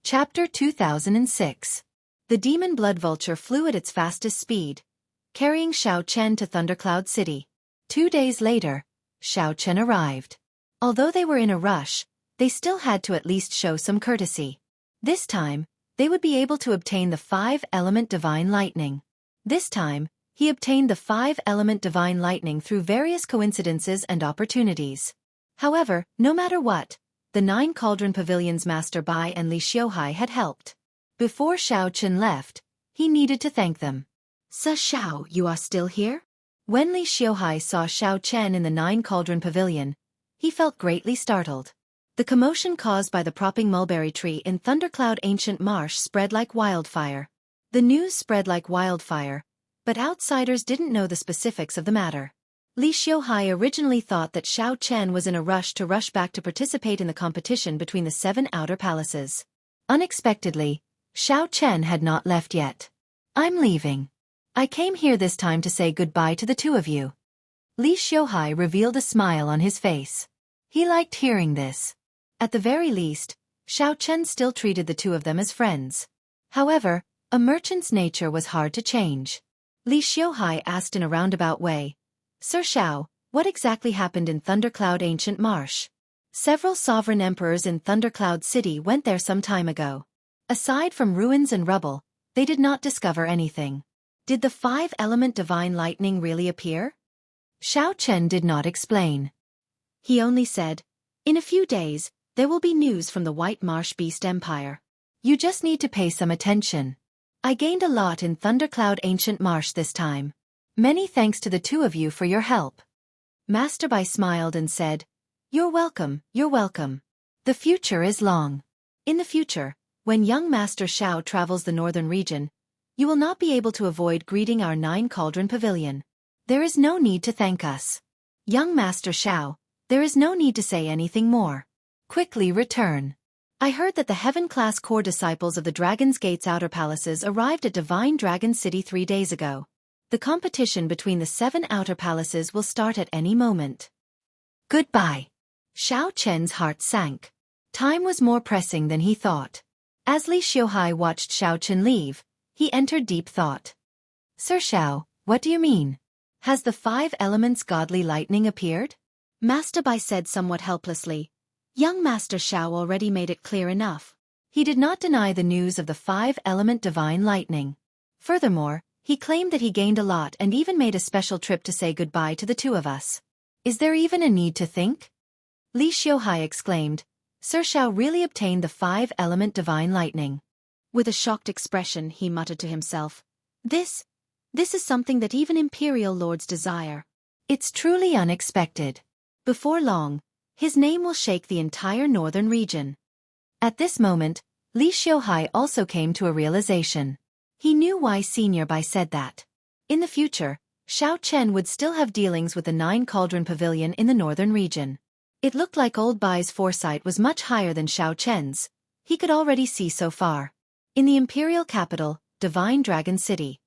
Chapter 2006. The demon blood vulture flew at its fastest speed, carrying Xiao Chen to Thundercloud City. 2 days later, Xiao Chen arrived. Although they were in a rush, they still had to at least show some courtesy. This time, they would be able to obtain the 5-element divine lightning. This time, he obtained the 5-element divine lightning through various coincidences and opportunities. However, no matter what, the 9 Cauldron Pavilion's Master Bai and Li Xiaohai had helped. Before Xiao Chen left, he needed to thank them. "Sa Xiao, you are still here?" When Li Xiaohai saw Xiao Chen in the 9 Cauldron Pavilion, he felt greatly startled. The commotion caused by the propping mulberry tree in Thundercloud Ancient Marsh spread like wildfire. The news spread like wildfire, but outsiders didn't know the specifics of the matter. Li Xiaohai originally thought that Xiao Chen was in a rush back to participate in the competition between the 7 outer palaces. Unexpectedly, Xiao Chen had not left yet. "I'm leaving. I came here this time to say goodbye to the two of you." Li Xiaohai revealed a smile on his face. He liked hearing this. At the very least, Xiao Chen still treated the two of them as friends. However, a merchant's nature was hard to change. Li Xiaohai asked in a roundabout way, "Sir Xiao, what exactly happened in Thundercloud Ancient Marsh?" Several sovereign emperors in Thundercloud City went there some time ago. Aside from ruins and rubble, they did not discover anything. Did the 5-element divine lightning really appear? Xiao Chen did not explain. He only said, "In a few days, there will be news from the White Marsh Beast Empire. You just need to pay some attention. I gained a lot in Thundercloud Ancient Marsh this time. Many thanks to the two of you for your help." Master Bai smiled and said, "You're welcome, you're welcome. The future is long. In the future, when young Master Xiao travels the northern region, you will not be able to avoid greeting our 9 Cauldron Pavilion. There is no need to thank us. Young Master Xiao, there is no need to say anything more. Quickly return. I heard that the Heaven-class core disciples of the Dragon's Gate's outer palaces arrived at Divine Dragon City 3 days ago. The competition between the 7 outer palaces will start at any moment. Goodbye." Xiao Chen's heart sank. Time was more pressing than he thought. As Li Xiaohai watched Xiao Chen leave, he entered deep thought. "Sir Xiao, what do you mean? Has the 5 elements godly lightning appeared?" Master Bai said somewhat helplessly. Young Master Xiao already made it clear enough. He did not deny the news of the 5-element divine lightning. Furthermore, he claimed that he gained a lot and even made a special trip to say goodbye to the two of us. Is there even a need to think? Li Xiaohai exclaimed, "Sir Xiao really obtained the 5-element divine lightning." With a shocked expression, he muttered to himself, This is something that even imperial lords desire. It's truly unexpected. Before long, his name will shake the entire northern region." At this moment, Li Xiaohai also came to a realization. He knew why Senior Bai said that. In the future, Xiao Chen would still have dealings with the 9 Cauldron Pavilion in the northern region. It looked like old Bai's foresight was much higher than Xiao Chen's. He could already see so far. In the imperial capital, Divine Dragon City,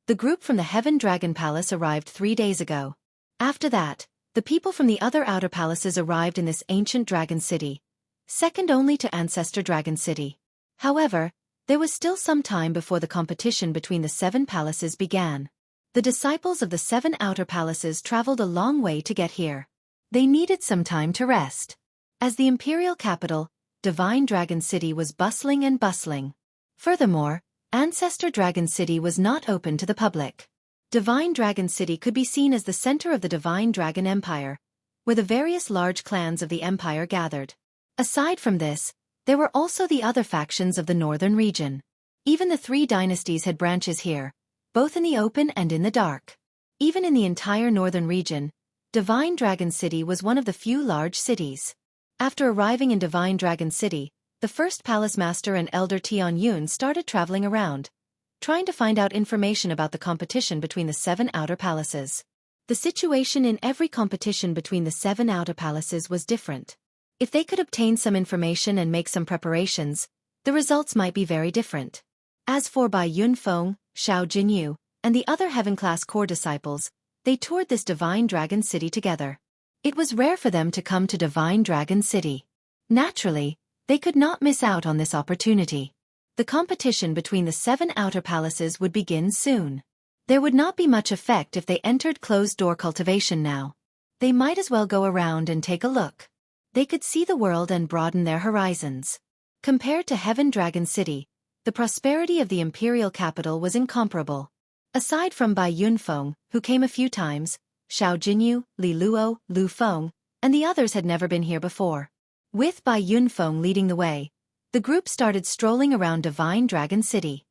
the group from the Heaven Dragon Palace arrived 3 days ago. After that, the people from the other outer palaces arrived in this ancient dragon city, second only to Ancestor Dragon City. However, there was still some time before the competition between the 7 palaces began. The disciples of the 7 outer palaces traveled a long way to get here. They needed some time to rest. As the imperial capital, Divine Dragon City was bustling and bustling. Furthermore, Ancestor Dragon City was not open to the public. Divine Dragon City could be seen as the center of the Divine Dragon Empire, where the various large clans of the empire gathered. Aside from this, there were also the other factions of the northern region. Even the 3 dynasties had branches here, both in the open and in the dark. Even in the entire northern region, Divine Dragon City was one of the few large cities. After arriving in Divine Dragon City, the first palace master and elder Tian Yun started traveling around, trying to find out information about the competition between the 7 outer palaces. The situation in every competition between the 7 outer palaces was different. If they could obtain some information and make some preparations, the results might be very different. As for Bai Yunfeng, Xiao Jinyu, and the other Heaven-class core disciples, they toured this Divine Dragon City together. It was rare for them to come to Divine Dragon City. Naturally, They could not miss out on this opportunity. The competition between the 7 outer palaces would begin soon. There would not be much effect if they entered closed-door cultivation now. They might as well go around and take a look. They could see the world and broaden their horizons. Compared to Heaven Dragon City, the prosperity of the imperial capital was incomparable. Aside from Bai Yunfeng, who came a few times, Xiao Jinyu, Li Luo, Lu Feng, and the others had never been here before. With Bai Yunfeng leading the way, the group started strolling around Divine Dragon City.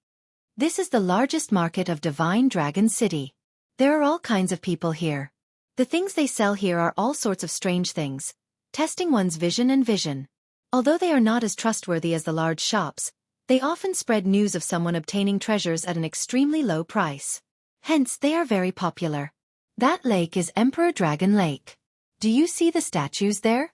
This is the largest market of Divine Dragon City. There are all kinds of people here. The things they sell here are all sorts of strange things, testing one's vision and vision. Although they are not as trustworthy as the large shops, they often spread news of someone obtaining treasures at an extremely low price. Hence, they are very popular. That lake is Emperor Dragon Lake. Do you see the statues there?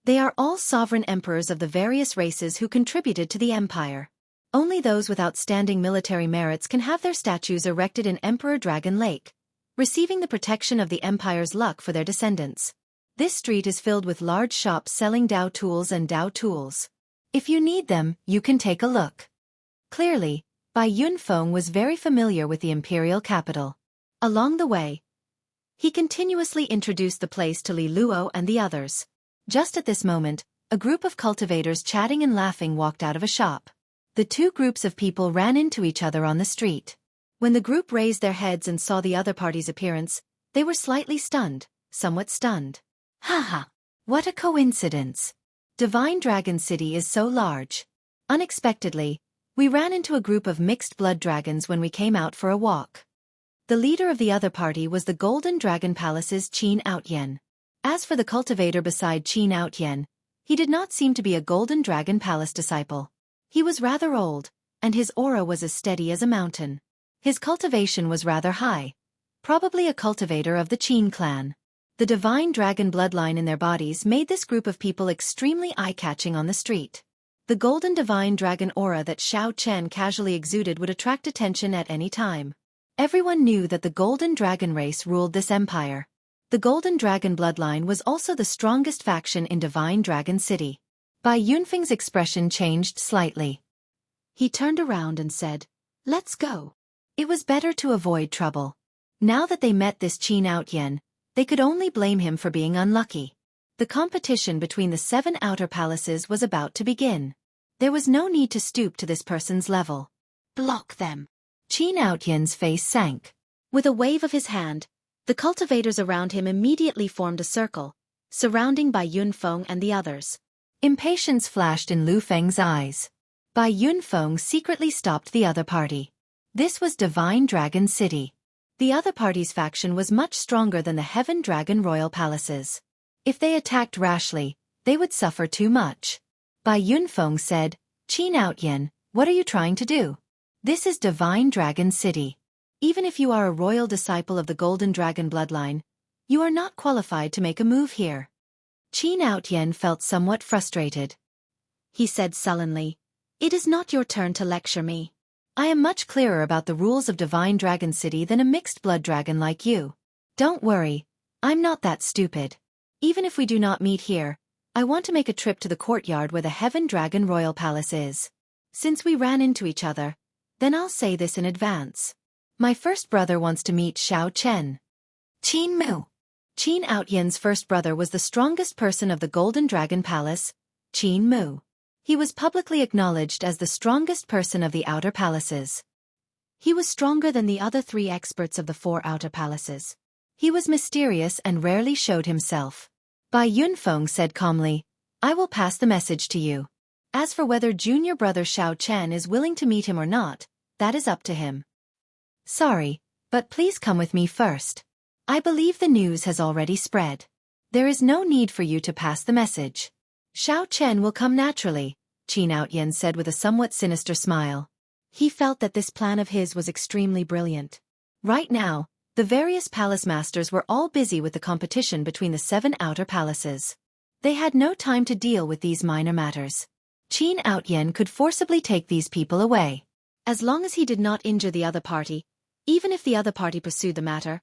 They are all sovereign emperors of the various races who contributed to the empire. Only those with outstanding military merits can have their statues erected in Emperor Dragon Lake, receiving the protection of the empire's luck for their descendants. This street is filled with large shops selling Dao tools and Dao tools. If you need them, you can take a look. Clearly, Bai Yunfeng was very familiar with the imperial capital. Along the way, he continuously introduced the place to Li Luo and the others. Just at this moment, a group of cultivators chatting and laughing walked out of a shop. The two groups of people ran into each other on the street. When the group raised their heads and saw the other party's appearance, they were slightly stunned, somewhat stunned. Haha! What a coincidence! Divine Dragon City is so large. Unexpectedly, we ran into a group of mixed-blood dragons when we came out for a walk. The leader of the other party was the Golden Dragon Palace's Qin Outyen. As for the cultivator beside Qin Outyen, he did not seem to be a Golden Dragon Palace disciple. He was rather old, and his aura was as steady as a mountain. His cultivation was rather high, probably a cultivator of the Qin clan. The divine dragon bloodline in their bodies made this group of people extremely eye-catching on the street. The golden divine dragon aura that Xiao Chen casually exuded would attract attention at any time. Everyone knew that the golden dragon race ruled this empire. The golden dragon bloodline was also the strongest faction in Divine Dragon City. Bai Yunfeng's expression changed slightly. He turned around and said, "Let's go." It was better to avoid trouble. Now that they met this Qin Outyen, they could only blame him for being unlucky. The competition between the 7 outer palaces was about to begin. There was no need to stoop to this person's level. Block them. Qin Outyen's face sank. With a wave of his hand, the cultivators around him immediately formed a circle, surrounding Bai Yunfeng and the others. Impatience flashed in Lu Feng's eyes. Bai Yunfeng secretly stopped the other party. This was Divine Dragon City. The other party's faction was much stronger than the Heaven Dragon Royal Palaces. If they attacked rashly, they would suffer too much. Bai Yunfeng said, "Qin Outyen, what are you trying to do? This is Divine Dragon City. Even if you are a royal disciple of the Golden Dragon bloodline, you are not qualified to make a move here." Qin Outyen felt somewhat frustrated. He said sullenly, "It is not your turn to lecture me. I am much clearer about the rules of Divine Dragon City than a mixed-blood dragon like you. Don't worry, I'm not that stupid. Even if we do not meet here, I want to make a trip to the courtyard where the Heaven Dragon Royal Palace is. Since we ran into each other, then I'll say this in advance. My first brother wants to meet Xiao Chen." Qin Mu. Qin Outyen's first brother was the strongest person of the Golden Dragon Palace, Qin Mu. He was publicly acknowledged as the strongest person of the outer palaces. He was stronger than the other 3 experts of the 4 outer palaces. He was mysterious and rarely showed himself. Bai Yunfeng said calmly, "I will pass the message to you. As for whether junior brother Xiao Chen is willing to meet him or not, that is up to him. Sorry, but please come with me first. I believe the news has already spread. There is no need for you to pass the message. Xiao Chen will come naturally," Qin Outyen said with a somewhat sinister smile. He felt that this plan of his was extremely brilliant. Right now, the various palace masters were all busy with the competition between the 7 outer palaces. They had no time to deal with these minor matters. Qin Outyen could forcibly take these people away. As long as he did not injure the other party, even if the other party pursued the matter,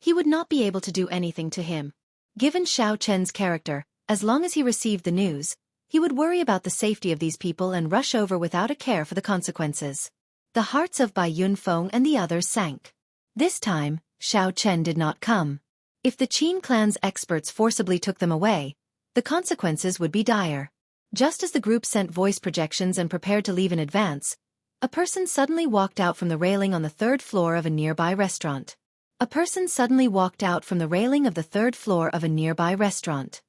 he would not be able to do anything to him. Given Xiao Chen's character, as long as he received the news, He would worry about the safety of these people and rush over without a care for the consequences. The hearts of Bai Yunfeng and the others sank. This time, Xiao Chen did not come. If the Qin clan's experts forcibly took them away, the consequences would be dire. Just as the group sent voice projections and prepared to leave in advance, a person suddenly walked out from the railing on the third floor of a nearby restaurant. A person suddenly walked out from the railing of the third floor of a nearby restaurant.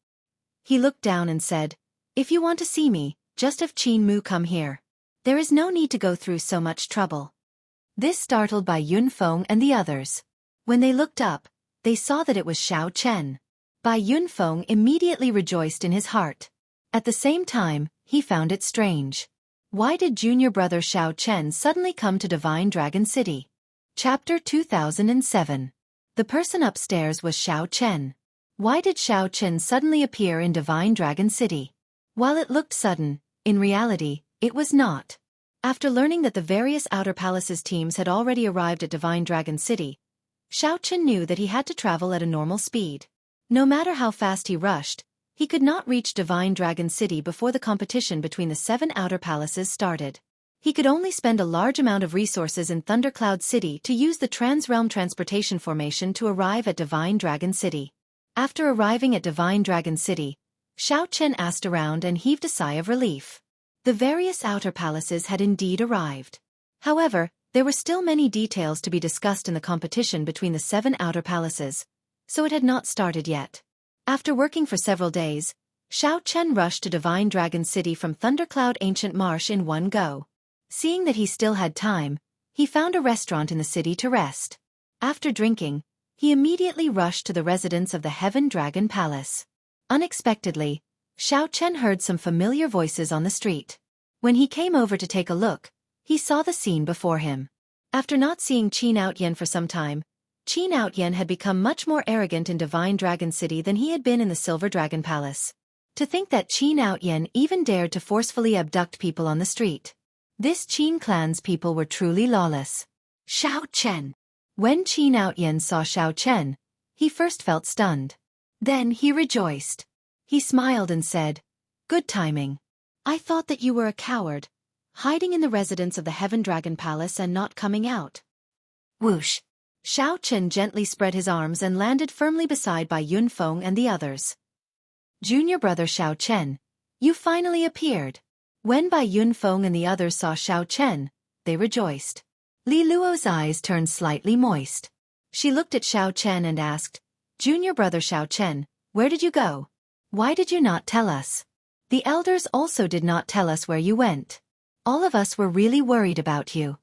He looked down and said, "If you want to see me, just have Qin Mu come here. There is no need to go through so much trouble." This startled Bai Yunfeng and the others. When they looked up, they saw that it was Xiao Chen. Bai Yunfeng immediately rejoiced in his heart. At the same time, he found it strange. Why did junior brother Xiao Chen suddenly come to Divine Dragon City? Chapter 2007. The person upstairs was Xiao Chen. Why did Xiao Chen suddenly appear in Divine Dragon City? While it looked sudden, in reality, it was not. After learning that the various Outer Palaces teams had already arrived at Divine Dragon City, Xiao Chen knew that he had to travel at a normal speed. No matter how fast he rushed, he could not reach Divine Dragon City before the competition between the 7 Outer Palaces started. He could only spend a large amount of resources in Thundercloud City to use the Transrealm Transportation Formation to arrive at Divine Dragon City. After arriving at Divine Dragon City, Xiao Chen asked around and heaved a sigh of relief. The various Outer Palaces had indeed arrived. However, there were still many details to be discussed in the competition between the 7 Outer Palaces, so it had not started yet. After working for several days, Xiao Chen rushed to Divine Dragon City from Thundercloud Ancient Marsh in one go. Seeing that he still had time, he found a restaurant in the city to rest. After drinking, he immediately rushed to the residence of the Heaven Dragon Palace. Unexpectedly, Xiao Chen heard some familiar voices on the street. When he came over to take a look, he saw the scene before him. After not seeing Qin Outyen for some time, Qin Outyen had become much more arrogant in Divine Dragon City than he had been in the Silver Dragon Palace. To think that Qin Outyen even dared to forcefully abduct people on the street. This Qin clan's people were truly lawless. Xiao Chen. When Qin Outyen saw Xiao Chen, he first felt stunned. Then he rejoiced. He smiled and said, "Good timing. I thought that you were a coward, hiding in the residence of the Heaven Dragon Palace and not coming out." Whoosh! Xiao Chen gently spread his arms and landed firmly beside Bai Yunfeng and the others. "Junior brother Xiao Chen, you finally appeared." When Bai Yunfeng and the others saw Xiao Chen, they rejoiced. Li Luo's eyes turned slightly moist. She looked at Xiao Chen and asked, "Junior brother Xiao Chen, where did you go? Why did you not tell us? The elders also did not tell us where you went. All of us were really worried about you."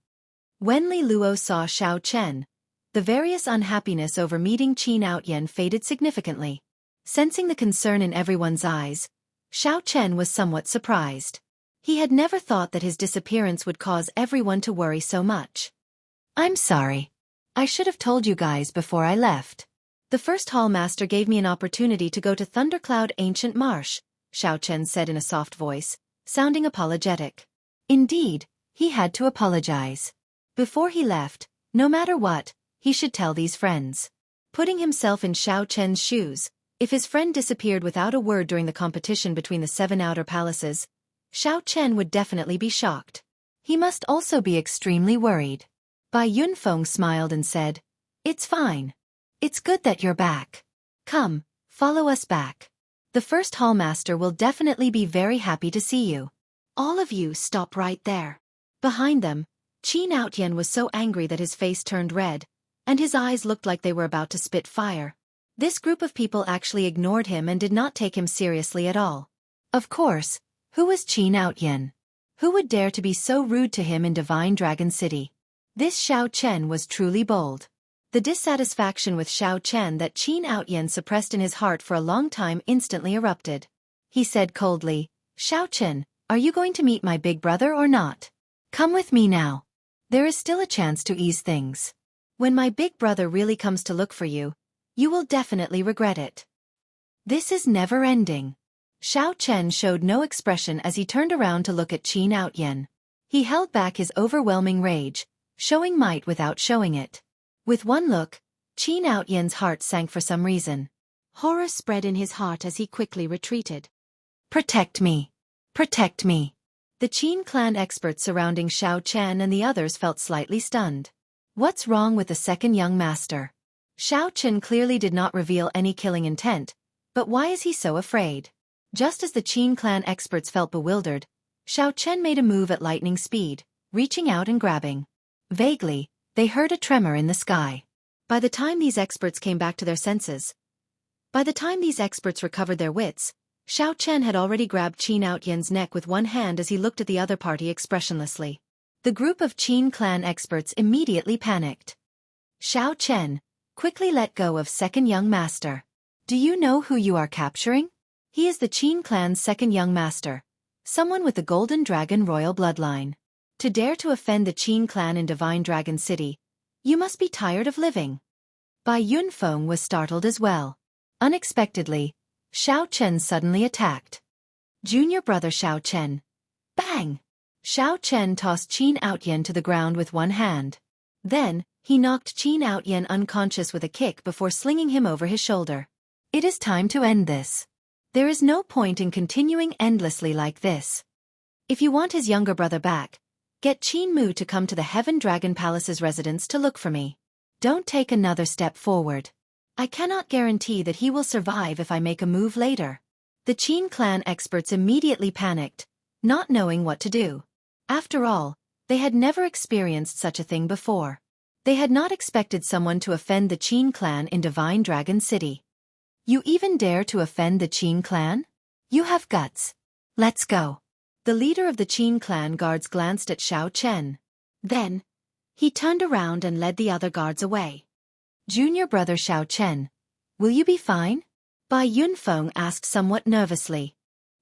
When Li Luo saw Xiao Chen, the various unhappiness over meeting Qin Outyen faded significantly. Sensing the concern in everyone's eyes, Xiao Chen was somewhat surprised. He had never thought that his disappearance would cause everyone to worry so much. "I'm sorry. I should have told you guys before I left. The first hall master gave me an opportunity to go to Thundercloud Ancient Marsh," Xiao Chen said in a soft voice, sounding apologetic. Indeed, he had to apologize. Before he left, no matter what, he should tell these friends. Putting himself in Xiao Chen's shoes, if his friend disappeared without a word during the competition between the 7 Outer Palaces, Xiao Chen would definitely be shocked. He must also be extremely worried. Bai Yunfeng smiled and said, "It's fine. It's good that you're back. Come, follow us back. The first hallmaster will definitely be very happy to see you." "All of you stop right there." Behind them, Qin Outyen was so angry that his face turned red, and his eyes looked like they were about to spit fire. This group of people actually ignored him and did not take him seriously at all. Of course, who was Qin Outyen? Who would dare to be so rude to him in Divine Dragon City? This Xiao Chen was truly bold. The dissatisfaction with Xiao Chen that Qin Outyen suppressed in his heart for a long time instantly erupted. He said coldly, "Xiao Chen, are you going to meet my big brother or not? Come with me now. There is still a chance to ease things. When my big brother really comes to look for you, you will definitely regret it. This is never ending." Xiao Chen showed no expression as he turned around to look at Qin Outyen. He held back his overwhelming rage, showing might without showing it. With one look, Qin Outyen's heart sank for some reason. Horror spread in his heart as he quickly retreated. "Protect me." Protect me. The Qin clan experts surrounding Xiao Chen and the others felt slightly stunned. What's wrong with the second young master? Xiao Chen clearly did not reveal any killing intent, but why is he so afraid? Just as the Qin clan experts felt bewildered, Xiao Chen made a move at lightning speed, reaching out and grabbing. Vaguely, they heard a tremor in the sky. By the time these experts recovered their wits, Xiao Chen had already grabbed Qin Outyan's neck with one hand as he looked at the other party expressionlessly. The group of Qin clan experts immediately panicked. Xiao Chen, quickly let go of second young master. Do you know who you are capturing? He is the Qin clan's second young master, someone with the Golden Dragon royal bloodline. To dare to offend the Qin clan in Divine Dragon City, you must be tired of living. Bai Yunfeng was startled as well. Unexpectedly, Xiao Chen suddenly attacked. Junior brother Xiao Chen. Bang! Xiao Chen tossed Qin Outyan to the ground with one hand. Then, he knocked Qin Outyan unconscious with a kick before slinging him over his shoulder. It is time to end this. There is no point in continuing endlessly like this. If you want his younger brother back, get Qin Mu to come to the Heaven Dragon Palace's residence to look for me. Don't take another step forward. I cannot guarantee that he will survive if I make a move later. The Qin clan experts immediately panicked, not knowing what to do. After all, they had never experienced such a thing before. They had not expected someone to offend the Qin clan in Divine Dragon City. You even dare to offend the Qin clan? You have guts. Let's go. The leader of the Qin clan guards glanced at Xiao Chen. Then, he turned around and led the other guards away. Junior brother Xiao Chen, will you be fine? Bai Yunfeng asked somewhat nervously.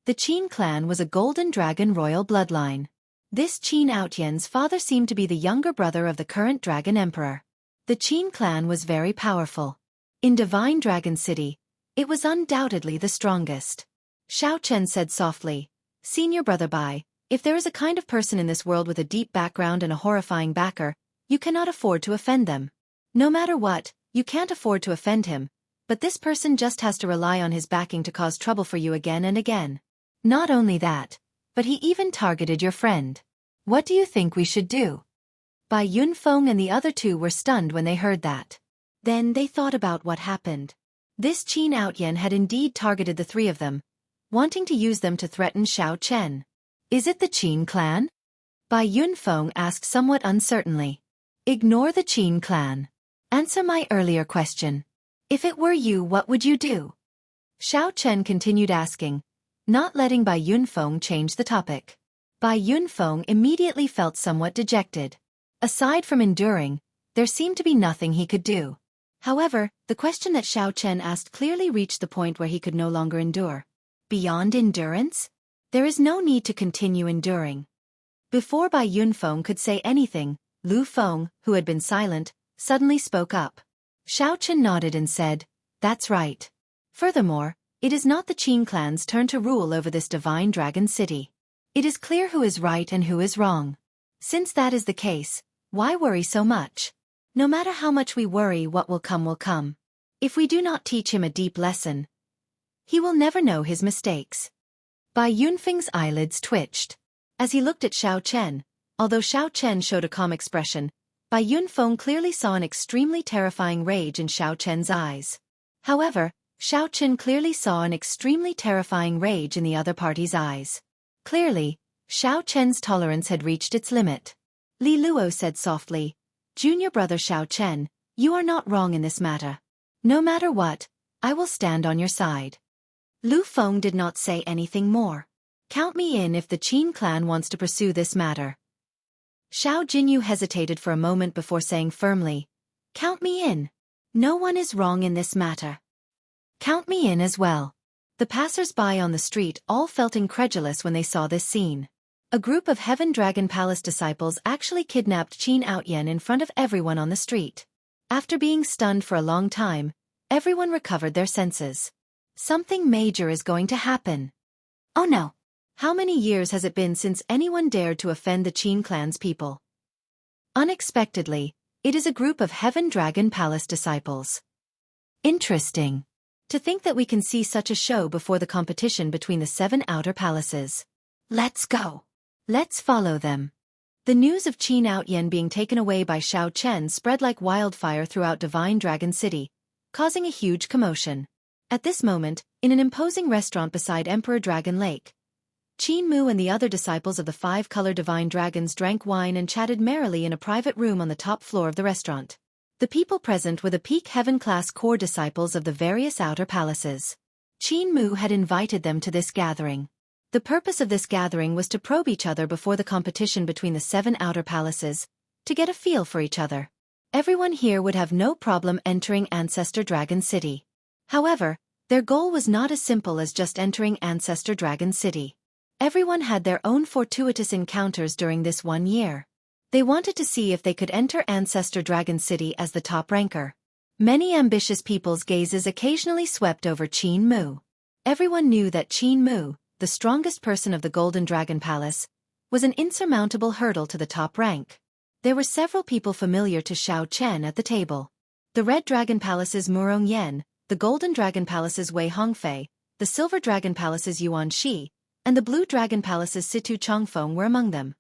The Qin clan was a Golden Dragon royal bloodline. This Qin Outyan's father seemed to be the younger brother of the current Dragon Emperor. The Qin clan was very powerful. In Divine Dragon City, it was undoubtedly the strongest. Xiao Chen said softly, Senior brother Bai, if there is a kind of person in this world with a deep background and a horrifying backer, you cannot afford to offend them. No matter what, you can't afford to offend him, but this person just has to rely on his backing to cause trouble for you again and again. Not only that, but he even targeted your friend. What do you think we should do? Bai Yunfeng and the other two were stunned when they heard that. Then they thought about what happened. This Qin Outyan had indeed targeted the three of them, wanting to use them to threaten Xiao Chen. Is it the Qin clan? Bai Yunfeng asked somewhat uncertainly. Ignore the Qin clan. Answer my earlier question. If it were you, what would you do? Xiao Chen continued asking, not letting Bai Yunfeng change the topic. Bai Yunfeng immediately felt somewhat dejected. Aside from enduring, there seemed to be nothing he could do. However, the question that Xiao Chen asked clearly reached the point where he could no longer endure. Beyond endurance? There is no need to continue enduring. Before Bai Yunfeng could say anything, Lu Feng, who had been silent, suddenly spoke up. Xiao Chen nodded and said, that's right. Furthermore, it is not the Qin clan's turn to rule over this Divine Dragon City. It is clear who is right and who is wrong. Since that is the case, why worry so much? No matter how much we worry, what will come will come. If we do not teach him a deep lesson, he will never know his mistakes. Bai Yunfeng's eyelids twitched. As he looked at Xiao Chen, although Xiao Chen showed a calm expression, Bai Yunfeng clearly saw an extremely terrifying rage in Xiao Chen's eyes. However, Xiao Chen clearly saw an extremely terrifying rage in the other party's eyes. Clearly, Xiao Chen's tolerance had reached its limit. Li Luo said softly, Junior brother Xiao Chen, you are not wrong in this matter. No matter what, I will stand on your side. Lu Feng did not say anything more. Count me in if the Qin clan wants to pursue this matter. Xiao Jinyu hesitated for a moment before saying firmly, count me in. No one is wrong in this matter. Count me in as well. The passers-by on the street all felt incredulous when they saw this scene. A group of Heaven Dragon Palace disciples actually kidnapped Qin Outyan in front of everyone on the street. After being stunned for a long time, everyone recovered their senses. Something major is going to happen. Oh no! How many years has it been since anyone dared to offend the Qin clan's people? Unexpectedly, it is a group of Heaven Dragon Palace disciples. Interesting. To think that we can see such a show before the competition between the 7 outer palaces. Let's go. Let's follow them. The news of Qin Outyen being taken away by Xiao Chen spread like wildfire throughout Divine Dragon City, causing a huge commotion. At this moment, in an imposing restaurant beside Emperor Dragon Lake, Qin Mu and the other disciples of the five-color divine dragons drank wine and chatted merrily in a private room on the top floor of the restaurant. The people present were the peak heaven-class core disciples of the various outer palaces. Qin Mu had invited them to this gathering. The purpose of this gathering was to probe each other before the competition between the 7 outer palaces, to get a feel for each other. Everyone here would have no problem entering Ancestor Dragon City. However, their goal was not as simple as just entering Ancestor Dragon City. Everyone had their own fortuitous encounters during this 1 year. They wanted to see if they could enter Ancestor Dragon City as the top ranker. Many ambitious people's gazes occasionally swept over Qin Mu. Everyone knew that Qin Mu, the strongest person of the Golden Dragon Palace, was an insurmountable hurdle to the top rank. There were several people familiar to Xiao Chen at the table. The Red Dragon Palace's Murong Yan, the Golden Dragon Palace's Wei Hongfei, the Silver Dragon Palace's Yuan Shi, and the Blue Dragon Palace's Situ Chongfeng were among them.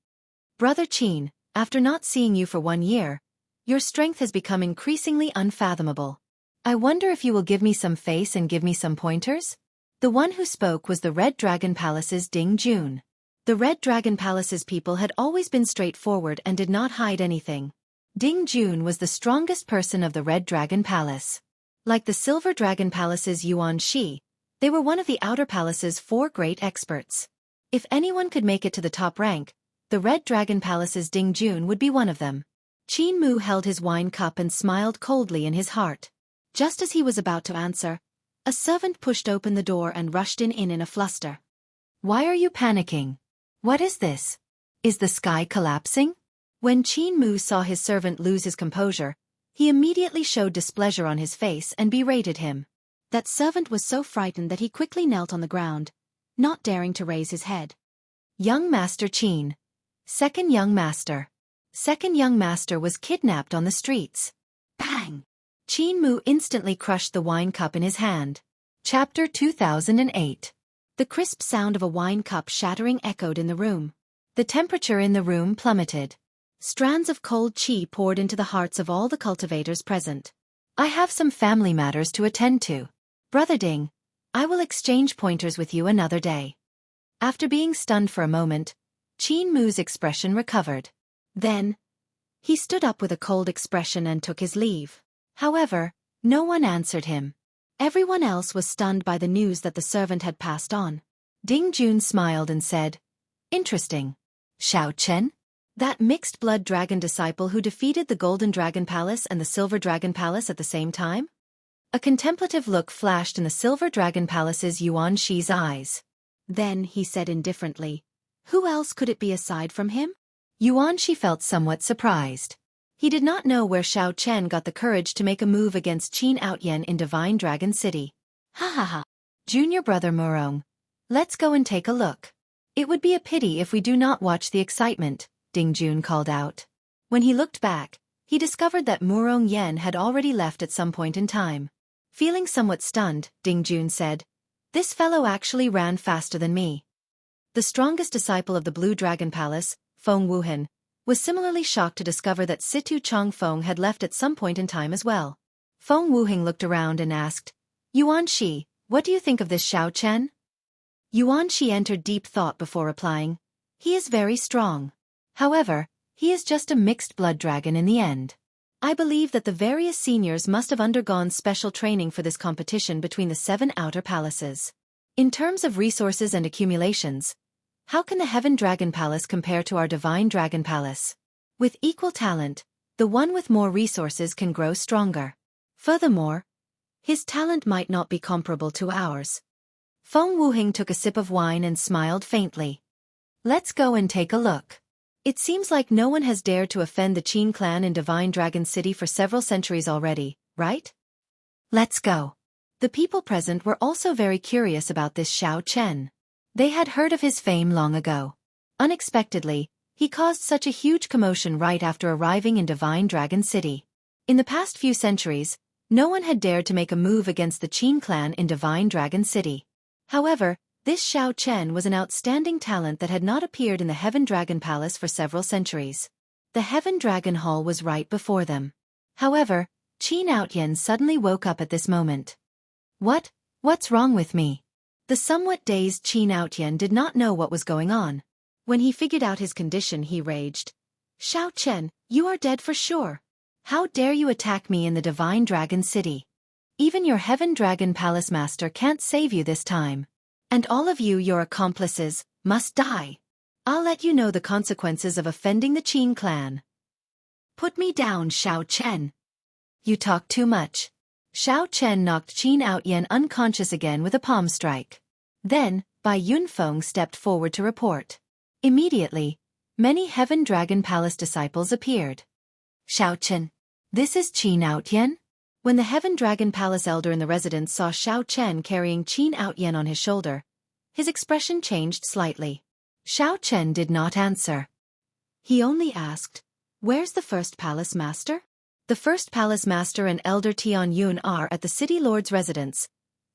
Brother Qin, after not seeing you for 1 year, your strength has become increasingly unfathomable. I wonder if you will give me some face and give me some pointers? The one who spoke was the Red Dragon Palace's Ding Jun. The Red Dragon Palace's people had always been straightforward and did not hide anything. Ding Jun was the strongest person of the Red Dragon Palace. Like the Silver Dragon Palace's Yuan Shi, they were one of the Outer Palace's 4 great experts. If anyone could make it to the top rank, the Red Dragon Palace's Ding Jun would be one of them. Qin Mu held his wine cup and smiled coldly in his heart. Just as he was about to answer, a servant pushed open the door and rushed in a fluster. Why are you panicking? What is this? Is the sky collapsing? When Qin Mu saw his servant lose his composure, he immediately showed displeasure on his face and berated him. That servant was so frightened that he quickly knelt on the ground, not daring to raise his head. Young Master Qin. Second young master. Second young master was kidnapped on the streets. Bang! Qin Mu instantly crushed the wine cup in his hand. Chapter 2008. The crisp sound of a wine cup shattering echoed in the room. The temperature in the room plummeted. Strands of cold qi poured into the hearts of all the cultivators present. I have some family matters to attend to. Brother Ding, I will exchange pointers with you another day. After being stunned for a moment, Qin Mu's expression recovered. Then, he stood up with a cold expression and took his leave. However, no one answered him. Everyone else was stunned by the news that the servant had passed on. Ding Jun smiled and said, Interesting. Xiao Chen? That mixed-blood dragon disciple who defeated the Golden Dragon Palace and the Silver Dragon Palace at the same time? A contemplative look flashed in the Silver Dragon Palace's Yuan Shi's eyes. Then he said indifferently, Who else could it be aside from him? Yuan Shi felt somewhat surprised. He did not know where Xiao Chen got the courage to make a move against Qin Outyen in Divine Dragon City. Ha ha ha. Junior brother Murong. Let's go and take a look. It would be a pity if we do not watch the excitement, Ding Jun called out. When he looked back, he discovered that Murong Yan had already left at some point in time. Feeling somewhat stunned, Ding Jun said, This fellow actually ran faster than me. The strongest disciple of the Blue Dragon Palace, Feng Wuhan, was similarly shocked to discover that Situ Chongfeng had left at some point in time as well. Feng Wuheng looked around and asked, Yuan Shi, what do you think of this Xiao Chen? Yuan Shi entered deep thought before replying, He is very strong. However, he is just a mixed-blood dragon in the end. I believe that the various seniors must have undergone special training for this competition between the 7 outer palaces. In terms of resources and accumulations, how can the Heaven Dragon Palace compare to our Divine Dragon Palace? With equal talent, the one with more resources can grow stronger. Furthermore, his talent might not be comparable to ours. Feng Wuheng took a sip of wine and smiled faintly. Let's go and take a look. It seems like no one has dared to offend the Qin clan in Divine Dragon City for several centuries already, right? Let's go. The people present were also very curious about this Xiao Chen. They had heard of his fame long ago. Unexpectedly, he caused such a huge commotion right after arriving in Divine Dragon City. In the past few centuries, no one had dared to make a move against the Qin clan in Divine Dragon City. However, This Xiao Chen was an outstanding talent that had not appeared in the Heaven Dragon Palace for several centuries. The Heaven Dragon Hall was right before them. However, Xianxia suddenly woke up at this moment. What's wrong with me? The somewhat dazed Xianxia did not know what was going on. When he figured out his condition, he raged. Xiao Chen, you are dead for sure. How dare you attack me in the Divine Dragon City? Even your Heaven Dragon Palace Master can't save you this time. And all of you, your accomplices, must die. I'll let you know the consequences of offending the Qin clan. Put me down, Xiao Chen. You talk too much. Xiao Chen knocked Xianxia unconscious again with a palm strike. Then, Bai Yunfeng stepped forward to report. Immediately, many Heaven Dragon Palace disciples appeared. Xiao Chen, this is Xianxia? When the Heaven Dragon Palace elder in the residence saw Xiao Chen carrying Xianxia on his shoulder, his expression changed slightly. Xiao Chen did not answer. He only asked, "Where's the first palace master?" The first palace master and Elder Tian Yun are at the city lord's residence,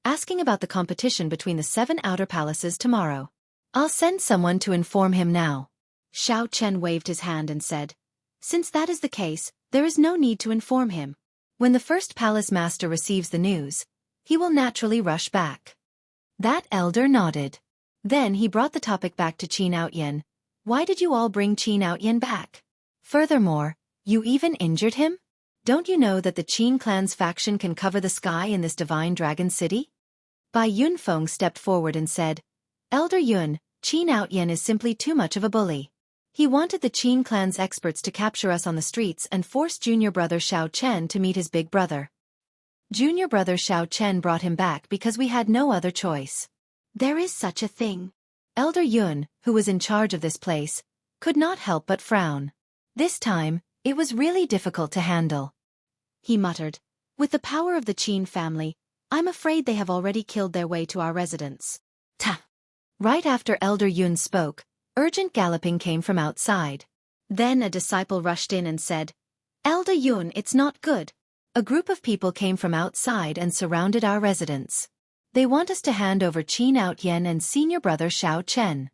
asking about the competition between the 7 outer palaces tomorrow. I'll send someone to inform him now. Xiao Chen waved his hand and said, "Since that is the case, there is no need to inform him. When the first palace master receives the news, he will naturally rush back." That elder nodded. Then he brought the topic back to Xianxia. Why did you all bring Xianxia back? Furthermore, you even injured him? Don't you know that the Qin clan's faction can cover the sky in this Divine Dragon City? Bai Yunfeng stepped forward and said, Elder Yun, Xianxia is simply too much of a bully. He wanted the Qin clan's experts to capture us on the streets and force junior brother Xiao Chen to meet his big brother. Junior brother Xiao Chen brought him back because we had no other choice. There is such a thing. Elder Yun, who was in charge of this place, could not help but frown. This time, it was really difficult to handle. He muttered, "With the power of the Qin family, I'm afraid they have already killed their way to our residence." Ta! Right after Elder Yun spoke, urgent galloping came from outside. Then a disciple rushed in and said, "Elder Yun, it's not good." A group of people came from outside and surrounded our residence. They want us to hand over Xianxia and senior brother Xiao Chen.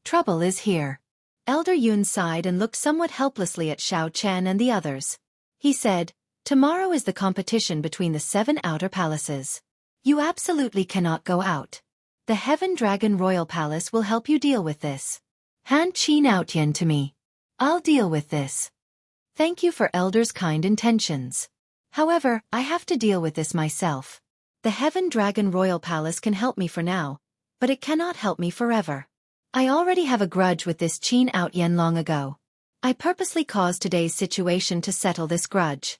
Trouble is here. Elder Yun sighed and looked somewhat helplessly at Xiao Chen and the others. He said, "Tomorrow is the competition between the 7 outer palaces. You absolutely cannot go out. The Heaven Dragon Royal Palace will help you deal with this. Hand Xianxia to me. I'll deal with this." Thank you for Elder's kind intentions. However, I have to deal with this myself. The Heaven Dragon Royal Palace can help me for now, but it cannot help me forever. I already have a grudge with this Xianxia long ago. I purposely caused today's situation to settle this grudge.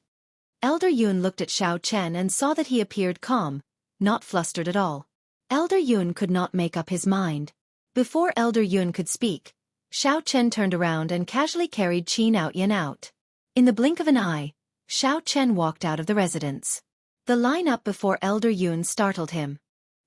Elder Yun looked at Xiao Chen and saw that he appeared calm, not flustered at all. Elder Yun could not make up his mind. Before Elder Yun could speak, Xiao Chen turned around and casually carried Xianxia out. In the blink of an eye, Xiao Chen walked out of the residence. The line-up before Elder Yun startled him.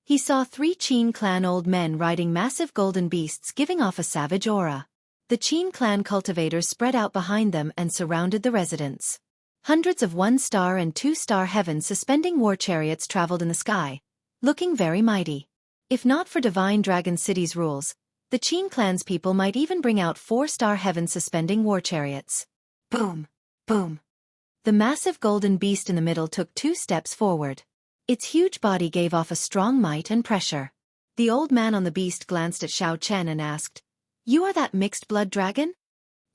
He saw 3 Qin clan old men riding massive golden beasts giving off a savage aura. The Qin clan cultivators spread out behind them and surrounded the residence. Hundreds of 1-star and 2-star heavens suspending war chariots traveled in the sky, looking very mighty. If not for Divine Dragon City's rules, the Qin clan's people might even bring out 4-star heavens suspending war chariots. Boom! Boom! The massive golden beast in the middle took 2 steps forward. Its huge body gave off a strong might and pressure. The old man on the beast glanced at Xiao Chen and asked, "You are that mixed-blood dragon?"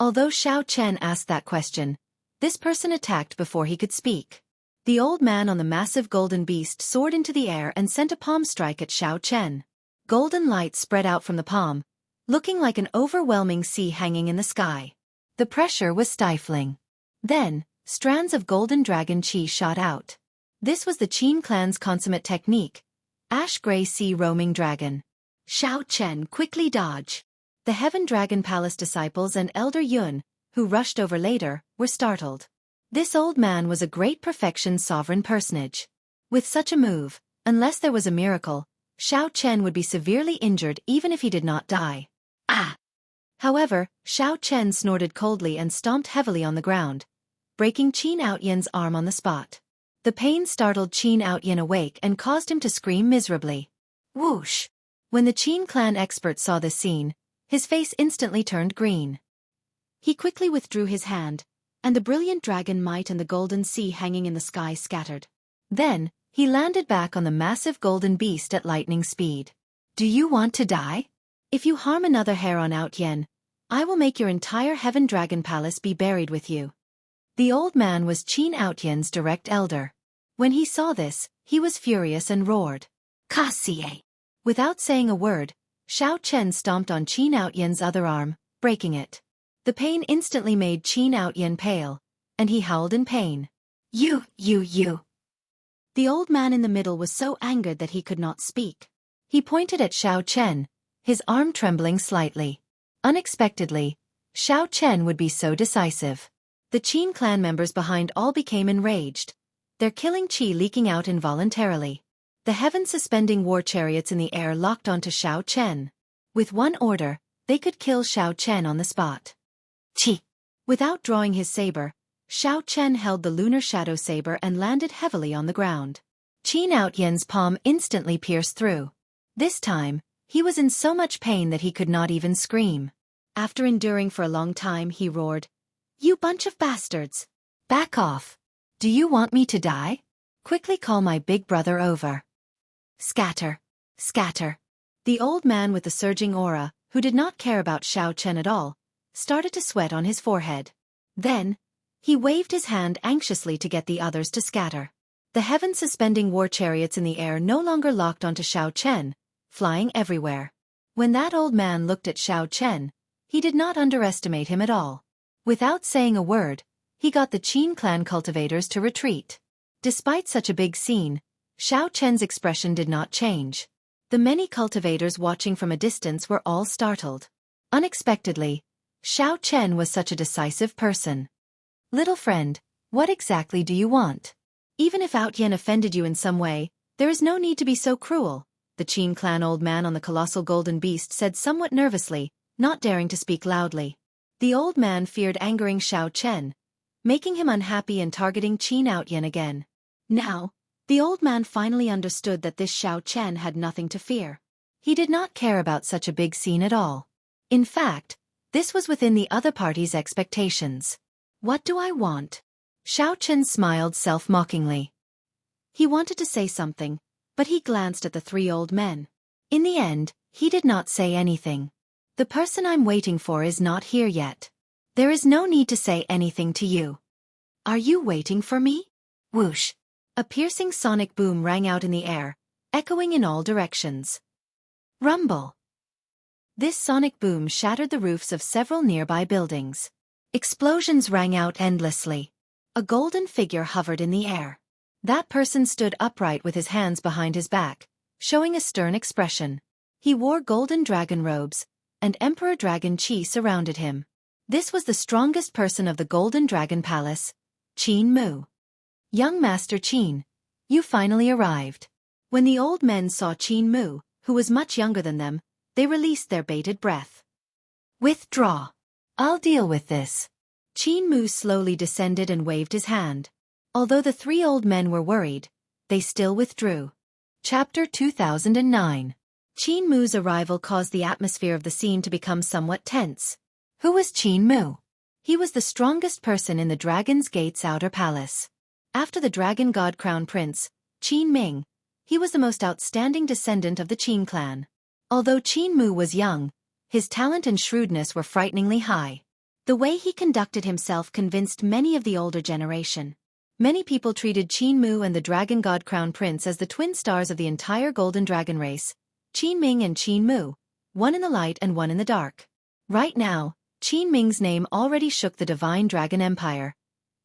Although Xiao Chen asked that question, this person attacked before he could speak. The old man on the massive golden beast soared into the air and sent a palm strike at Xiao Chen. Golden light spread out from the palm, looking like an overwhelming sea hanging in the sky. The pressure was stifling. Then, strands of golden dragon chi shot out. This was the Qin clan's consummate technique, ash-gray sea roaming dragon. Xiao Chen quickly dodged. The Heaven Dragon Palace disciples and Elder Yun, who rushed over later, were startled. This old man was a great perfection sovereign personage. With such a move, unless there was a miracle, Xiao Chen would be severely injured even if he did not die. Ah! However, Xiao Chen snorted coldly and stomped heavily on the ground, breaking Xianxia's arm on the spot. The pain startled Xianxia awake and caused him to scream miserably. Whoosh! When the Qin clan expert saw this scene, his face instantly turned green. He quickly withdrew his hand, and the brilliant dragon might and the golden sea hanging in the sky scattered. Then, he landed back on the massive golden beast at lightning speed. Do you want to die? If you harm another hair on Outyen, I will make your entire Heaven Dragon Palace be buried with you. The old man was Qin Outyen's direct elder. When he saw this, he was furious and roared, Kasie! Without saying a word, Xiao Chen stomped on Qin Outyen's other arm, breaking it. The pain instantly made Qin Outyen pale, and he howled in pain. You! The old man in the middle was so angered that he could not speak. He pointed at Xiao Chen, his arm trembling slightly. Unexpectedly, Xiao Chen would be so decisive. The Qin clan members behind all became enraged, their killing qi leaking out involuntarily. The heaven-suspending war chariots in the air locked onto Xiao Chen. With one order, they could kill Xiao Chen on the spot. Qi! Without drawing his saber, Xiao Chen held the lunar shadow saber and landed heavily on the ground. Qin Outyen's palm instantly pierced through. This time, he was in so much pain that he could not even scream. After enduring for a long time, he roared, You bunch of bastards! Back off! Do you want me to die? Quickly call my big brother over. Scatter! Scatter! The old man with the surging aura, who did not care about Xiao Chen at all, started to sweat on his forehead. Then, he waved his hand anxiously to get the others to scatter. The heaven-suspending war chariots in the air no longer locked onto Xiao Chen, flying everywhere. When that old man looked at Xiao Chen, he did not underestimate him at all. Without saying a word, he got the Qin clan cultivators to retreat. Despite such a big scene, Xiao Chen's expression did not change. The many cultivators watching from a distance were all startled. Unexpectedly, Xiao Chen was such a decisive person. Little friend, what exactly do you want? Even if Outyen offended you in some way, there is no need to be so cruel, the Qin clan old man on the colossal golden beast said somewhat nervously, not daring to speak loudly. The old man feared angering Xiao Chen, making him unhappy and targeting Qin Outyen again. Now, the old man finally understood that this Xiao Chen had nothing to fear. He did not care about such a big scene at all. In fact, this was within the other party's expectations. What do I want? Xiao Chen smiled self-mockingly. He wanted to say something, but he glanced at the three old men. In the end, he did not say anything. The person I'm waiting for is not here yet. There is no need to say anything to you. Are you waiting for me? Whoosh! A piercing sonic boom rang out in the air, echoing in all directions. Rumble! This sonic boom shattered the roofs of several nearby buildings. Explosions rang out endlessly. A golden figure hovered in the air. That person stood upright with his hands behind his back, showing a stern expression. He wore golden dragon robes, and Emperor Dragon Qi surrounded him. This was the strongest person of the Golden Dragon Palace, Qin Mu. Young Master Qin, you finally arrived. When the old men saw Qin Mu, who was much younger than them, they released their bated breath. Withdraw. I'll deal with this. Qin Mu slowly descended and waved his hand. Although the three old men were worried, they still withdrew. Chapter 2009. Qin Mu's arrival caused the atmosphere of the scene to become somewhat tense. Who was Qin Mu? He was the strongest person in the Dragon's Gate's outer palace. After the Dragon God Crown Prince, Qin Ming, he was the most outstanding descendant of the Qin clan. Although Qin Mu was young, his talent and shrewdness were frighteningly high. The way he conducted himself convinced many of the older generation. Many people treated Qin Mu and the Dragon God Crown Prince as the twin stars of the entire Golden Dragon race, Qin Ming and Qin Mu, one in the light and one in the dark. Right now, Qin Ming's name already shook the Divine Dragon Empire,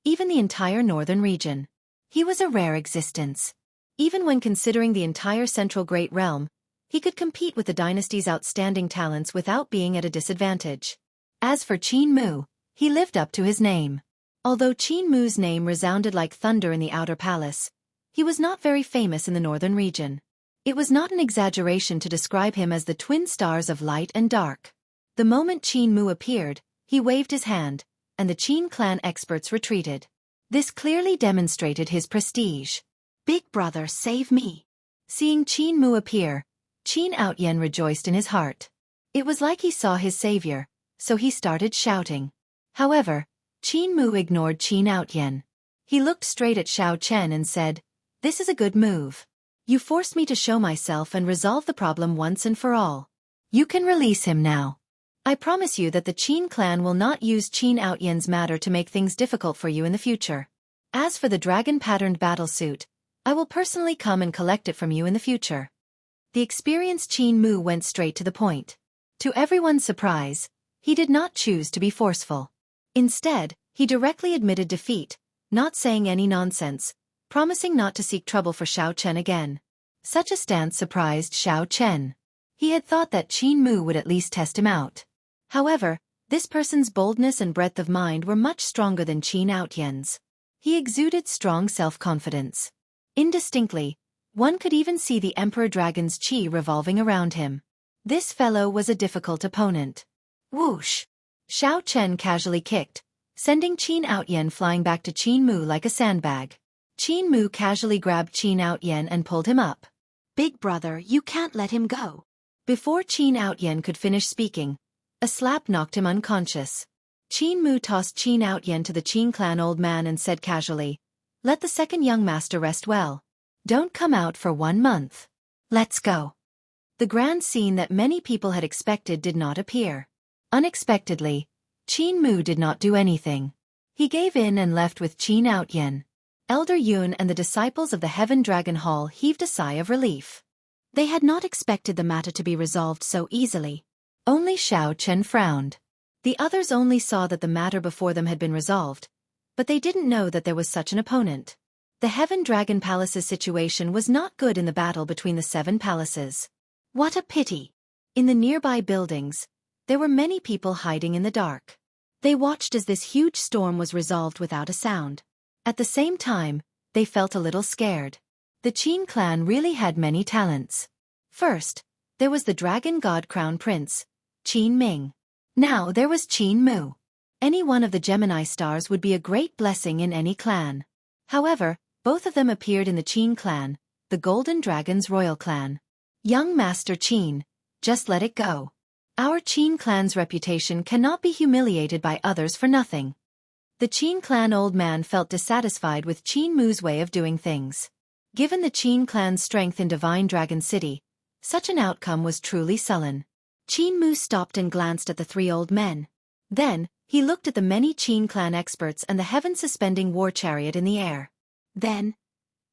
even the entire northern region. He was a rare existence. Even when considering the entire Central Great Realm, he could compete with the dynasty's outstanding talents without being at a disadvantage. As for Qin Mu, he lived up to his name. Although Qin Mu's name resounded like thunder in the outer palace, he was not very famous in the northern region. It was not an exaggeration to describe him as the twin stars of light and dark. The moment Qin Mu appeared, he waved his hand, and the Qin clan experts retreated. This clearly demonstrated his prestige. Big brother, save me. Seeing Qin Mu appear, Qin Outyen rejoiced in his heart. It was like he saw his savior, so he started shouting. However, Qin Mu ignored Qin Outyen. He looked straight at Xiao Chen and said, "This is a good move. You forced me to show myself and resolve the problem once and for all. You can release him now. I promise you that the Qin clan will not use Qin Outyen's matter to make things difficult for you in the future. As for the dragon-patterned battlesuit, I will personally come and collect it from you in the future." The experienced Qin Mu went straight to the point. To everyone's surprise, he did not choose to be forceful. Instead, he directly admitted defeat, not saying any nonsense, promising not to seek trouble for Xiao Chen again. Such a stance surprised Xiao Chen. He had thought that Qin Mu would at least test him out. However, this person's boldness and breadth of mind were much stronger than Qin Outyen's. He exuded strong self-confidence. Indistinctly, one could even see the Emperor Dragon's chi revolving around him. This fellow was a difficult opponent. Whoosh! Xiao Chen casually kicked, sending Qin Outyen flying back to Qin Mu like a sandbag. Qin Mu casually grabbed Qin Outyen and pulled him up. "Big brother, you can't let him go." Before Qin Outyen could finish speaking, a slap knocked him unconscious. Qin Mu tossed Qin Outyen to the Qin clan old man and said casually, "Let the second young master rest well. Don't come out for 1 month. Let's go." The grand scene that many people had expected did not appear. Unexpectedly, Qin Mu did not do anything. He gave in and left with Qin Outyen. Elder Yun and the disciples of the Heaven Dragon Hall heaved a sigh of relief. They had not expected the matter to be resolved so easily. Only Xiao Chen frowned. The others only saw that the matter before them had been resolved, but they didn't know that there was such an opponent. The Heaven Dragon Palace's situation was not good in the battle between the 7 palaces. What a pity! In the nearby buildings, there were many people hiding in the dark. They watched as this huge storm was resolved without a sound. At the same time, they felt a little scared. The Qin clan really had many talents. First, there was the Dragon God Crown Prince, Qin Ming. Now there was Qin Mu. Any one of the Gemini stars would be a great blessing in any clan. However, both of them appeared in the Qin clan, the Golden Dragon's royal clan. Young Master Qin, just let it go. Our Qin clan's reputation cannot be humiliated by others for nothing. The Qin clan old man felt dissatisfied with Qin Mu's way of doing things. Given the Qin clan's strength in Divine Dragon City, such an outcome was truly sullen. Qin Mu stopped and glanced at the 3 old men. Then, he looked at the many Qin clan experts and the heaven-suspending war chariot in the air. Then,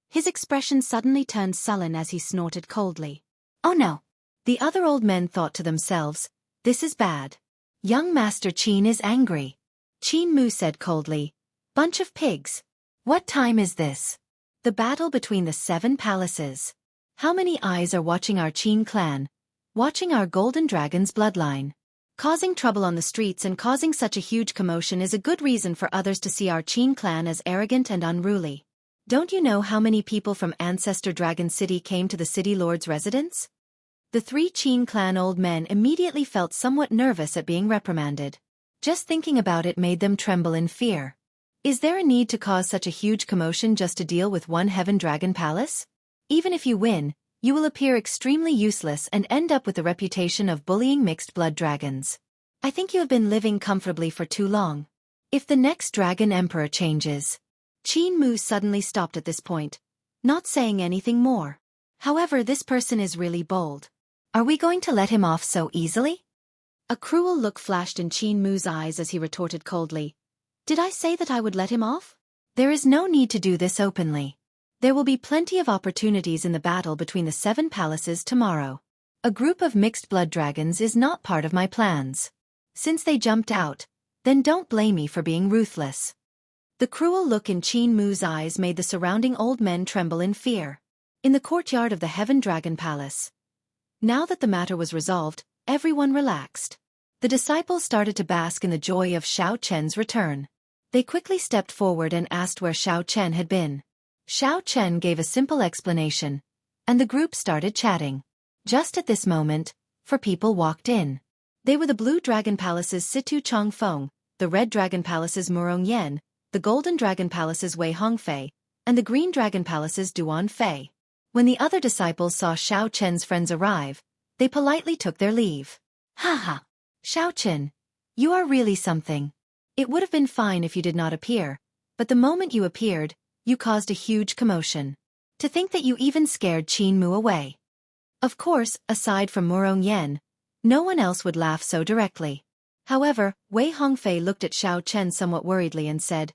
his expression suddenly turned sullen as he snorted coldly. "Oh no!" The other old men thought to themselves, "This is bad. Young Master Qin is angry." Qin Mu said coldly, "Bunch of pigs. What time is this? The battle between the 7 palaces. How many eyes are watching our Qin clan, watching our Golden Dragon's bloodline? Causing trouble on the streets and causing such a huge commotion is a good reason for others to see our Qin clan as arrogant and unruly. Don't you know how many people from Ancestor Dragon City came to the city lord's residence?" The 3 Qin clan old men immediately felt somewhat nervous at being reprimanded. Just thinking about it made them tremble in fear. Is there a need to cause such a huge commotion just to deal with one Heaven Dragon Palace? Even if you win, you will appear extremely useless and end up with the reputation of bullying mixed-blood dragons. I think you have been living comfortably for too long. If the next Dragon Emperor changes... Qin Mu suddenly stopped at this point, not saying anything more. However, this person is really bold. Are we going to let him off so easily? A cruel look flashed in Qin Mu's eyes as he retorted coldly. Did I say that I would let him off? There is no need to do this openly. There will be plenty of opportunities in the battle between the 7 palaces tomorrow. A group of mixed-blood dragons is not part of my plans. Since they jumped out, then don't blame me for being ruthless. The cruel look in Qin Mu's eyes made the surrounding old men tremble in fear. In the courtyard of the Heaven Dragon Palace. Now that the matter was resolved, everyone relaxed. The disciples started to bask in the joy of Xiao Chen's return. They quickly stepped forward and asked where Xiao Chen had been. Xiao Chen gave a simple explanation, and the group started chatting. Just at this moment, 4 people walked in. They were the Blue Dragon Palace's Situ Changfeng, the Red Dragon Palace's Murong Yen, the Golden Dragon Palace's Wei Hongfei, and the Green Dragon Palace's Duan Fei. When the other disciples saw Xiao Chen's friends arrive, they politely took their leave. Haha! Xiao Chen, you are really something. It would have been fine if you did not appear, but the moment you appeared, you caused a huge commotion. To think that you even scared Qin Mu away. Of course, aside from Murong Yen, no one else would laugh so directly. However, Wei Hongfei looked at Xiao Chen somewhat worriedly and said,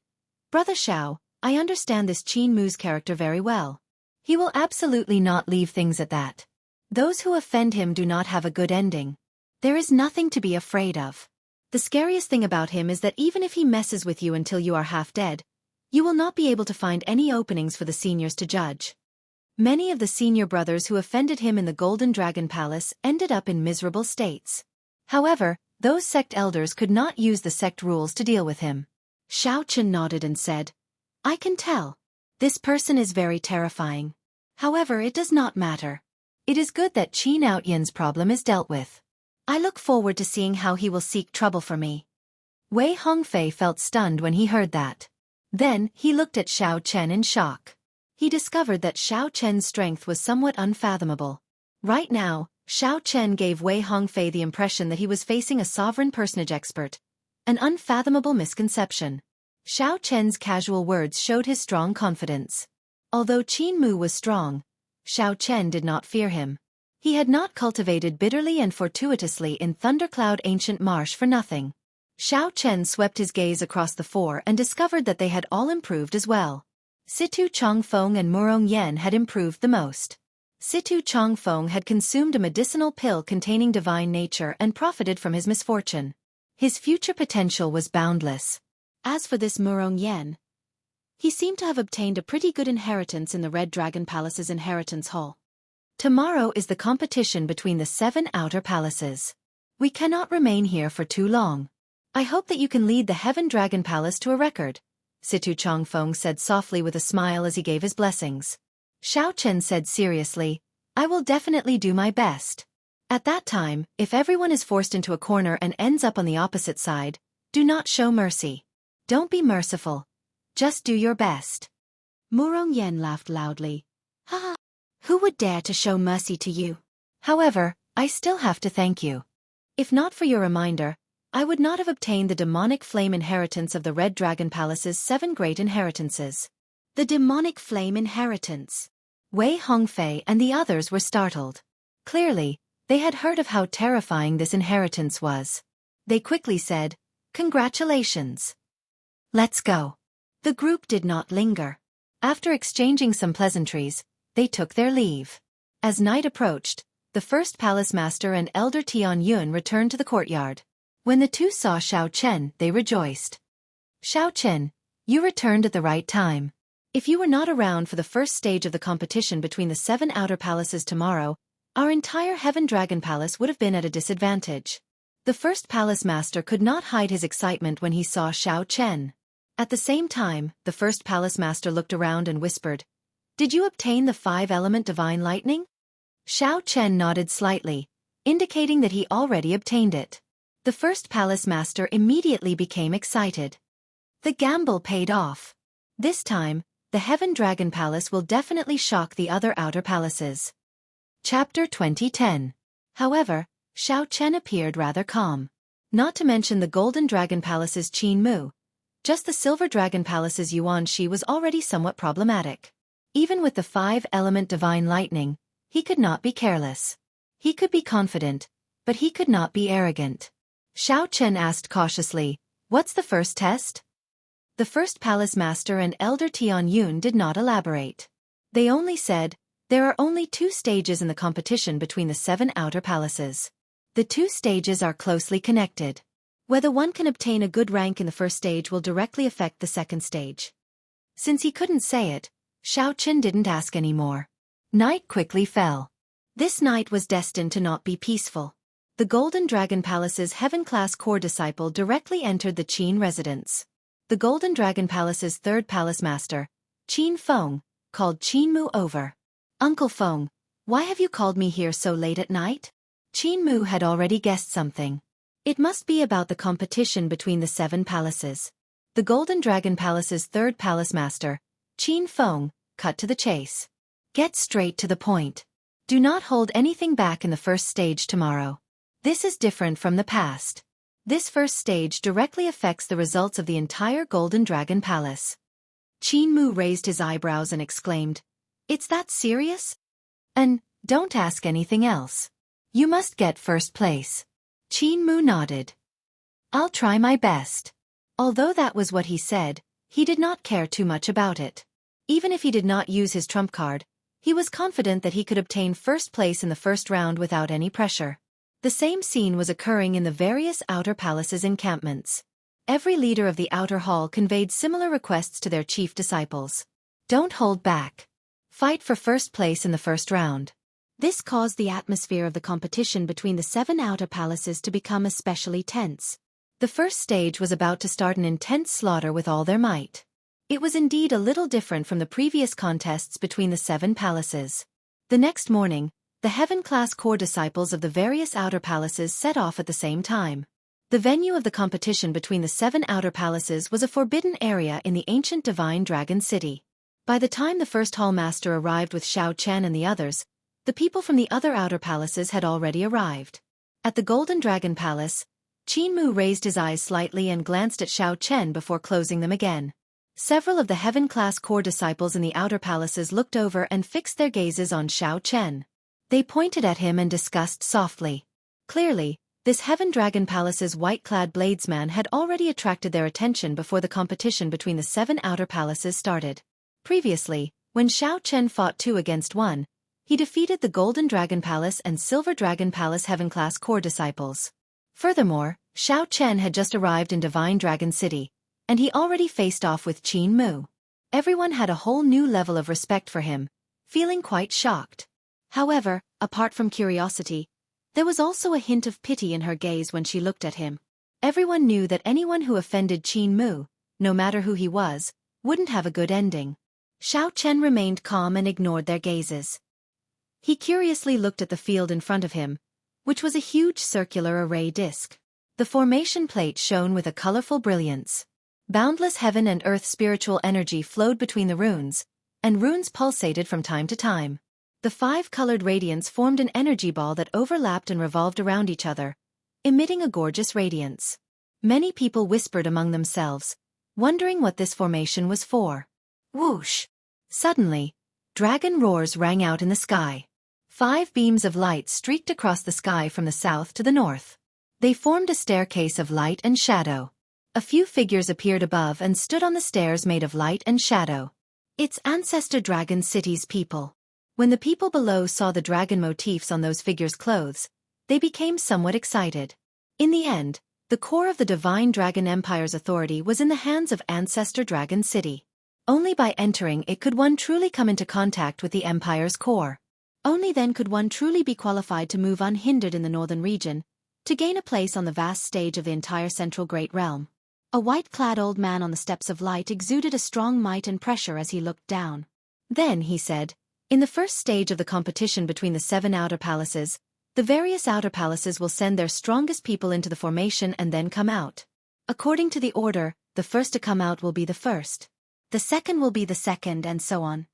Brother Xiao, I understand this Qin Mu's character very well. He will absolutely not leave things at that. Those who offend him do not have a good ending. There is nothing to be afraid of. The scariest thing about him is that even if he messes with you until you are half dead, you will not be able to find any openings for the seniors to judge. Many of the senior brothers who offended him in the Golden Dragon Palace ended up in miserable states. However, those sect elders could not use the sect rules to deal with him. Xiao Chen nodded and said, I can tell. This person is very terrifying. However, it does not matter. It is good that Qin Outyan's problem is dealt with. I look forward to seeing how he will seek trouble for me. Wei Hongfei felt stunned when he heard that. Then, he looked at Xiao Chen in shock. He discovered that Xiao Chen's strength was somewhat unfathomable. Right now, Xiao Chen gave Wei Hongfei the impression that he was facing a sovereign personage expert. An unfathomable misconception. Xiao Chen's casual words showed his strong confidence. Although Qin Mu was strong, Xiao Chen did not fear him. He had not cultivated bitterly and fortuitously in Thundercloud Ancient Marsh for nothing. Xiao Chen swept his gaze across the four and discovered that they had all improved as well. Situ Chongfeng and Murong Yen had improved the most. Situ Chongfeng had consumed a medicinal pill containing divine nature and profited from his misfortune. His future potential was boundless. As for this Murong Yen, he seemed to have obtained a pretty good inheritance in the Red Dragon Palace's inheritance hall. Tomorrow is the competition between the 7 outer palaces. We cannot remain here for too long. I hope that you can lead the Heaven Dragon Palace to a record, Situ Chongfeng said softly with a smile as he gave his blessings. Xiao Chen said seriously, I will definitely do my best. At that time, if everyone is forced into a corner and ends up on the opposite side, do not show mercy. Don't be merciful. Just do your best. Murong Yen laughed loudly. Ha! Who would dare to show mercy to you? However, I still have to thank you. If not for your reminder, I would not have obtained the demonic flame inheritance of the Red Dragon Palace's 7 great inheritances. The demonic flame inheritance. Wei Hongfei and the others were startled. Clearly, they had heard of how terrifying this inheritance was. They quickly said, Congratulations. Let's go. The group did not linger. After exchanging some pleasantries, they took their leave. As night approached, the first palace master and Elder Tian Yun returned to the courtyard. When the two saw Xiao Chen, they rejoiced. Xiao Chen, you returned at the right time. If you were not around for the first stage of the competition between the 7 outer palaces tomorrow, our entire Heaven Dragon Palace would have been at a disadvantage. The first palace master could not hide his excitement when he saw Xiao Chen. At the same time, the first palace master looked around and whispered, Did you obtain the 5-element divine lightning? Xiao Chen nodded slightly, indicating that he already obtained it. The first palace master immediately became excited. The gamble paid off. This time, the Heaven Dragon Palace will definitely shock the other outer palaces. Chapter 2010. However, Xiao Chen appeared rather calm. Not to mention the Golden Dragon Palace's Qin Mu. Just the Silver Dragon Palace's Yuan Shi was already somewhat problematic. Even with the 5-element divine lightning, he could not be careless. He could be confident, but he could not be arrogant. Xiao Chen asked cautiously, What's the first test? The first palace master and Elder Tian Yun did not elaborate. They only said, There are only 2 stages in the competition between the 7 outer palaces. The 2 stages are closely connected. Whether one can obtain a good rank in the first stage will directly affect the second stage. Since he couldn't say it, Xiao Chen didn't ask any more. Night quickly fell. This night was destined to not be peaceful. The Golden Dragon Palace's Heaven-class core disciple directly entered the Qin residence. The Golden Dragon Palace's 3rd palace master, Qin Feng, called Qin Mu over. Uncle Feng, why have you called me here so late at night? Qin Mu had already guessed something. It must be about the competition between the 7 palaces. The Golden Dragon Palace's 3rd palace master, Qin Feng, cut to the chase. Get straight to the point. Do not hold anything back in the first stage tomorrow. This is different from the past. This first stage directly affects the results of the entire Golden Dragon Palace. Qianmu raised his eyebrows and exclaimed, "It's that serious? And don't ask anything else. You must get first place." Qianmu nodded. "I'll try my best." Although that was what he said, he did not care too much about it. Even if he did not use his trump card, he was confident that he could obtain first place in the first round without any pressure. The same scene was occurring in the various outer palaces' encampments. Every leader of the outer hall conveyed similar requests to their chief disciples. Don't hold back. Fight for first place in the first round. This caused the atmosphere of the competition between the 7 outer palaces to become especially tense. The first stage was about to start an intense slaughter with all their might. It was indeed a little different from the previous contests between the 7 palaces. The next morning, the heaven-class core disciples of the various outer palaces set off at the same time. The venue of the competition between the 7 outer palaces was a forbidden area in the ancient divine dragon city. By the time the first hall master arrived with Xiao Chen and the others, the people from the other outer palaces had already arrived. At the Golden Dragon Palace, Qianmu raised his eyes slightly and glanced at Xiao Chen before closing them again. Several of the heaven-class core disciples in the outer palaces looked over and fixed their gazes on Xiao Chen. They pointed at him and discussed softly. Clearly, this Heaven Dragon Palace's white-clad bladesman had already attracted their attention before the competition between the 7 outer palaces started. Previously, when Xiao Chen fought 2 against 1, he defeated the Golden Dragon Palace and Silver Dragon Palace Heaven-class core disciples. Furthermore, Xiao Chen had just arrived in Divine Dragon City, and he already faced off with Qianmu. Everyone had a whole new level of respect for him, feeling quite shocked. However, apart from curiosity, there was also a hint of pity in her gaze when she looked at him. Everyone knew that anyone who offended Qianmu, no matter who he was, wouldn't have a good ending. Xiao Chen remained calm and ignored their gazes. He curiously looked at the field in front of him, which was a huge circular array disc. The formation plate shone with a colorful brilliance. Boundless heaven and earth spiritual energy flowed between the runes, and runes pulsated from time to time. The 5-colored radiance formed an energy ball that overlapped and revolved around each other, emitting a gorgeous radiance. Many people whispered among themselves, wondering what this formation was for. Whoosh! Suddenly, dragon roars rang out in the sky. 5 beams of light streaked across the sky from the south to the north. They formed a staircase of light and shadow. A few figures appeared above and stood on the stairs made of light and shadow. It's Ancestor Dragon City's people. When the people below saw the dragon motifs on those figures' clothes, they became somewhat excited. In the end, the core of the Divine Dragon Empire's authority was in the hands of Ancestor Dragon City. Only by entering it could one truly come into contact with the Empire's core. Only then could one truly be qualified to move unhindered in the northern region, to gain a place on the vast stage of the entire Central Great Realm. A white-clad old man on the steps of light exuded a strong might and pressure as he looked down. Then, he said, in the first stage of the competition between the 7 outer palaces, the various outer palaces will send their strongest people into the formation and then come out. According to the order, the first to come out will be the first. The second will be the second, and so on.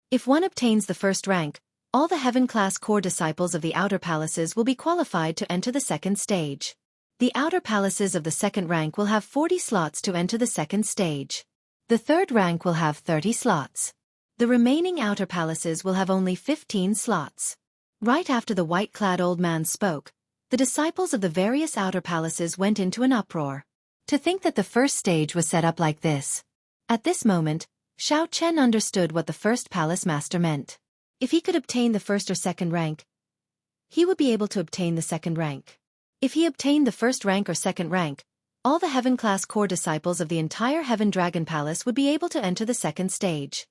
If one obtains the first rank, all the heaven-class core disciples of the outer palaces will be qualified to enter the second stage. The outer palaces of the second rank will have 40 slots to enter the second stage. The third rank will have 30 slots. The remaining outer palaces will have only 15 slots. Right after the white-clad old man spoke, the disciples of the various outer palaces went into an uproar. To think that the first stage was set up like this. At this moment, Xiao Chen understood what the first palace master meant. If he could obtain the first or second rank, he would be able to obtain the second rank. If he obtained the first rank or second rank, all the heaven-class core disciples of the entire Heaven Dragon Palace would be able to enter the second stage.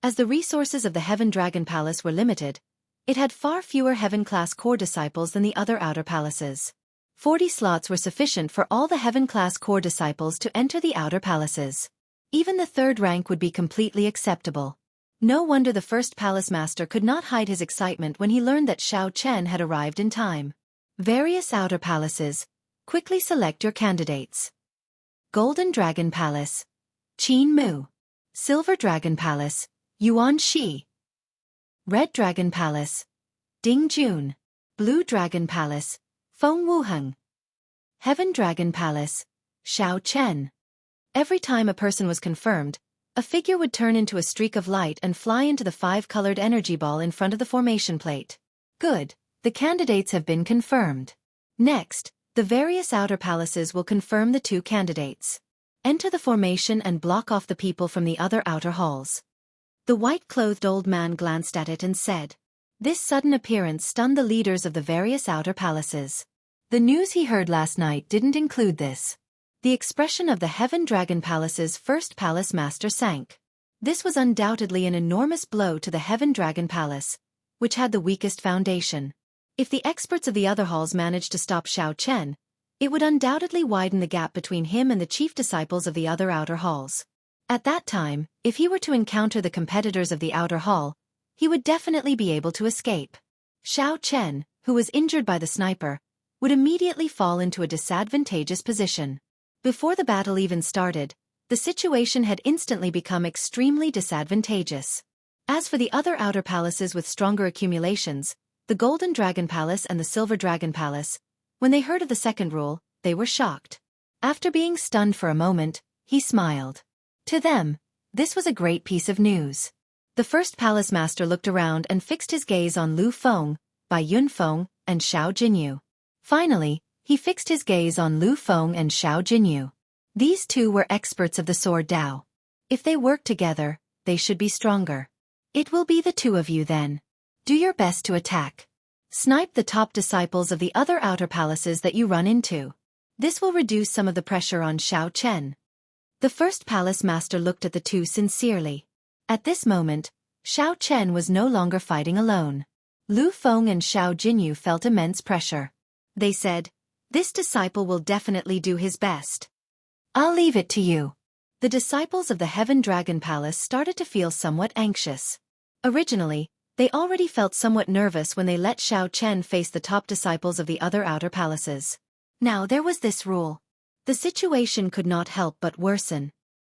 As the resources of the Heaven Dragon Palace were limited, it had far fewer Heaven-class core disciples than the other outer palaces. 40 slots were sufficient for all the Heaven-class core disciples to enter the outer palaces. Even the third rank would be completely acceptable. No wonder the first palace master could not hide his excitement when he learned that Xiao Chen had arrived in time. Various outer palaces. Quickly select your candidates. Golden Dragon Palace, Qianmu. Silver Dragon Palace, Yuanxi. Red Dragon Palace, Ding Jun. Blue Dragon Palace, Feng Wuheng. Heaven Dragon Palace, Xiao Chen. Every time a person was confirmed, a figure would turn into a streak of light and fly into the 5-colored energy ball in front of the formation plate. Good, the candidates have been confirmed. Next, the various outer palaces will confirm the 2 candidates. Enter the formation and block off the people from the other outer halls. The white-clothed old man glanced at it and said. This sudden appearance stunned the leaders of the various outer palaces. The news he heard last night didn't include this. The expression of the Heaven Dragon Palace's first palace master sank. This was undoubtedly an enormous blow to the Heaven Dragon Palace, which had the weakest foundation. If the experts of the other halls managed to stop Xiao Chen, it would undoubtedly widen the gap between him and the chief disciples of the other outer halls. At that time, if he were to encounter the competitors of the outer hall, he would definitely be able to escape. Xiao Chen, who was injured by the sniper, would immediately fall into a disadvantageous position. Before the battle even started, the situation had instantly become extremely disadvantageous. As for the other outer palaces with stronger accumulations, the Golden Dragon Palace and the Silver Dragon Palace, when they heard of the second rule, they were shocked. After being stunned for a moment, he smiled. To them, this was a great piece of news. The first palace master looked around and fixed his gaze on Lu Feng, Bai Yunfeng, and Xiao Jinyu. Finally, he fixed his gaze on Lu Feng and Xiao Jinyu. These 2 were experts of the sword Dao. If they work together, they should be stronger. It will be the 2 of you then. Do your best to attack. Snipe the top disciples of the other outer palaces that you run into. This will reduce some of the pressure on Xiao Chen. The first palace master looked at the 2 sincerely. At this moment, Xiao Chen was no longer fighting alone. Lu Feng and Xiao Jinyu felt immense pressure. They said, "This disciple will definitely do his best. I'll leave it to you." The disciples of the Heaven Dragon Palace started to feel somewhat anxious. Originally, they already felt somewhat nervous when they let Xiao Chen face the top disciples of the other outer palaces. Now there was this rule. The situation could not help but worsen.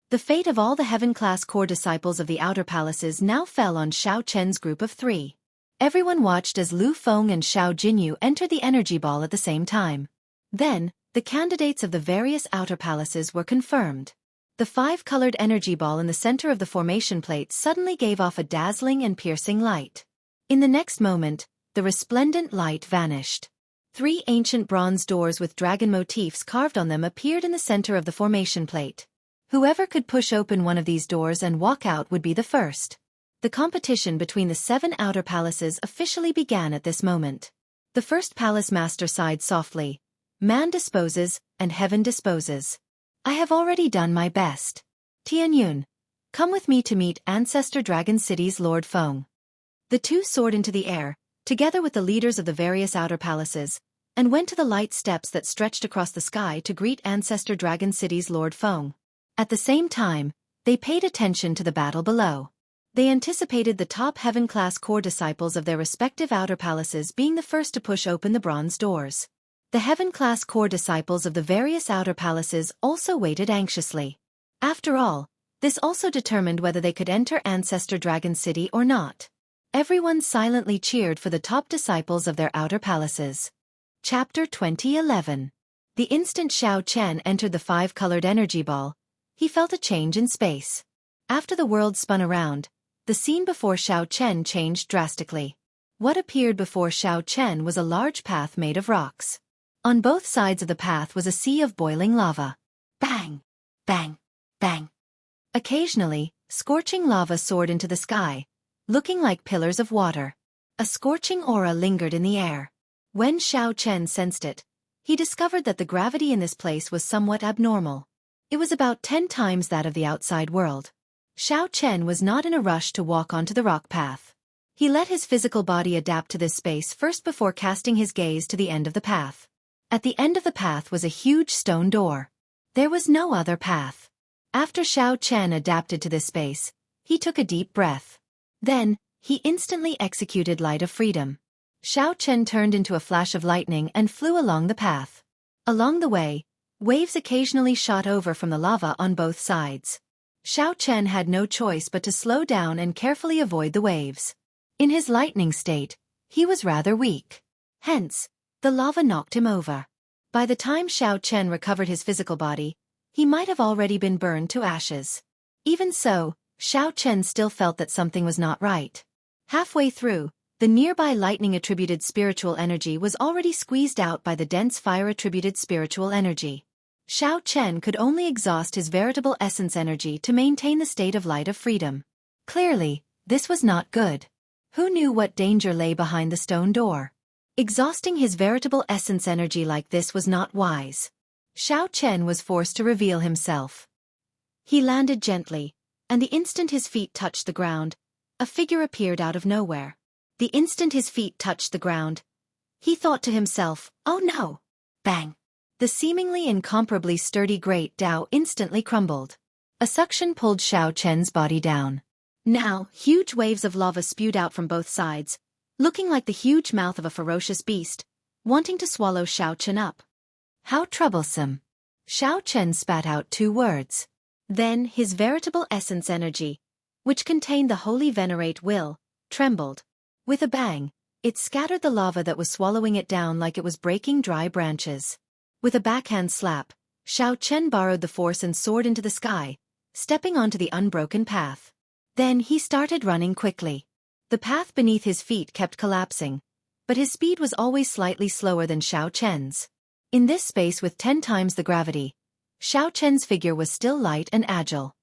The fate of all the Heaven-class core disciples of the outer palaces now fell on Xiao Chen's group of 3. Everyone watched as Lu Feng and Xiao Jinyu entered the energy ball at the same time. Then, the candidates of the various outer palaces were confirmed. The 5-colored energy ball in the center of the formation plate suddenly gave off a dazzling and piercing light. In the next moment, the resplendent light vanished. 3 ancient bronze doors with dragon motifs carved on them appeared in the center of the formation plate. Whoever could push open one of these doors and walk out would be the first. The competition between the 7 outer palaces officially began at this moment. The first palace master sighed softly. Man disposes, and heaven disposes. I have already done my best. Tianyun, come with me to meet Ancestor Dragon City's Lord Feng. The 2 soared into the air, together with the leaders of the various outer palaces, and went to the light steps that stretched across the sky to greet Ancestor Dragon City's Lord Feng. At the same time, they paid attention to the battle below. They anticipated the top Heaven-class core disciples of their respective outer palaces being the first to push open the bronze doors. The Heaven-class core disciples of the various outer palaces also waited anxiously. After all, this also determined whether they could enter Ancestor Dragon City or not. Everyone silently cheered for the top disciples of their outer palaces. Chapter 2011. The instant Xiao Chen entered the 5-colored energy ball, he felt a change in space. After the world spun around, the scene before Xiao Chen changed drastically. What appeared before Xiao Chen was a large path made of rocks. On both sides of the path was a sea of boiling lava. Bang! Bang! Bang! Occasionally, scorching lava soared into the sky, looking like pillars of water. A scorching aura lingered in the air. When Xiao Chen sensed it, he discovered that the gravity in this place was somewhat abnormal. It was about 10 times that of the outside world. Xiao Chen was not in a rush to walk onto the rock path. He let his physical body adapt to this space first before casting his gaze to the end of the path. At the end of the path was a huge stone door. There was no other path. After Xiao Chen adapted to this space, he took a deep breath. Then, he instantly executed Light of Freedom. Xiao Chen turned into a flash of lightning and flew along the path. Along the way, waves occasionally shot over from the lava on both sides. Xiao Chen had no choice but to slow down and carefully avoid the waves. In his lightning state, he was rather weak. Hence, the lava knocked him over. By the time Xiao Chen recovered his physical body, he might have already been burned to ashes. Even so, Xiao Chen still felt that something was not right. Halfway through, the nearby lightning-attributed spiritual energy was already squeezed out by the dense fire-attributed spiritual energy. Xiao Chen could only exhaust his veritable essence energy to maintain the state of light of freedom. Clearly, this was not good. Who knew what danger lay behind the stone door? Exhausting his veritable essence energy like this was not wise. Xiao Chen was forced to reveal himself. He landed gently, and the instant his feet touched the ground, a figure appeared out of nowhere. The instant his feet touched the ground, he thought to himself, "Oh no!" Bang! The seemingly incomparably sturdy Great Dao instantly crumbled. A suction pulled Xiao Chen's body down. Now, huge waves of lava spewed out from both sides, looking like the huge mouth of a ferocious beast, wanting to swallow Xiao Chen up. How troublesome! Xiao Chen spat out 2 words. Then his veritable essence energy, which contained the holy venerate will, trembled. With a bang, it scattered the lava that was swallowing it down like it was breaking dry branches. With a backhand slap, Xiao Chen borrowed the force and soared into the sky, stepping onto the unbroken path. Then he started running quickly. The path beneath his feet kept collapsing, but his speed was always slightly slower than Xiao Chen's. In this space with 10 times the gravity, Xiao Chen's figure was still light and agile.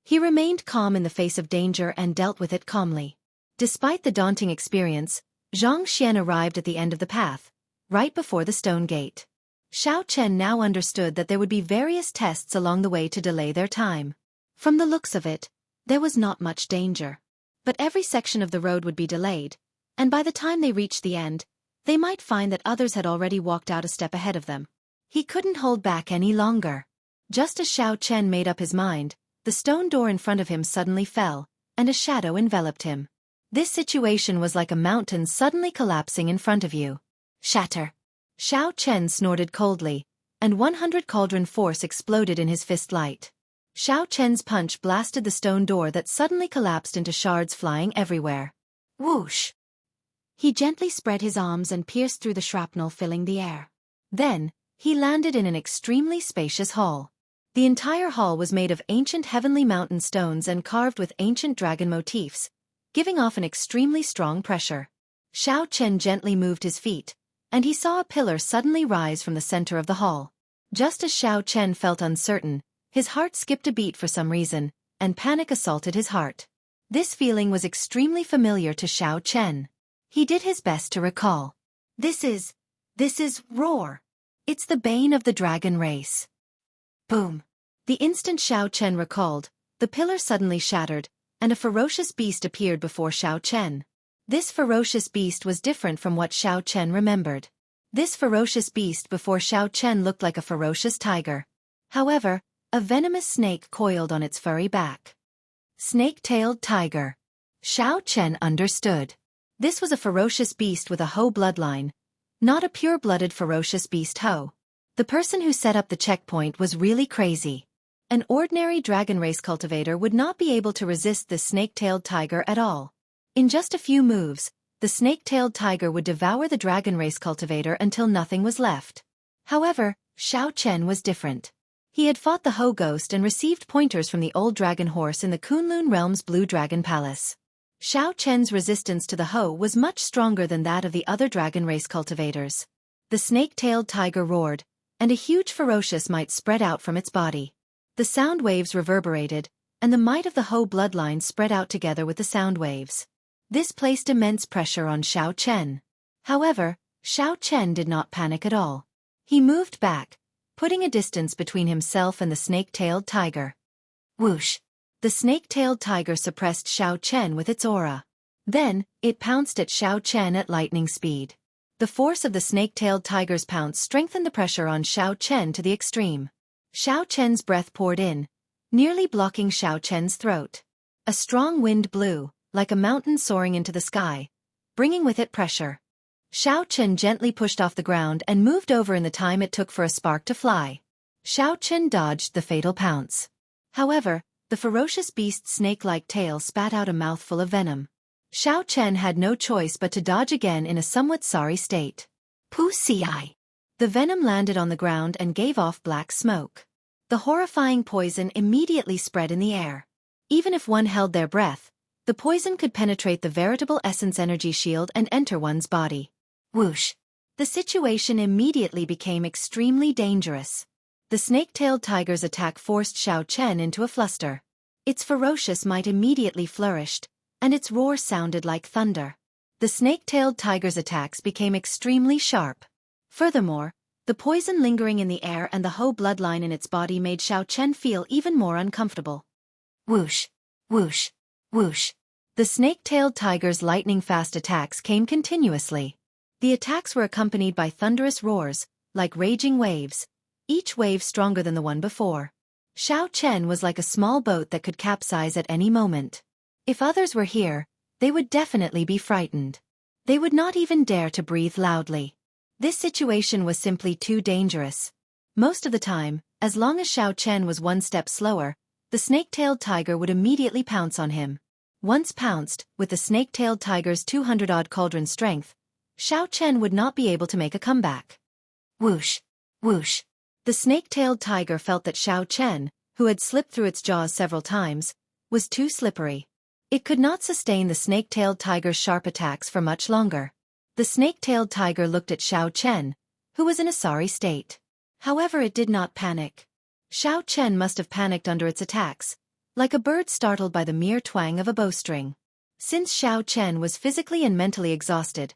He remained calm in the face of danger and dealt with it calmly. Despite the daunting experience, Xianxia arrived at the end of the path, right before the stone gate. Xiao Chen now understood that there would be various tests along the way to delay their time. From the looks of it, there was not much danger. But every section of the road would be delayed, and by the time they reached the end, they might find that others had already walked out a step ahead of them. He couldn't hold back any longer. Just as Xiao Chen made up his mind, the stone door in front of him suddenly fell, and a shadow enveloped him. This situation was like a mountain suddenly collapsing in front of you. Shatter! Xiao Chen snorted coldly, and 100 cauldron force exploded in his fist light. Xiao Chen's punch blasted the stone door that suddenly collapsed into shards flying everywhere. Whoosh! He gently spread his arms and pierced through the shrapnel filling the air. Then, he landed in an extremely spacious hall. The entire hall was made of ancient heavenly mountain stones and carved with ancient dragon motifs, giving off an extremely strong pressure. Xiao Chen gently moved his feet, and he saw a pillar suddenly rise from the center of the hall. Just as Xiao Chen felt uncertain, his heart skipped a beat for some reason, and panic assaulted his heart. This feeling was extremely familiar to Xiao Chen. He did his best to recall. This is Roar. It's the bane of the dragon race. Boom. The instant Xiao Chen recalled, the pillar suddenly shattered, and a ferocious beast appeared before Xiao Chen. This ferocious beast was different from what Xiao Chen remembered. This ferocious beast before Xiao Chen looked like a ferocious tiger. However, a venomous snake coiled on its furry back. Snake-tailed tiger. Xiao Chen understood. This was a ferocious beast with a Ho bloodline, not a pure-blooded ferocious beast Ho. The person who set up the checkpoint was really crazy. An ordinary dragon race cultivator would not be able to resist this snake-tailed tiger at all. In just a few moves, the snake-tailed tiger would devour the dragon race cultivator until nothing was left. However, Xiao Chen was different. He had fought the Ho ghost and received pointers from the old dragon horse in the Kunlun realm's Blue Dragon Palace. Xiao Chen's resistance to the Ho was much stronger than that of the other dragon race cultivators. The snake-tailed tiger roared, and a huge ferocious might spread out from its body. The sound waves reverberated, and the might of the Ho bloodline spread out together with the sound waves. This placed immense pressure on Xiao Chen. However, Xiao Chen did not panic at all. He moved back, putting a distance between himself and the snake-tailed tiger. Whoosh! The snake-tailed tiger suppressed Xiao Chen with its aura. Then, it pounced at Xiao Chen at lightning speed. The force of the snake-tailed tiger's pounce strengthened the pressure on Xiao Chen to the extreme. Xiao Chen's breath poured in, nearly blocking Xiao Chen's throat. A strong wind blew, like a mountain soaring into the sky, bringing with it pressure. Xiao Chen gently pushed off the ground and moved over in the time it took for a spark to fly. Xiao Chen dodged the fatal pounce. However, the ferocious beast's snake-like tail spat out a mouthful of venom. Xiao Chen had no choice but to dodge again in a somewhat sorry state. Pussy. The venom landed on the ground and gave off black smoke. The horrifying poison immediately spread in the air. Even if one held their breath, the poison could penetrate the veritable essence energy shield and enter one's body. Whoosh! The situation immediately became extremely dangerous. The snake-tailed tiger's attack forced Xiao Chen into a fluster. Its ferocious might immediately flourished, and its roar sounded like thunder. The snake-tailed tiger's attacks became extremely sharp. Furthermore, the poison lingering in the air and the Ho bloodline in its body made Xiao Chen feel even more uncomfortable. Whoosh! Whoosh! Whoosh! The snake-tailed tiger's lightning-fast attacks came continuously. The attacks were accompanied by thunderous roars, like raging waves, each wave stronger than the one before. Xiao Chen was like a small boat that could capsize at any moment. If others were here, they would definitely be frightened. They would not even dare to breathe loudly. This situation was simply too dangerous. Most of the time, as long as Xiao Chen was one step slower, the snake-tailed tiger would immediately pounce on him. Once pounced, with the snake-tailed tiger's 200-odd cauldron strength, Xiao Chen would not be able to make a comeback. Whoosh! Whoosh! The snake-tailed tiger felt that Xiao Chen, who had slipped through its jaws several times, was too slippery. It could not sustain the snake-tailed tiger's sharp attacks for much longer. The snake-tailed tiger looked at Xiao Chen, who was in a sorry state. However, it did not panic. Xiao Chen must have panicked under its attacks, like a bird startled by the mere twang of a bowstring. Since Xiao Chen was physically and mentally exhausted,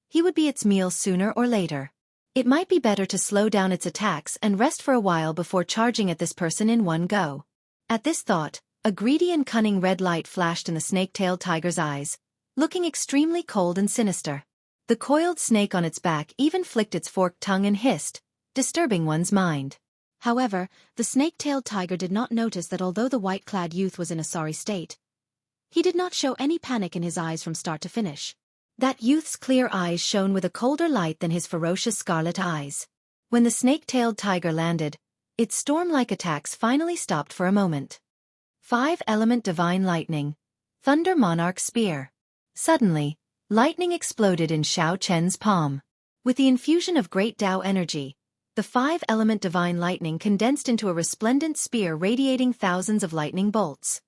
he would be its meal sooner or later. It might be better to slow down its attacks and rest for a while before charging at this person in one go. At this thought, a greedy and cunning red light flashed in the snake-tailed tiger's eyes, looking extremely cold and sinister. The coiled snake on its back even flicked its forked tongue and hissed, disturbing one's mind. However, the snake-tailed tiger did not notice that although the white-clad youth was in a sorry state, he did not show any panic in his eyes from start to finish. That youth's clear eyes shone with a colder light than his ferocious scarlet eyes. When the snake-tailed tiger landed, its storm-like attacks finally stopped for a moment. 5-element divine lightning. Thunder Monarch Spear. Suddenly, lightning exploded in Xiao Chen's palm. With the infusion of great Tao energy, the 5-element divine lightning condensed into a resplendent spear radiating thousands of lightning bolts.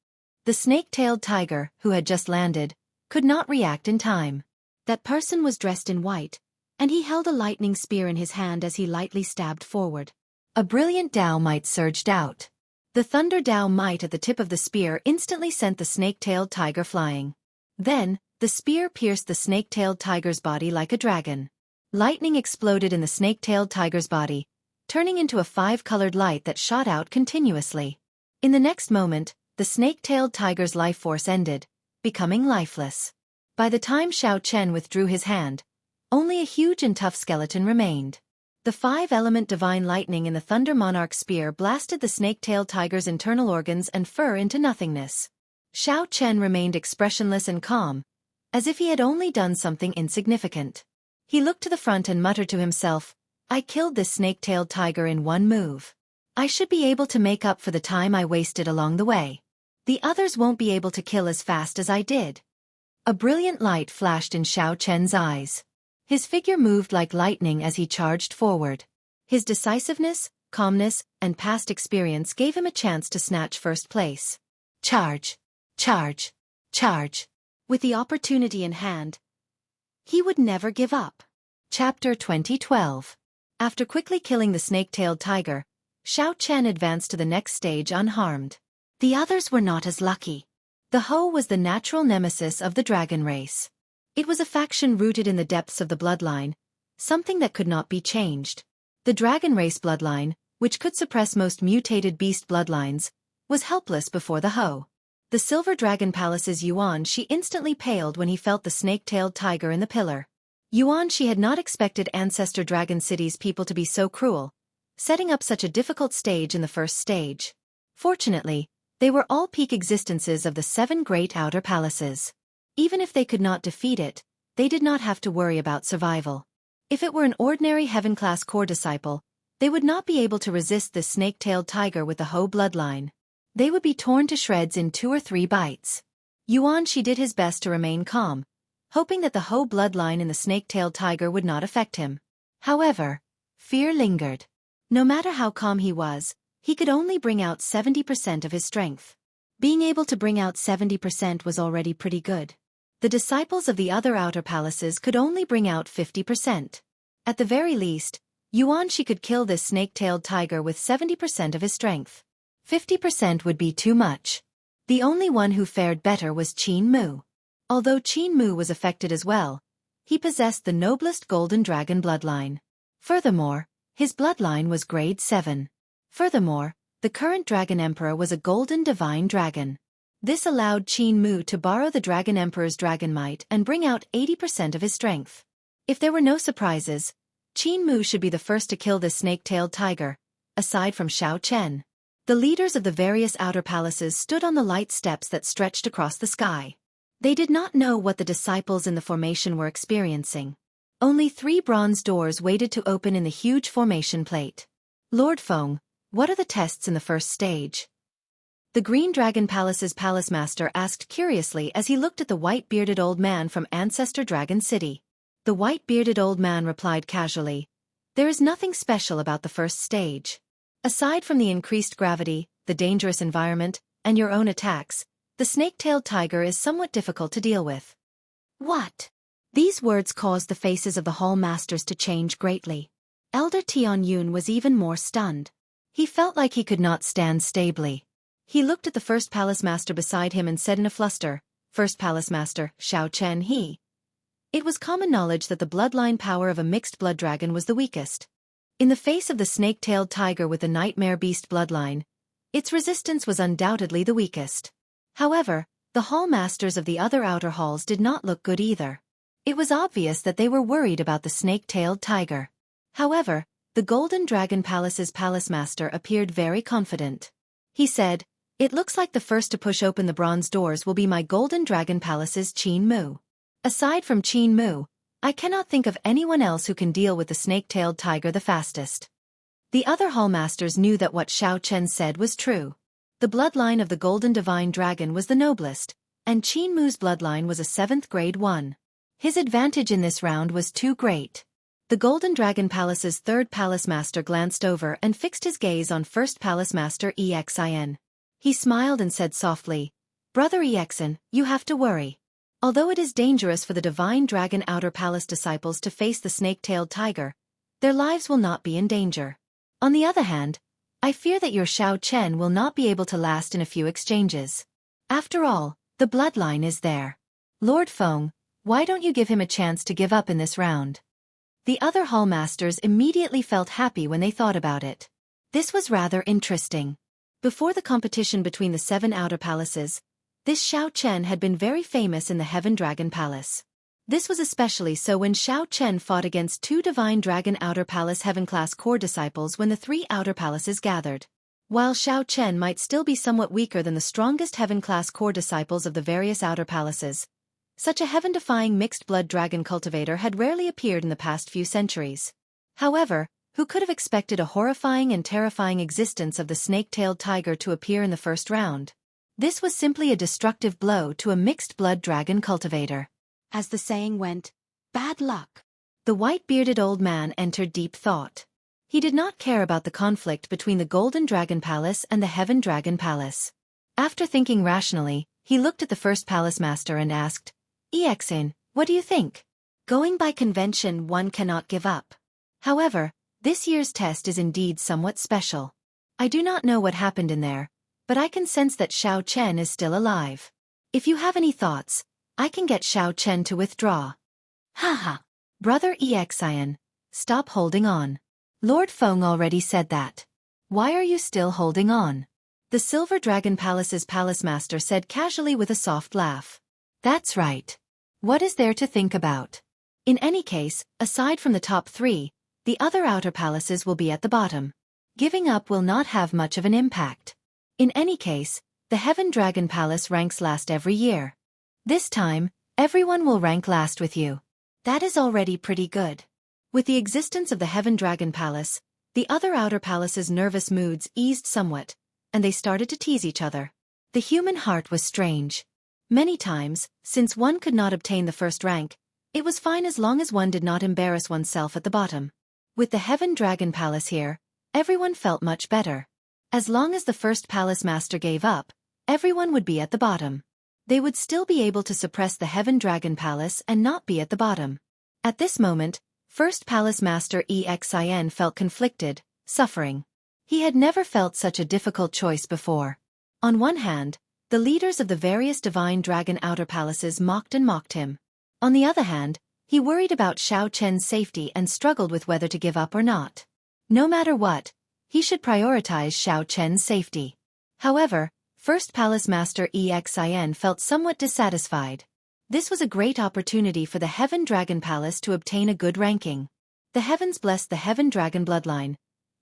The snake-tailed tiger, who had just landed, could not react in time. That person was dressed in white, and he held a lightning spear in his hand as he lightly stabbed forward. A brilliant Tao might surged out. The thunder Tao might at the tip of the spear instantly sent the snake-tailed tiger flying. Then, the spear pierced the snake-tailed tiger's body like a dragon. Lightning exploded in the snake-tailed tiger's body, turning into a 5-colored light that shot out continuously. In the next moment, the snake-tailed tiger's life force ended, becoming lifeless. By the time Xiao Chen withdrew his hand, only a huge and tough skeleton remained. The 5-element divine lightning in the Thunder Monarch Spear blasted the snake-tailed tiger's internal organs and fur into nothingness. Xiao Chen remained expressionless and calm, as if he had only done something insignificant. He looked to the front and muttered to himself, "I killed this snake-tailed tiger in one move. I should be able to make up for the time I wasted along the way. The others won't be able to kill as fast as I did." A brilliant light flashed in Xiao Chen's eyes. His figure moved like lightning as he charged forward. His decisiveness, calmness, and past experience gave him a chance to snatch first place. Charge! Charge! Charge! With the opportunity in hand, he would never give up. Chapter 2012. After quickly killing the snake-tailed tiger, Xiao Chen advanced to the next stage unharmed. The others were not as lucky. The Ho was the natural nemesis of the dragon race. It was a faction rooted in the depths of the bloodline, something that could not be changed. The dragon race bloodline, which could suppress most mutated beast bloodlines, was helpless before the Ho. The Silver Dragon Palace's Xianxia instantly paled when he felt the snake-tailed tiger in the pillar. Xianxia had not expected Ancestor Dragon City's people to be so cruel, setting up such a difficult stage in the first stage. Fortunately, they were all peak existences of the 7 great outer palaces. Even if they could not defeat it, they did not have to worry about survival. If it were an ordinary heaven-class core disciple, they would not be able to resist this snake-tailed tiger with the Ho bloodline. They would be torn to shreds in 2 or 3 bites. Xianxia did his best to remain calm, hoping that the Hou bloodline in the snake-tailed tiger would not affect him. However, fear lingered. No matter how calm he was, he could only bring out 70% of his strength. Being able to bring out 70% was already pretty good. The disciples of the other outer palaces could only bring out 50%. At the very least, Xianxia could kill this snake-tailed tiger with 70% of his strength. 50% would be too much. The only one who fared better was Mu. Although Mu was affected as well, he possessed the noblest golden dragon bloodline. Furthermore, his bloodline was grade 7. Furthermore, the current Dragon Emperor was a golden divine dragon. This allowed Mu to borrow the Dragon Emperor's dragon might and bring out 80% of his strength. If there were no surprises, Mu should be the first to kill this snake-tailed tiger, aside from Xianxia. The leaders of the various outer palaces stood on the light steps that stretched across the sky. They did not know what the disciples in the formation were experiencing. Only 3 bronze doors waited to open in the huge formation plate. Lord Feng, what are the tests in the first stage? The Green Dragon Palace's palace master asked curiously as he looked at the white-bearded old man from Ancestor Dragon City. The white-bearded old man replied casually, "There is nothing special about the first stage. Aside from the increased gravity, the dangerous environment, and your own attacks, the snake-tailed tiger is somewhat difficult to deal with." What? These words caused the faces of the hall masters to change greatly. Elder Tian Yun was even more stunned. He felt like he could not stand stably. He looked at the first palace master beside him and said in a fluster, "First palace master, Xianxia he." It was common knowledge that the bloodline power of a mixed blood dragon was the weakest. In the face of the snake-tailed tiger with the nightmare beast bloodline, its resistance was undoubtedly the weakest. However, the hall masters of the other outer halls did not look good either. It was obvious that they were worried about the snake-tailed tiger. However, the Golden Dragon Palace's palace master appeared very confident. He said, "It looks like the first to push open the bronze doors will be my Golden Dragon Palace's Mu. Aside from Mu, I cannot think of anyone else who can deal with the snake-tailed tiger the fastest." The other hall masters knew that what Xianxia said was true. The bloodline of the Golden Divine Dragon was the noblest, and Mu's bloodline was a 7th grade one. His advantage in this round was too great. The Golden Dragon Palace's 3rd palace master glanced over and fixed his gaze on 1st palace master Xian. He smiled and said softly, "Brother Xian, you have to worry. Although it is dangerous for the Divine Dragon Outer Palace disciples to face the snake-tailed tiger, their lives will not be in danger. On the other hand, I fear that your Xianxia will not be able to last in a few exchanges. After all, the bloodline is there. Lord Feng, why don't you give him a chance to give up in this round?" The other hall masters immediately felt happy when they thought about it. This was rather interesting. Before the competition between the 7 outer palaces, this Xianxia had been very famous in the Heaven Dragon Palace. This was especially so when Xianxia fought against 2 Divine Dragon Outer Palace Heaven-class core disciples when the 3 outer palaces gathered. While Xianxia might still be somewhat weaker than the strongest Heaven-class core disciples of the various outer palaces, such a heaven-defying mixed-blood dragon cultivator had rarely appeared in the past few centuries. However, who could have expected a horrifying and terrifying existence of the snake-tailed tiger to appear in the first round? This was simply a destructive blow to a mixed-blood dragon cultivator. As the saying went, bad luck. The white-bearded old man entered deep thought. He did not care about the conflict between the Golden Dragon Palace and the Heaven Dragon Palace. After thinking rationally, he looked at the first palace master and asked, "Xian, what do you think?" Going by convention, one cannot give up. However, this year's test is indeed somewhat special. I do not know what happened in there, but I can sense that Xianxia is still alive. If you have any thoughts, I can get Xianxia to withdraw. Haha. Brother Xian, stop holding on. Lord Feng already said that. Why are you still holding on? The Silver Dragon Palace's palace master said casually with a soft laugh. That's right. What is there to think about? In any case, aside from the top 3, the other outer palaces will be at the bottom. Giving up will not have much of an impact. In any case, the Heaven Dragon Palace ranks last every year. This time, everyone will rank last with you. That is already pretty good. With the existence of the Heaven Dragon Palace, the other outer palaces' nervous moods eased somewhat, and they started to tease each other. The human heart was strange. Many times, since one could not obtain the first rank, it was fine as long as one did not embarrass oneself at the bottom. With the Heaven Dragon Palace here, everyone felt much better. As long as the first palace master gave up, everyone would be at the bottom. They would still be able to suppress the Heaven Dragon Palace and not be at the bottom. At this moment, first palace master Xian felt conflicted, suffering. He had never felt such a difficult choice before. On one hand, the leaders of the various divine dragon outer palaces mocked him. On the other hand, he worried about Xiao Chen's safety and struggled with whether to give up or not. No matter what, he should prioritize Xiao Chen's safety. However, first palace master Xian felt somewhat dissatisfied. This was a great opportunity for the Heaven Dragon Palace to obtain a good ranking. The heavens blessed the Heaven Dragon bloodline,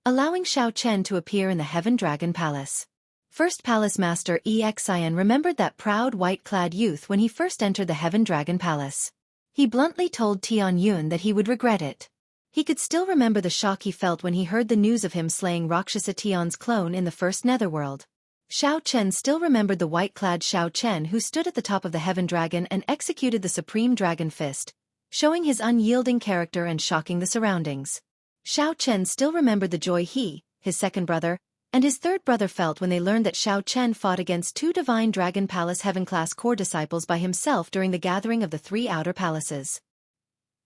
allowing Xiao Chen to appear in the Heaven Dragon Palace. First palace master Xian remembered that proud white-clad youth when he first entered the Heaven Dragon Palace. He bluntly told Tianyun that he would regret it. He could still remember the shock he felt when he heard the news of him slaying Rakshasa Tian's clone in the first netherworld. Xiao Chen still remembered the white-clad Xiao Chen who stood at the top of the Heaven Dragon and executed the Supreme Dragon Fist, showing his unyielding character and shocking the surroundings. Xiao Chen still remembered the joy he, his second brother, and his third brother felt when they learned that Xiao Chen fought against 2 Divine Dragon Palace Heaven-class core disciples by himself during the gathering of the 3 outer palaces.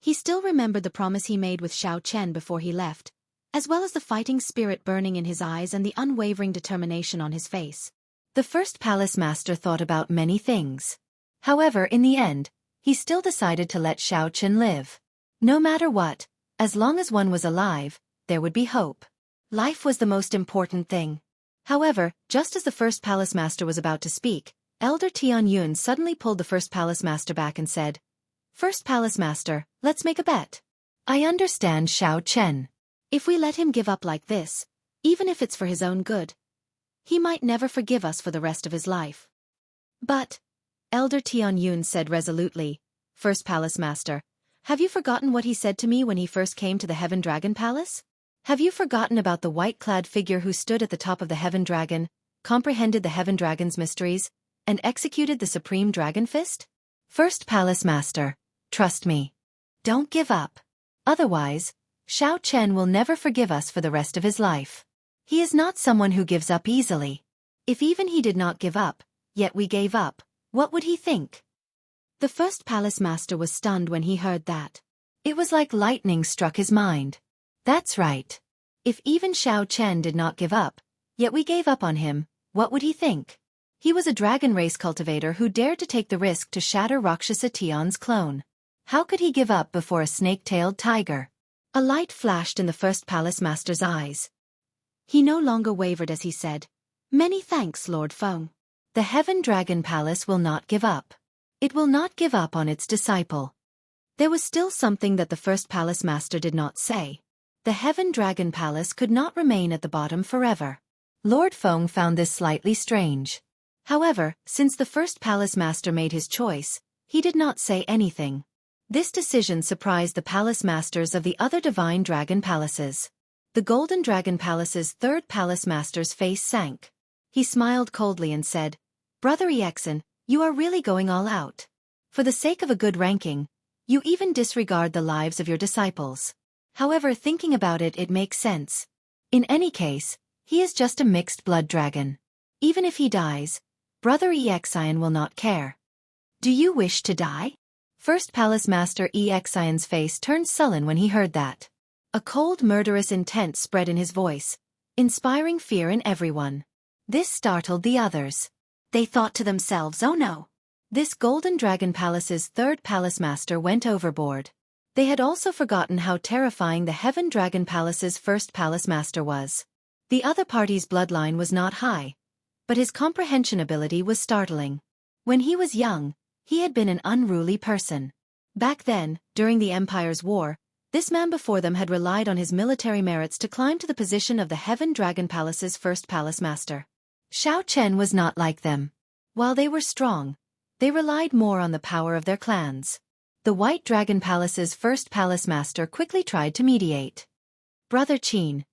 He still remembered the promise he made with Xiao Chen before he left, as well as the fighting spirit burning in his eyes and the unwavering determination on his face. The first palace master thought about many things. However, in the end, he still decided to let Xiao Chen live. No matter what, as long as one was alive, there would be hope. Life was the most important thing. However, just as the first palace master was about to speak, Elder Tianyun suddenly pulled the first palace master back and said, "First palace master, let's make a bet. I understand Xiao Chen. If we let him give up like this, even if it's for his own good, he might never forgive us for the rest of his life." "But," Elder Tianyun said resolutely, "First palace master, have you forgotten what he said to me when he first came to the Heaven Dragon Palace? Have you forgotten about the white-clad figure who stood at the top of the Heaven Dragon, comprehended the Heaven Dragon's mysteries, and executed the Supreme Dragon Fist? First palace master, trust me. Don't give up. Otherwise, Xiao Chen will never forgive us for the rest of his life. He is not someone who gives up easily. If even he did not give up, yet we gave up, what would he think?" The first palace master was stunned when he heard that. It was like lightning struck his mind. That's right. If even Xiao Chen did not give up, yet we gave up on him, what would he think? He was a dragon race cultivator who dared to take the risk to shatter Rakshasa Tian's clone. How could he give up before a snake-tailed tiger? A light flashed in the first palace master's eyes. He no longer wavered as he said, "Many thanks, Lord Feng. The Heaven Dragon Palace will not give up. It will not give up on its disciple." There was still something that the first palace master did not say. The Heaven Dragon Palace could not remain at the bottom forever. Lord Feng found this slightly strange. However, since the first palace master made his choice, he did not say anything. This decision surprised the palace masters of the other divine dragon palaces. The Golden Dragon Palace's third palace master's face sank. He smiled coldly and said, "Brother Xian, you are really going all out. For the sake of a good ranking, you even disregard the lives of your disciples. However, thinking about it, it makes sense. In any case, he is just a mixed blood dragon. Even if he dies, Brother Xian will not care. Do you wish to die?" First Palace Master Xian's face turned sullen when he heard that. A cold, murderous intent spread in his voice, inspiring fear in everyone. This startled the others. They thought to themselves, "Oh no. This Golden Dragon Palace's third Palace Master went overboard." They had also forgotten how terrifying the Heaven Dragon Palace's first Palace Master was. The other party's bloodline was not high, but his comprehension ability was startling. When he was young, he had been an unruly person. Back then, during the Empire's war, this man before them had relied on his military merits to climb to the position of the Heaven Dragon Palace's first Palace Master. Xiao Chen was not like them. While they were strong, they relied more on the power of their clans. The White Dragon Palace's first Palace Master quickly tried to mediate. "Brother Qin,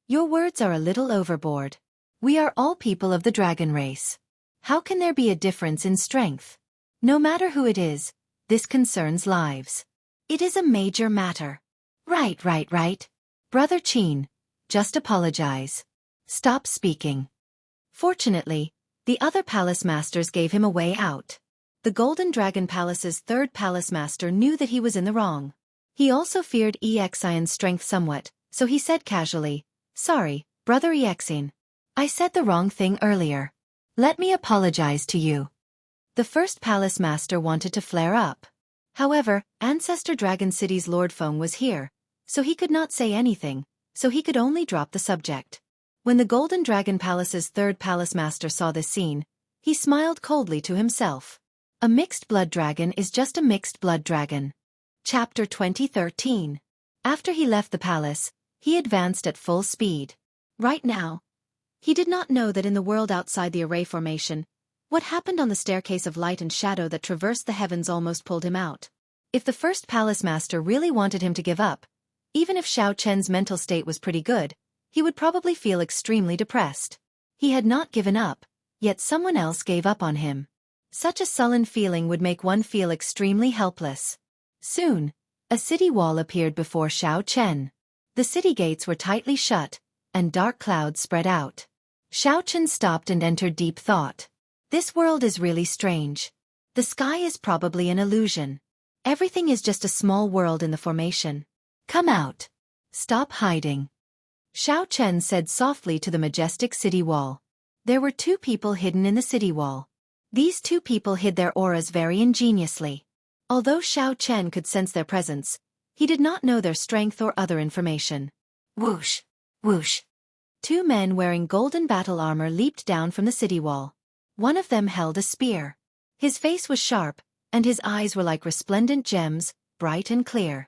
your words are a little overboard. We are all people of the dragon race. How can there be a difference in strength? No matter who it is, this concerns lives. It is a major matter. Right. Brother Qin, just apologize. Stop speaking. Fortunately, the other palace masters gave him a way out. The Golden Dragon Palace's third palace master knew that he was in the wrong. He also feared Xian's strength somewhat, so he said casually, "Sorry, Brother Xian. I said the wrong thing earlier. Let me apologize to you." The first palace master wanted to flare up. However, Ancestor Dragon City's Lord Feng was here, so he could not say anything, so he could only drop the subject. When the Golden Dragon Palace's third palace master saw this scene, he smiled coldly to himself. A mixed blood dragon is just a mixed blood dragon. Chapter 2013. After he left the palace, he advanced at full speed. Right now, he did not know that in the world outside the array formation, what happened on the staircase of light and shadow that traversed the heavens almost pulled him out. If the first palace master really wanted him to give up, even if Xiao Chen's mental state was pretty good, he would probably feel extremely depressed. He had not given up, yet someone else gave up on him. Such a sullen feeling would make one feel extremely helpless. Soon, a city wall appeared before Xiao Chen. The city gates were tightly shut, and dark clouds spread out. Xiao Chen stopped and entered deep thought. This world is really strange. The sky is probably an illusion. Everything is just a small world in the formation. Come out. Stop hiding. Xiao Chen said softly to the majestic city wall. There were two people hidden in the city wall. These two people hid their auras very ingeniously. Although Xiao Chen could sense their presence, he did not know their strength or other information. Whoosh! Whoosh! Two men wearing golden battle armor leaped down from the city wall. One of them held a spear. His face was sharp, and his eyes were like resplendent gems, bright and clear.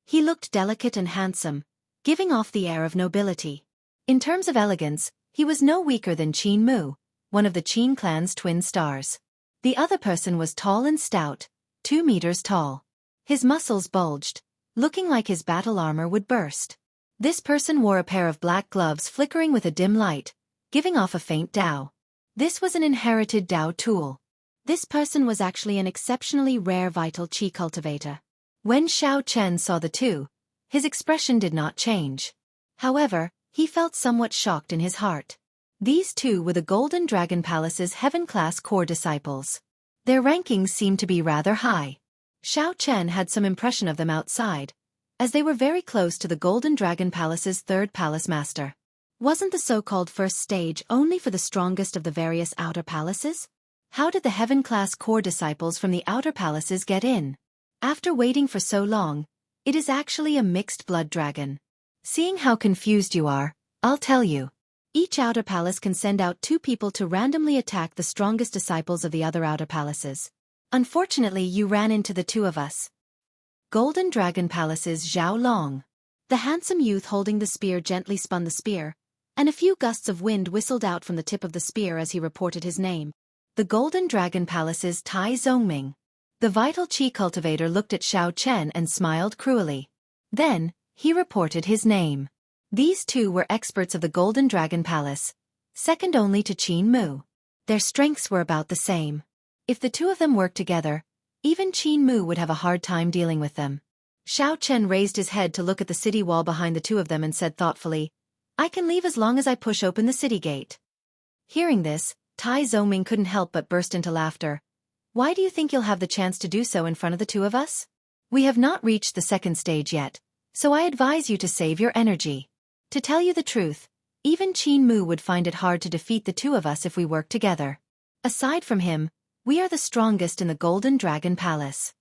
He looked delicate and handsome, giving off the air of nobility. In terms of elegance, he was no weaker than Qin Mu, one of the Qin clan's twin stars. The other person was tall and stout, 2 meters tall. His muscles bulged, looking like his battle armor would burst. This person wore a pair of black gloves flickering with a dim light, giving off a faint Dao. This was an inherited Dao tool. This person was actually an exceptionally rare vital Qi cultivator. When Xiao Chen saw the two, his expression did not change. However, he felt somewhat shocked in his heart. These two were the Golden Dragon Palace's heaven-class core disciples. Their rankings seemed to be rather high. Xiao Chen had some impression of them outside, as they were very close to the Golden Dragon Palace's third palace master. Wasn't the so-called first stage only for the strongest of the various outer palaces? How did the heaven-class core disciples from the outer palaces get in? After waiting for so long, it is actually a mixed blood dragon. Seeing how confused you are, I'll tell you. Each outer palace can send out 2 people to randomly attack the strongest disciples of the other outer palaces. Unfortunately, you ran into the 2 of us. Golden Dragon Palace's Zhao Long. The handsome youth holding the spear gently spun the spear, and a few gusts of wind whistled out from the tip of the spear as he reported his name. The Golden Dragon Palace's Tai Zongming. The vital Qi cultivator looked at Xiao Chen and smiled cruelly. Then, he reported his name. These two were experts of the Golden Dragon Palace, second only to Qin Mu. Their strengths were about the same. If the two of them worked together, even Qin Mu would have a hard time dealing with them. Xiao Chen raised his head to look at the city wall behind the two of them and said thoughtfully, "I can leave as long as I push open the city gate." Hearing this, Tai Zongming couldn't help but burst into laughter. "Why do you think you'll have the chance to do so in front of the two of us? We have not reached the second stage yet, so I advise you to save your energy. To tell you the truth, even Qin Mu would find it hard to defeat the two of us if we work together. Aside from him, we are the strongest in the Golden Dragon Palace."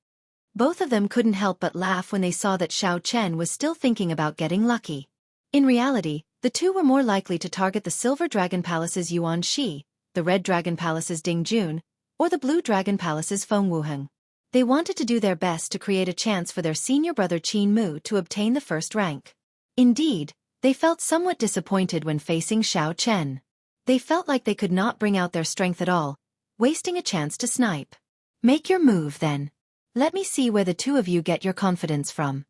Both of them couldn't help but laugh when they saw that Xiao Chen was still thinking about getting lucky. In reality, the two were more likely to target the Silver Dragon Palace's Yuan Shi, the Red Dragon Palace's Ding Jun, or the Blue Dragon Palace's Feng Wuheng. They wanted to do their best to create a chance for their senior brother Qin Mu to obtain the first rank. Indeed, they felt somewhat disappointed when facing Xiao Chen. They felt like they could not bring out their strength at all, wasting a chance to snipe. "Make your move then. Let me see where the two of you get your confidence from."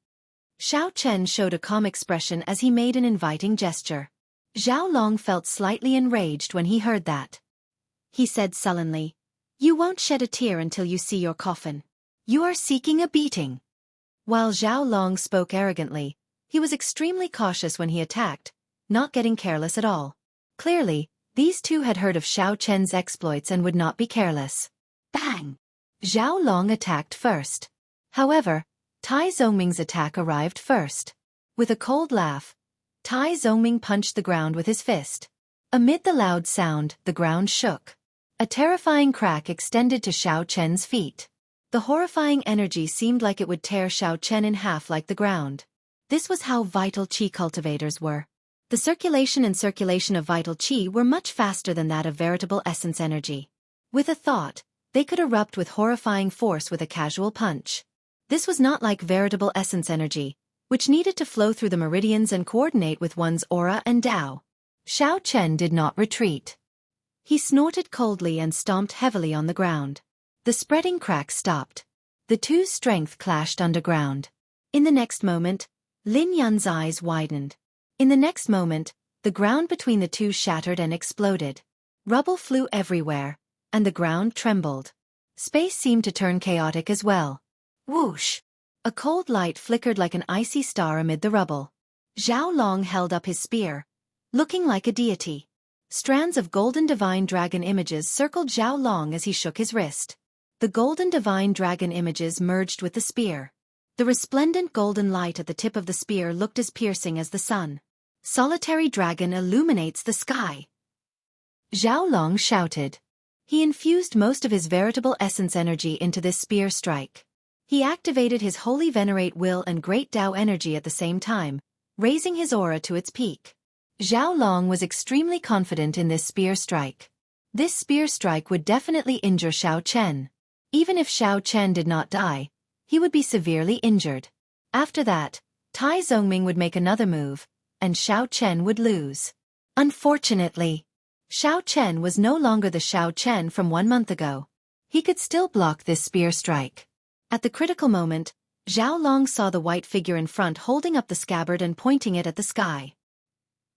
Xiao Chen showed a calm expression as he made an inviting gesture. Zhao Long felt slightly enraged when he heard that. He said sullenly, You won't shed a tear until you see your coffin. You are seeking a beating. While Zhao Long spoke arrogantly, he was extremely cautious when he attacked, not getting careless at all. Clearly, these two had heard of Xiao Chen's exploits and would not be careless. Bang! Zhao Long attacked first. However, Tai Zongming's attack arrived first. With a cold laugh, Tai Zongming punched the ground with his fist. Amid the loud sound, the ground shook. A terrifying crack extended to Xiao Chen's feet. The horrifying energy seemed like it would tear Xiao Chen in half like the ground. This was how vital qi cultivators were. The circulation of vital qi were much faster than that of veritable essence energy. With a thought, they could erupt with horrifying force with a casual punch. This was not like veritable essence energy, which needed to flow through the meridians and coordinate with one's aura and Tao. Xiao Chen did not retreat. He snorted coldly and stomped heavily on the ground. The spreading crack stopped. The two's strength clashed underground. In the next moment, Lin Yun's eyes widened. In the next moment, the ground between the two shattered and exploded. Rubble flew everywhere, and the ground trembled. Space seemed to turn chaotic as well. Whoosh! A cold light flickered like an icy star amid the rubble. Zhao Long held up his spear, looking like a deity. Strands of golden divine dragon images circled Zhao Long as he shook his wrist. The golden divine dragon images merged with the spear. The resplendent golden light at the tip of the spear looked as piercing as the sun. Solitary dragon illuminates the sky. Zhao Long shouted. He infused most of his veritable essence energy into this spear strike. He activated his holy venerate will and great Tao energy at the same time, raising his aura to its peak. Zhao Long was extremely confident in this spear strike. This spear strike would definitely injure Xiao Chen. Even if Xiao Chen did not die, he would be severely injured. After that, Tai Zongming would make another move, and Xiao Chen would lose. Unfortunately, Xiao Chen was no longer the Xiao Chen from 1 month ago. He could still block this spear strike. At the critical moment, Zhao Long saw the white figure in front holding up the scabbard and pointing it at the sky.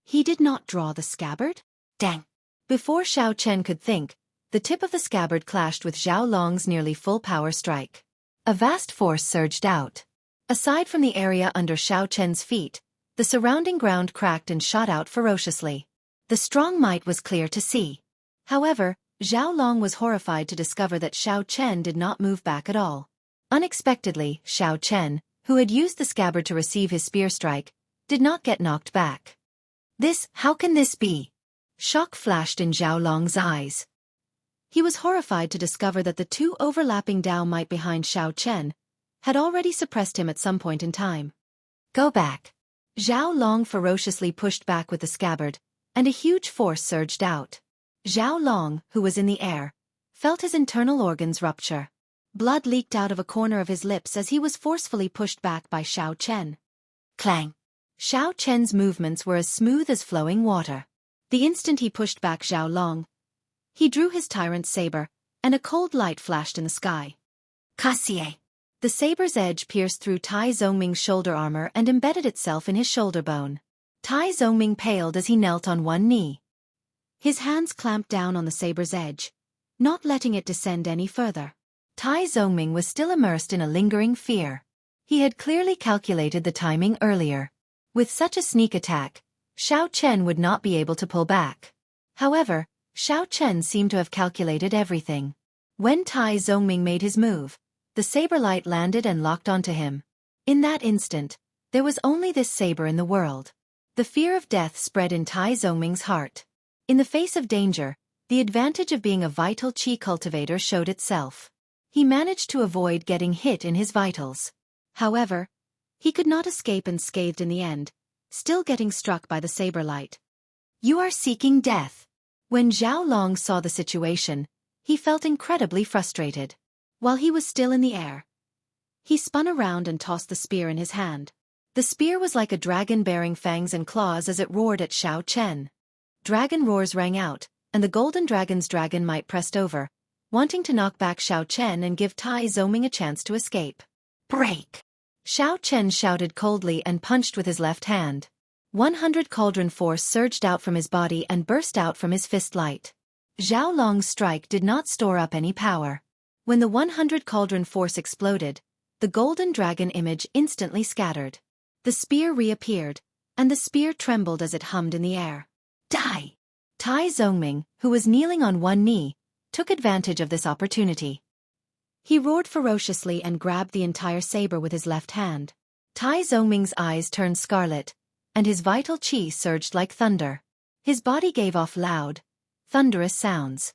He did not draw the scabbard? Dang! Before Xiao Chen could think, the tip of the scabbard clashed with Zhao Long's nearly full power strike. A vast force surged out. Aside from the area under Xiao Chen's feet, the surrounding ground cracked and shot out ferociously. The strong might was clear to see. However, Zhao Long was horrified to discover that Xiao Chen did not move back at all. Unexpectedly, Xiao Chen, who had used the scabbard to receive his spear strike, did not get knocked back. How can this be? Shock flashed in Zhao Long's eyes. He was horrified to discover that the two overlapping Tao might behind Xiao Chen had already suppressed him at some point in time. Go back. Zhao Long ferociously pushed back with the scabbard, and a huge force surged out. Zhao Long, who was in the air, felt his internal organs rupture. Blood leaked out of a corner of his lips as he was forcefully pushed back by Xiao Chen. Clang! Xiao Chen's movements were as smooth as flowing water. The instant he pushed back Zhao Long, he drew his tyrant's saber, and a cold light flashed in the sky. Kasie! The saber's edge pierced through Tai Zongming's shoulder armor and embedded itself in his shoulder bone. Tai Zongming paled as he knelt on one knee. His hands clamped down on the saber's edge, not letting it descend any further. Tai Zongming was still immersed in a lingering fear. He had clearly calculated the timing earlier. With such a sneak attack, Xiao Chen would not be able to pull back. However, Xiao Chen seemed to have calculated everything. When Tai Zongming made his move, the saber light landed and locked onto him. In that instant, there was only this saber in the world. The fear of death spread in Tai Zongming's heart. In the face of danger, the advantage of being a vital qi cultivator showed itself. He managed to avoid getting hit in his vitals. However, he could not escape unscathed in the end, still getting struck by the saber light. You are seeking death. When Zhao Long saw the situation, he felt incredibly frustrated. While he was still in the air, he spun around and tossed the spear in his hand. The spear was like a dragon bearing fangs and claws as it roared at Xiao Chen. Dragon roars rang out, and the golden dragon's dragon might pressed over, wanting to knock back Xiao Chen and give Tai Zongming a chance to escape. Break! Xiao Chen shouted coldly and punched with his left hand. 100 cauldron force surged out from his body and burst out from his fist light. Zhao Long's strike did not store up any power. When the 100 cauldron force exploded, the golden dragon image instantly scattered. The spear reappeared, and the spear trembled as it hummed in the air. Die! Tai Zongming, who was kneeling on one knee, took advantage of this opportunity. He roared ferociously and grabbed the entire saber with his left hand. Tai Zongming's eyes turned scarlet, and his vital qi surged like thunder. His body gave off loud, thunderous sounds.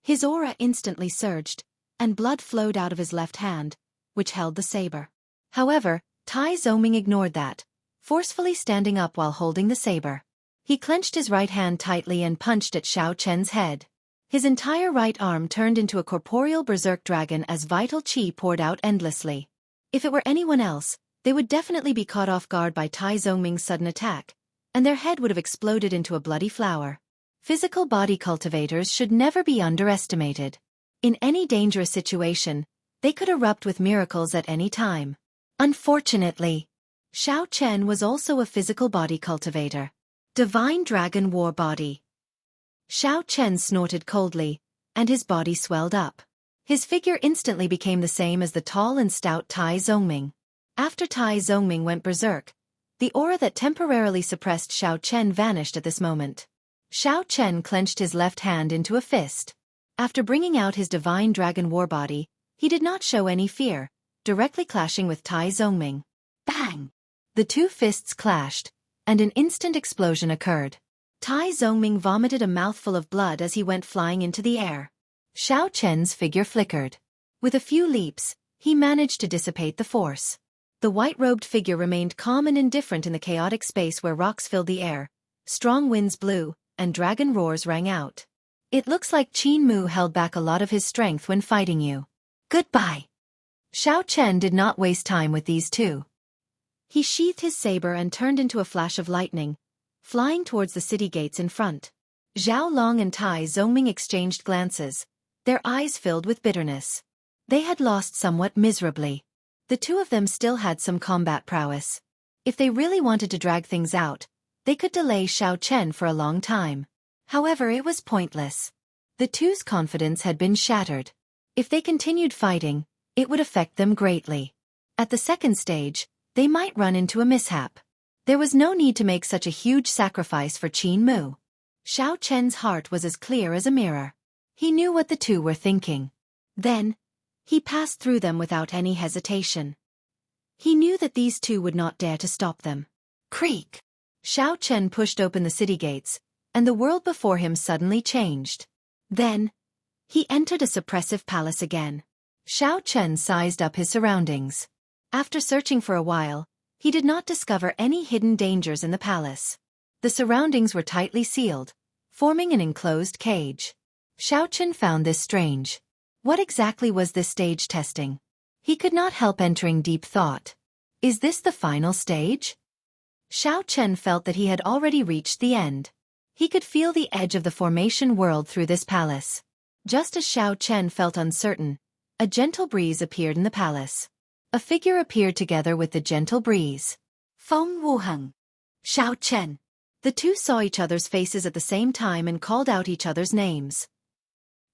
His aura instantly surged, and blood flowed out of his left hand, which held the saber. However, Tai Zongming ignored that, forcefully standing up while holding the saber. He clenched his right hand tightly and punched at Xiao Chen's head. His entire right arm turned into a corporeal berserk dragon as vital qi poured out endlessly. If it were anyone else, they would definitely be caught off guard by Tai Zongming's sudden attack, and their head would have exploded into a bloody flower. Physical body cultivators should never be underestimated. In any dangerous situation, they could erupt with miracles at any time. Unfortunately, Xiao Chen was also a physical body cultivator. Divine Dragon War Body. Xiao Chen snorted coldly, and his body swelled up. His figure instantly became the same as the tall and stout Tai Zongming. After Tai Zongming went berserk, the aura that temporarily suppressed Xiao Chen vanished at this moment. Xiao Chen clenched his left hand into a fist. After bringing out his Divine Dragon War Body, he did not show any fear, directly clashing with Tai Zongming. Bang! The two fists clashed, and an instant explosion occurred. Tai Zongming vomited a mouthful of blood as he went flying into the air. Xiao Chen's figure flickered. With a few leaps, he managed to dissipate the force. The white-robed figure remained calm and indifferent in the chaotic space where rocks filled the air, strong winds blew, and dragon roars rang out. It looks like Qin Mu held back a lot of his strength when fighting you. Goodbye. Xiao Chen did not waste time with these two. He sheathed his saber and turned into a flash of lightning, flying towards the city gates in front. Zhao Long and Tai Zongming exchanged glances, their eyes filled with bitterness. They had lost somewhat miserably. The two of them still had some combat prowess. If they really wanted to drag things out, they could delay Xiao Chen for a long time. However, it was pointless. The two's confidence had been shattered. If they continued fighting, it would affect them greatly. At the second stage, they might run into a mishap. There was no need to make such a huge sacrifice for Qin Mu. Xiao Chen's heart was as clear as a mirror. He knew what the two were thinking. Then, he passed through them without any hesitation. He knew that these two would not dare to stop them. Creak! Xiao Chen pushed open the city gates, and the world before him suddenly changed. Then, he entered a suppressive palace again. Xiao Chen sized up his surroundings. After searching for a while, he did not discover any hidden dangers in the palace. The surroundings were tightly sealed, forming an enclosed cage. Xiao Chen found this strange. What exactly was this stage testing? He could not help entering deep thought. Is this the final stage? Xiao Chen felt that he had already reached the end. He could feel the edge of the formation world through this palace. Just as Xiao Chen felt uncertain, a gentle breeze appeared in the palace. A figure appeared together with the gentle breeze. Feng Wuheng. Xiao Chen. The two saw each other's faces at the same time and called out each other's names.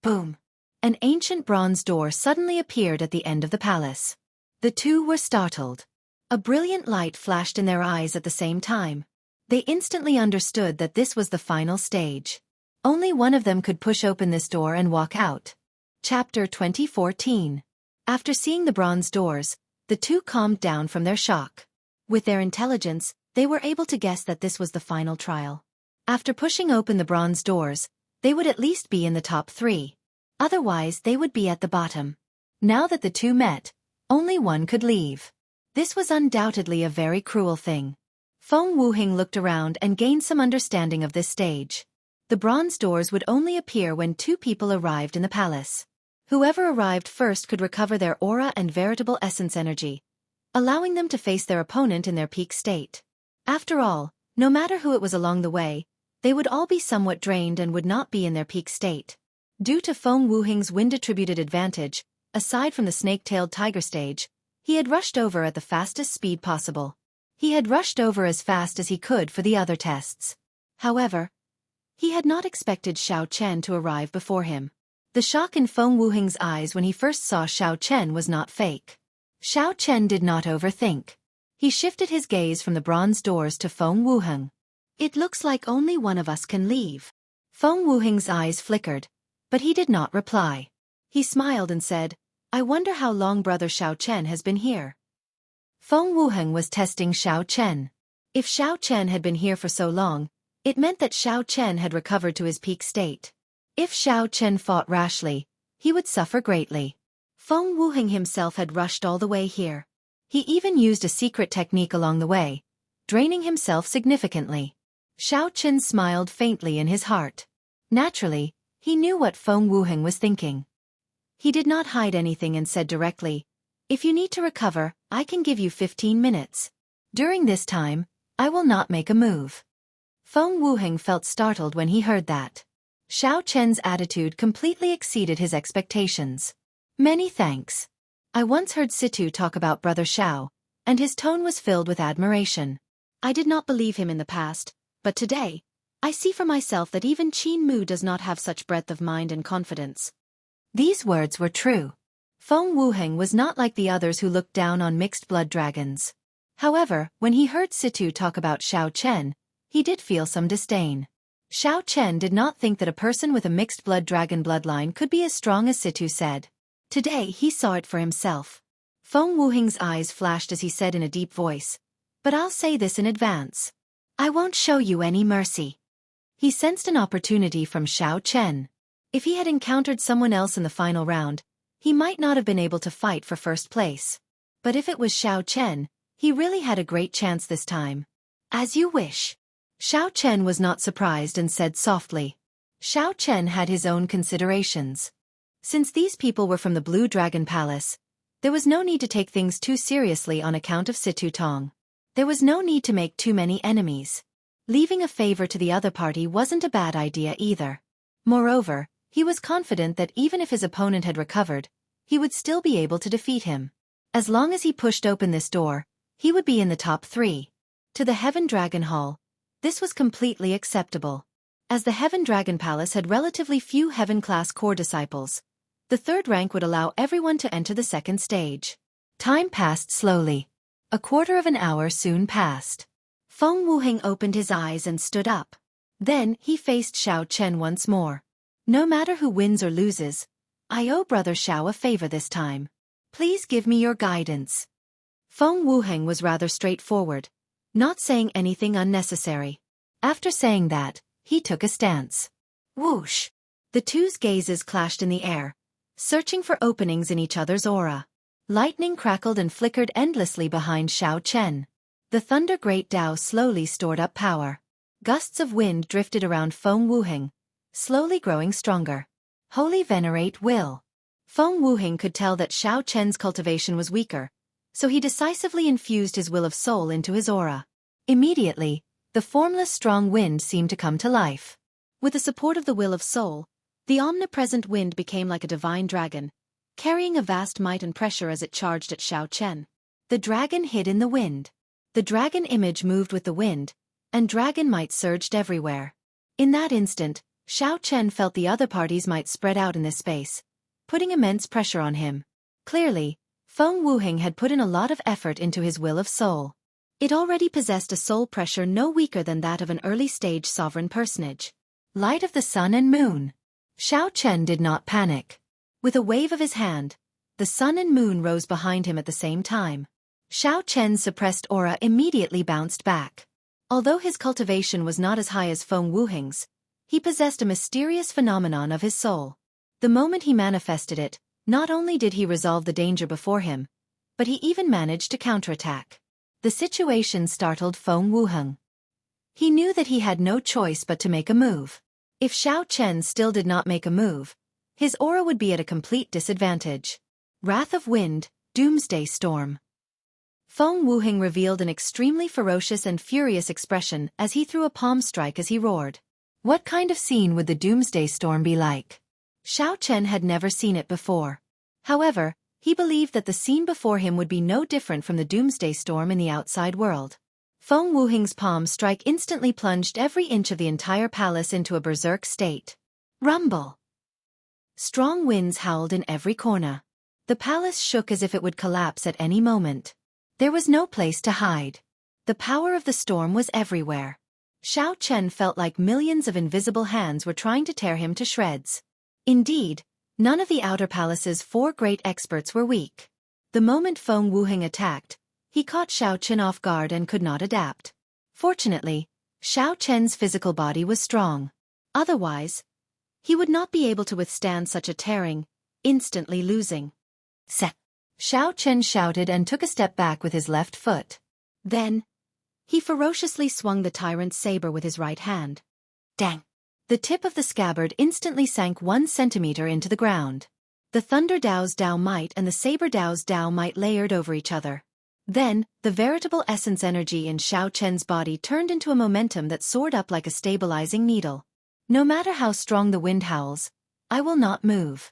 Boom. An ancient bronze door suddenly appeared at the end of the palace. The two were startled. A brilliant light flashed in their eyes at the same time. They instantly understood that this was the final stage. Only one of them could push open this door and walk out. Chapter 2014. After seeing the bronze doors, the two calmed down from their shock. With their intelligence, they were able to guess that this was the final trial. After pushing open the bronze doors, they would at least be in the top 3. Otherwise, they would be at the bottom. Now that the two met, only one could leave. This was undoubtedly a very cruel thing. Feng Wuheng looked around and gained some understanding of this stage. The bronze doors would only appear when 2 people arrived in the palace. Whoever arrived first could recover their aura and veritable essence energy, allowing them to face their opponent in their peak state. After all, no matter who it was along the way, they would all be somewhat drained and would not be in their peak state. Due to Feng Wuheng's wind-attributed advantage, aside from the snake-tailed tiger stage, he had rushed over at the fastest speed possible. He had rushed over as fast as he could for the other tests. However, He had not expected Xiao Chen to arrive before him. The shock in Feng Wuheng's eyes when he first saw Xiao Chen was not fake. Xiao Chen did not overthink. He shifted his gaze from the bronze doors to Feng Wuheng. "It looks like only one of us can leave." Feng Wuheng's eyes flickered, but he did not reply. He smiled and said, "I wonder how long Brother Xiao Chen has been here." Feng Wuheng was testing Xiao Chen. If Xiao Chen had been here for so long, it meant that Xiao Chen had recovered to his peak state. If Xiao Chen fought rashly, he would suffer greatly. Feng Wuheng himself had rushed all the way here. He even used a secret technique along the way, draining himself significantly. Xiao Chen smiled faintly in his heart. Naturally, he knew what Feng Wuheng was thinking. He did not hide anything and said directly, "If you need to recover, I can give you 15 minutes. During this time, I will not make a move." Feng Wuheng felt startled when he heard that. Xiao Chen's attitude completely exceeded his expectations. "Many thanks. I once heard Situ talk about Brother Xiao, and his tone was filled with admiration. I did not believe him in the past, but today, I see for myself that even Qin Mu does not have such breadth of mind and confidence." These words were true. Feng Wuheng was not like the others who looked down on mixed-blood dragons. However, when he heard Situ talk about Xiao Chen, he did feel some disdain. Xiao Chen did not think that a person with a mixed-blood dragon bloodline could be as strong as Situ said. Today he saw it for himself. Feng Wuheng's eyes flashed as he said in a deep voice, "But I'll say this in advance. I won't show you any mercy." He sensed an opportunity from Xiao Chen. If he had encountered someone else in the final round, he might not have been able to fight for first place. But if it was Xiao Chen, he really had a great chance this time. "As you wish." Xiao Chen was not surprised and said softly. Xiao Chen had his own considerations. Since these people were from the Blue Dragon Palace, there was no need to take things too seriously on account of Situ Tong. There was no need to make too many enemies. Leaving a favor to the other party wasn't a bad idea either. Moreover, he was confident that even if his opponent had recovered, he would still be able to defeat him. As long as he pushed open this door, he would be in the top 3. To the Heaven Dragon Hall, this was completely acceptable. As the Heaven Dragon Palace had relatively few Heaven-class core disciples, the 3rd rank would allow everyone to enter the 2nd stage. Time passed slowly. A quarter of an hour soon passed. Feng Wuheng opened his eyes and stood up. Then he faced Xiao Chen once more. "No matter who wins or loses, I owe Brother Xiao a favor this time. Please give me your guidance." Feng Wuheng was rather straightforward, not saying anything unnecessary. After saying that, he took a stance. Whoosh! The two's gazes clashed in the air, searching for openings in each other's aura. Lightning crackled and flickered endlessly behind Xiao Chen. The Thunder Great Tao slowly stored up power. Gusts of wind drifted around Feng Wuheng, slowly growing stronger. Holy Venerate Will. Feng Wuheng could tell that Xiao Chen's cultivation was weaker, so he decisively infused his will of soul into his aura. Immediately, the formless strong wind seemed to come to life. With the support of the will of soul, the omnipresent wind became like a divine dragon, carrying a vast might and pressure as it charged at Xiao Chen. The dragon hid in the wind. The dragon image moved with the wind, and dragon might surged everywhere. In that instant, Xiao Chen felt the other party's might spread out in this space, putting immense pressure on him. Clearly, Feng Wuheng had put in a lot of effort into his will of soul. It already possessed a soul pressure no weaker than that of an early-stage sovereign personage. Light of the sun and moon. Xiao Chen did not panic. With a wave of his hand, the sun and moon rose behind him at the same time. Xiao Chen's suppressed aura immediately bounced back. Although his cultivation was not as high as Feng Wuheng's, he possessed a mysterious phenomenon of his soul. The moment he manifested it, not only did he resolve the danger before him, but he even managed to counterattack. The situation startled Feng Wuheng. He knew that he had no choice but to make a move. If Xiao Chen still did not make a move, his aura would be at a complete disadvantage. Wrath of Wind, Doomsday Storm. Feng Wuheng revealed an extremely ferocious and furious expression as he threw a palm strike as he roared. What kind of scene would the Doomsday Storm be like? Xiao Chen had never seen it before. However, he believed that the scene before him would be no different from the Doomsday Storm in the outside world. Feng Wuheng's palm strike instantly plunged every inch of the entire palace into a berserk state. Rumble! Strong winds howled in every corner. The palace shook as if it would collapse at any moment. There was no place to hide. The power of the storm was everywhere. Xiao Chen felt like millions of invisible hands were trying to tear him to shreds. Indeed, none of the outer palace's 4 great experts were weak. The moment Feng Wuheng attacked, he caught Xiao Chen off guard and could not adapt. Fortunately, Xiao Chen's physical body was strong. Otherwise, he would not be able to withstand such a tearing, instantly losing. "Se!" Xiao Chen shouted and took a step back with his left foot. Then, he ferociously swung the tyrant's saber with his right hand. Dang! The tip of the scabbard instantly sank 1 centimeter into the ground. The thunder Dao's Dao might and the saber Dao's Dao might layered over each other. Then, the veritable essence energy in Xiao Chen's body turned into a momentum that soared up like a stabilizing needle. No matter how strong the wind howls, I will not move.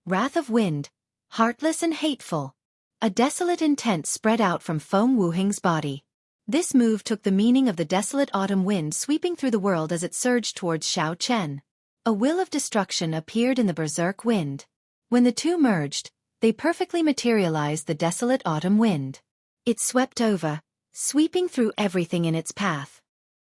Wrath of wind, heartless and hateful. A desolate intent spread out from Feng Wuheng's body. This move took the meaning of the desolate autumn wind sweeping through the world as it surged towards Xiao Chen. A will of destruction appeared in the berserk wind. When the two merged, they perfectly materialized the desolate autumn wind. It swept over, sweeping through everything in its path.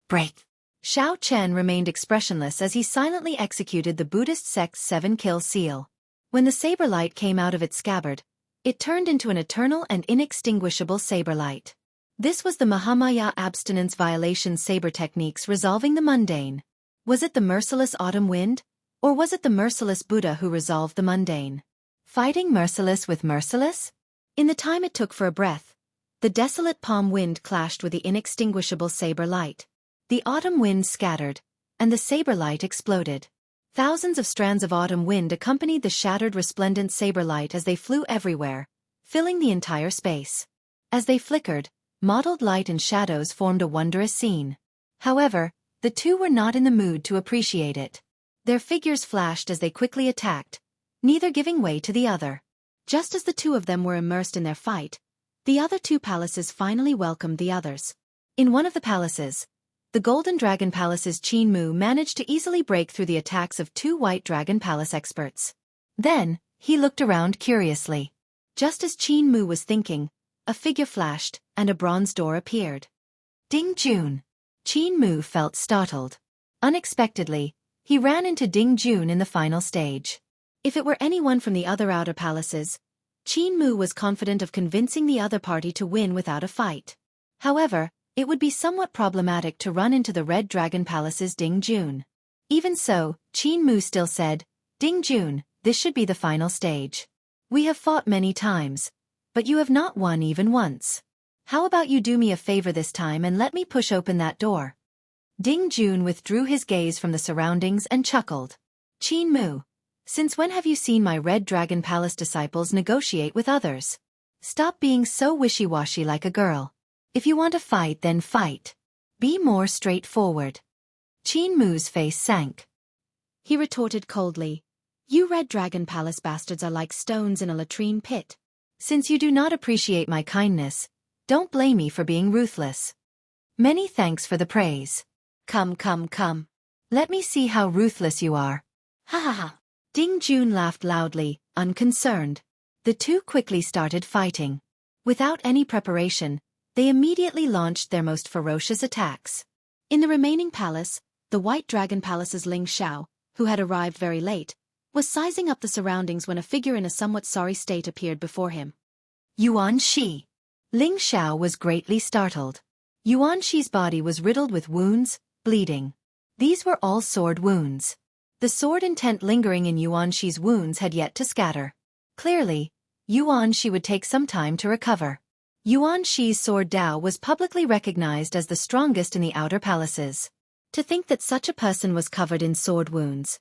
Break! Xiao Chen remained expressionless as he silently executed the Buddhist sect's 7-kill seal. When the saber light came out of its scabbard, it turned into an eternal and inextinguishable saber light. This was the Mahamaya abstinence violation saber techniques resolving the mundane. Was it the merciless autumn wind? Or was it the merciless Buddha who resolved the mundane? Fighting merciless with merciless? In the time it took for a breath, the desolate palm wind clashed with the inextinguishable saber light. The autumn wind scattered, and the saber light exploded. Thousands of strands of autumn wind accompanied the shattered resplendent saber light as they flew everywhere, filling the entire space. As they flickered, mottled light and shadows formed a wondrous scene. However, the two were not in the mood to appreciate it. Their figures flashed as they quickly attacked, neither giving way to the other. Just as the two of them were immersed in their fight, the other 2 palaces finally welcomed the others. In one of the palaces, the Golden Dragon Palace's Qin Mu managed to easily break through the attacks of 2 White Dragon Palace experts. Then, he looked around curiously. Just as Qin Mu was thinking, a figure flashed, and a bronze door appeared. Ding Jun! Qin Mu felt startled. Unexpectedly, he ran into Ding Jun in the final stage. If it were anyone from the other outer palaces, Qin Mu was confident of convincing the other party to win without a fight. However, it would be somewhat problematic to run into the Red Dragon Palace's Ding Jun. Even so, Qin Mu still said, "Ding Jun, this should be the final stage. We have fought many times, but you have not won even once. How about you do me a favor this time and let me push open that door?" Ding Jun withdrew his gaze from the surroundings and chuckled. "Qin Mu, since when have you seen my Red Dragon Palace disciples negotiate with others? Stop being so wishy-washy like a girl. If you want to fight, then fight. Be more straightforward." Qin Mu's face sank. He retorted coldly, "You Red Dragon Palace bastards are like stones in a latrine pit. Since you do not appreciate my kindness, don't blame me for being ruthless. Many thanks for the praise. Come. Let me see how ruthless you are." Ha ha ha. Ding Jun laughed loudly, unconcerned. The two quickly started fighting. Without any preparation, they immediately launched their most ferocious attacks. In the remaining palace, the White Dragon Palace's Ling Xiao, who had arrived very late, was sizing up the surroundings when a figure in a somewhat sorry state appeared before him. Yuan Shi. Ling Xiao was greatly startled. Yuan Shi's body was riddled with wounds, bleeding. These were all sword wounds. The sword intent lingering in Yuan Shi's wounds had yet to scatter. Clearly, Yuan Shi would take some time to recover. Yuan Shi's sword Dao was publicly recognized as the strongest in the outer palaces. To think that such a person was covered in sword wounds.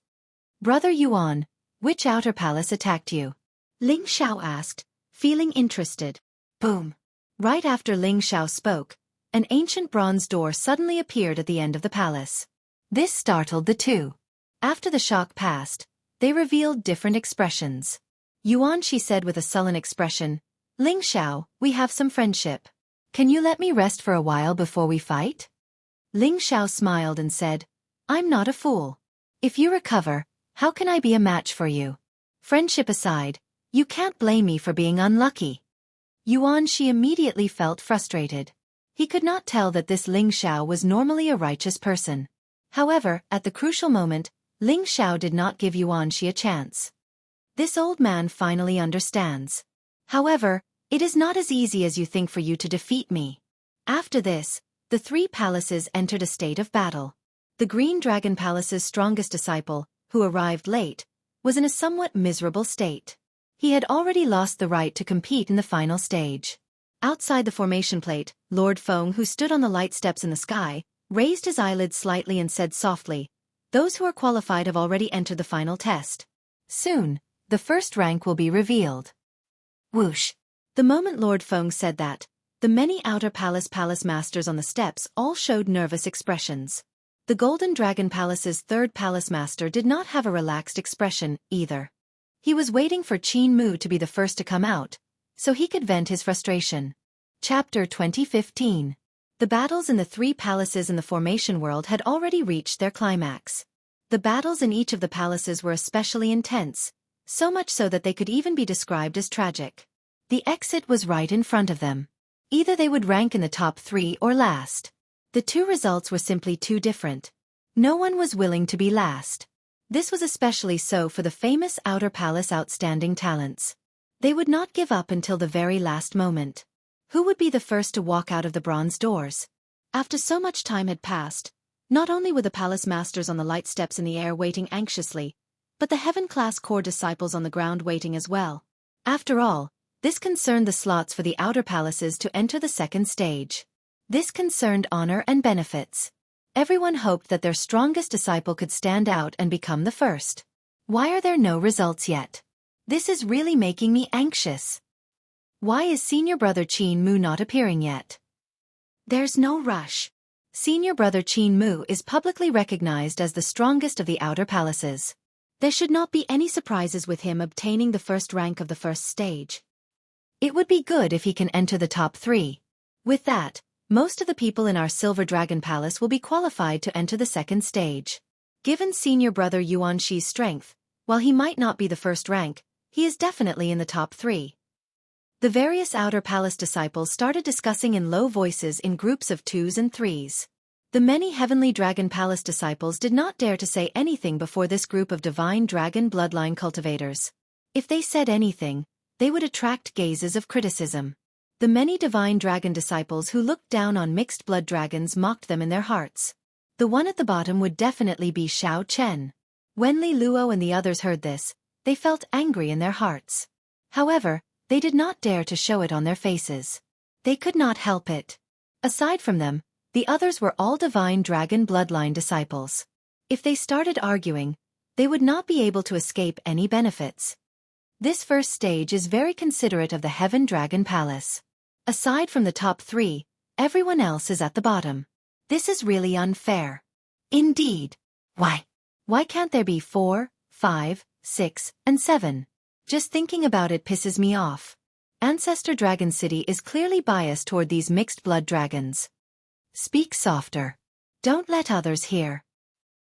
"Brother Yuan, which outer palace attacked you?" Ling Xiao asked, feeling interested. Boom! Right after Ling Xiao spoke, an ancient bronze door suddenly appeared at the end of the palace. This startled the two. After the shock passed, they revealed different expressions. Yuan Shi said with a sullen expression, "Ling Xiao, we have some friendship. Can you let me rest for a while before we fight? Ling Xiao smiled and said, I'm not a fool. If you recover, how can I be a match for you? Friendship aside, you can't blame me for being unlucky. Xianxia immediately felt frustrated. He could not tell that this Ling Xiao was normally a righteous person. However, at the crucial moment, Ling Xiao did not give Xianxia a chance. This old man finally understands. However, it is not as easy as you think for you to defeat me. After this, the three palaces entered a state of battle. The Green Dragon Palace's strongest disciple, who arrived late, was in a somewhat miserable state. He had already lost the right to compete in the final stage. Outside the formation plate, Lord Feng, who stood on the light steps in the sky, raised his eyelids slightly and said softly, Those who are qualified have already entered the final test. Soon, the first rank will be revealed. Whoosh! The moment Lord Feng said that, the many outer palace masters on the steps all showed nervous expressions. The Golden Dragon Palace's third palace master did not have a relaxed expression, either. He was waiting for Qin Mu to be the first to come out, so he could vent his frustration. Chapter 2015. The battles in the three palaces in the formation world had already reached their climax. The battles in each of the palaces were especially intense, so much so that they could even be described as tragic. The exit was right in front of them. Either they would rank in the top 3 or last. The two results were simply too different. No one was willing to be last. This was especially so for the famous Outer Palace outstanding talents. They would not give up until the very last moment. Who would be the first to walk out of the bronze doors? After so much time had passed, not only were the palace masters on the light steps in the air waiting anxiously, but the heaven-class core disciples on the ground waiting as well. After all, this concerned the slots for the outer palaces to enter the second stage. This concerned honor and benefits. Everyone hoped that their strongest disciple could stand out and become the first. Why are there no results yet? This is really making me anxious. Why is senior brother Qin Mu not appearing yet? There's no rush. Senior brother Qin Mu is publicly recognized as the strongest of the outer palaces. There should not be any surprises with him obtaining the first rank of the first stage. It would be good if he can enter the top 3. With that, most of the people in our Silver Dragon Palace will be qualified to enter the second stage. Given senior brother Xi's strength, while he might not be the first rank, he is definitely in the top 3. The various outer palace disciples started discussing in low voices in groups of 2s and 3s. The many Heavenly Dragon Palace disciples did not dare to say anything before this group of Divine Dragon bloodline cultivators. If they said anything, they would attract gazes of criticism. The many Divine Dragon disciples who looked down on mixed blood dragons mocked them in their hearts. The one at the bottom would definitely be Xiao Chen. When Li Luo and the others heard this, they felt angry in their hearts. However, they did not dare to show it on their faces. They could not help it. Aside from them, the others were all Divine Dragon bloodline disciples. If they started arguing, they would not be able to escape any benefits. This first stage is very considerate of the Heaven Dragon Palace. Aside from the top 3, everyone else is at the bottom. This is really unfair. Indeed. Why can't there be 4, 5, 6, and 7? Just thinking about it pisses me off. Ancestor Dragon City is clearly biased toward these mixed blood dragons. Speak softer. Don't let others hear.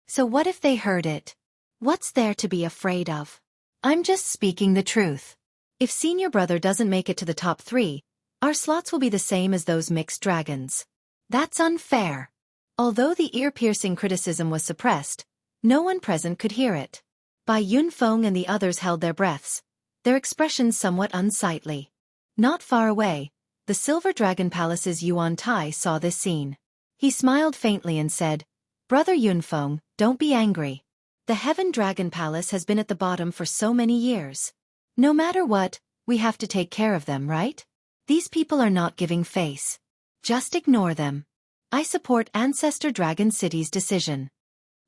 So what if they heard it? What's there to be afraid of? I'm just speaking the truth. If senior brother doesn't make it to the top 3, our slots will be the same as those mixed dragons. That's unfair. Although the ear-piercing criticism was suppressed, no one present could hear it. Bai Yunfeng and the others held their breaths, their expressions somewhat unsightly. Not far away, the Silver Dragon Palace's Yuan Tai saw this scene. He smiled faintly and said, Brother Yunfeng, don't be angry. The Heaven Dragon Palace has been at the bottom for so many years. No matter what, we have to take care of them, right? These people are not giving face. Just ignore them. I support Ancestor Dragon City's decision.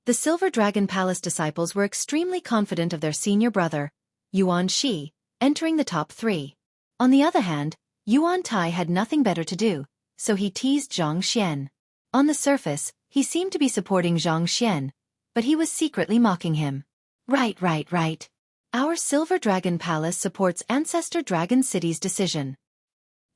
The Silver Dragon Palace disciples were extremely confident of their senior brother, Xianxia, entering the top 3. On the other hand, Yuan Tai had nothing better to do, so he teased Zhang Xian. On the surface, he seemed to be supporting Zhang Xian, but he was secretly mocking him. Right. Our Silver Dragon Palace supports Ancestor Dragon City's decision.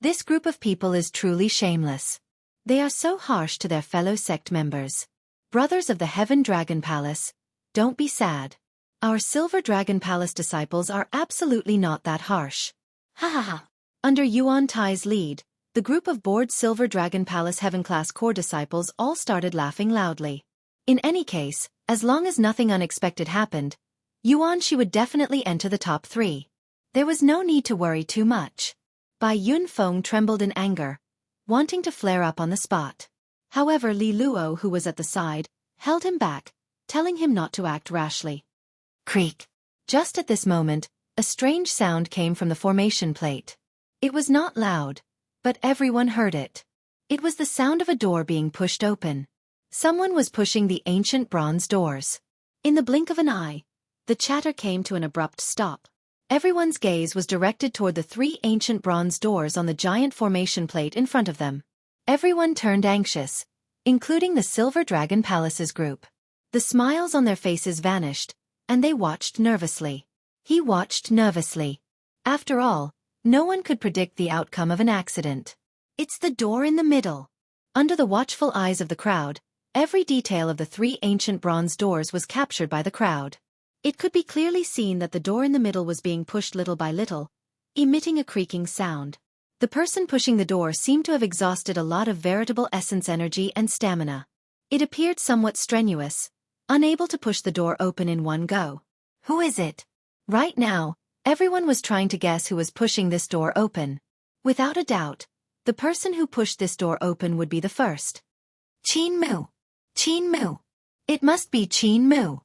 This group of people is truly shameless. They are so harsh to their fellow sect members. Brothers of the Heaven Dragon Palace, don't be sad. Our Silver Dragon Palace disciples are absolutely not that harsh. Ha ha ha. Under Yuan Tai's lead, the group of bored Silver Dragon Palace Heaven Class core disciples all started laughing loudly. In any case, as long as nothing unexpected happened, Yuanxi would definitely enter the top 3. There was no need to worry too much. Bai Yunfeng trembled in anger, wanting to flare up on the spot. However, Li Luo, who was at the side, held him back, telling him not to act rashly. Creak. Just at this moment, a strange sound came from the formation plate. It was not loud, but everyone heard it. It was the sound of a door being pushed open. Someone was pushing the ancient bronze doors. In the blink of an eye, the chatter came to an abrupt stop. Everyone's gaze was directed toward the 3 ancient bronze doors on the giant formation plate in front of them. Everyone turned anxious, including the Silver Dragon Palace's group. The smiles on their faces vanished, and they watched nervously. He watched nervously. After all, no one could predict the outcome of an accident. It's the door in the middle. Under the watchful eyes of the crowd, every detail of the 3 ancient bronze doors was captured by the crowd. It could be clearly seen that the door in the middle was being pushed little by little, emitting a creaking sound. The person pushing the door seemed to have exhausted a lot of veritable essence energy and stamina. It appeared somewhat strenuous, unable to push the door open in one go. Who is it? Right now, everyone was trying to guess who was pushing this door open. Without a doubt, the person who pushed this door open would be the first. Qin Mu. Qin Mu. It must be Qin Mu.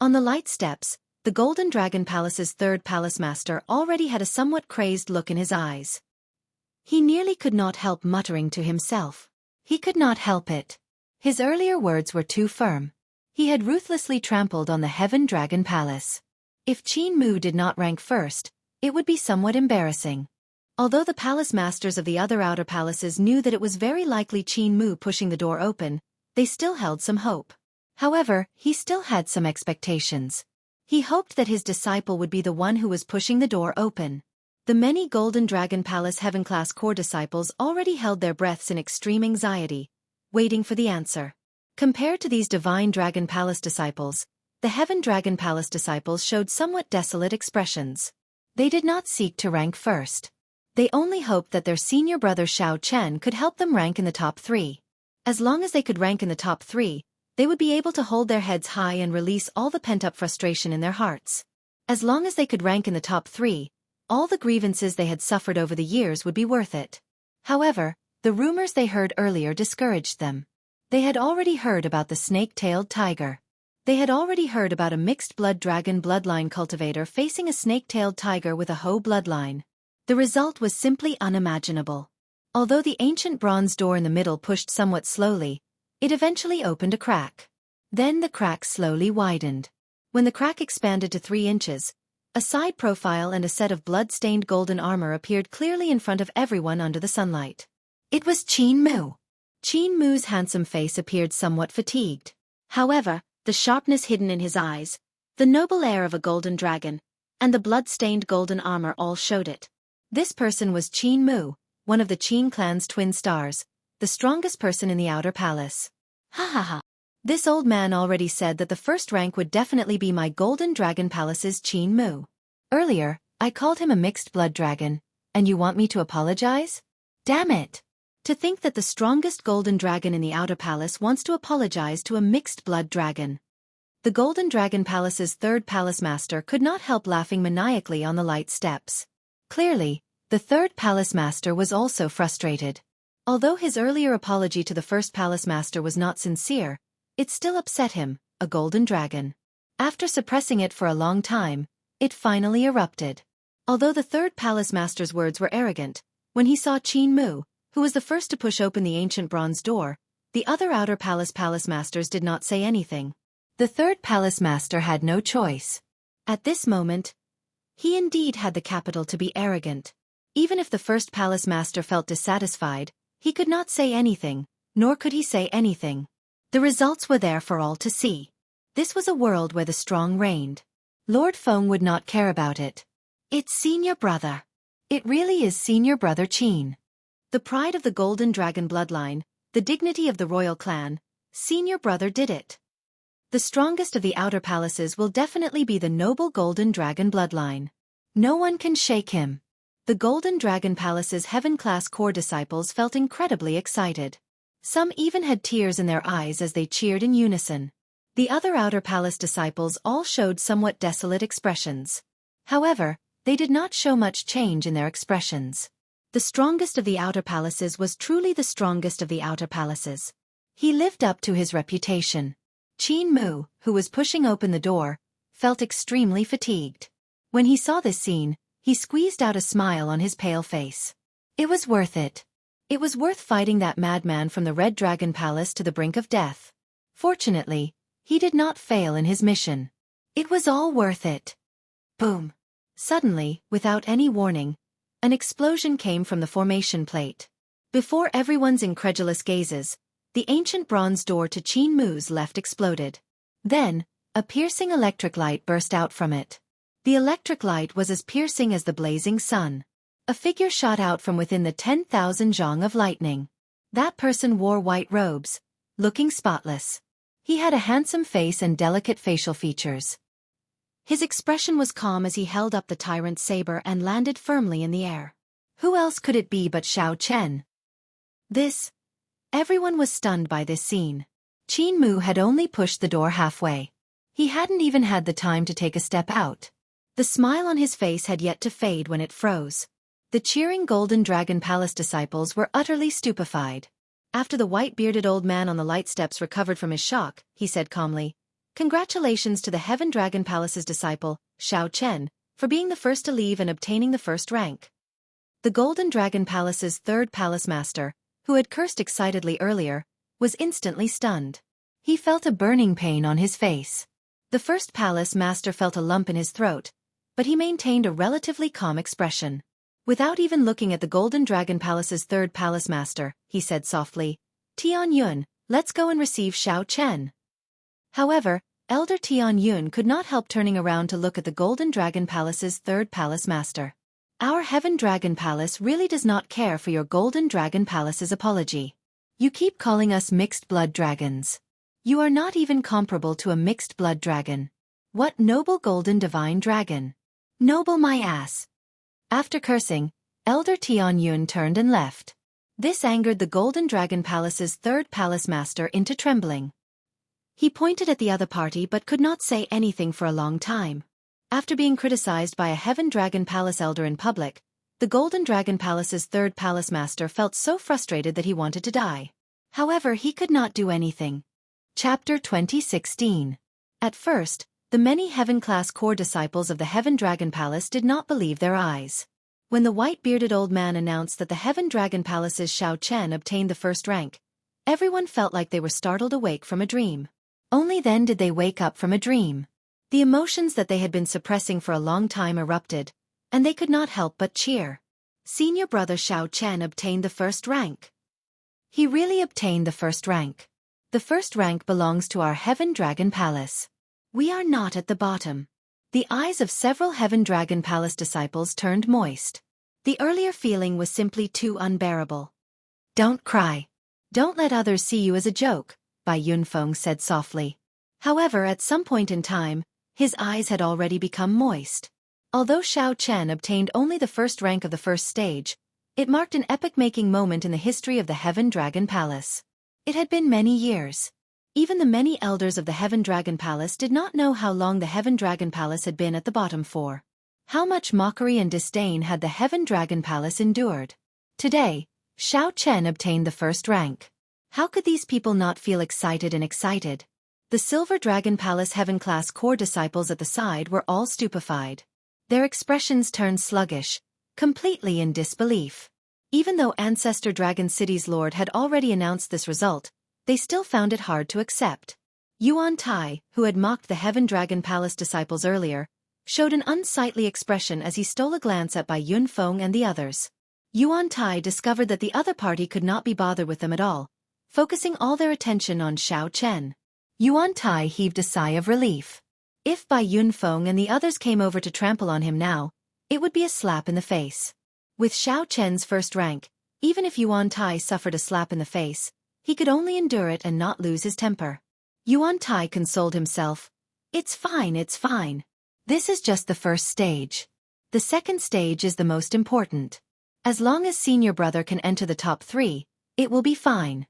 On the light steps, the Golden Dragon Palace's 3rd Palace Master already had a somewhat crazed look in his eyes. He nearly could not help muttering to himself. He could not help it. His earlier words were too firm. He had ruthlessly trampled on the Heaven Dragon Palace. If Qin Mu did not rank first, it would be somewhat embarrassing. Although the palace masters of the other outer palaces knew that it was very likely Qin Mu pushing the door open, they still held some hope. However, he still had some expectations. He hoped that his disciple would be the one who was pushing the door open. The many Golden Dragon Palace Heaven Class core disciples already held their breaths in extreme anxiety, waiting for the answer. Compared to these Divine Dragon Palace disciples, the Heaven Dragon Palace disciples showed somewhat desolate expressions. They did not seek to rank first. They only hoped that their senior brother Xiao Chen could help them rank in the top 3. As long as they could rank in the top 3, they would be able to hold their heads high and release all the pent-up frustration in their hearts. As long as they could rank in the top 3, all the grievances they had suffered over the years would be worth it. However, the rumors they heard earlier discouraged them. They had already heard about the snake-tailed tiger. They had already heard about a mixed-blood dragon bloodline cultivator facing a snake-tailed tiger with a Ho bloodline. The result was simply unimaginable. Although the ancient bronze door in the middle pushed somewhat slowly, it eventually opened a crack. Then the crack slowly widened. When the crack expanded to 3 inches, a side profile and a set of blood-stained golden armor appeared clearly in front of everyone under the sunlight. It was Qin Mu. Qin Mu's handsome face appeared somewhat fatigued. However, the sharpness hidden in his eyes, the noble air of a golden dragon, and the blood-stained golden armor all showed it. This person was Qin Mu, one of the Qin clan's twin stars, the strongest person in the outer palace. Ha ha ha. This old man already said that the first rank would definitely be my Golden Dragon Palace's Qin Mu. Earlier, I called him a mixed blood dragon, and you want me to apologize? Damn it! To think that the strongest golden dragon in the outer palace wants to apologize to a mixed blood dragon. The Golden Dragon Palace's 3rd palace master could not help laughing maniacally on the light steps. Clearly, the 3rd palace master was also frustrated. Although his earlier apology to the 1st palace master was not sincere, it still upset him, a golden dragon. After suppressing it for a long time, it finally erupted. Although the 3rd palace master's words were arrogant, when he saw Qin Mu, who was the first to push open the ancient bronze door, the other outer palace masters did not say anything. The 3rd palace master had no choice. At this moment, he indeed had the capital to be arrogant. Even if the 1st palace master felt dissatisfied, he could not say anything, nor could he say anything. The results were there for all to see. This was a world where the strong reigned. Lord Feng would not care about it. It's senior brother. It really is senior brother Qin. The pride of the Golden Dragon bloodline, the dignity of the royal clan, senior brother did it. The strongest of the outer palaces will definitely be the noble Golden Dragon bloodline. No one can shake him. The Golden Dragon Palace's heaven-class core disciples felt incredibly excited. Some even had tears in their eyes as they cheered in unison. The other outer palace disciples all showed somewhat desolate expressions. However, they did not show much change in their expressions. The strongest of the outer palaces was truly the strongest of the outer palaces. He lived up to his reputation. Qianmu, who was pushing open the door, felt extremely fatigued. When he saw this scene, he squeezed out a smile on his pale face. It was worth it. It was worth fighting that madman from the Red Dragon Palace to the brink of death. Fortunately, he did not fail in his mission. It was all worth it. Boom! Suddenly, without any warning, an explosion came from the formation plate. Before everyone's incredulous gazes, the ancient bronze door to Qianmu's left exploded. Then, a piercing electric light burst out from it. The electric light was as piercing as the blazing sun. A figure shot out from within the 10,000 zhang of lightning. That person wore white robes, looking spotless. He had a handsome face and delicate facial features. His expression was calm as he held up the tyrant's saber and landed firmly in the air. Who else could it be but Xiao Chen? Everyone was stunned by this scene. Qianmu had only pushed the door halfway. He hadn't even had the time to take a step out. The smile on his face had yet to fade when it froze. The cheering Golden Dragon Palace disciples were utterly stupefied. After the white-bearded old man on the light steps recovered from his shock, he said calmly, "Congratulations to the Heaven Dragon Palace's disciple, Xiao Chen, for being the first to leave and obtaining the first rank." The Golden Dragon Palace's third palace master, who had cursed excitedly earlier, was instantly stunned. He felt a burning pain on his face. The first palace master felt a lump in his throat, but he maintained a relatively calm expression. Without even looking at the Golden Dragon Palace's third palace master, he said softly, "Tian Yun, let's go and receive Xiao Chen." However, Elder Tian Yun could not help turning around to look at the Golden Dragon Palace's third palace master. "Our Heaven Dragon Palace really does not care for your Golden Dragon Palace's apology. You keep calling us mixed blood dragons. You are not even comparable to a mixed blood dragon. What noble golden divine dragon? Noble my ass." After cursing, Elder Tian Yun turned and left. This angered the Golden Dragon Palace's third palace master into trembling. He pointed at the other party but could not say anything for a long time. After being criticized by a Heaven Dragon Palace elder in public, the Golden Dragon Palace's third palace master felt so frustrated that he wanted to die. However, he could not do anything. Chapter 2016. At first, the many Heaven-class core disciples of the Heaven Dragon Palace did not believe their eyes. When the white-bearded old man announced that the Heaven Dragon Palace's Xiao Chen obtained the first rank, everyone felt like they were startled awake from a dream. Only then did they wake up from a dream. The emotions that they had been suppressing for a long time erupted, and they could not help but cheer. Senior brother Xiao Chen obtained the first rank. He really obtained the first rank. The first rank belongs to our Heaven Dragon Palace. We are not at the bottom. The eyes of several Heaven Dragon Palace disciples turned moist. The earlier feeling was simply too unbearable. "Don't cry. Don't let others see you as a joke," Bai Yunfeng said softly. However, at some point in time, his eyes had already become moist. Although Xiao Chen obtained only the first rank of the first stage, it marked an epic-making moment in the history of the Heaven Dragon Palace. It had been many years. Even the many elders of the Heaven Dragon Palace did not know how long the Heaven Dragon Palace had been at the bottom for. How much mockery and disdain had the Heaven Dragon Palace endured? Today, Xiao Chen obtained the first rank. How could these people not feel excited and excited? The Silver Dragon Palace Heaven-class core disciples at the side were all stupefied. Their expressions turned sluggish, completely in disbelief. Even though Ancestor Dragon City's lord had already announced this result, they still found it hard to accept. Yuan Tai, who had mocked the Heaven Dragon Palace disciples earlier, showed an unsightly expression as he stole a glance at Bai Yunfeng and the others. Yuan Tai discovered that the other party could not be bothered with them at all, focusing all their attention on Xiao Chen. Yuan Tai heaved a sigh of relief. If Bai Yunfeng and the others came over to trample on him now, it would be a slap in the face. With Xiao Chen's first rank, Even if Yuan Tai suffered a slap in the face, he could only endure it and not lose his temper. Yuan Tai consoled himself. It's fine, it's fine. This is just the first stage. The second stage is the most important. As long as senior brother can enter the top 3, it will be fine.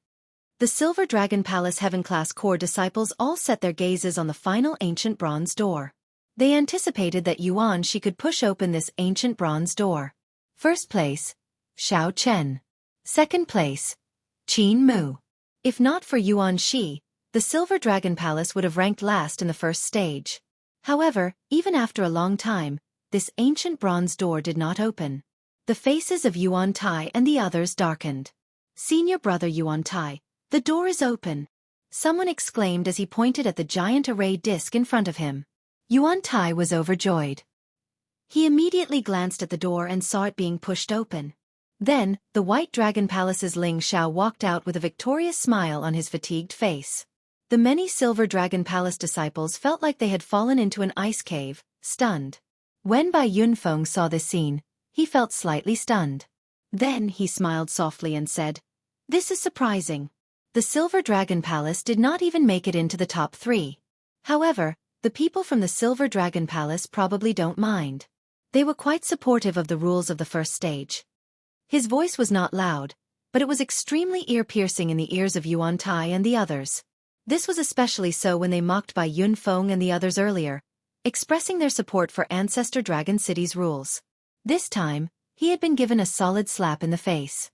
The Silver Dragon Palace Heaven-class core disciples all set their gazes on the final ancient bronze door. They anticipated that Yuan Shi could push open this ancient bronze door. First place, Xiao Chen. Second place, Qin Mu. If not for Yuan Shi, the Silver Dragon Palace would have ranked last in the first stage. However, even after a long time, this ancient bronze door did not open. The faces of Yuan Tai and the others darkened. Senior brother Yuan Tai, the door is open. Someone exclaimed as he pointed at the giant array disc in front of him. Yuan Tai was overjoyed. He immediately glanced at the door and saw it being pushed open. Then, the White Dragon Palace's Ling Xiao walked out with a victorious smile on his fatigued face. The many Silver Dragon Palace disciples felt like they had fallen into an ice cave, stunned. When Bai Yunfeng saw this scene, he felt slightly stunned. Then he smiled softly and said, "This is surprising. The Silver Dragon Palace did not even make it into the top 3. However, the people from the Silver Dragon Palace probably don't mind. They were quite supportive of the rules of the first stage." His voice was not loud, but it was extremely ear-piercing in the ears of Yuan Tai and the others. This was especially so when they mocked Bai Yunfeng and the others earlier, expressing their support for Ancestor Dragon City's rules. This time, he had been given a solid slap in the face.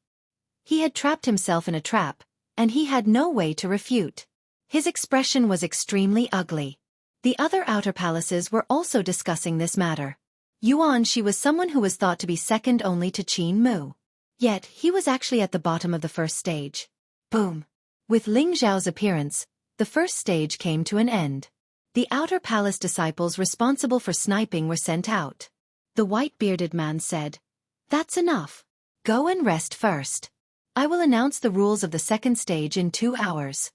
He had trapped himself in a trap, and he had no way to refute. His expression was extremely ugly. The other outer palaces were also discussing this matter. Yuan Shi was someone who was thought to be second only to Qin Mu. Yet, he was actually at the bottom of the first stage. Boom! With Ling Xiao's appearance, the first stage came to an end. The outer palace disciples responsible for sniping were sent out. The white-bearded man said, "That's enough. Go and rest first. I will announce the rules of the second stage in 2 hours."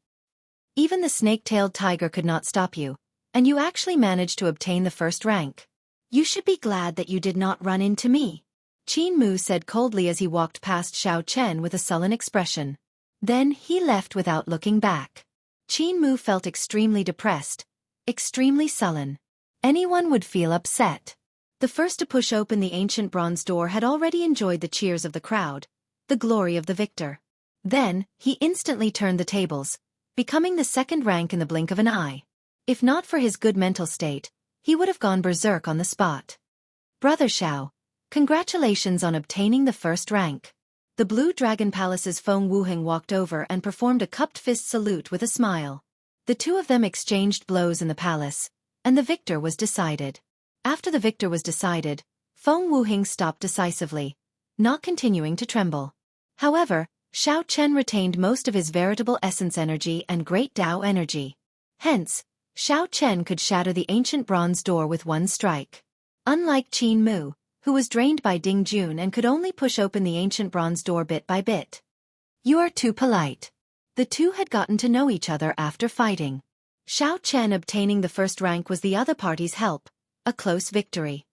Even the snake-tailed tiger could not stop you, and you actually managed to obtain the first rank. You should be glad that you did not run into me, Qin Mu said coldly as he walked past Xiao Chen with a sullen expression. Then he left without looking back. Qin Mu felt extremely depressed, extremely sullen. Anyone would feel upset. The first to push open the ancient bronze door had already enjoyed the cheers of the crowd, the glory of the victor. Then, he instantly turned the tables, becoming the second rank in the blink of an eye. If not for his good mental state, he would have gone berserk on the spot. "Brother Xiao, congratulations on obtaining the first rank." The Blue Dragon Palace's Feng Wuheng walked over and performed a cupped fist salute with a smile. The two of them exchanged blows in the palace, and the victor was decided. After the victor was decided, Feng Wuheng stopped decisively, not continuing to tremble. However, Xiao Chen retained most of his veritable essence energy and great Tao energy. Hence, Xiao Chen could shatter the ancient bronze door with one strike. Unlike Qin Mu, who was drained by Ding Jun and could only push open the ancient bronze door bit by bit. "You are too polite." The two had gotten to know each other after fighting. Xiao Chen obtaining the first rank was the other party's help, a close victory.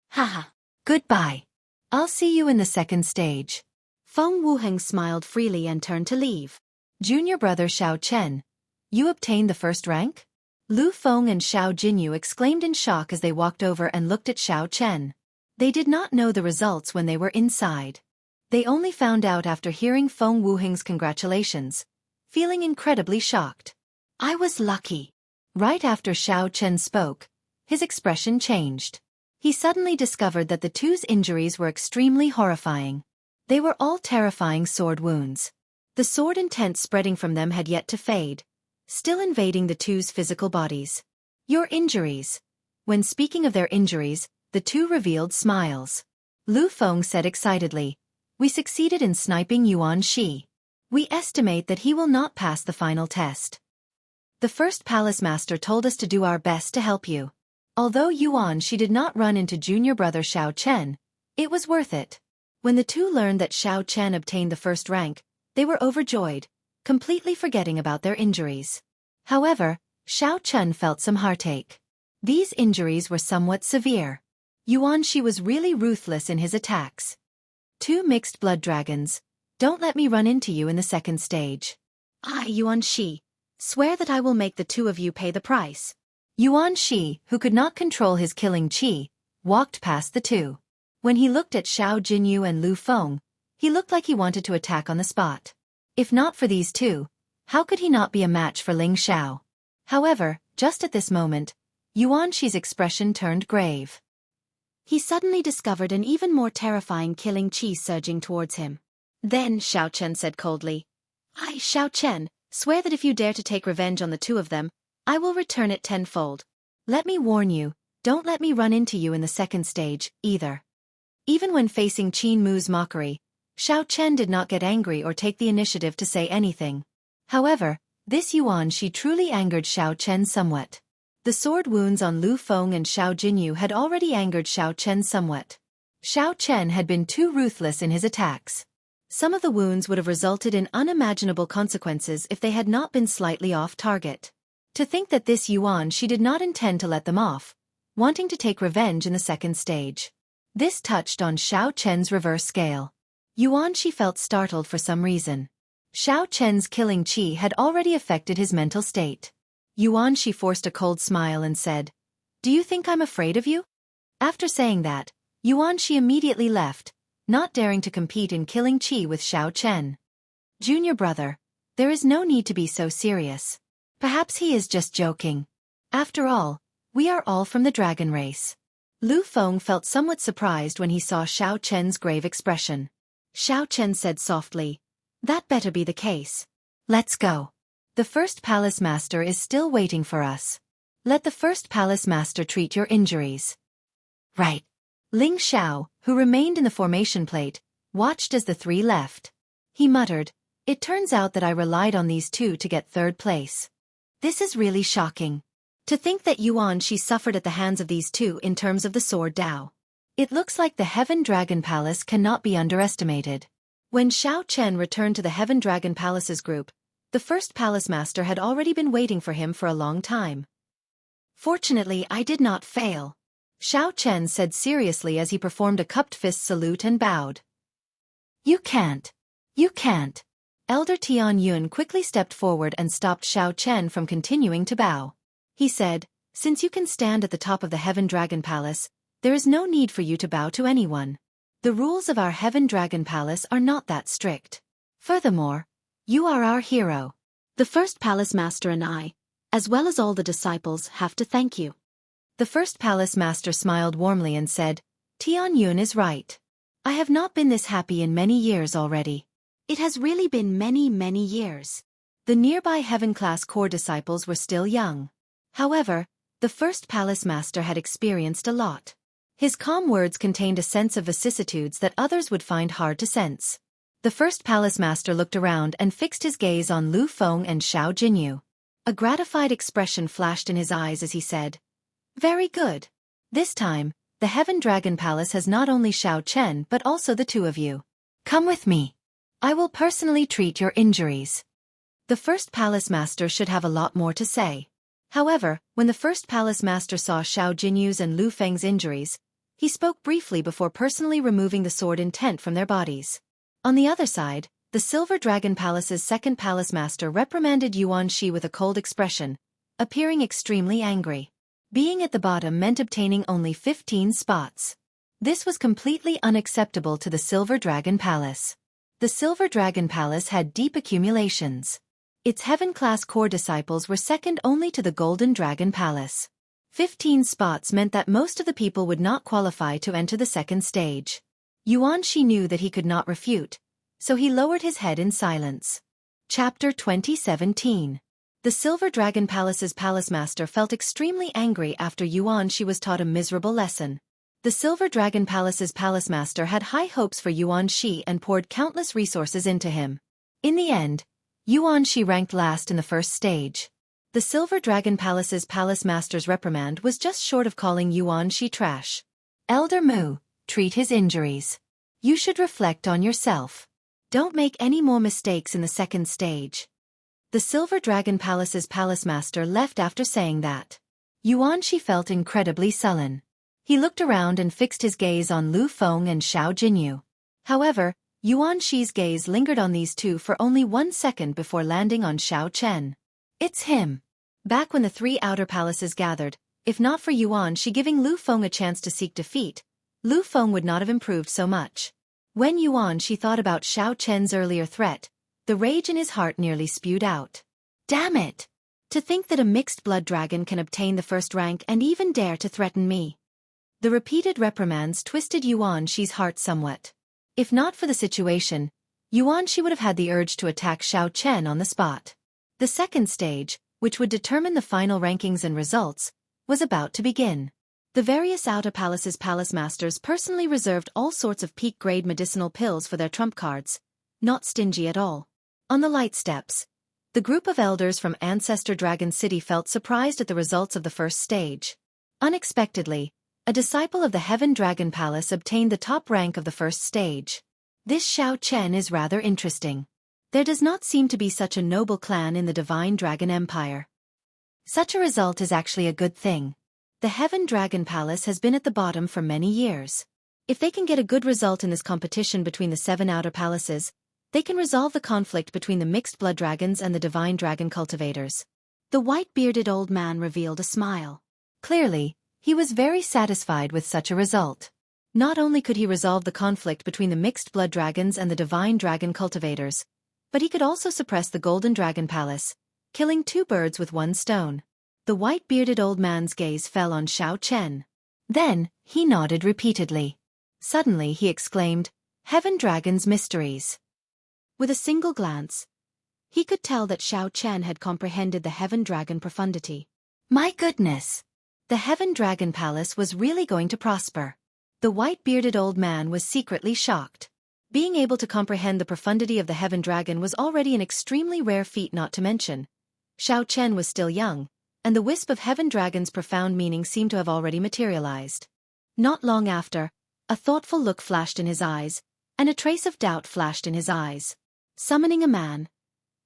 "Haha, goodbye. I'll see you in the second stage." Feng Wuheng smiled freely and turned to leave. "Junior brother Xiao Chen, you obtained the first rank?" Lu Feng and Xiao Jinyu exclaimed in shock as they walked over and looked at Xiao Chen. They did not know the results when they were inside. They only found out after hearing Feng Wuheng's congratulations, feeling incredibly shocked. "I was lucky." Right after Xiao Chen spoke, his expression changed. He suddenly discovered that the two's injuries were extremely horrifying. They were all terrifying sword wounds. The sword intent spreading from them had yet to fade, still invading the two's physical bodies. "Your injuries." When speaking of their injuries, the two revealed smiles. Lu Feng said excitedly, "We succeeded in sniping Yuan Shi. We estimate that he will not pass the final test. The first palace master told us to do our best to help you. Although Yuan Shi did not run into junior brother Xiao Chen, it was worth it." When the two learned that Xiao Chen obtained the first rank, they were overjoyed, completely forgetting about their injuries. However, Xiao Chen felt some heartache. These injuries were somewhat severe. Yuan Shi was really ruthless in his attacks. Two mixed blood dragons, Don't let me run into you in the second stage. I, Yuan Shi, swear that I will make the two of you pay the price. Yuan Shi, who could not control his killing qi, walked past the two. When he looked at Xiao Jinyu and Lu Feng, he looked like he wanted to attack on the spot. If not for these two, how could he not be a match for Ling Xiao? However, just at this moment, Yuan Shi's expression turned grave. He suddenly discovered an even more terrifying killing qi surging towards him. Then Xiao Chen said coldly, I, Xiao Chen, swear that if you dare to take revenge on the two of them, I will return it tenfold. Let me warn you, don't let me run into you in the second stage, either. Even when facing Qin Mu's mockery, Xiao Chen did not get angry or take the initiative to say anything. However, this Yuan Shi truly angered Xiao Chen somewhat. The sword wounds on Lu Feng and Xiao Jinyu had already angered Xiao Chen somewhat. Xiao Chen had been too ruthless in his attacks. Some of the wounds would have resulted in unimaginable consequences if they had not been slightly off target. To think that this Yuan Shi did not intend to let them off, wanting to take revenge in the second stage. This touched on Xiao Chen's reverse scale. Yuan Shi felt startled for some reason. Xiao Chen's killing qi had already affected his mental state. Yuan Shi forced a cold smile and said, Do you think I'm afraid of you? After saying that, Yuan Shi immediately left, not daring to compete in killing qi with Xiao Chen. Junior brother, there is no need to be so serious. Perhaps he is just joking. After all, we are all from the dragon race. Lu Feng felt somewhat surprised when he saw Xiao Chen's grave expression. Xiao Chen said softly, That better be the case. Let's go. The first palace master is still waiting for us. Let the first palace master treat your injuries. Right. Ling Xiao, who remained in the formation plate, watched as the three left. He muttered, It turns out that I relied on these two to get third place. This is really shocking. To think that Yuan Shi suffered at the hands of these two in terms of the sword Dao. It looks like the Heaven Dragon Palace cannot be underestimated. When Xiao Chen returned to the Heaven Dragon Palace's group, the first palace master had already been waiting for him for a long time. Fortunately, I did not fail. Xiao Chen said seriously as he performed a cupped fist salute and bowed. You can't. You can't. Elder Tian Yun quickly stepped forward and stopped Xiao Chen from continuing to bow. He said, Since you can stand at the top of the Heaven Dragon Palace, there is no need for you to bow to anyone. The rules of our Heaven Dragon Palace are not that strict. Furthermore, you are our hero. The first palace master and I, as well as all the disciples, have to thank you. The first palace master smiled warmly and said, Tian Yun is right. I have not been this happy in many years already. It has really been many years. The nearby Heaven-class core disciples were still young. However, the first palace master had experienced a lot. His calm words contained a sense of vicissitudes that others would find hard to sense. The first palace master looked around and fixed his gaze on Lu Feng and Xiao Jinyu. A gratified expression flashed in his eyes as he said, Very good. This time, the Heaven Dragon Palace has not only Xiao Chen but also the two of you. Come with me. I will personally treat your injuries. The first palace master should have a lot more to say. However, when the first palace master saw Xiao Jinyu's and Lu Feng's injuries, he spoke briefly before personally removing the sword intent from their bodies. On the other side, the Silver Dragon Palace's second palace master reprimanded Yuan Shi with a cold expression, appearing extremely angry. Being at the bottom meant obtaining only 15 spots. This was completely unacceptable to the Silver Dragon Palace. The Silver Dragon Palace had deep accumulations. Its Heaven-class core disciples were second only to the Golden Dragon Palace. 15 spots meant that most of the people would not qualify to enter the second stage. Yuan Shi knew that he could not refute, so he lowered his head in silence. Chapter 2017. The Silver Dragon Palace's palace master felt extremely angry after Yuan Shi was taught a miserable lesson. The Silver Dragon Palace's palace master had high hopes for Yuan Shi and poured countless resources into him. In the end, Yuan Shi ranked last in the first stage. The Silver Dragon Palace's palace master's reprimand was just short of calling Yuan Shi trash. Elder Mu, treat his injuries. You should reflect on yourself. Don't make any more mistakes in the second stage. The Silver Dragon Palace's palace master left after saying that. Yuan Shi felt incredibly sullen. He looked around and fixed his gaze on Lu Feng and Xiao Jinyu. However, Yuan Shi's gaze lingered on these two for only 1 second before landing on Xiao Chen. It's him. Back when the 3 outer palaces gathered, if not for Yuan Shi giving Lu Feng a chance to seek defeat, Lu Feng would not have improved so much. When Yuan Shi thought about Xiao Chen's earlier threat, the rage in his heart nearly spewed out. Damn it! To think that a mixed blood dragon can obtain the first rank and even dare to threaten me. The repeated reprimands twisted Yuan Shi's heart somewhat. If not for the situation, Yuan Shi would have had the urge to attack Xiao Chen on the spot. The second stage, which would determine the final rankings and results, was about to begin. The various outer palaces' palace masters personally reserved all sorts of peak-grade medicinal pills for their trump cards, not stingy at all. On the light steps, the group of elders from Ancestor Dragon City felt surprised at the results of the first stage. Unexpectedly, a disciple of the Heaven Dragon Palace obtained the top rank of the first stage. This Xiao Chen is rather interesting. There does not seem to be such a noble clan in the Divine Dragon Empire. Such a result is actually a good thing. The Heaven Dragon Palace has been at the bottom for many years. If they can get a good result in this competition between the 7 outer palaces, they can resolve the conflict between the mixed blood dragons and the divine dragon cultivators. The white-bearded old man revealed a smile. Clearly, he was very satisfied with such a result. Not only could he resolve the conflict between the mixed blood dragons and the divine dragon cultivators, but he could also suppress the Golden Dragon Palace, killing 2 birds with 1 stone. The white-bearded old man's gaze fell on Xiao Chen. Then, he nodded repeatedly. Suddenly he exclaimed, "Heaven Dragon's mysteries." With a single glance, he could tell that Xiao Chen had comprehended the Heaven Dragon profundity. My goodness! The Heaven Dragon Palace was really going to prosper. The white-bearded old man was secretly shocked. Being able to comprehend the profundity of the Heaven Dragon was already an extremely rare feat, not to mention. Xiao Chen was still young, and the wisp of Heaven Dragon's profound meaning seemed to have already materialized. Not long after, a thoughtful look flashed in his eyes, and a trace of doubt flashed in his eyes. Summoning a man,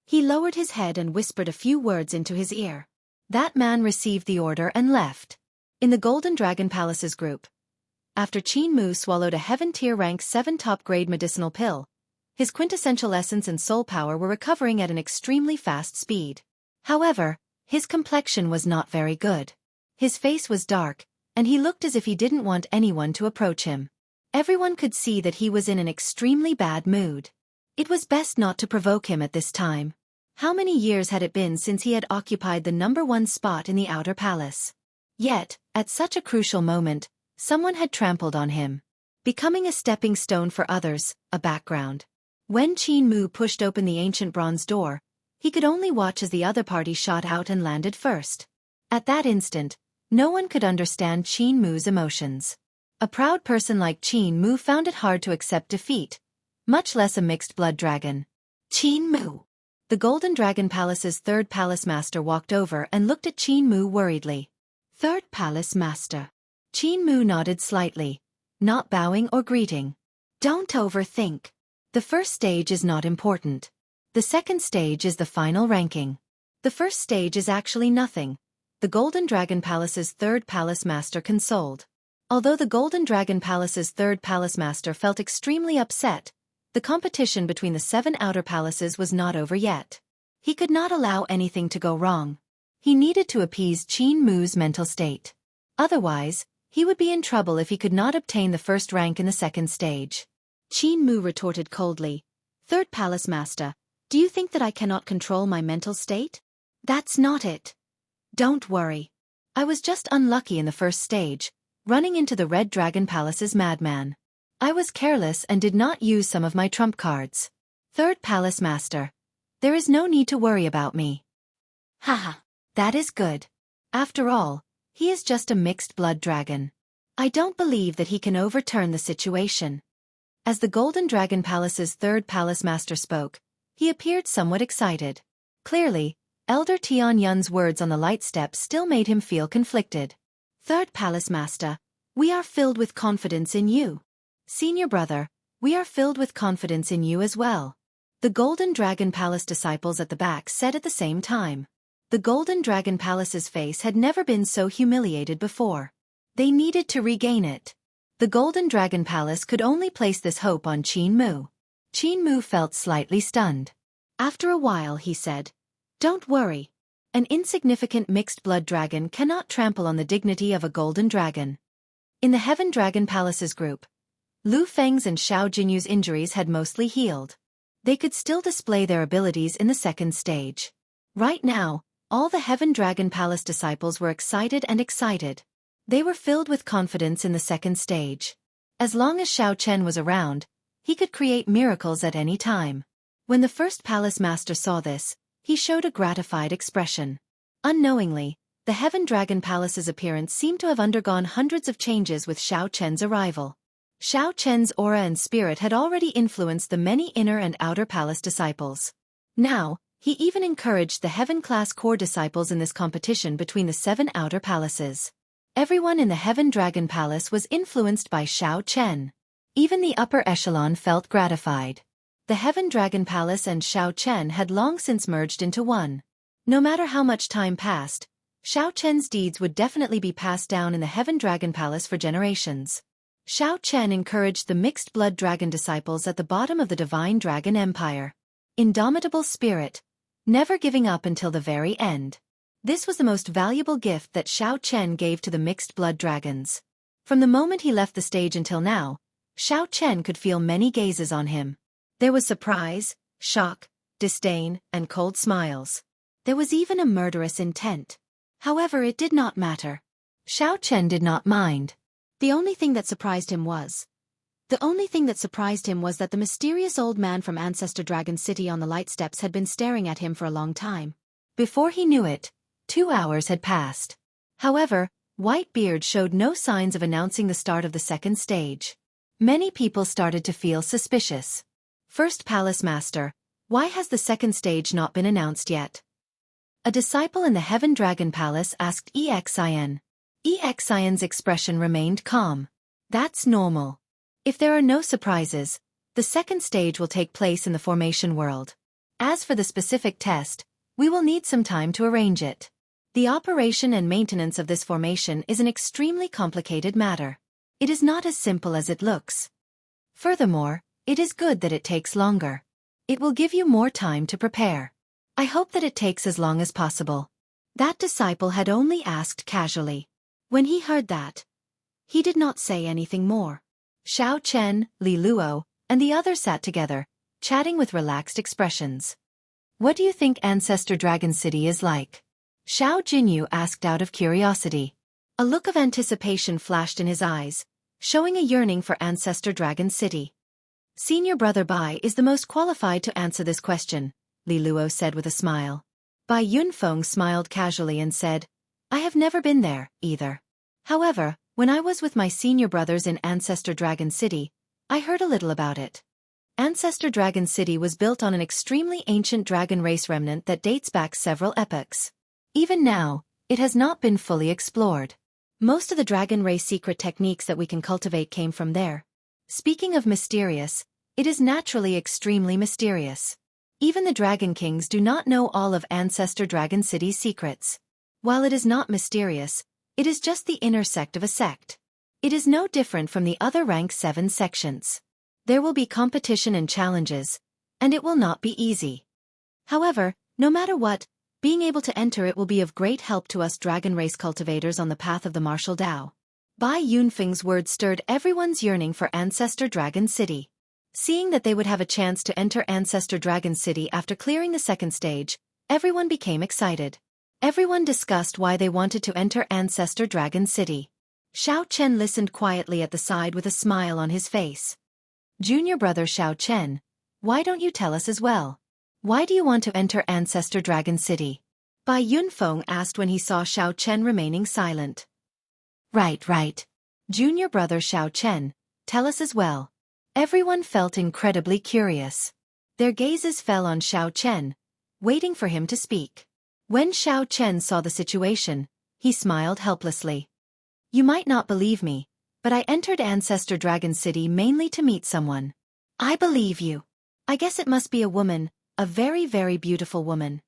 he lowered his head and whispered a few words into his ear. That man received the order and left. In the Golden Dragon Palace's group, after Qin Mu swallowed a Heaven Tier Rank 7 top-grade medicinal pill, his quintessential essence and soul power were recovering at an extremely fast speed. However, his complexion was not very good. His face was dark, and he looked as if he didn't want anyone to approach him. Everyone could see that he was in an extremely bad mood. It was best not to provoke him at this time. How many years had it been since he had occupied the #1 spot in the outer palace? Yet, at such a crucial moment, someone had trampled on him, becoming a stepping stone for others, a background. When Qin Mu pushed open the ancient bronze door, he could only watch as the other party shot out and landed first. At that instant, no one could understand Qin Mu's emotions. A proud person like Qin Mu found it hard to accept defeat, much less a mixed blood dragon. Qin Mu. The Golden Dragon Palace's 3rd Palace Master walked over and looked at Qin Mu worriedly. 3rd Palace Master. Qin Mu nodded slightly, not bowing or greeting. Don't overthink. The first stage is not important. The second stage is the final ranking. The first stage is actually nothing, the Golden Dragon Palace's 3rd Palace Master consoled. Although the Golden Dragon Palace's 3rd Palace Master felt extremely upset, the competition between the 7 outer palaces was not over yet. He could not allow anything to go wrong. He needed to appease Qin Mu's mental state. Otherwise, he would be in trouble if he could not obtain the first rank in the second stage. Qin Mu retorted coldly, 3rd Palace Master, do you think that I cannot control my mental state? That's not it. Don't worry. I was just unlucky in the first stage, running into the Red Dragon Palace's madman. I was careless and did not use some of my trump cards. 3rd Palace Master. There is no need to worry about me. Haha, that is good. After all, he is just a mixed blood dragon. I don't believe that he can overturn the situation. As the Golden Dragon Palace's 3rd Palace Master spoke, he appeared somewhat excited. Clearly, Elder Tian Yun's words on the light steps still made him feel conflicted. 3rd Palace Master, we are filled with confidence in you. Senior brother, we are filled with confidence in you as well. The Golden Dragon Palace disciples at the back said at the same time. The Golden Dragon Palace's face had never been so humiliated before. They needed to regain it. The Golden Dragon Palace could only place this hope on Qin Mu. Mu felt slightly stunned. After a while he said, "Don't worry. An insignificant mixed-blood dragon cannot trample on the dignity of a golden dragon." In the Heaven Dragon Palace's group, Lu Feng's and Xiao Jinyu's injuries had mostly healed. They could still display their abilities in the second stage. Right now, all the Heaven Dragon Palace disciples were excited. They were filled with confidence in the second stage. As long as Xiao Chen was around, he could create miracles at any time. When the first palace master saw this, he showed a gratified expression. Unknowingly, the Heaven Dragon Palace's appearance seemed to have undergone hundreds of changes with Xiao Chen's arrival. Xiao Chen's aura and spirit had already influenced the many inner and outer palace disciples. Now, he even encouraged the Heaven-class core disciples in this competition between the 7 outer palaces. Everyone in the Heaven Dragon Palace was influenced by Xiao Chen. Even the upper echelon felt gratified. The Heaven Dragon Palace and Xiao Chen had long since merged into one. No matter how much time passed, Xiao Chen's deeds would definitely be passed down in the Heaven Dragon Palace for generations. Xiao Chen encouraged the mixed-blood dragon disciples at the bottom of the Divine Dragon Empire. Indomitable spirit, never giving up until the very end. This was the most valuable gift that Xiao Chen gave to the mixed-blood dragons. From the moment he left the stage until now, Xiao Chen could feel many gazes on him. There was surprise, shock, disdain, and cold smiles. There was even a murderous intent. However, it did not matter. Xiao Chen did not mind. The only thing that surprised him was that the mysterious old man from Ancestor Dragon City on the light steps had been staring at him for a long time. Before he knew it, 2 hours had passed. However, Whitebeard showed no signs of announcing the start of the second stage. Many people started to feel suspicious. First Palace Master, why has the second stage not been announced yet? A disciple in the Heaven Dragon Palace asked Xian. Xian's expression remained calm. That's normal. If there are no surprises, the second stage will take place in the formation world. As for the specific test, we will need some time to arrange it. The operation and maintenance of this formation is an extremely complicated matter. It is not as simple as it looks. Furthermore, it is good that it takes longer. It will give you more time to prepare. I hope that it takes as long as possible. That disciple had only asked casually. When he heard that, he did not say anything more. Xiao Chen, Li Luo, and the others sat together, chatting with relaxed expressions. What do you think Ancestor Dragon City is like? Xiao Jinyu asked out of curiosity. A look of anticipation flashed in his eyes, showing a yearning for Ancestor Dragon City. Senior Brother Bai is the most qualified to answer this question, Li Luo said with a smile. Bai Yunfeng smiled casually and said, I have never been there, either. However, when I was with my senior brothers in Ancestor Dragon City, I heard a little about it. Ancestor Dragon City was built on an extremely ancient dragon race remnant that dates back several epochs. Even now, it has not been fully explored. Most of the dragon race secret techniques that we can cultivate came from there. Speaking of mysterious, it is naturally extremely mysterious. Even the Dragon Kings do not know all of Ancestor Dragon City's secrets. While it is not mysterious, it is just the inner sect of a sect. It is no different from the other rank 7 sections. There will be competition and challenges, and it will not be easy. However, no matter what, being able to enter it will be of great help to us dragon race cultivators on the path of the martial Tao. Bai Yunfeng's words stirred everyone's yearning for Ancestor Dragon City. Seeing that they would have a chance to enter Ancestor Dragon City after clearing the second stage, everyone became excited. Everyone discussed why they wanted to enter Ancestor Dragon City. Xiao Chen listened quietly at the side with a smile on his face. Junior brother Xiao Chen, why don't you tell us as well? Why do you want to enter Ancestor Dragon City? Bai Yunfeng asked when he saw Xiao Chen remaining silent. Right. Junior brother Xiao Chen, tell us as well. Everyone felt incredibly curious. Their gazes fell on Xiao Chen, waiting for him to speak. When Xiao Chen saw the situation, he smiled helplessly. You might not believe me, but I entered Ancestor Dragon City mainly to meet someone. I believe you. I guess it must be a woman, a very, very beautiful woman.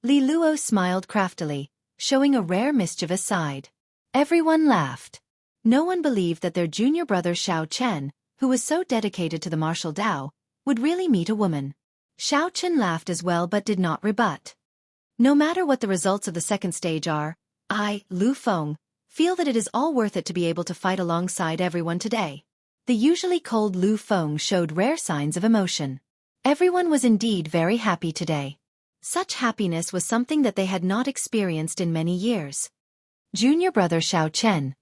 Li Luo smiled craftily, showing a rare mischievous side. Everyone laughed. No one believed that their junior brother Xiao Chen, who was so dedicated to the martial Tao, would really meet a woman. Xianxia laughed as well but did not rebut. No matter what the results of the second stage are, I, Lu Feng, feel that it is all worth it to be able to fight alongside everyone today. The usually cold Lu Feng showed rare signs of emotion. Everyone was indeed very happy today. Such happiness was something that they had not experienced in many years. Junior brother Xianxia.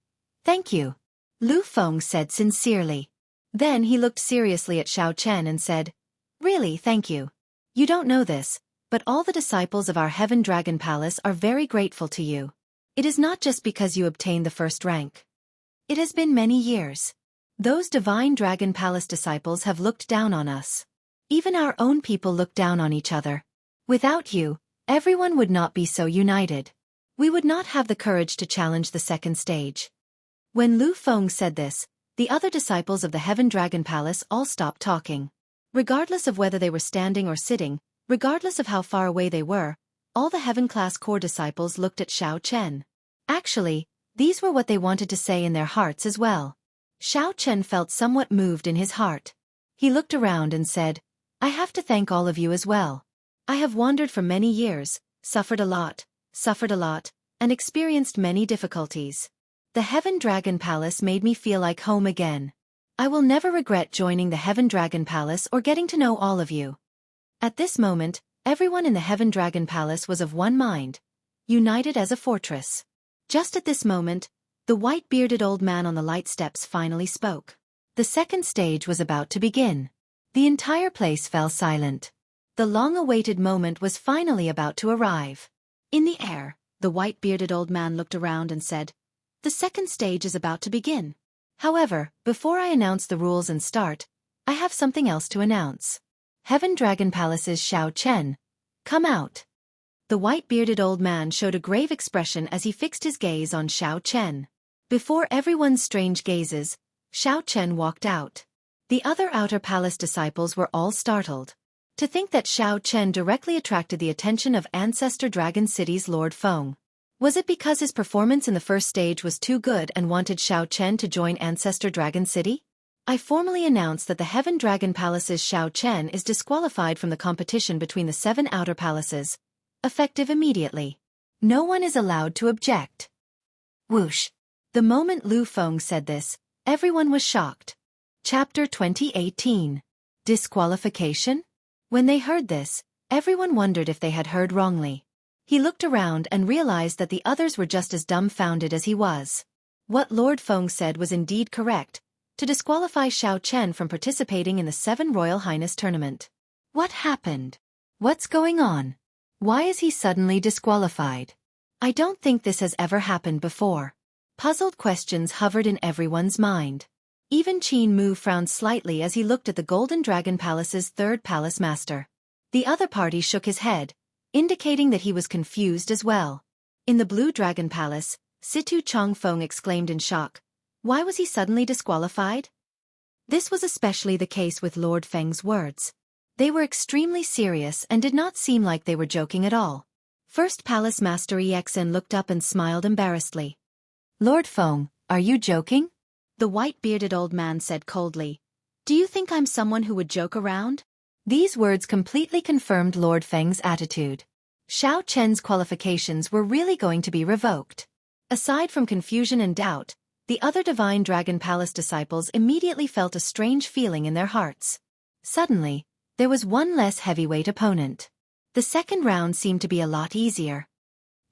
Thank you. Lu Feng said sincerely. Then he looked seriously at Xianxia and said, Really, thank you. You don't know this, but all the disciples of our Heaven Dragon Palace are very grateful to you. It is not just because you obtained the first rank. It has been many years. Those Divine Dragon Palace disciples have looked down on us. Even our own people look down on each other. Without you, everyone would not be so united. We would not have the courage to challenge the second stage. When Lu Feng said this, the other disciples of the Heaven Dragon Palace all stopped talking. Regardless of whether they were standing or sitting, regardless of how far away they were, all the Heaven Class Core disciples looked at Xianxia. Actually, these were what they wanted to say in their hearts as well. Xianxia felt somewhat moved in his heart. He looked around and said, I have to thank all of you as well. I have wandered for many years, suffered a lot, and experienced many difficulties. The Heaven Dragon Palace made me feel like home again. I will never regret joining the Heaven Dragon Palace or getting to know all of you. At this moment, everyone in the Heaven Dragon Palace was of one mind, united as a fortress. Just at this moment, the white-bearded old man on the light steps finally spoke. The second stage was about to begin. The entire place fell silent. The long-awaited moment was finally about to arrive. In the air, the white-bearded old man looked around and said, The second stage is about to begin. However, before I announce the rules and start, I have something else to announce. Heaven Dragon Palace's Xianxia, come out. The white-bearded old man showed a grave expression as he fixed his gaze on Xianxia. Before everyone's strange gazes, Xianxia walked out. The other outer palace disciples were all startled. To think that Xianxia directly attracted the attention of Ancestor Dragon City's Lord Feng. Was it because his performance in the first stage was too good and wanted Xianxia to join Ancestor Dragon City? I formally announce that the Heaven Dragon Palace's Xianxia is disqualified from the competition between the 7 outer palaces, effective immediately. No one is allowed to object. Whoosh! The moment Lu Feng said this, everyone was shocked. Chapter 2018. Disqualification? When they heard this, everyone wondered if they had heard wrongly. He looked around and realized that the others were just as dumbfounded as he was. What Lord Feng said was indeed correct, to disqualify Xianxia from participating in the 7 Royal Highness tournament. What happened? What's going on? Why is he suddenly disqualified? I don't think this has ever happened before. Puzzled questions hovered in everyone's mind. Even Qin Mu frowned slightly as he looked at the Golden Dragon Palace's 3rd palace master. The other party shook his head, indicating that he was confused as well. In the Blue Dragon Palace, Situ Changfeng exclaimed in shock. Why was he suddenly disqualified? This was especially the case with Lord Feng's words. They were extremely serious and did not seem like they were joking at all. First Palace Master Exen looked up and smiled embarrassedly. Lord Feng, are you joking? The white-bearded old man said coldly. Do you think I'm someone who would joke around? These words completely confirmed Lord Feng's attitude. Xianxia's qualifications were really going to be revoked. Aside from confusion and doubt, the other Divine Dragon Palace disciples immediately felt a strange feeling in their hearts. Suddenly, there was one less heavyweight opponent. The second round seemed to be a lot easier.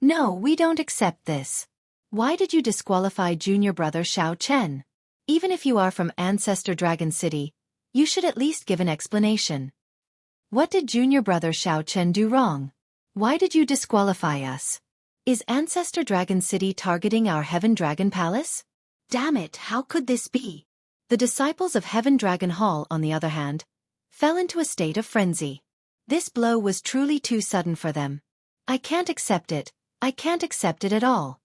No, we don't accept this. Why did you disqualify junior brother Xianxia? Even if you are from Ancestor Dragon City, you should at least give an explanation. What did junior brother Xianxia do wrong? Why did you disqualify us? Is Ancestor Dragon City targeting our Heaven Dragon Palace? Damn it, how could this be? The disciples of Heaven Dragon Hall, on the other hand, fell into a state of frenzy. This blow was truly too sudden for them. I can't accept it. I can't accept it at all.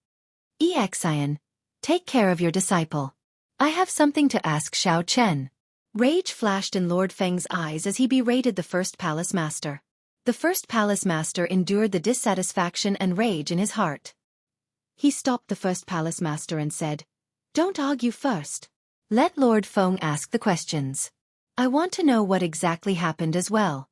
Xian, take care of your disciple. I have something to ask Xianxia. Rage flashed in Lord Feng's eyes as he berated the first palace master. The first palace master endured the dissatisfaction and rage in his heart. He stopped the first palace master and said, Don't argue first. Let Lord Feng ask the questions. I want to know what exactly happened as well.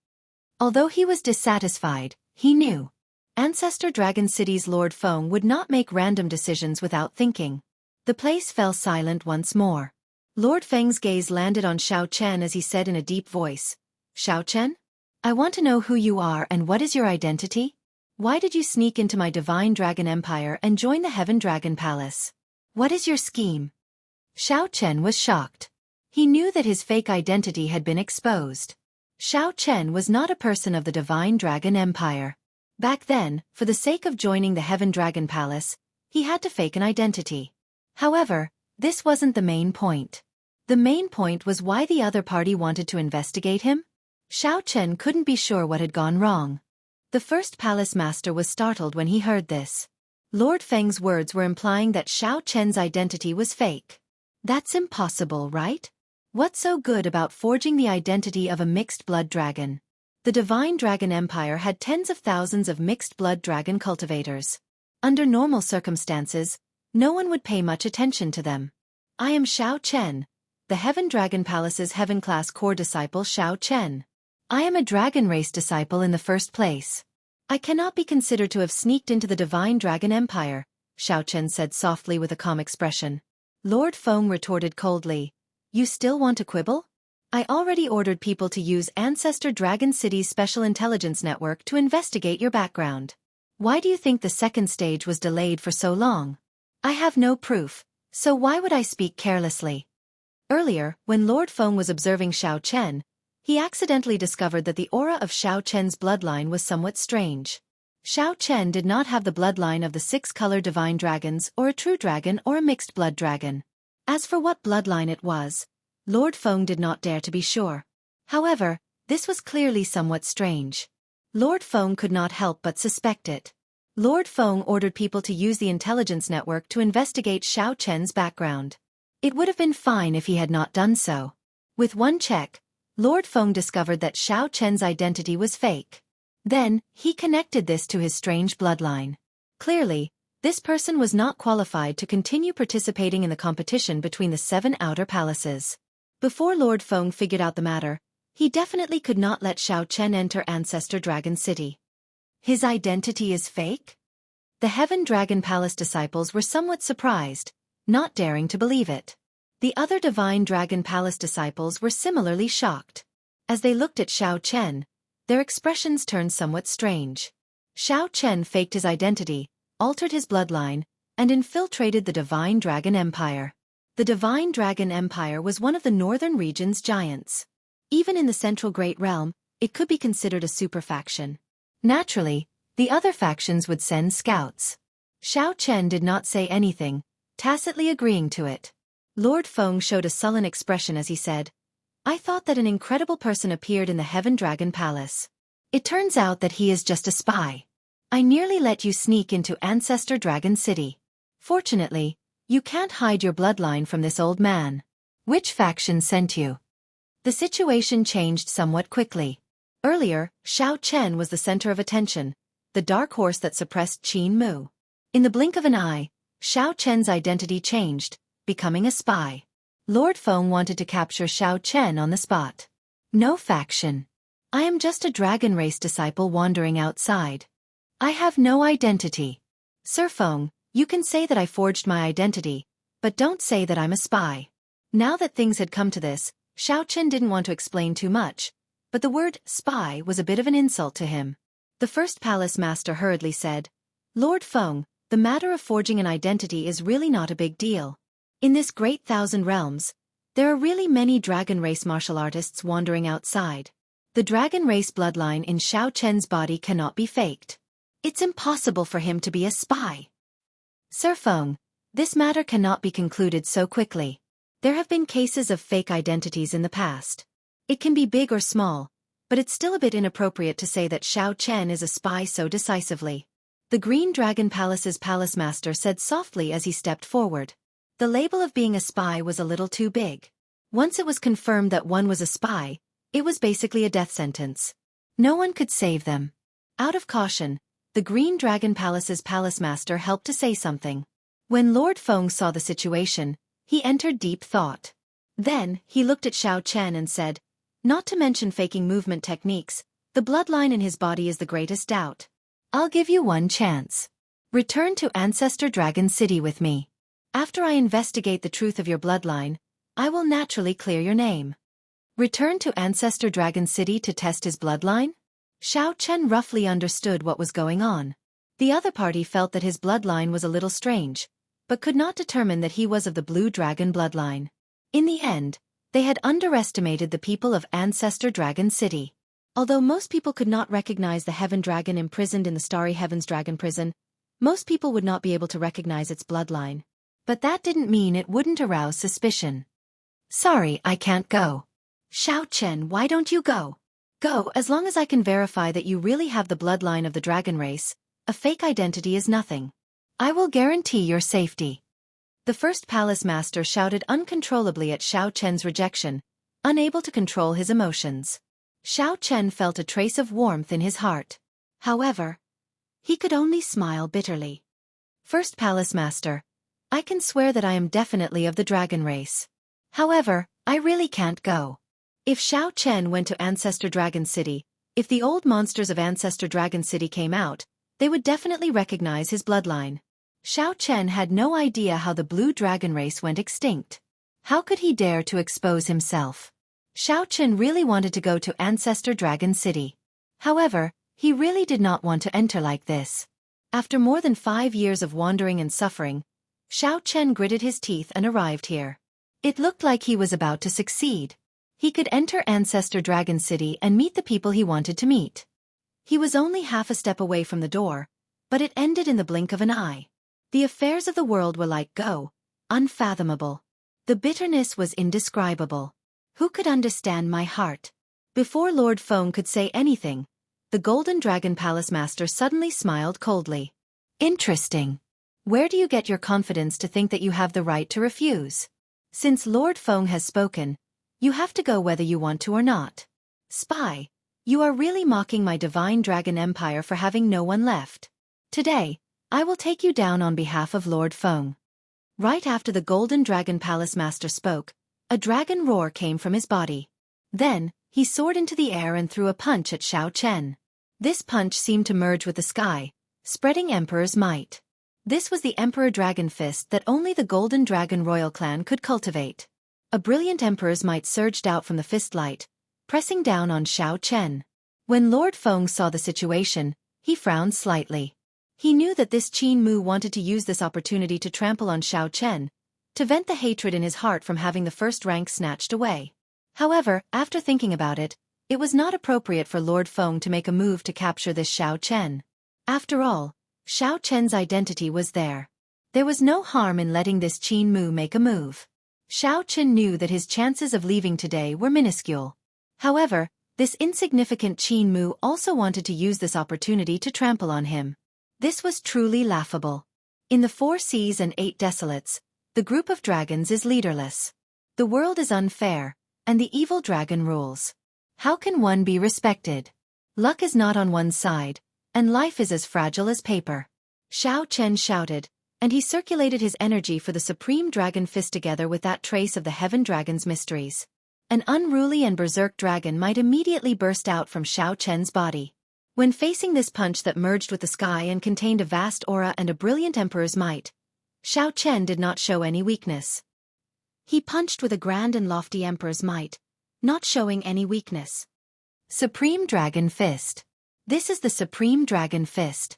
Although he was dissatisfied, he knew Ancestor Dragon City's Lord Feng would not make random decisions without thinking. The place fell silent once more. Lord Feng's gaze landed on Xianxia as he said in a deep voice, "Xianxia? I want to know who you are and what is your identity? Why did you sneak into my Divine Dragon Empire and join the Heaven Dragon Palace? What is your scheme?" Xianxia was shocked. He knew that his fake identity had been exposed. Xianxia was not a person of the Divine Dragon Empire. Back then, for the sake of joining the Heaven Dragon Palace, he had to fake an identity. However, this wasn't the main point. The main point was why the other party wanted to investigate him. Xianxia couldn't be sure what had gone wrong. The first palace master was startled when he heard this. Lord Feng's words were implying that Xianxia's identity was fake. That's impossible, right? What's so good about forging the identity of a mixed-blood dragon? The Divine Dragon Empire had tens of thousands of mixed-blood dragon cultivators. Under normal circumstances, no one would pay much attention to them. I am Xianxia, the Heaven Dragon Palace's Heaven-class core disciple Xianxia. I am a dragon race disciple in the first place. I cannot be considered to have sneaked into the Divine Dragon Empire, Xianxia said softly with a calm expression. Lord Feng retorted coldly, "You still want to quibble? I already ordered people to use Ancestor Dragon City's Special Intelligence Network to investigate your background. Why do you think the second stage was delayed for so long? I have no proof, so why would I speak carelessly?" Earlier, when Lord Feng was observing Xianxia, he accidentally discovered that the aura of Xianxia's bloodline was somewhat strange. Xianxia did not have the bloodline of the six-color divine dragons or a true dragon or a mixed-blood dragon. As for what bloodline it was, Lord Feng did not dare to be sure. However, this was clearly somewhat strange. Lord Feng could not help but suspect it. Lord Feng ordered people to use the intelligence network to investigate Xianxia's background. It would have been fine if he had not done so. With one check, Lord Feng discovered that Xianxia's identity was fake. Then, he connected this to his strange bloodline. Clearly, this person was not qualified to continue participating in the competition between the 7 outer palaces. Before Lord Feng figured out the matter, he definitely could not let Xianxia enter Ancestor Dragon City. His identity is fake? The Heaven Dragon Palace disciples were somewhat surprised, not daring to believe it. The other Divine Dragon Palace disciples were similarly shocked. As they looked at Xianxia, their expressions turned somewhat strange. Xianxia faked his identity, altered his bloodline, and infiltrated the Divine Dragon Empire. The Divine Dragon Empire was one of the northern region's giants. Even in the Central Great Realm, it could be considered a super-faction. Naturally, the other factions would send scouts. Xianxia did not say anything, tacitly agreeing to it. Lord Feng showed a sullen expression as he said, "I thought that an incredible person appeared in the Heaven Dragon Palace. It turns out that he is just a spy. I nearly let you sneak into Ancestor Dragon City. Fortunately, you can't hide your bloodline from this old man. Which faction sent you?" The situation changed somewhat quickly. Earlier, Xianxia was the center of attention, the dark horse that suppressed Qin Mu. In the blink of an eye, Xianxia's identity changed, becoming a spy. Lord Feng wanted to capture Xianxia on the spot. "No faction. I am just a dragon race disciple wandering outside. I have no identity. Sir Feng, you can say that I forged my identity, but don't say that I'm a spy." Now that things had come to this, Xianxia didn't want to explain too much, but the word spy was a bit of an insult to him. The first palace master hurriedly said, "Lord Feng, the matter of forging an identity is really not a big deal. In this great 1,000 realms, there are really many dragon race martial artists wandering outside. The dragon race bloodline in Xianxia's body cannot be faked. It's impossible for him to be a spy. Sir Feng, this matter cannot be concluded so quickly. There have been cases of fake identities in the past. It can be big or small, but it's still a bit inappropriate to say that Xianxia is a spy so decisively." The Green Dragon Palace's palace master said softly as he stepped forward. The label of being a spy was a little too big. Once it was confirmed that one was a spy, it was basically a death sentence. No one could save them. Out of caution, the Green Dragon Palace's palace master helped to say something. When Lord Feng saw the situation, he entered deep thought. Then, he looked at Xianxia and said, Not to mention faking movement techniques, the bloodline in his body is the greatest doubt. I'll give you one chance. Return to Ancestor Dragon City with me. After I investigate the truth of your bloodline, I will naturally clear your name. Return to Ancestor Dragon City to test his bloodline? Xianxia roughly understood what was going on. The other party felt that his bloodline was a little strange, but could not determine that he was of the Blue Dragon bloodline. In the end, they had underestimated the people of Ancestor Dragon City. Although most people could not recognize the Heaven Dragon imprisoned in the Starry Heavens Dragon Prison, most people would not be able to recognize its bloodline. But that didn't mean it wouldn't arouse suspicion. Sorry, I can't go. Xianxia, why don't you go? Go, as long as I can verify that you really have the bloodline of the dragon race. A fake identity is nothing. I will guarantee your safety. The first palace master shouted uncontrollably at Xianxia's rejection, unable to control his emotions. Xianxia felt a trace of warmth in his heart. However, he could only smile bitterly. First palace master, I can swear that I am definitely of the dragon race. However, I really can't go. If Xianxia went to Ancestor Dragon City, if the old monsters of Ancestor Dragon City came out, they would definitely recognize his bloodline. Xianxia had no idea how the blue dragon race went extinct. How could he dare to expose himself? Xianxia really wanted to go to Ancestor Dragon City. However, he really did not want to enter like this. After more than 5 years of wandering and suffering, Xianxia gritted his teeth and arrived here. It looked like he was about to succeed. He could enter Ancestor Dragon City and meet the people he wanted to meet. He was only half a step away from the door, but it ended in the blink of an eye. The affairs of the world were like unfathomable. The bitterness was indescribable. Who could understand my heart? Before Lord Feng could say anything, the Golden Dragon Palace Master suddenly smiled coldly. Interesting. Where do you get your confidence to think that you have the right to refuse? Since Lord Feng has spoken, you have to go whether you want to or not. Spy, you are really mocking my divine dragon empire for having no one left. Today, I will take you down on behalf of Lord Feng. Right after the Golden Dragon Palace Master spoke, a dragon roar came from his body. Then, he soared into the air and threw a punch at Xianxia. This punch seemed to merge with the sky, spreading Emperor's might. This was the Emperor Dragon Fist that only the Golden Dragon Royal Clan could cultivate. A brilliant Emperor's might surged out from the fist light, pressing down on Xianxia. When Lord Feng saw the situation, he frowned slightly. He knew that this Qin Mu wanted to use this opportunity to trample on Xianxia, to vent the hatred in his heart from having the first rank snatched away. However, after thinking about it, it was not appropriate for Lord Feng to make a move to capture this Xianxia. After all, Xianxia's identity was there. There was no harm in letting this Qin Mu make a move. Xianxia knew that his chances of leaving today were minuscule. However, this insignificant Qin Mu also wanted to use this opportunity to trample on him. This was truly laughable. In the 4 seas and 8 desolates, the group of dragons is leaderless. The world is unfair, and the evil dragon rules. How can one be respected? Luck is not on one's side, and life is as fragile as paper. Xianxia shouted, and he circulated his energy for the Supreme Dragon Fist together with that trace of the Heaven Dragon's mysteries. An unruly and berserk dragon might immediately burst out from Xianxia's body. When facing this punch that merged with the sky and contained a vast aura and a brilliant Emperor's might, Xianxia did not show any weakness. He punched with a grand and lofty Emperor's might, not showing any weakness. Supreme Dragon Fist. This is the Supreme Dragon Fist.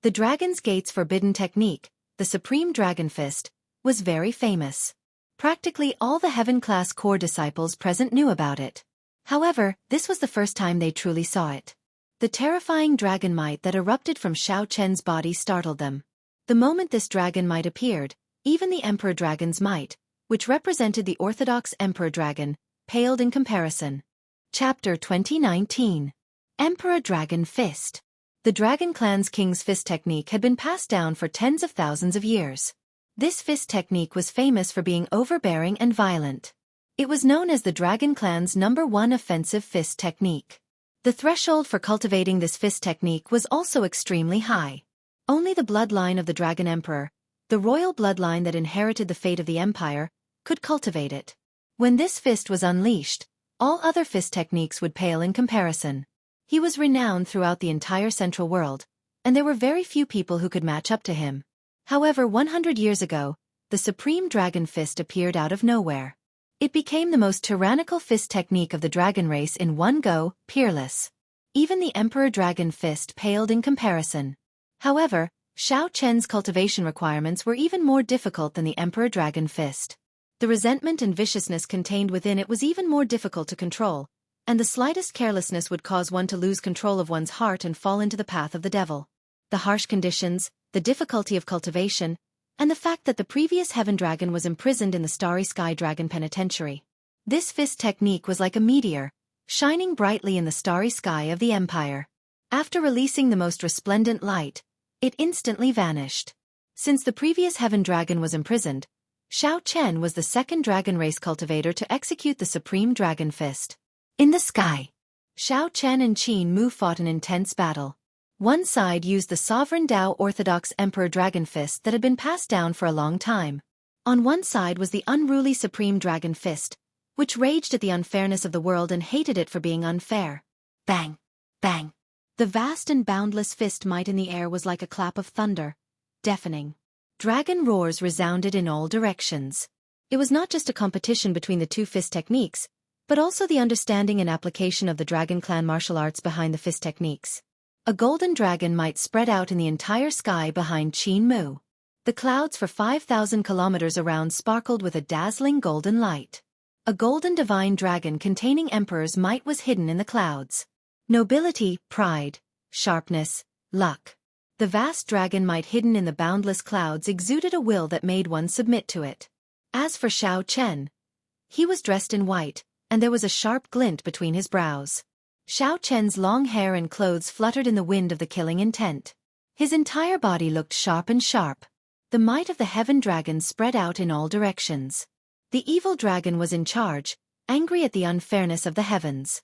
The Dragon's Gate's forbidden technique, the Supreme Dragon Fist, was very famous. Practically all the Heaven-class core disciples present knew about it. However, this was the first time they truly saw it. The terrifying dragon might that erupted from Xianxia's body startled them. The moment this dragon might appeared, even the Emperor Dragon's might, which represented the orthodox Emperor Dragon, paled in comparison. Chapter 2019. Emperor Dragon Fist. The Dragon Clan's King's Fist technique had been passed down for tens of thousands of years. This fist technique was famous for being overbearing and violent. It was known as the Dragon Clan's #1 offensive fist technique. The threshold for cultivating this fist technique was also extremely high. Only the bloodline of the Dragon Emperor, the royal bloodline that inherited the fate of the empire, could cultivate it. When this fist was unleashed, All other fist techniques would pale in comparison. He was renowned throughout the entire Central world, and there were very few people who could match up to him. However, 100 years ago, the Supreme Dragon Fist appeared out of nowhere. It became the most tyrannical fist technique of the dragon race in one go, peerless. Even the Emperor Dragon Fist paled in comparison. However, Xiao Chen's cultivation requirements were even more difficult than the Emperor Dragon Fist. The resentment and viciousness contained within it was even more difficult to control, and the slightest carelessness would cause one to lose control of one's heart and fall into the path of the devil. The harsh conditions, the difficulty of cultivation, and the fact that the previous Heaven Dragon was imprisoned in the Starry Sky Dragon Penitentiary. This fist technique was like a meteor, shining brightly in the starry sky of the Empire. After releasing the most resplendent light, it instantly vanished. Since the previous Heaven Dragon was imprisoned, Xiao Chen was the second dragon race cultivator to execute the Supreme Dragon Fist. In the sky, Xiao Chen and Qin Mu fought an intense battle. One side used the sovereign Tao Orthodox Emperor Dragon Fist that had been passed down for a long time. On one side was the unruly Supreme Dragon Fist, which raged at the unfairness of the world and hated it for being unfair. Bang! Bang! The vast and boundless fist might in the air was like a clap of thunder, deafening. Dragon roars resounded in all directions. It was not just a competition between the two fist techniques, but also the understanding and application of the Dragon Clan martial arts behind the fist techniques. A golden dragon might spread out in the entire sky behind Qin Mu. The clouds for 5,000 kilometers around sparkled with a dazzling golden light. A golden divine dragon containing emperor's might was hidden in the clouds. Nobility, pride, sharpness, luck. The vast dragon might hidden in the boundless clouds exuded a will that made one submit to it. As for Xiao Chen, he was dressed in white, and there was a sharp glint between his brows. Xiao Chen's long hair and clothes fluttered in the wind of the killing intent. His entire body looked sharp and sharp. The might of the Heaven Dragon spread out in all directions. The evil dragon was in charge, angry at the unfairness of the heavens.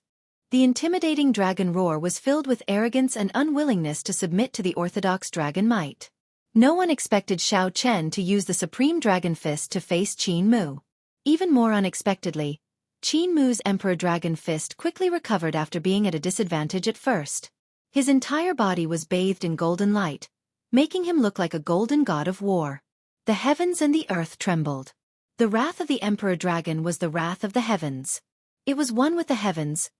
The intimidating dragon roar was filled with arrogance and unwillingness to submit to the orthodox dragon might. No one expected Xiao Chen to use the Supreme Dragon Fist to face Qin Mu. Even more unexpectedly, Qin Mu's Emperor Dragon Fist quickly recovered after being at a disadvantage at first. His entire body was bathed in golden light, making him look like a golden god of war. The heavens and the earth trembled. The wrath of the Emperor Dragon was the wrath of the heavens. It was one with the heavens,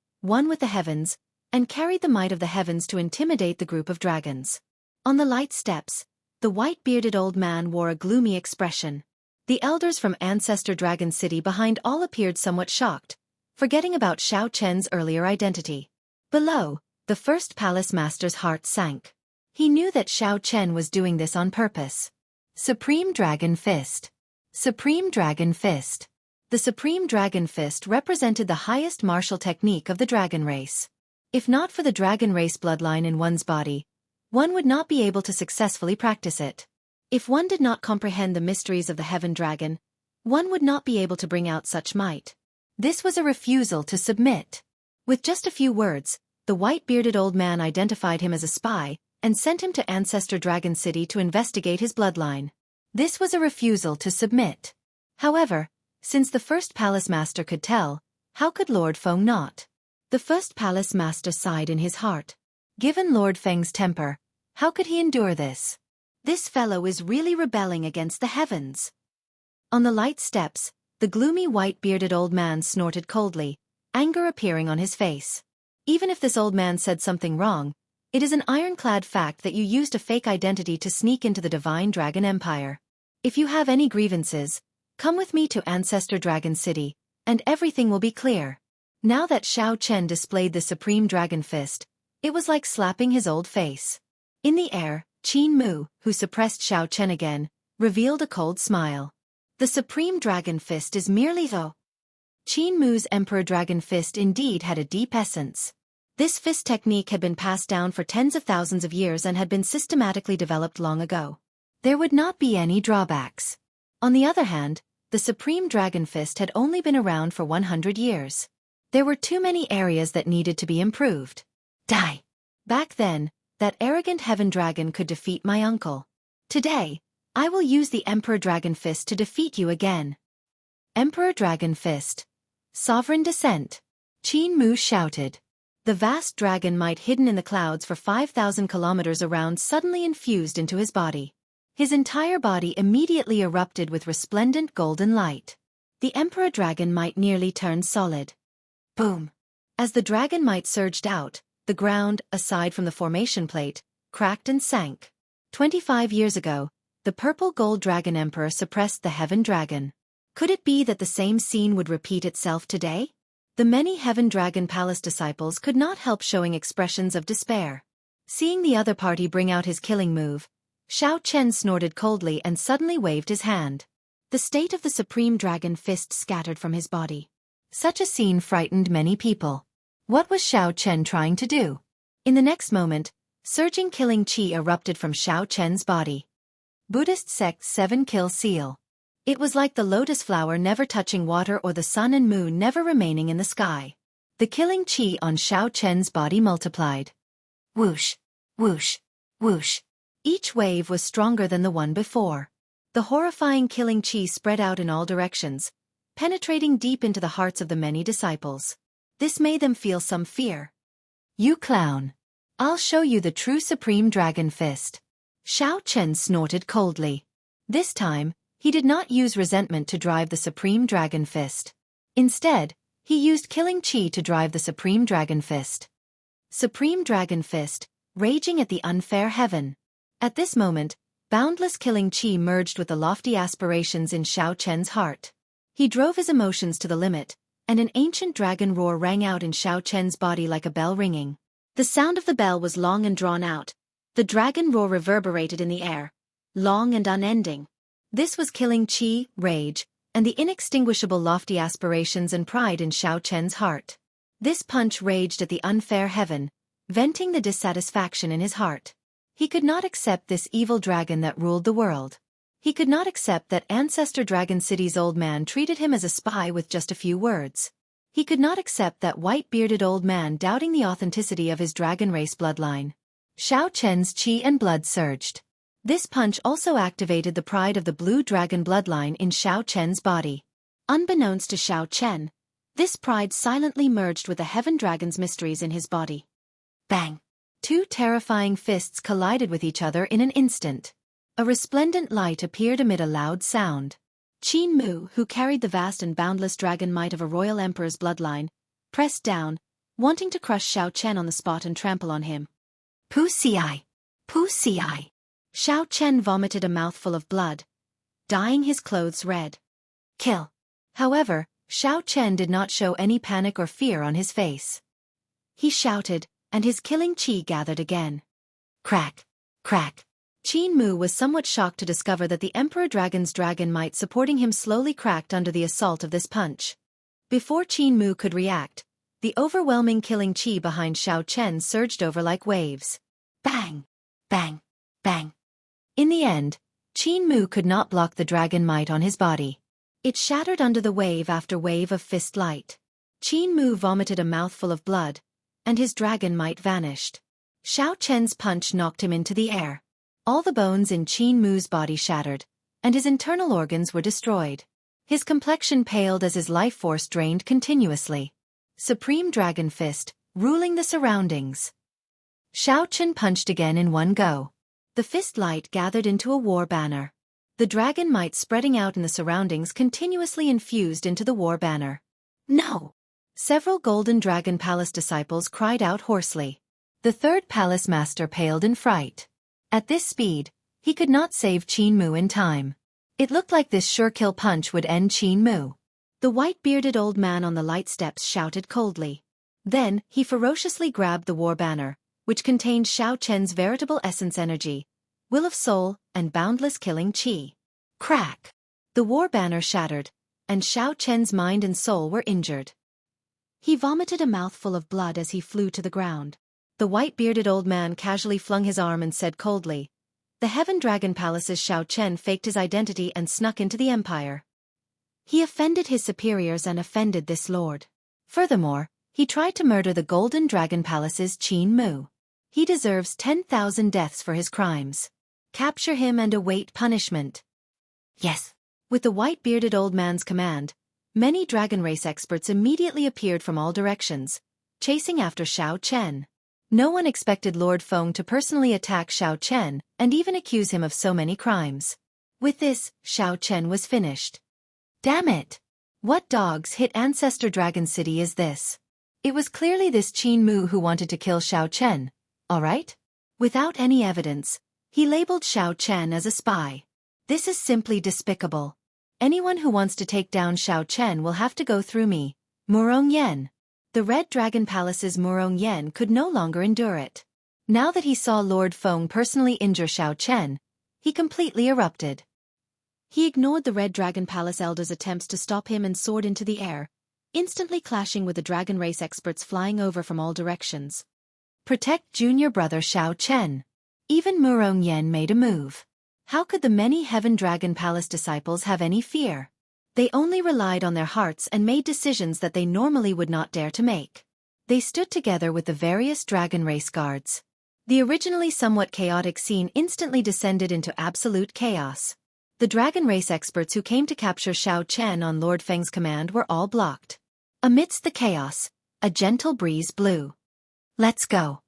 and carried the might of the heavens to intimidate the group of dragons. On the light steps, the white-bearded old man wore a gloomy expression. The elders from Ancestor Dragon City behind all appeared somewhat shocked, forgetting about Xiao Chen's earlier identity. Below, the first palace master's heart sank. He knew that Xiao Chen was doing this on purpose. Supreme Dragon Fist. Supreme Dragon Fist. The Supreme Dragon Fist represented the highest martial technique of the dragon race. If not for the dragon race bloodline in one's body, one would not be able to successfully practice it. If one did not comprehend the mysteries of the Heaven Dragon, one would not be able to bring out such might. This was a refusal to submit. With just a few words, the white-bearded old man identified him as a spy and sent him to Ancestor Dragon City to investigate his bloodline. This was a refusal to submit. However, since the first palace master could tell, how could Lord Feng not? The first palace master sighed in his heart. Given Lord Feng's temper, how could he endure this? This fellow is really rebelling against the heavens. On the light steps, the gloomy white-bearded old man snorted coldly, anger appearing on his face. Even if this old man said something wrong, it is an ironclad fact that you used a fake identity to sneak into the Divine Dragon Empire. If you have any grievances, come with me to Ancestor Dragon City, and everything will be clear. Now that Xiao Chen displayed the Supreme Dragon Fist, it was like slapping his old face. In the air, Qin Mu, who suppressed Xiao Chen again, revealed a cold smile. The Supreme Dragon Fist is merely though. Qin Mu's Emperor Dragon Fist indeed had a deep essence. This fist technique had been passed down for tens of thousands of years and had been systematically developed long ago. There would not be any drawbacks. On the other hand, the Supreme Dragon Fist had only been around for 100 years. There were too many areas that needed to be improved. Die! Back then, that arrogant Heaven Dragon could defeat my uncle. Today, I will use the Emperor Dragon Fist to defeat you again. Emperor Dragon Fist. Sovereign Descent. Qin Mu shouted. The vast dragon might hidden in the clouds for 5,000 kilometers around suddenly infused into his body. His entire body immediately erupted with resplendent golden light. The Emperor Dragon might nearly turned solid. Boom! As the dragon might surged out, the ground, aside from the formation plate, cracked and sank. 25 years ago, the purple gold dragon emperor suppressed the heaven dragon. Could it be that the same scene would repeat itself today? The many heaven dragon palace disciples could not help showing expressions of despair. Seeing the other party bring out his killing move, Xianxia snorted coldly and suddenly waved his hand. The state of the supreme dragon fist scattered from his body. Such a scene frightened many people. What was Xianxia trying to do? In the next moment, surging killing chi erupted from Xianxia's body. Buddhist sect's 7-kill seal. It was like the lotus flower never touching water or the sun and moon never remaining in the sky. The killing chi on Xianxia's body multiplied. Whoosh, whoosh, whoosh. Each wave was stronger than the one before. The horrifying killing chi spread out in all directions, penetrating deep into the hearts of the many disciples. This made them feel some fear. You clown! I'll show you the true supreme dragon fist. Xianxia snorted coldly. This time, he did not use resentment to drive the supreme dragon fist. Instead, he used killing chi to drive the supreme dragon fist. Supreme dragon fist, raging at the unfair heaven. At this moment, boundless killing chi merged with the lofty aspirations in Xianxia's heart. He drove his emotions to the limit, and an ancient dragon roar rang out in Xianxia's body like a bell ringing. The sound of the bell was long and drawn out. The dragon roar reverberated in the air, long and unending. This was killing chi, rage, and the inextinguishable lofty aspirations and pride in Xianxia's heart. This punch raged at the unfair heaven, venting the dissatisfaction in his heart. He could not accept this evil dragon that ruled the world. He could not accept that Ancestor Dragon City's old man treated him as a spy with just a few words. He could not accept that white-bearded old man doubting the authenticity of his dragon race bloodline. Xianxia's chi and blood surged. This punch also activated the pride of the blue dragon bloodline in Xianxia's body. Unbeknownst to Xianxia, this pride silently merged with the heaven dragon's mysteries in his body. Bang! Two terrifying fists collided with each other in an instant. A resplendent light appeared amid a loud sound. Qin Mu, who carried the vast and boundless dragon might of a royal emperor's bloodline, pressed down, wanting to crush Xianxia on the spot and trample on him. Pu Xi! Pu Xi! Xianxia vomited a mouthful of blood, dyeing his clothes red. Kill! However, Xianxia did not show any panic or fear on his face. He shouted, and his killing chi gathered again. Crack! Crack! Qin Mu was somewhat shocked to discover that the Emperor Dragon's dragon might supporting him slowly cracked under the assault of this punch. Before Qin Mu could react, the overwhelming killing chi behind Xianxia surged over like waves. Bang! Bang! Bang! In the end, Qin Mu could not block the dragon might on his body. It shattered under the wave after wave of fist light. Qin Mu vomited a mouthful of blood, and his dragon might vanished. Xianxia's punch knocked him into the air. All the bones in Qin Mu's body shattered, and his internal organs were destroyed. His complexion paled as his life force drained continuously. Supreme Dragon Fist, ruling the surroundings. Xianxia punched again in one go. The fist light gathered into a war banner. The dragon might spreading out in the surroundings continuously infused into the war banner. No! Several Golden Dragon Palace disciples cried out hoarsely. The third palace master paled in fright. At this speed, he could not save Qin Mu in time. It looked like this sure-kill punch would end Qin Mu. The white-bearded old man on the light steps shouted coldly. Then, he ferociously grabbed the war banner, which contained Xianxia's veritable essence energy, will of soul, and boundless killing chi. Crack! The war banner shattered, and Xianxia's mind and soul were injured. He vomited a mouthful of blood as he flew to the ground. The white-bearded old man casually flung his arm and said coldly, "The Heaven Dragon Palace's Xianxia faked his identity and snuck into the empire. He offended his superiors and offended this lord. Furthermore, he tried to murder the Golden Dragon Palace's Qin Mu. He deserves 10,000 deaths for his crimes. Capture him and await punishment." Yes. With the white-bearded old man's command, Many dragon race experts immediately appeared from all directions, chasing after Xianxia. No one expected Lord Feng to personally attack Xianxia and even accuse him of so many crimes. With this, Xianxia was finished. Damn it! What dog's hit ancestor dragon city is this? It was clearly this Qin Mu who wanted to kill Xianxia, alright? Without any evidence, he labeled Xianxia as a spy. This is simply despicable. Anyone who wants to take down Xianxia will have to go through me, Murong Yan. The Red Dragon Palace's Murong Yan could no longer endure it. Now that he saw Lord Feng personally injure Xianxia, he completely erupted. He ignored the Red Dragon Palace elders' attempts to stop him and soared into the air, instantly clashing with the dragon race experts flying over from all directions. Protect junior brother Xianxia. Even Murong Yan made a move. How could the many Heaven Dragon Palace disciples have any fear? They only relied on their hearts and made decisions that they normally would not dare to make. They stood together with the various dragon race guards. The originally somewhat chaotic scene instantly descended into absolute chaos. The dragon race experts who came to capture Xianxia on Lord Feng's command were all blocked. Amidst the chaos, a gentle breeze blew. Let's go.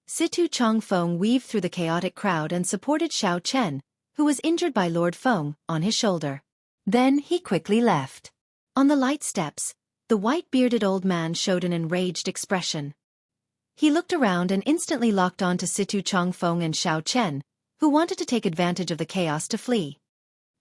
Situ Changfeng weaved through the chaotic crowd and supported Xianxia, who was injured by Lord Feng, on his shoulder. Then he quickly left. On the light steps, the white-bearded old man showed an enraged expression. He looked around and instantly locked on to Situ Changfeng and Xianxia, who wanted to take advantage of the chaos to flee.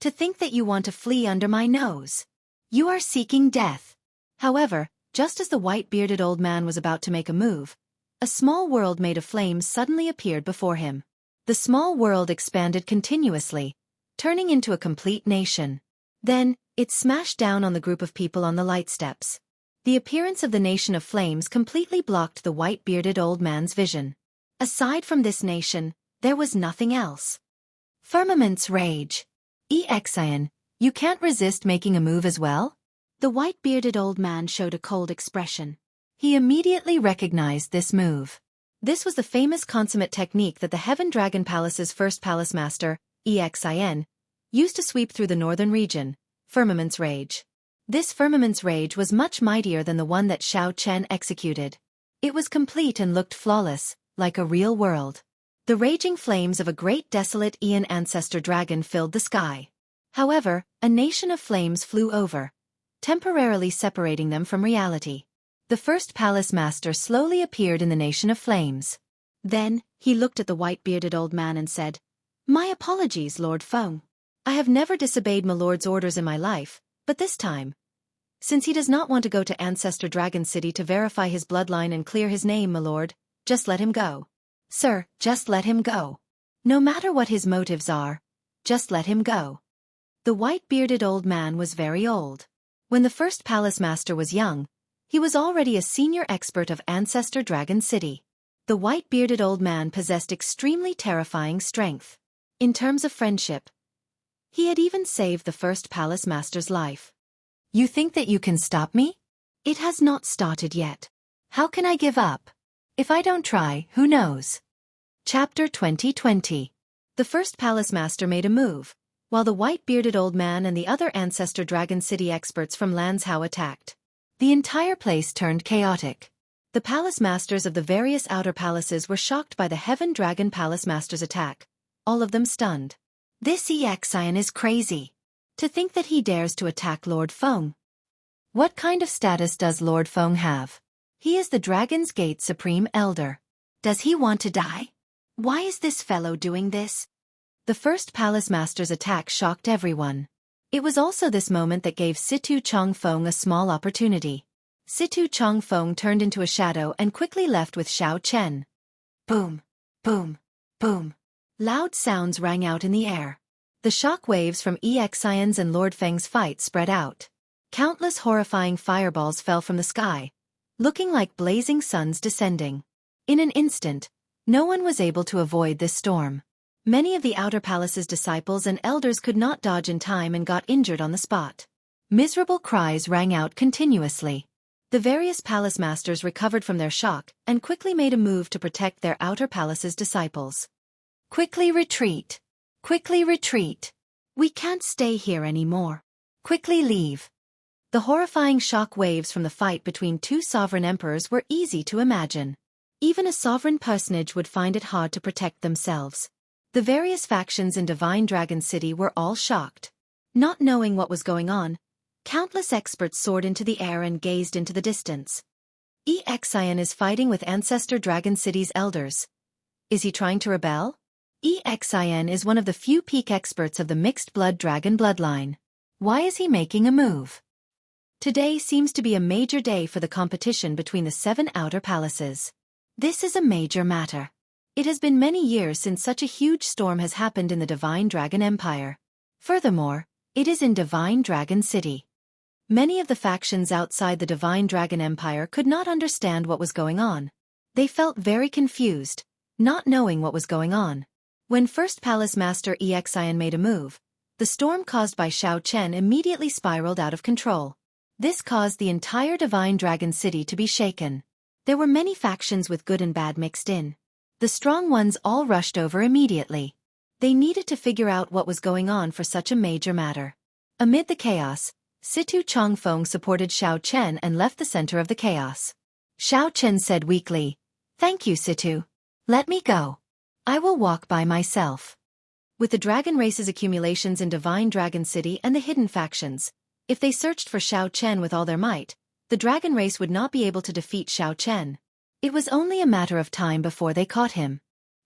To think that you want to flee under my nose. You are seeking death. However, just as the white-bearded old man was about to make a move, a small world made of flames suddenly appeared before him. The small world expanded continuously, turning into a complete nation. Then, it smashed down on the group of people on the light steps. The appearance of the nation of flames completely blocked the white-bearded old man's vision. Aside from this nation, there was nothing else. Firmament's rage. Xian, you can't resist making a move as well? The white-bearded old man showed a cold expression. He immediately recognized this move. This was the famous consummate technique that the Heaven Dragon Palace's first palace master, Xian, used to sweep through the northern region, Firmament's Rage. This Firmament's Rage was much mightier than the one that Xianxia executed. It was complete and looked flawless, like a real world. The raging flames of a great desolate Ian ancestor dragon filled the sky. However, a nation of flames flew over, temporarily separating them from reality. The first palace master slowly appeared in the nation of flames. Then, he looked at the white-bearded old man and said, "My apologies, Lord Feng. I have never disobeyed my lord's orders in my life, but this time, since he does not want to go to Ancestor Dragon City to verify his bloodline and clear his name, my lord, just let him go. Sir, just let him go. No matter what his motives are, just let him go." The white-bearded old man was very old. When the first palace master was young, he was already a senior expert of Ancestor Dragon City. The white-bearded old man possessed extremely terrifying strength. In terms of friendship, he had even saved the first palace master's life. You think that you can stop me? It has not started yet. How can I give up? If I don't try, who knows? Chapter 2020. The first palace master made a move, while the white-bearded old man and the other Ancestor Dragon City experts from Lanzhou attacked. The entire place turned chaotic. The palace masters of the various outer palaces were shocked by the Heaven Dragon Palace master's attack, all of them stunned. This Xian is crazy. To think that he dares to attack Lord Feng. What kind of status does Lord Feng have? He is the Dragon's Gate Supreme Elder. Does he want to die? Why is this fellow doing this? The first palace master's attack shocked everyone. It was also this moment that gave Situ Changfeng a small opportunity. Situ Changfeng turned into a shadow and quickly left with Xianxia. Boom, boom, boom. Loud sounds rang out in the air. The shock waves from Xian's and Lord Feng's fight spread out. Countless horrifying fireballs fell from the sky, looking like blazing suns descending. In an instant, no one was able to avoid this storm. Many of the outer palace's disciples and elders could not dodge in time and got injured on the spot. Miserable cries rang out continuously. The various palace masters recovered from their shock and quickly made a move to protect their outer palace's disciples. Quickly retreat! Quickly retreat! We can't stay here anymore. Quickly leave! The horrifying shock waves from the fight between two sovereign emperors were easy to imagine. Even a sovereign personage would find it hard to protect themselves. The various factions in Divine Dragon City were all shocked. Not knowing what was going on, countless experts soared into the air and gazed into the distance. Xian is fighting with Ancestor Dragon City's elders. Is he trying to rebel? Xian is one of the few peak experts of the mixed-blood dragon bloodline. Why is he making a move? Today seems to be a major day for the competition between the 7 outer palaces. This is a major matter. It has been many years since such a huge storm has happened in the Divine Dragon Empire. Furthermore, it is in Divine Dragon City. Many of the factions outside the Divine Dragon Empire could not understand what was going on. They felt very confused, not knowing what was going on. When First Palace Master Xian made a move, the storm caused by Xianxia immediately spiraled out of control. This caused the entire Divine Dragon City to be shaken. There were many factions with good and bad mixed in. The strong ones all rushed over immediately. They needed to figure out what was going on for such a major matter. Amid the chaos, Situ Changfeng supported Xianxia and left the center of the chaos. Xianxia said weakly, "Thank you, Situ. Let me go. I will walk by myself." With the dragon race's accumulations in Divine Dragon City and the hidden factions, if they searched for Xianxia with all their might, the dragon race would not be able to defeat Xianxia. It was only a matter of time before they caught him.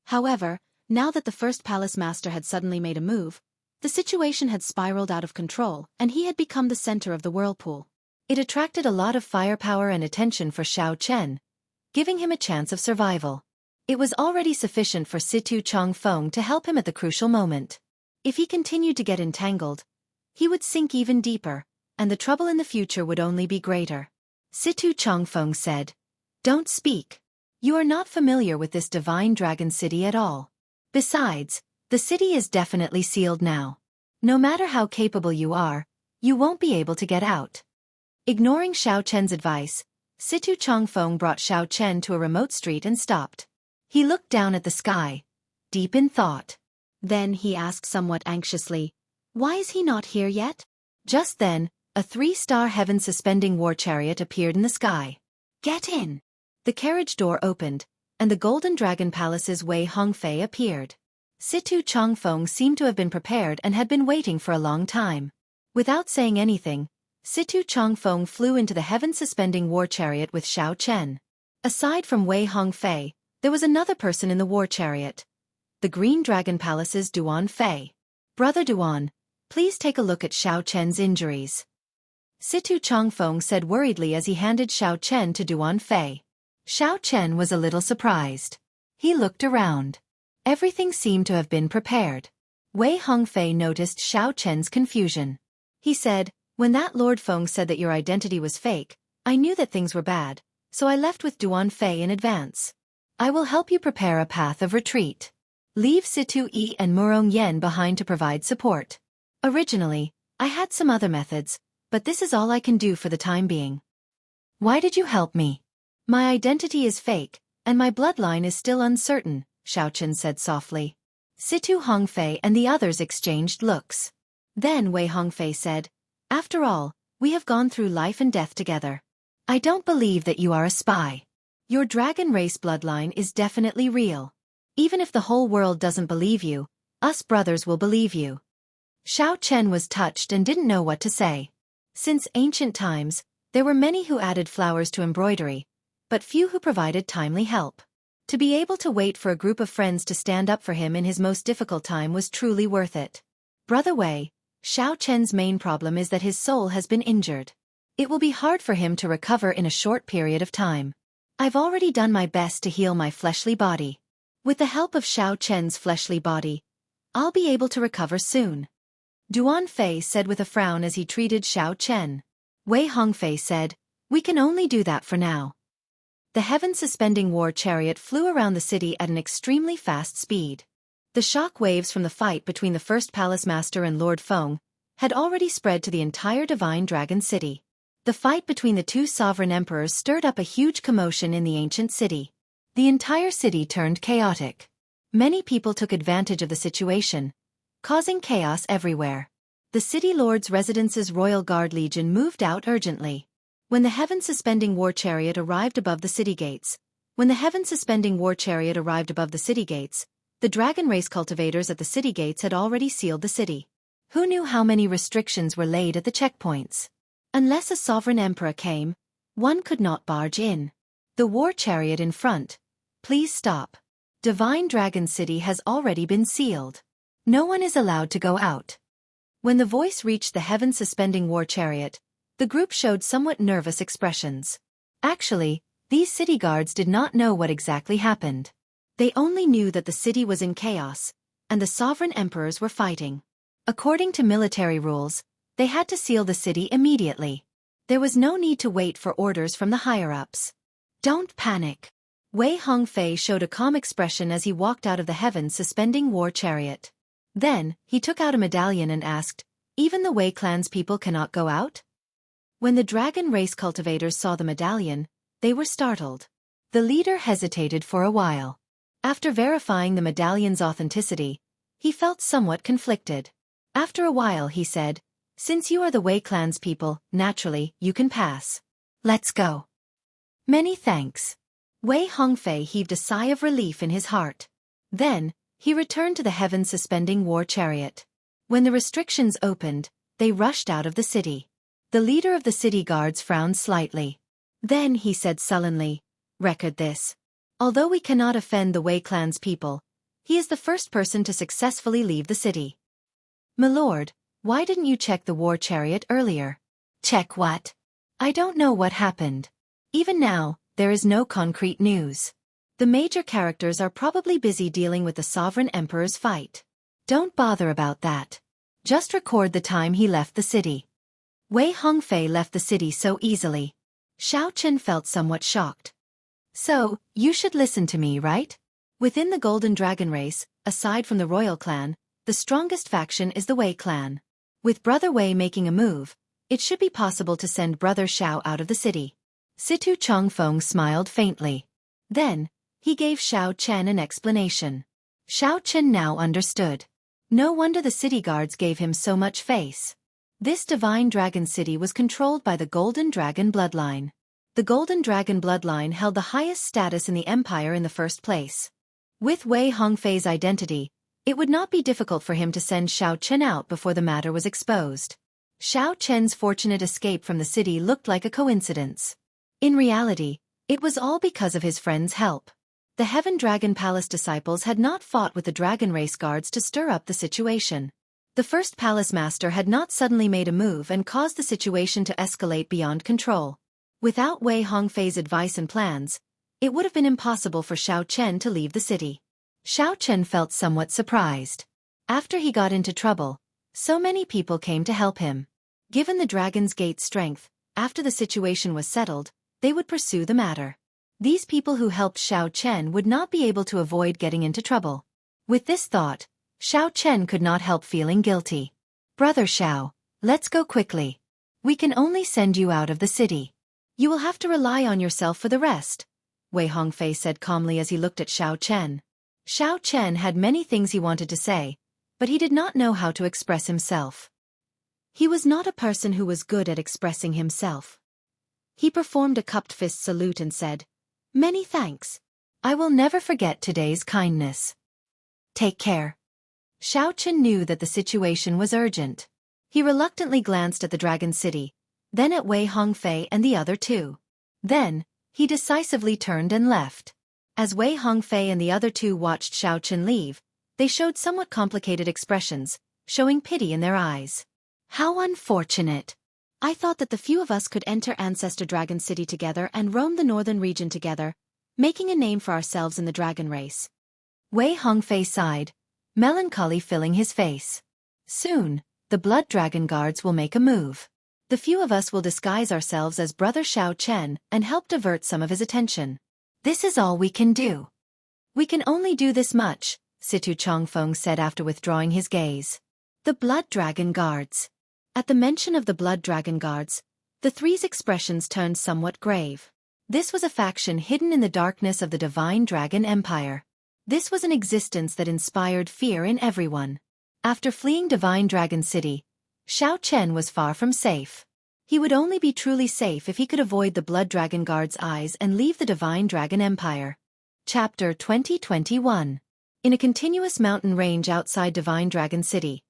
However, now that the First Palace Master had suddenly made a move, the situation had spiraled out of control and he had become the center of the whirlpool. It attracted a lot of firepower and attention for Xianxia, giving him a chance of survival. It was already sufficient for Situ Changfeng to help him at the crucial moment. If he continued to get entangled, he would sink even deeper, and the trouble in the future would only be greater. Situ Changfeng said, "Don't speak. You are not familiar with this Divine Dragon City at all. Besides, the city is definitely sealed now. No matter how capable you are, you won't be able to get out." Ignoring Xianxia's advice, Situ Changfeng brought Xianxia to a remote street and stopped. He looked down at the sky, deep in thought. Then he asked somewhat anxiously, "Why is he not here yet?" Just then, a 3-star heaven-suspending war chariot appeared in the sky. "Get in!" The carriage door opened, and the Golden Dragon Palace's Wei Hongfei appeared. Situ Changfeng seemed to have been prepared and had been waiting for a long time. Without saying anything, Situ Changfeng flew into the heaven-suspending war chariot with Xianxia. Aside from Wei Hongfei, there was another person in the war chariot. The Green Dragon Palace's Duan Fei. "Brother Duan, please take a look at Xianxia's injuries." Situ Changfeng said worriedly as he handed Xianxia to Duan Fei. Xianxia was a little surprised. He looked around. Everything seemed to have been prepared. Wei Hongfei noticed Xianxia's confusion. He said, "When that Lord Feng said that your identity was fake, I knew that things were bad, so I left with Duan Fei in advance. I will help you prepare a path of retreat. Leave Situ Yi and Murong Yen behind to provide support. Originally, I had some other methods, but this is all I can do for the time being." "Why did you help me?" "My identity is fake, and my bloodline is still uncertain," Xianxia said softly. Situ Hongfei and the others exchanged looks. Then Wei Hongfei said, "After all, we have gone through life and death together. I don't believe that you are a spy. Your dragon race bloodline is definitely real. Even if the whole world doesn't believe you, us brothers will believe you." Xianxia was touched and didn't know what to say. Since ancient times, there were many who added flowers to embroidery, but few who provided timely help. To be able to wait for a group of friends to stand up for him in his most difficult time was truly worth it. "Brother Wei, Xianxia's main problem is that his soul has been injured. It will be hard for him to recover in a short period of time. I've already done my best to heal my fleshly body. With the help of Xianxia's fleshly body, I'll be able to recover soon." Duan Fei said with a frown as he treated Xianxia. Wei Hongfei said, "We can only do that for now." The heaven-suspending war chariot flew around the city at an extremely fast speed. The shock waves from the fight between the First Palace Master and Lord Feng had already spread to the entire Divine Dragon City. The fight between the two sovereign emperors stirred up a huge commotion in the ancient city. The entire city turned chaotic. Many people took advantage of the situation, causing chaos everywhere. The city lord's residence's royal guard legion moved out urgently. When the heaven-suspending war chariot arrived above the city gates, the dragon race cultivators at the city gates had already sealed the city. Who knew how many restrictions were laid at the checkpoints? Unless a sovereign emperor came, one could not barge in. The war chariot in front. Please stop. Divine Dragon City has already been sealed. No one is allowed to go out. When the voice reached the heaven-suspending war chariot, the group showed somewhat nervous expressions. Actually, these city guards did not know what exactly happened. They only knew that the city was in chaos, and the sovereign emperors were fighting. According to military rules, they had to seal the city immediately. There was no need to wait for orders from the higher-ups. Don't panic. Wei Hongfei showed a calm expression as he walked out of the heaven-suspending war chariot. Then, he took out a medallion and asked, "Even the Wei clan's people cannot go out?" When the dragon race cultivators saw the medallion, they were startled. The leader hesitated for a while. After verifying the medallion's authenticity, he felt somewhat conflicted. After a while he said, "Since you are the Wei clan's people, naturally, you can pass. Let's go." "Many thanks." Wei Hongfei heaved a sigh of relief in his heart. Then, he returned to the heaven-suspending war chariot. When the restrictions opened, they rushed out of the city. The leader of the city guards frowned slightly. Then he said sullenly, "Record this. Although we cannot offend the Wei clan's people, he is the first person to successfully leave the city." "Milord, why didn't you check the war chariot earlier?" "Check what?" "I don't know what happened. Even now, there is no concrete news. The major characters are probably busy dealing with the sovereign emperor's fight. Don't bother about that. Just record the time he left the city." Wei Hongfei left the city so easily. Xianxia felt somewhat shocked. "So, you should listen to me, right? Within the Golden Dragon race, aside from the royal clan, the strongest faction is the Wei clan. With Brother Wei making a move, it should be possible to send Brother Xiao out of the city." Situ Chongfeng smiled faintly. Then, he gave Xianxia an explanation. Xianxia now understood. No wonder the city guards gave him so much face. This divine dragon city was controlled by the Golden Dragon bloodline. The Golden Dragon bloodline held the highest status in the empire in the first place. With Wei Hongfei's identity, it would not be difficult for him to send Xianxia out before the matter was exposed. Xianxia's fortunate escape from the city looked like a coincidence. In reality, it was all because of his friend's help. The Heaven Dragon Palace disciples had not fought with the Dragon Race guards to stir up the situation. The first palace master had not suddenly made a move and caused the situation to escalate beyond control. Without Wei Hongfei's advice and plans, it would have been impossible for Xianxia to leave the city. Xianxia felt somewhat surprised. After he got into trouble, so many people came to help him. Given the Dragon's Gate's strength, after the situation was settled, they would pursue the matter. These people who helped Xianxia would not be able to avoid getting into trouble. With this thought, Xianxia could not help feeling guilty. "Brother Xiao, let's go quickly. We can only send you out of the city. You will have to rely on yourself for the rest," Wei Hongfei said calmly as he looked at Xianxia. Xianxia had many things he wanted to say, but he did not know how to express himself. He was not a person who was good at expressing himself. He performed a cupped fist salute and said, "Many thanks. I will never forget today's kindness. Take care." Xianxia knew that the situation was urgent. He reluctantly glanced at the Dragon City, then at Wei Hongfei and the other two. Then, he decisively turned and left. As Wei Hongfei and the other two watched Xianxia leave, they showed somewhat complicated expressions, showing pity in their eyes. "How unfortunate. I thought that the few of us could enter Ancestor Dragon City together and roam the northern region together, making a name for ourselves in the dragon race." Wei Hongfei sighed, melancholy filling his face. "Soon, the Blood Dragon Guards will make a move. The few of us will disguise ourselves as Brother Xianxia and help divert some of his attention. This is all we can do." "We can only do this much," Situ Chongfeng said after withdrawing his gaze. "The Blood Dragon Guards." At the mention of the Blood Dragon Guards, the three's expressions turned somewhat grave. This was a faction hidden in the darkness of the Divine Dragon Empire. This was an existence that inspired fear in everyone. After fleeing Divine Dragon City, Xiao Chen was far from safe. He would only be truly safe if he could avoid the Blood Dragon Guard's eyes and leave the Divine Dragon Empire. Chapter 2021. In a continuous mountain range outside Divine Dragon City,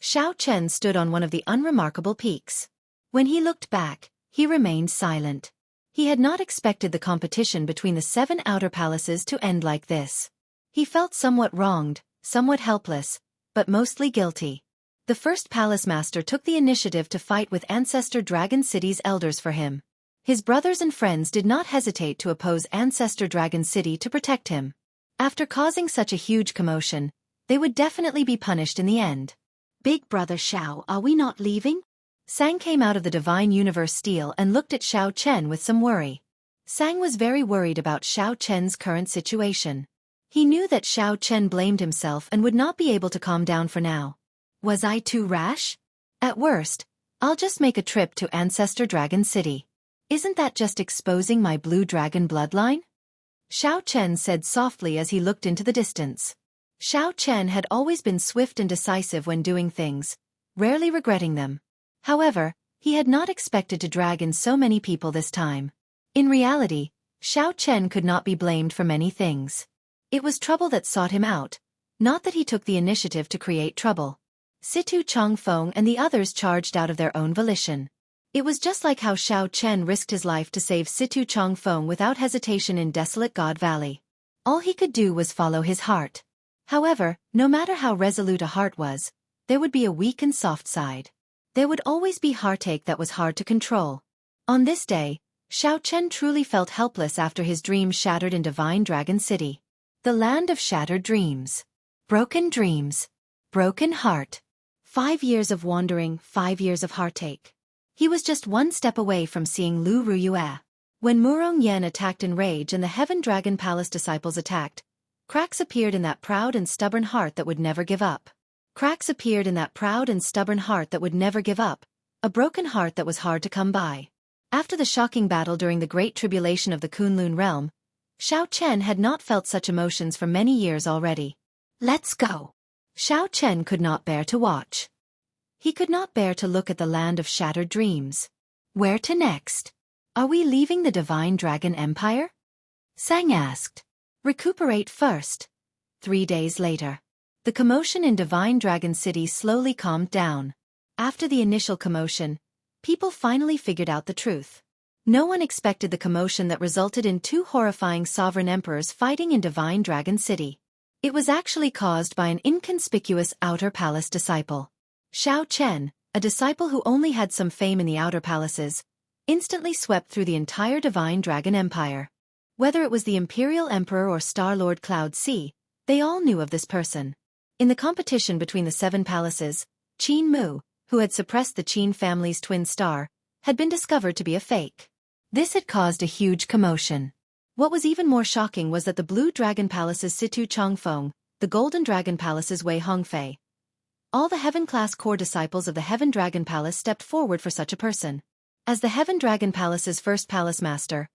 Xiao Chen stood on one of the unremarkable peaks. When he looked back, he remained silent. He had not expected the competition between the 7 outer palaces to end like this. He felt somewhat wronged, somewhat helpless, but mostly guilty. The first palace master took the initiative to fight with Ancestor Dragon City's elders for him. His brothers and friends did not hesitate to oppose Ancestor Dragon City to protect him. After causing such a huge commotion, they would definitely be punished in the end. Big brother Xiao, are we not leaving? Sang came out of the Divine Universe Steel and looked at Xiao Chen with some worry. Sang was very worried about Xiao Chen's current situation. He knew that Xiao Chen blamed himself and would not be able to calm down for now. Was I too rash? At worst, I'll just make a trip to Ancestor Dragon City. Isn't that just exposing my blue dragon bloodline? Xiao Chen said softly as he looked into the distance. Xiao Chen had always been swift and decisive when doing things, rarely regretting them. However, he had not expected to drag in so many people this time. In reality, Xiao Chen could not be blamed for many things. It was trouble that sought him out, not that he took the initiative to create trouble. Situ Changfeng and the others charged out of their own volition. It was just like how Xiao Chen risked his life to save Situ Changfeng without hesitation in Desolate God Valley. All he could do was follow his heart. However, no matter how resolute a heart was, there would be a weak and soft side. There would always be heartache that was hard to control. On this day, Xiao Chen truly felt helpless after his dreams shattered in Divine Dragon City. The land of shattered dreams. Broken dreams. Broken heart. 5 years of wandering, 5 years of heartache. He was just one step away from seeing Lu Ruyue. When Murong Yan attacked in rage and the Heaven Dragon Palace disciples attacked, cracks appeared in that proud and stubborn heart that would never give up. Cracks appeared in that proud and stubborn heart that would never give up, a broken heart that was hard to come by. After the shocking battle during the Great Tribulation of the Kunlun realm, Xiao Chen had not felt such emotions for many years already. Let's go. Xiao Chen could not bear to watch. He could not bear to look at the land of shattered dreams. Where to next? Are we leaving the Divine Dragon Empire? Sang asked. Recuperate first. 3 days later. The commotion in Divine Dragon City slowly calmed down. After the initial commotion, people finally figured out the truth. No one expected the commotion that resulted in 2 horrifying sovereign emperors fighting in Divine Dragon City. It was actually caused by an inconspicuous outer palace disciple. Xiao Chen, a disciple who only had some fame in the outer palaces, instantly swept through the entire Divine Dragon Empire. Whether it was the Imperial Emperor or Star Lord Cloud Sea, they all knew of this person. In the competition between the 7 palaces, Qin Mu, who had suppressed the Qin family's twin star, had been discovered to be a fake. This had caused a huge commotion. What was even more shocking was that the Blue Dragon Palace's Situ Changfeng, the Golden Dragon Palace's Wei Hongfei, all the Heaven-class core disciples of the Heaven Dragon Palace stepped forward for such a person. As the Heaven Dragon Palace's first palace master,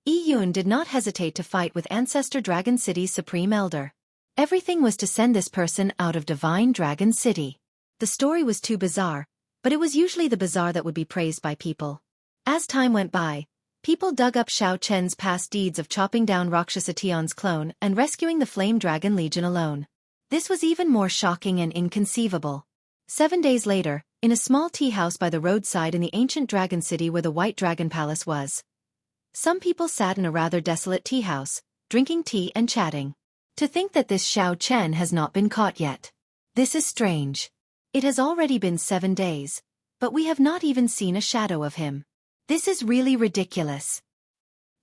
Yi Yun did not hesitate to fight with Ancestor Dragon City's Supreme Elder. Everything was to send this person out of Divine Dragon City. The story was too bizarre, but it was usually the bizarre that would be praised by people. As time went by, people dug up Xiao Chen's past deeds of chopping down Rakshasa Tion's clone and rescuing the Flame Dragon Legion alone. This was even more shocking and inconceivable. 7 days later, in a small tea house by the roadside in the ancient dragon city where the White Dragon Palace was, some people sat in a rather desolate tea house, drinking tea and chatting. To think that this Xiao Chen has not been caught yet. This is strange. It has already been 7 days, but we have not even seen a shadow of him. This is really ridiculous.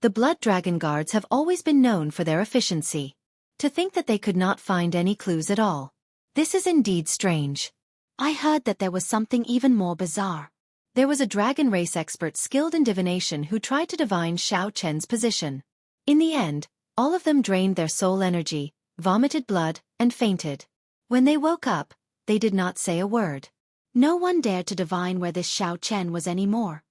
The Blood Dragon Guards have always been known for their efficiency. To think that they could not find any clues at all. This is indeed strange. I heard that there was something even more bizarre. There was a dragon race expert skilled in divination who tried to divine Xiao Chen's position. In the end, all of them drained their soul energy, vomited blood, and fainted. When they woke up, they did not say a word. No one dared to divine where this Xiao Chen was anymore.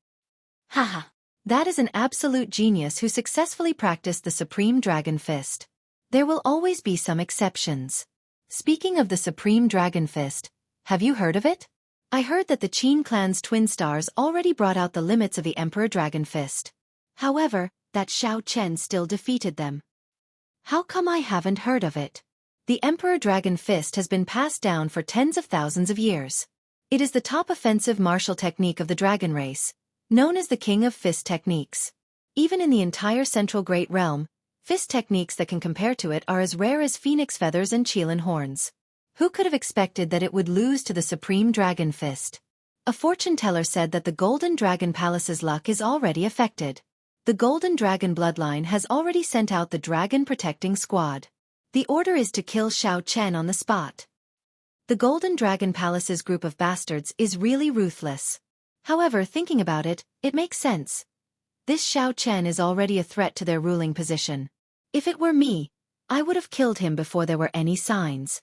Haha. That is an absolute genius who successfully practiced the Supreme Dragon Fist. There will always be some exceptions. Speaking of the Supreme Dragon Fist, have you heard of it? I heard that the Qin clan's twin stars already brought out the limits of the Emperor Dragon Fist. However, that Xianxia still defeated them. How come I haven't heard of it? The Emperor Dragon Fist has been passed down for tens of thousands of years. It is the top offensive martial technique of the dragon race, known as the King of Fist techniques. Even in the entire Central Great Realm, fist techniques that can compare to it are as rare as phoenix feathers and Qilin horns. Who could have expected that it would lose to the Supreme Dragon Fist? A fortune teller said that the Golden Dragon Palace's luck is already affected. The Golden Dragon bloodline has already sent out the Dragon Protecting Squad. The order is to kill Xianxia on the spot. The Golden Dragon Palace's group of bastards is really ruthless. However, thinking about it, it makes sense. This Xianxia is already a threat to their ruling position. If it were me, I would have killed him before there were any signs.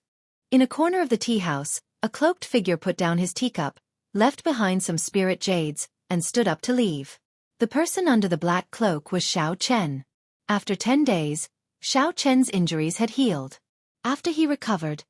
In a corner of the tea house, a cloaked figure put down his teacup, left behind some spirit jades, and stood up to leave. The person under the black cloak was Xianxia. After 10 days, Xianxia's injuries had healed. After he recovered,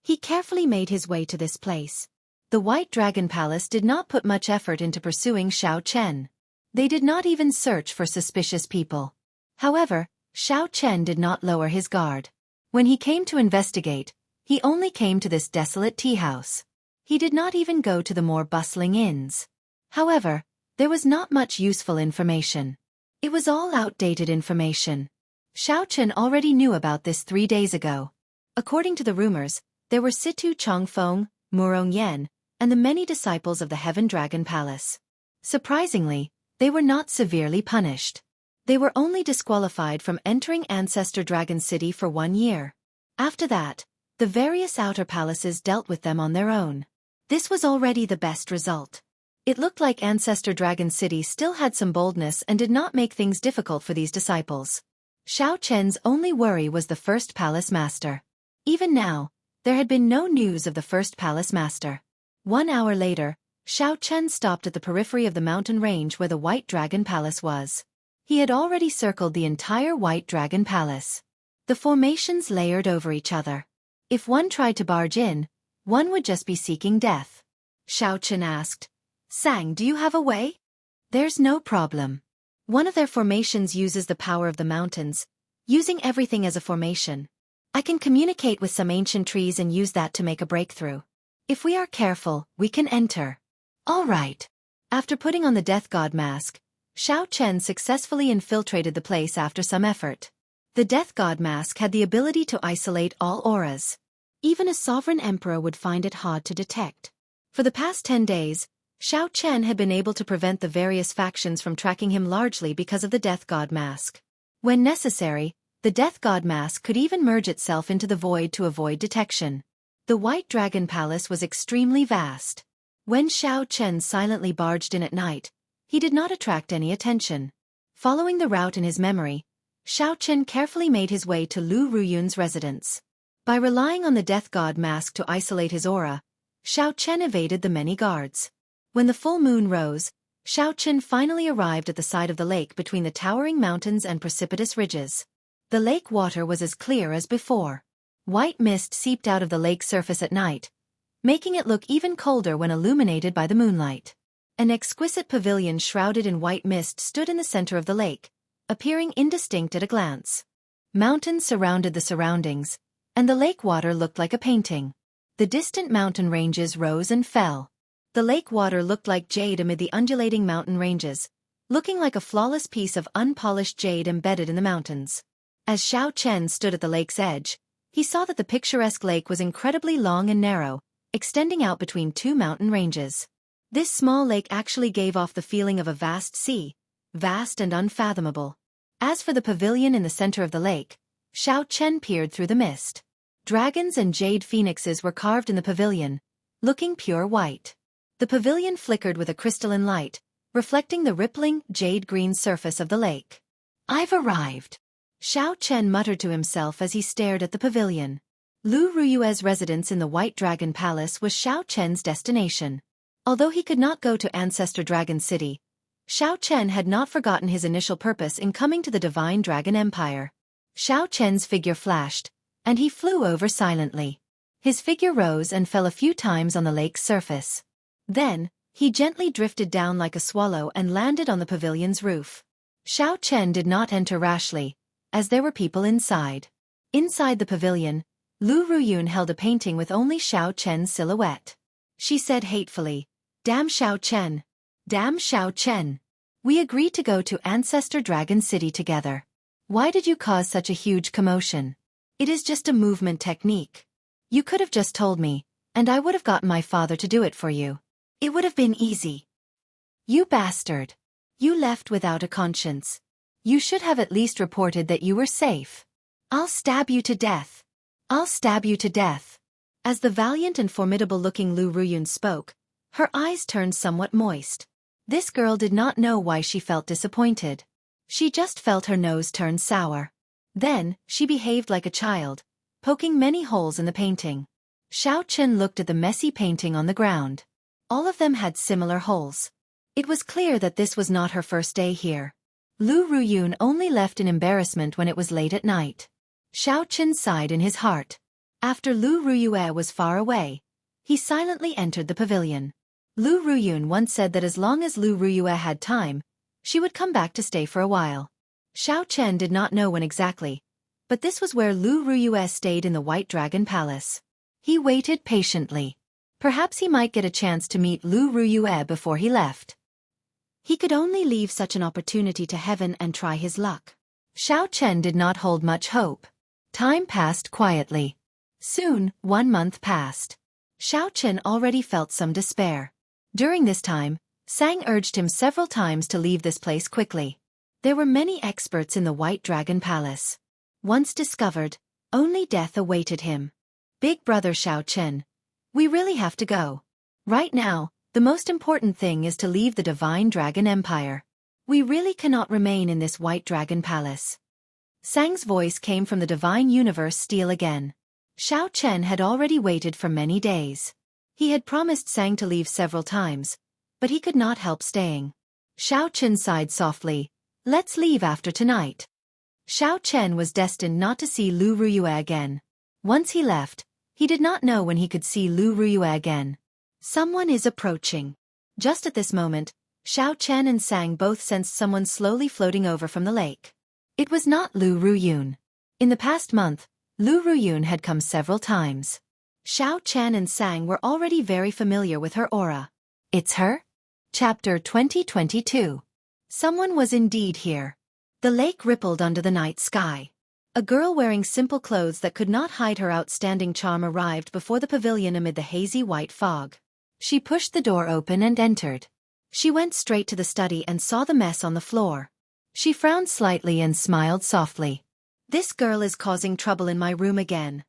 he carefully made his way to this place. The White Dragon Palace did not put much effort into pursuing Xianxia. They did not even search for suspicious people. However, Xianxia did not lower his guard. When he came to investigate, he only came to this desolate tea house. He did not even go to the more bustling inns. However, there was not much useful information. It was all outdated information. Xianxia already knew about this 3 days ago. According to the rumors, there were Situ Chongfeng, Murong Yan, and the many disciples of the Heaven Dragon Palace. Surprisingly, they were not severely punished. They were only disqualified from entering Ancestor Dragon City for 1 year. After that, the various outer palaces dealt with them on their own. This was already the best result. It looked like Ancestor Dragon City still had some boldness and did not make things difficult for these disciples. Xianxia's only worry was the first palace master. Even now, there had been no news of the first palace master. 1 hour later, Xianxia stopped at the periphery of the mountain range where the White Dragon Palace was. He had already circled the entire White Dragon Palace. The formations layered over each other. If one tried to barge in, one would just be seeking death. Xianxia asked, "Sang, do you have a way?" "There's no problem. One of their formations uses the power of the mountains, using everything as a formation. I can communicate with some ancient trees and use that to make a breakthrough. If we are careful, we can enter." "All right." After putting on the Death God mask, Xianxia successfully infiltrated the place after some effort. The Death God mask had the ability to isolate all auras. Even a sovereign emperor would find it hard to detect. For the past 10 days, Xianxia had been able to prevent the various factions from tracking him largely because of the Death God mask. When necessary, the Death God mask could even merge itself into the void to avoid detection. The White Dragon Palace was extremely vast. When Xianxia silently barged in at night, he did not attract any attention. Following the route in his memory, Xianxia carefully made his way to Lu Ruyun's residence. By relying on the Death God mask to isolate his aura, Xianxia evaded the many guards. When the full moon rose, Xianxia finally arrived at the side of the lake between the towering mountains and precipitous ridges. The lake water was as clear as before. White mist seeped out of the lake's surface at night, making it look even colder when illuminated by the moonlight. An exquisite pavilion shrouded in white mist stood in the center of the lake, appearing indistinct at a glance. Mountains surrounded the surroundings, and the lake water looked like a painting. The distant mountain ranges rose and fell. The lake water looked like jade amid the undulating mountain ranges, looking like a flawless piece of unpolished jade embedded in the mountains. As Xianxia stood at the lake's edge, he saw that the picturesque lake was incredibly long and narrow, extending out between 2 mountain ranges. This small lake actually gave off the feeling of a vast sea, vast and unfathomable. As for the pavilion in the center of the lake, Xianxia peered through the mist. Dragons and jade phoenixes were carved in the pavilion, looking pure white. The pavilion flickered with a crystalline light, reflecting the rippling, jade-green surface of the lake. "I've arrived," Xianxia muttered to himself as he stared at the pavilion. Lu Ruyue's residence in the White Dragon Palace was Xianxia's destination. Although he could not go to Ancestor Dragon City, Xianxia had not forgotten his initial purpose in coming to the Divine Dragon Empire. Xianxia's figure flashed, and he flew over silently. His figure rose and fell a few times on the lake's surface. Then, he gently drifted down like a swallow and landed on the pavilion's roof. Xianxia did not enter rashly, as there were people inside. Inside the pavilion, Lu Ruyun held a painting with only Xianxia's silhouette. She said hatefully, "Damn Xianxia! Damn Xianxia! We agreed to go to Ancestor Dragon City together. Why did you cause such a huge commotion? It is just a movement technique. You could have just told me, and I would have gotten my father to do it for you. It would have been easy. You bastard. You left without a conscience. You should have at least reported that you were safe. I'll stab you to death. I'll stab you to death." As the valiant and formidable-looking Lu Ruyun spoke, her eyes turned somewhat moist. This girl did not know why she felt disappointed. She just felt her nose turn sour. Then, she behaved like a child, poking many holes in the painting. Xianxia looked at the messy painting on the ground. All of them had similar holes. It was clear that this was not her first day here. Lu Ruyun only left in embarrassment when it was late at night. Xianxia sighed in his heart. After Lu Ruyue was far away, he silently entered the pavilion. Lu Ruyun once said that as long as Lu Ruyue had time, she would come back to stay for a while. Xianxia did not know when exactly, but this was where Lu Ruyue stayed in the White Dragon Palace. He waited patiently. Perhaps he might get a chance to meet Lu Ruyue before he left. He could only leave such an opportunity to heaven and try his luck. Xianxia did not hold much hope. Time passed quietly. Soon, 1 month passed. Xianxia already felt some despair. During this time, Sang urged him several times to leave this place quickly. There were many experts in the White Dragon Palace. Once discovered, only death awaited him. "Big brother Xianxia, we really have to go. Right now, the most important thing is to leave the Divine Dragon Empire. We really cannot remain in this White Dragon Palace." Sang's voice came from the Divine Universe Steel again. Xianxia had already waited for many days. He had promised Sang to leave several times, but he could not help staying. Xianxia sighed softly, "Let's leave after tonight." Xianxia was destined not to see Lu Ruyue again. Once he left, he did not know when he could see Lu Ruyue again. Someone is approaching. Just at this moment, Xianxia and Sang both sensed someone slowly floating over from the lake. It was not Lu Ruyun. In the past month, Lu Ruyun had come several times. Xianxia and Sang were already very familiar with her aura. It's her? Chapter 2022. Someone was indeed here. The lake rippled under the night sky. A girl wearing simple clothes that could not hide her outstanding charm arrived before the pavilion amid the hazy white fog. She pushed the door open and entered. She went straight to the study and saw the mess on the floor. She frowned slightly and smiled softly. This girl is causing trouble in my room again.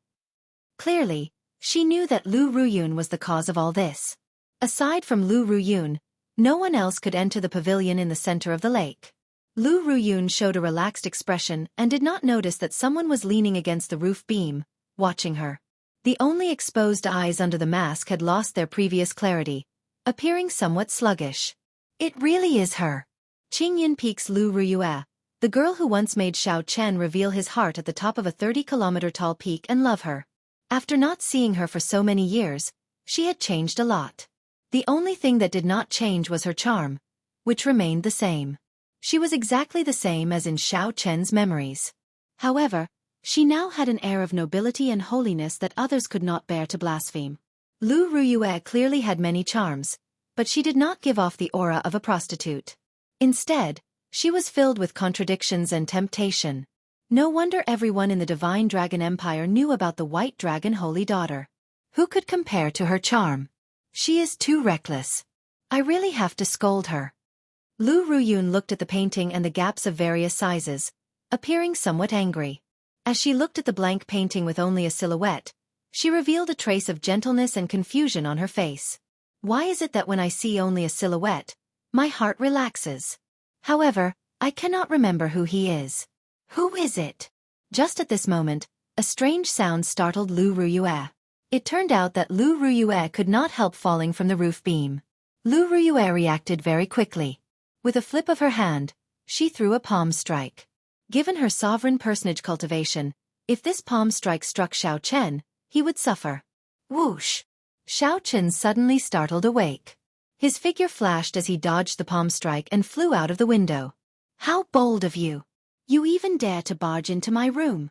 Clearly, she knew that Lu Ruyun was the cause of all this. Aside from Lu Ruyun, no one else could enter the pavilion in the center of the lake. Lu Ruyun showed a relaxed expression and did not notice that someone was leaning against the roof beam, watching her. The only exposed eyes under the mask had lost their previous clarity, appearing somewhat sluggish. It really is her. Qingyan peeks Lu Ruyue, the girl who once made Xianxia reveal his heart at the top of a 30-kilometer-tall peak and love her. After not seeing her for so many years, she had changed a lot. The only thing that did not change was her charm, which remained the same. She was exactly the same as in Xianxia's memories. However, she now had an air of nobility and holiness that others could not bear to blaspheme. Lu Ruyue clearly had many charms, but she did not give off the aura of a prostitute. Instead, she was filled with contradictions and temptation. No wonder everyone in the Divine Dragon Empire knew about the White Dragon Holy Daughter. Who could compare to her charm? She is too reckless. I really have to scold her. Lu Ruyun looked at the painting and the gaps of various sizes, appearing somewhat angry. As she looked at the blank painting with only a silhouette, she revealed a trace of gentleness and confusion on her face. Why is it that when I see only a silhouette, my heart relaxes? However, I cannot remember who he is. Who is it? Just at this moment, a strange sound startled Lu Ruyue. It turned out that Lu Ruyue could not help falling from the roof beam. Lu Ruyue reacted very quickly. With a flip of her hand, she threw a palm strike. Given her sovereign personage cultivation, if this palm strike struck Xianxia, he would suffer. Whoosh! Xianxia suddenly startled awake. His figure flashed as he dodged the palm strike and flew out of the window. How bold of you! You even dare to barge into my room.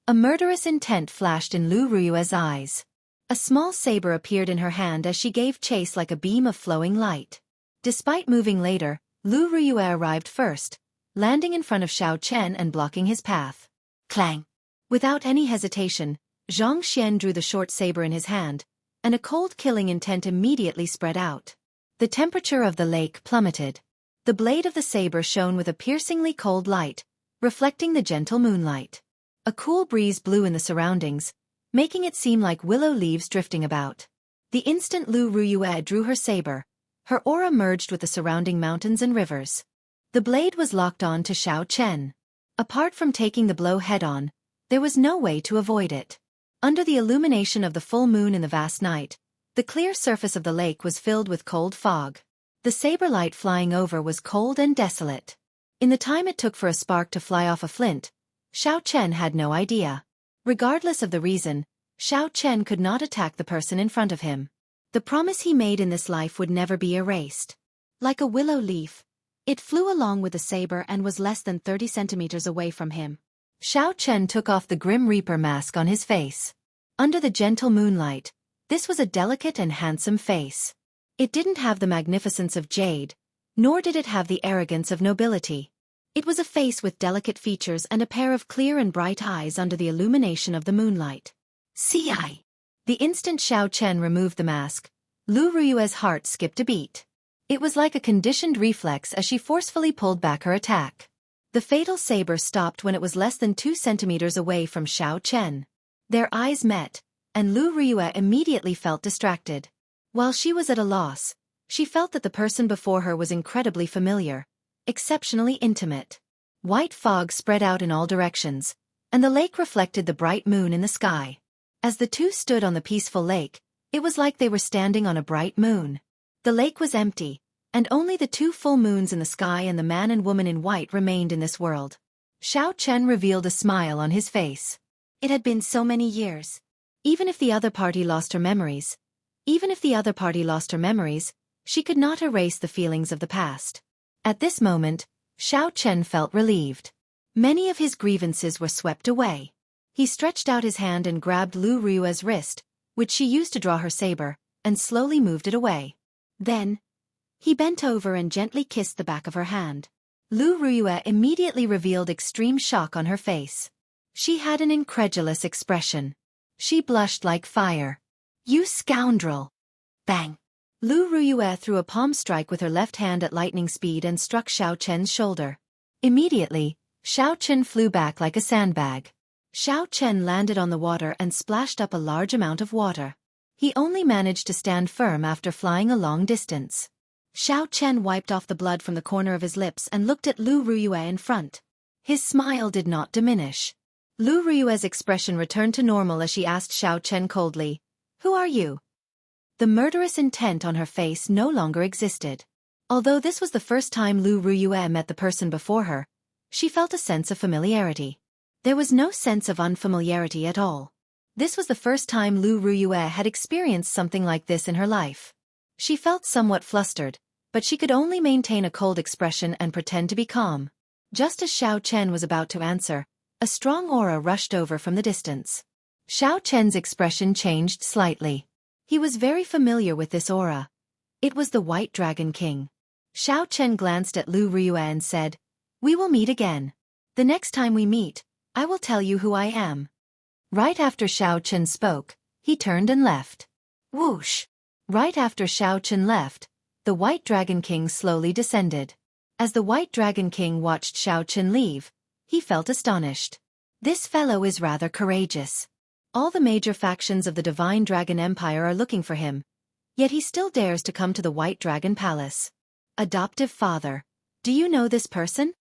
A murderous intent flashed in Lu Ruyue's eyes. A small saber appeared in her hand as she gave chase like a beam of flowing light. Despite moving later, Lu Ruyue arrived first, landing in front of Xiao Chen and blocking his path. Clang! Without any hesitation, Xianxia drew the short saber in his hand, and a cold killing intent immediately spread out. The temperature of the lake plummeted. The blade of the saber shone with a piercingly cold light, reflecting the gentle moonlight. A cool breeze blew in the surroundings, making it seem like willow leaves drifting about. The instant Lu Ruyue drew her saber, her aura merged with the surrounding mountains and rivers. The blade was locked on to Xiao Chen. Apart from taking the blow head-on, there was no way to avoid it. Under the illumination of the full moon in the vast night, the clear surface of the lake was filled with cold fog. The saber light flying over was cold and desolate. In the time it took for a spark to fly off a flint, Xiao Chen had no idea. Regardless of the reason, Xiao Chen could not attack the person in front of him. The promise he made in this life would never be erased. Like a willow leaf, it flew along with the saber and was less than 30 centimeters away from him. Xiao Chen took off the Grim Reaper mask on his face. Under the gentle moonlight, this was a delicate and handsome face. It didn't have the magnificence of jade, nor did it have the arrogance of nobility. It was a face with delicate features and a pair of clear and bright eyes under the illumination of the moonlight. "See." The instant Xiao Chen removed the mask, Lu Ruyue's heart skipped a beat. It was like a conditioned reflex as she forcefully pulled back her attack. The fatal saber stopped when it was less than 2 centimeters away from Xiao Chen. Their eyes met, and Lu Ruyue immediately felt distracted. While she was at a loss, she felt that the person before her was incredibly familiar, exceptionally intimate. White fog spread out in all directions, and the lake reflected the bright moon in the sky. As the two stood on the peaceful lake, it was like they were standing on a bright moon. The lake was empty, and only the 2 full moons in the sky and the man and woman in white remained in this world. Xiao Chen revealed a smile on his face. It had been so many years. Even if the other party lost her memories, she could not erase the feelings of the past. At this moment, Xiao Chen felt relieved. Many of his grievances were swept away. He stretched out his hand and grabbed Lu Ruyue's wrist, which she used to draw her saber, and slowly moved it away. Then, he bent over and gently kissed the back of her hand. Lu Ruyue immediately revealed extreme shock on her face. She had an incredulous expression. She blushed like fire. "You scoundrel!" Bang! Lu Ruyue threw a palm strike with her left hand at lightning speed and struck Xiao Chen's shoulder. Immediately, Xiao Chen flew back like a sandbag. Xiao Chen landed on the water and splashed up a large amount of water. He only managed to stand firm after flying a long distance. Xiao Chen wiped off the blood from the corner of his lips and looked at Lu Ruyue in front. His smile did not diminish. Lu Ruyue's expression returned to normal as she asked Xiao Chen coldly, "Who are you?" The murderous intent on her face no longer existed. Although this was the first time Lu Ruyue met the person before her, she felt a sense of familiarity. There was no sense of unfamiliarity at all. This was the first time Lu Ruyue had experienced something like this in her life. She felt somewhat flustered, but she could only maintain a cold expression and pretend to be calm. Just as Xiao Chen was about to answer, a strong aura rushed over from the distance. Xiao Chen's expression changed slightly. He was very familiar with this aura. It was the White Dragon King. Xiao Chen glanced at Lu Ruyue and said, "We will meet again. The next time we meet, I will tell you who I am." Right after Xiao Chen spoke, he turned and left. Whoosh! Right after Xiao Chen left, the White Dragon King slowly descended. As the White Dragon King watched Xiao Chen leave, he felt astonished. This fellow is rather courageous. All the major factions of the Divine Dragon Empire are looking for him, yet he still dares to come to the White Dragon Palace. Adoptive father, do you know this person?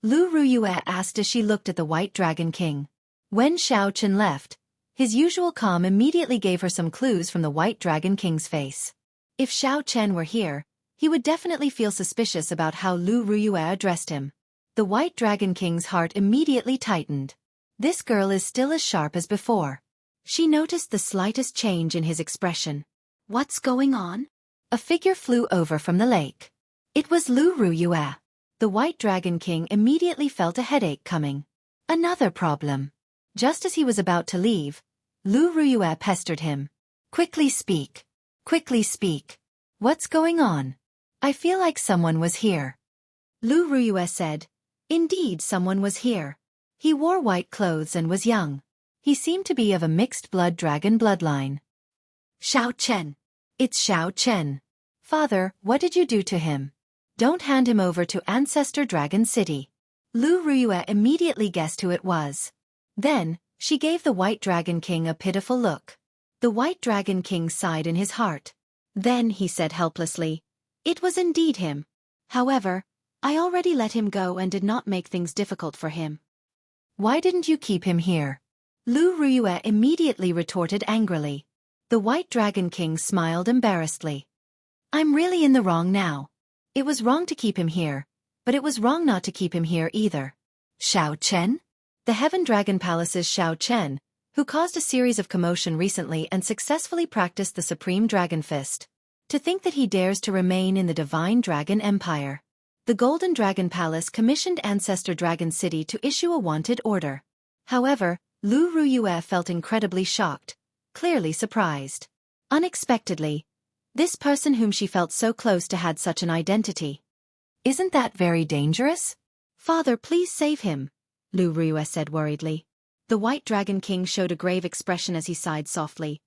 Lu Ruyue asked as she looked at the White Dragon King. When Xiao Chen left, his usual calm immediately gave her some clues from the White Dragon King's face. If Xiao Chen were here, he would definitely feel suspicious about how Lu Ruyue addressed him. The White Dragon King's heart immediately tightened. This girl is still as sharp as before. She noticed the slightest change in his expression. What's going on? A figure flew over from the lake. It was Lu Ruyue. The White Dragon King immediately felt a headache coming. Another problem. Just as he was about to leave, Lu Ruyue pestered him. Quickly speak. Quickly speak. What's going on? I feel like someone was here. Lu Ruyue said. Indeed, someone was here. He wore white clothes and was young. He seemed to be of a mixed blood dragon bloodline. Xianxia. It's Xianxia. Father, what did you do to him? Don't hand him over to Ancestor Dragon City. Lu Ruyue immediately guessed who it was. Then, she gave the White Dragon King a pitiful look. The White Dragon King sighed in his heart. Then he said helplessly, it was indeed him. However, I already let him go and did not make things difficult for him. Why didn't you keep him here? Lu Ruyue immediately retorted angrily. The White Dragon King smiled embarrassedly. I'm really in the wrong now. It was wrong to keep him here, but it was wrong not to keep him here either. Xianxia? The Heaven Dragon Palace's Xianxia, who caused a series of commotion recently and successfully practiced the Supreme Dragon Fist. To think that he dares to remain in the Divine Dragon Empire. The Golden Dragon Palace commissioned Ancestor Dragon City to issue a wanted order. However, Lu Ruyue felt incredibly shocked, clearly surprised. Unexpectedly, this person whom she felt so close to had such an identity. Isn't that very dangerous? Father, please save him, Lu Ruyue said worriedly. The White Dragon King showed a grave expression as he sighed softly.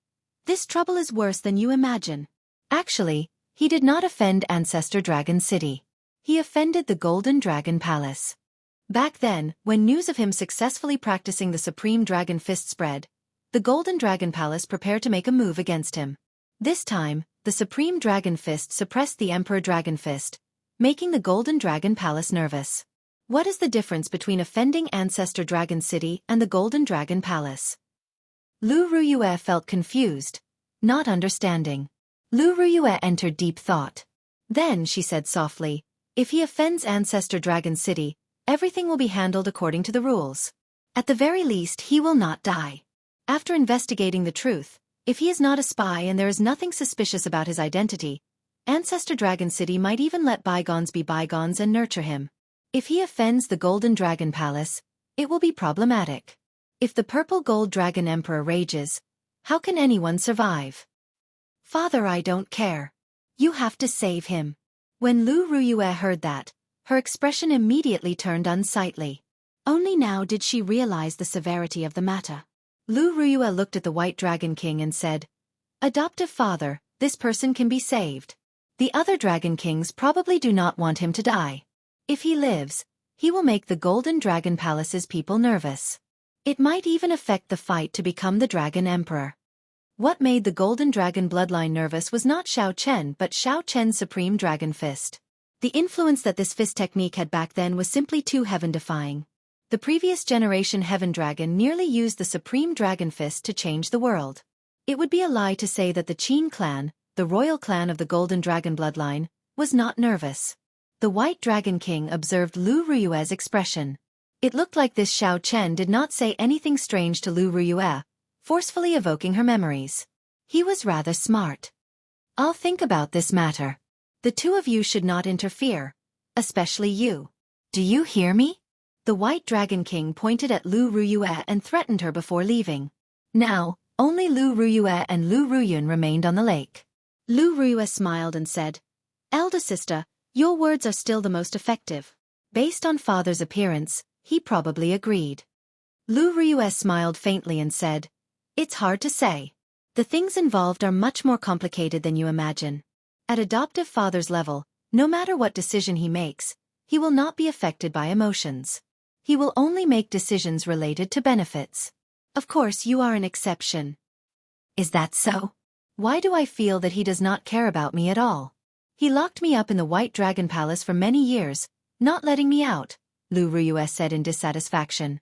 This trouble is worse than you imagine. Actually, he did not offend Ancestor Dragon City. He offended the Golden Dragon Palace. Back then, when news of him successfully practicing the Supreme Dragon Fist spread, the Golden Dragon Palace prepared to make a move against him. This time, the Supreme Dragon Fist suppressed the Emperor Dragon Fist, making the Golden Dragon Palace nervous. What is the difference between offending Ancestor Dragon City and the Golden Dragon Palace? Lu Ruyue felt confused, not understanding. Lu Ruyue entered deep thought. Then she said softly, if he offends Ancestor Dragon City, everything will be handled according to the rules. At the very least, he will not die. After investigating the truth, if he is not a spy and there is nothing suspicious about his identity, Ancestor Dragon City might even let bygones be bygones and nurture him. If he offends the Golden Dragon Palace, it will be problematic. If the Purple Gold Dragon Emperor rages, how can anyone survive? Father, I don't care. You have to save him. When Lu Ruyue heard that, her expression immediately turned unsightly. Only now did she realize the severity of the matter. Lu Ruyue looked at the White Dragon King and said, Adoptive father, this person can be saved. The other Dragon Kings probably do not want him to die. If he lives, he will make the Golden Dragon Palace's people nervous. It might even affect the fight to become the Dragon Emperor. What made the Golden Dragon bloodline nervous was not Xianxia but Xianxia's Supreme Dragon Fist. The influence that this fist technique had back then was simply too heaven-defying. The previous generation Heaven Dragon nearly used the Supreme Dragon Fist to change the world. It would be a lie to say that the Qin clan, the royal clan of the Golden Dragon bloodline, was not nervous. The White Dragon King observed Lu Ruyue's expression. It looked like this Xianxia did not say anything strange to Lu Ruyue, forcefully evoking her memories. He was rather smart. I'll think about this matter. The two of you should not interfere, especially you. Do you hear me? The White Dragon King pointed at Lu Ruyue and threatened her before leaving. Now, only Lu Ruyue and Lu Ruyun remained on the lake. Lu Ruyue smiled and said, Elder sister, your words are still the most effective. Based on father's appearance, he probably agreed. Lu Ruyue smiled faintly and said, It's hard to say. The things involved are much more complicated than you imagine. At adoptive father's level, no matter what decision he makes, he will not be affected by emotions. He will only make decisions related to benefits. Of course, you are an exception. Is that so? Why do I feel that he does not care about me at all? He locked me up in the White Dragon Palace for many years, not letting me out, Lu Ruyue said in dissatisfaction.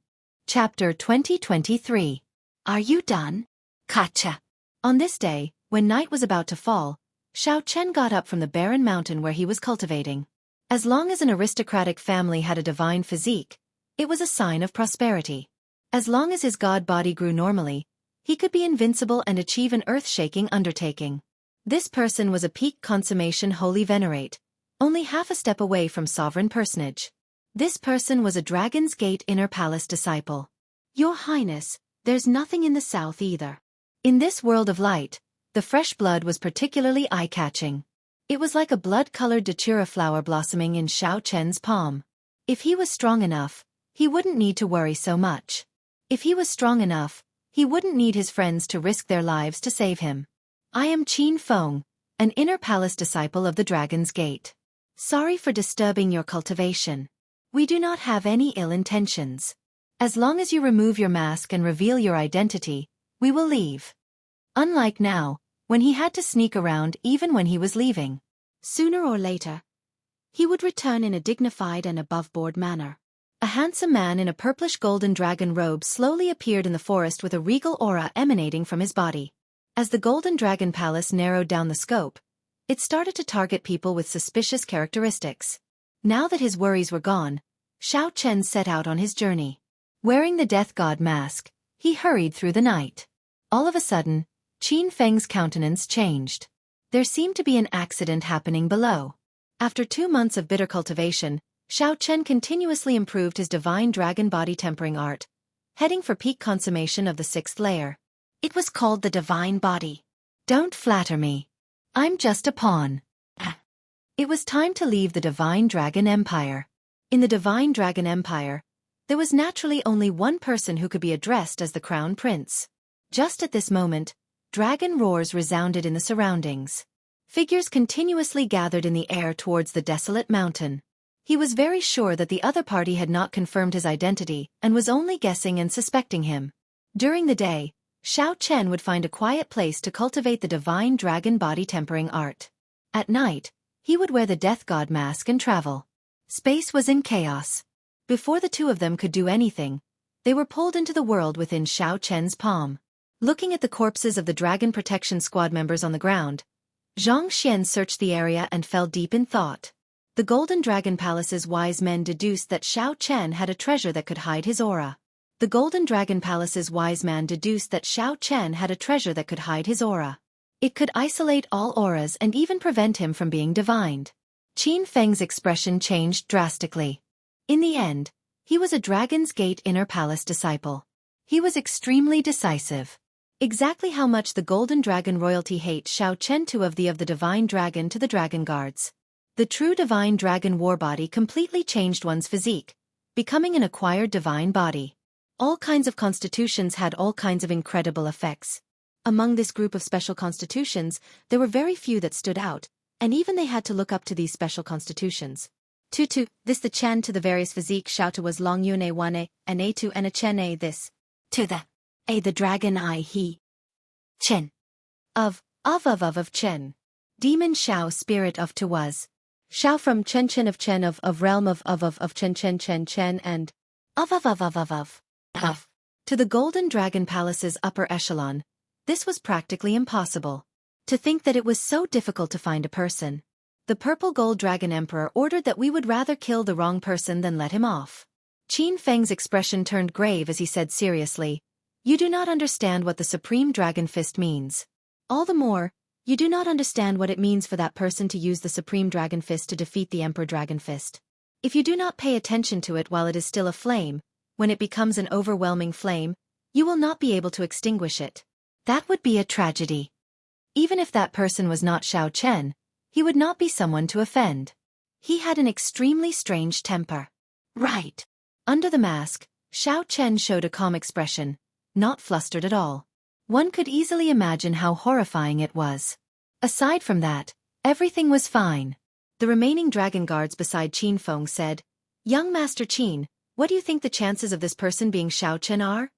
Chapter 2023. Are you done? Gotcha. On this day, when night was about to fall, Xianxia got up from the barren mountain where he was cultivating. As long as an aristocratic family had a divine physique, it was a sign of prosperity. As long as his god body grew normally, he could be invincible and achieve an earth-shaking undertaking. This person was a peak consummation holy venerate, only half a step away from sovereign personage. This person was a Dragon's Gate inner palace disciple. Your Highness, there's nothing in the south either. In this world of light, the fresh blood was particularly eye-catching. It was like a blood-colored datura flower blossoming in Xiao Chen's palm. If he was strong enough, he wouldn't need to worry so much. If he was strong enough, he wouldn't need his friends to risk their lives to save him. I am Qin Feng, an inner palace disciple of the Dragon's Gate. Sorry for disturbing your cultivation. We do not have any ill intentions. As long as you remove your mask and reveal your identity, we will leave. Unlike now, when he had to sneak around even when he was leaving. Sooner or later, he would return in a dignified and above-board manner. A handsome man in a purplish-golden dragon robe slowly appeared in the forest with a regal aura emanating from his body. As the Golden Dragon Palace narrowed down the scope, it started to target people with suspicious characteristics. Now that his worries were gone, Xiao Chen set out on his journey. Wearing the death god mask, he hurried through the night. All of a sudden, Qin Feng's countenance changed. There seemed to be an accident happening below. After 2 months of bitter cultivation, Xiao Chen continuously improved his divine dragon body tempering art, heading for peak consummation of the 6th layer. It was called the divine body. Don't flatter me. I'm just a pawn. It was time to leave the Divine Dragon Empire. In the Divine Dragon Empire, there was naturally only one person who could be addressed as the Crown Prince. Just at this moment, dragon roars resounded in the surroundings. Figures continuously gathered in the air towards the desolate mountain. He was very sure that the other party had not confirmed his identity and was only guessing and suspecting him. During the day, Xiao Chen would find a quiet place to cultivate the divine dragon body tempering art. At night, he would wear the death god mask and travel. Space was in chaos. Before the two of them could do anything, they were pulled into the world within Xiao Chen's palm. Looking at the corpses of the Dragon Protection Squad members on the ground, Xianxia searched the area and fell deep in thought. The Golden Dragon Palace's wise men deduced that Xiao Chen had a treasure that could hide his aura. The Golden Dragon Palace's wise man deduced that Xiao Chen had a treasure that could hide his aura. It could isolate all auras and even prevent him from being divined. Qin Feng's expression changed drastically. In the end, he was a Dragon's Gate inner palace disciple. He was extremely decisive. Exactly how much the Golden Dragon royalty hates Xiao Chen of the Divine Dragon to the Dragon Guards. The true Divine Dragon war body completely changed one's physique, becoming an acquired divine body. All kinds of constitutions had all kinds of incredible effects. Among this group of special constitutions, there were very few that stood out, and even they had to look up to these special constitutions. This the Chen to the various physique Xiao was long yun a one a, an a to and a Chen a this. To the a the dragon I he. Chen. Of Chen. Demon Xiao spirit of to was. Xiao from Chen of realm of Chen and of. To the Golden Dragon Palace's upper echelon, this was practically impossible. To think that it was so difficult to find a person. The Purple Gold Dragon Emperor ordered that we would rather kill the wrong person than let him off. Qin Feng's expression turned grave as he said seriously, "You do not understand what the Supreme Dragon Fist means. All the more, you do not understand what it means for that person to use the Supreme Dragon Fist to defeat the Emperor Dragon Fist. If you do not pay attention to it while it is still a flame, when it becomes an overwhelming flame, you will not be able to extinguish it. That would be a tragedy. Even if that person was not Xiao Chen, he would not be someone to offend. He had an extremely strange temper." Right. Under the mask, Xiao Chen showed a calm expression, not flustered at all. One could easily imagine how horrifying it was. Aside from that, everything was fine. The remaining dragon guards beside Qin Feng said, "Young Master Qin, what do you think the chances of this person being Xiao Chen are?"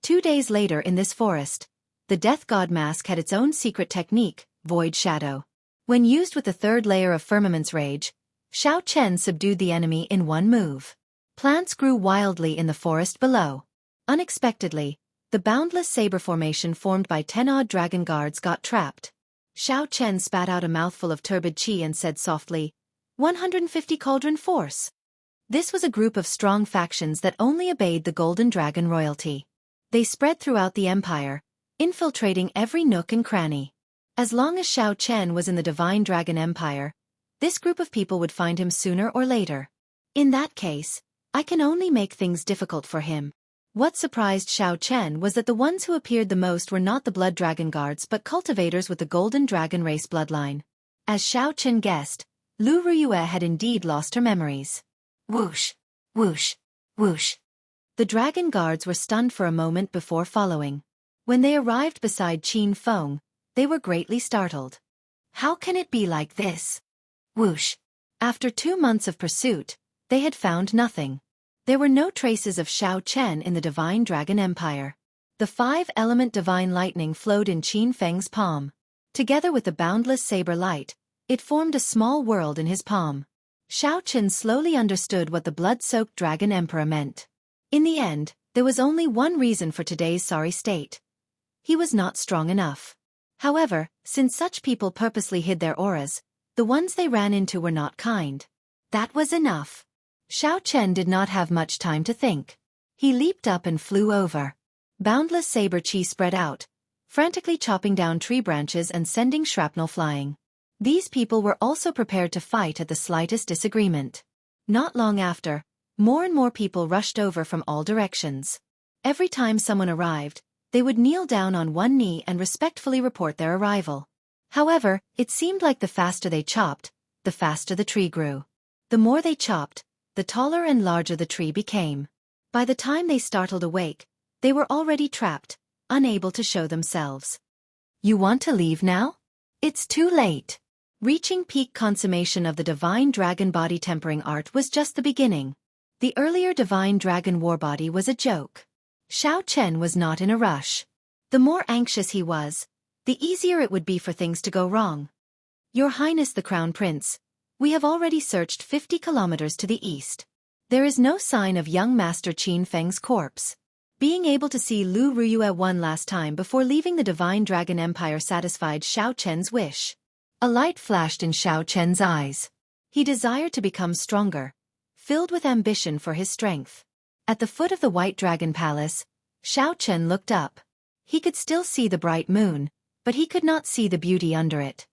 2 days later in this forest, the Death God mask had its own secret technique, Void Shadow. When used with the 3rd layer of Firmament's Rage, Xiao Chen subdued the enemy in one move. Plants grew wildly in the forest below. Unexpectedly, the boundless saber formation formed by 10-odd dragon guards got trapped. Xiao Chen spat out a mouthful of turbid qi and said softly, 150 cauldron force. This was a group of strong factions that only obeyed the Golden Dragon royalty. They spread throughout the empire, infiltrating every nook and cranny. As long as Xiao Chen was in the Divine Dragon Empire, this group of people would find him sooner or later. In that case, I can only make things difficult for him. What surprised Xiao Chen was that the ones who appeared the most were not the Blood Dragon Guards but cultivators with the Golden Dragon race bloodline. As Xiao Chen guessed, Lu Ruyue had indeed lost her memories. Whoosh, whoosh, whoosh. The Dragon Guards were stunned for a moment before following. When they arrived beside Qin Feng, they were greatly startled. How can it be like this? Whoosh. After 2 months of pursuit, they had found nothing. There were no traces of Xiao Chen in the Divine Dragon Empire. The 5-element divine lightning flowed in Qin Feng's palm. Together with the boundless saber light, it formed a small world in his palm. Xiao Chen slowly understood what the blood-soaked Dragon Emperor meant. In the end, there was only one reason for today's sorry state. He was not strong enough. However, since such people purposely hid their auras, the ones they ran into were not kind. That was enough. Xiao Chen did not have much time to think. He leaped up and flew over. Boundless saber chi spread out, frantically chopping down tree branches and sending shrapnel flying. These people were also prepared to fight at the slightest disagreement. Not long after, more and more people rushed over from all directions. Every time someone arrived, they would kneel down on one knee and respectfully report their arrival. However, it seemed like the faster they chopped, the faster the tree grew. The more they chopped, the taller and larger the tree became. By the time they startled awake, they were already trapped, unable to show themselves. You want to leave now? It's too late. Reaching peak consummation of the Divine Dragon Body Tempering Art was just the beginning. The earlier Divine Dragon War Body was a joke. Xiao Chen was not in a rush. The more anxious he was, the easier it would be for things to go wrong. Your Highness the Crown Prince, we have already searched 50 kilometers to the east. There is no sign of young Master Qin Feng's corpse. Being able to see Lu Ruyue one last time before leaving the Divine Dragon Empire satisfied Xiao Chen's wish. A light flashed in Xiao Chen's eyes. He desired to become stronger, filled with ambition for his strength. At the foot of the White Dragon Palace, Xiao Chen looked up. He could still see the bright moon, but he could not see the beauty under it.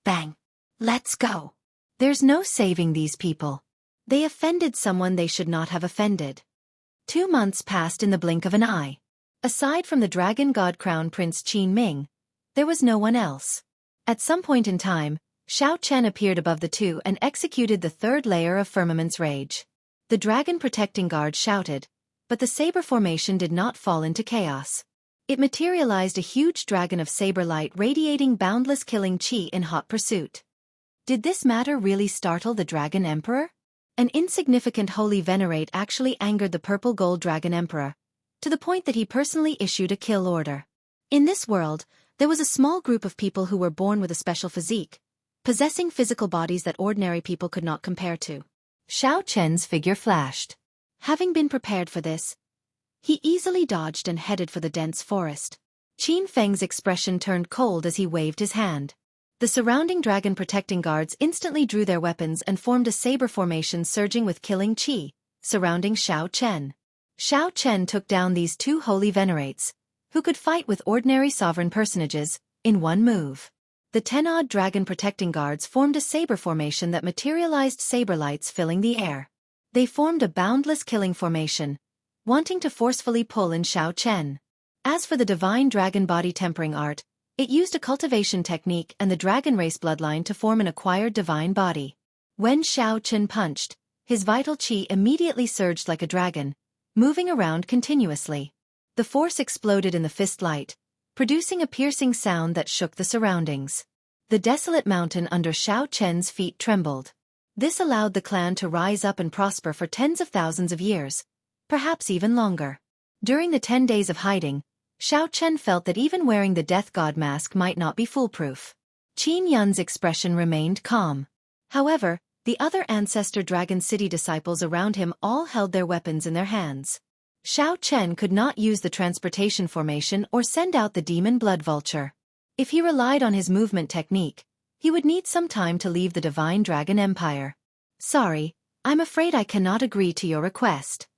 Bang! Let's go! There's no saving these people. They offended someone they should not have offended. 2 months passed in the blink of an eye. Aside from the Dragon God Crown Prince Qin Ming, there was no one else. At some point in time, Xiao Chen appeared above the two and executed the 3rd layer of Firmament's Rage. The dragon protecting guard shouted, but the saber formation did not fall into chaos. It materialized a huge dragon of saber light radiating boundless killing chi in hot pursuit. Did this matter really startle the Dragon Emperor? An insignificant holy venerate actually angered the Purple Gold Dragon Emperor, to the point that he personally issued a kill order. In this world, there was a small group of people who were born with a special physique, possessing physical bodies that ordinary people could not compare to. Xiao Chen's figure flashed. Having been prepared for this, he easily dodged and headed for the dense forest. Qin Feng's expression turned cold as he waved his hand. The surrounding dragon protecting guards instantly drew their weapons and formed a saber formation surging with killing chi, surrounding Xiao Chen. Xiao Chen took down these 2 holy venerates, who could fight with ordinary sovereign personages, in one move. The 10-odd dragon protecting guards formed a saber formation that materialized saber lights filling the air. They formed a boundless killing formation, wanting to forcefully pull in Xiao Chen. As for the Divine Dragon Body Tempering Art, it used a cultivation technique and the dragon race bloodline to form an acquired divine body. When Xiao Chen punched, his vital chi immediately surged like a dragon, moving around continuously. The force exploded in the fist light, producing a piercing sound that shook the surroundings. The desolate mountain under Xiao Chen's feet trembled. This allowed the clan to rise up and prosper for tens of thousands of years, perhaps even longer. During the 10 days of hiding, Xiao Chen felt that even wearing the death god mask might not be foolproof. Qin Yun's expression remained calm. However, the other Ancestor Dragon City disciples around him all held their weapons in their hands. Xiao Chen could not use the transportation formation or send out the demon blood vulture. If he relied on his movement technique, he would need some time to leave the Divine Dragon Empire. Sorry, I'm afraid I cannot agree to your request.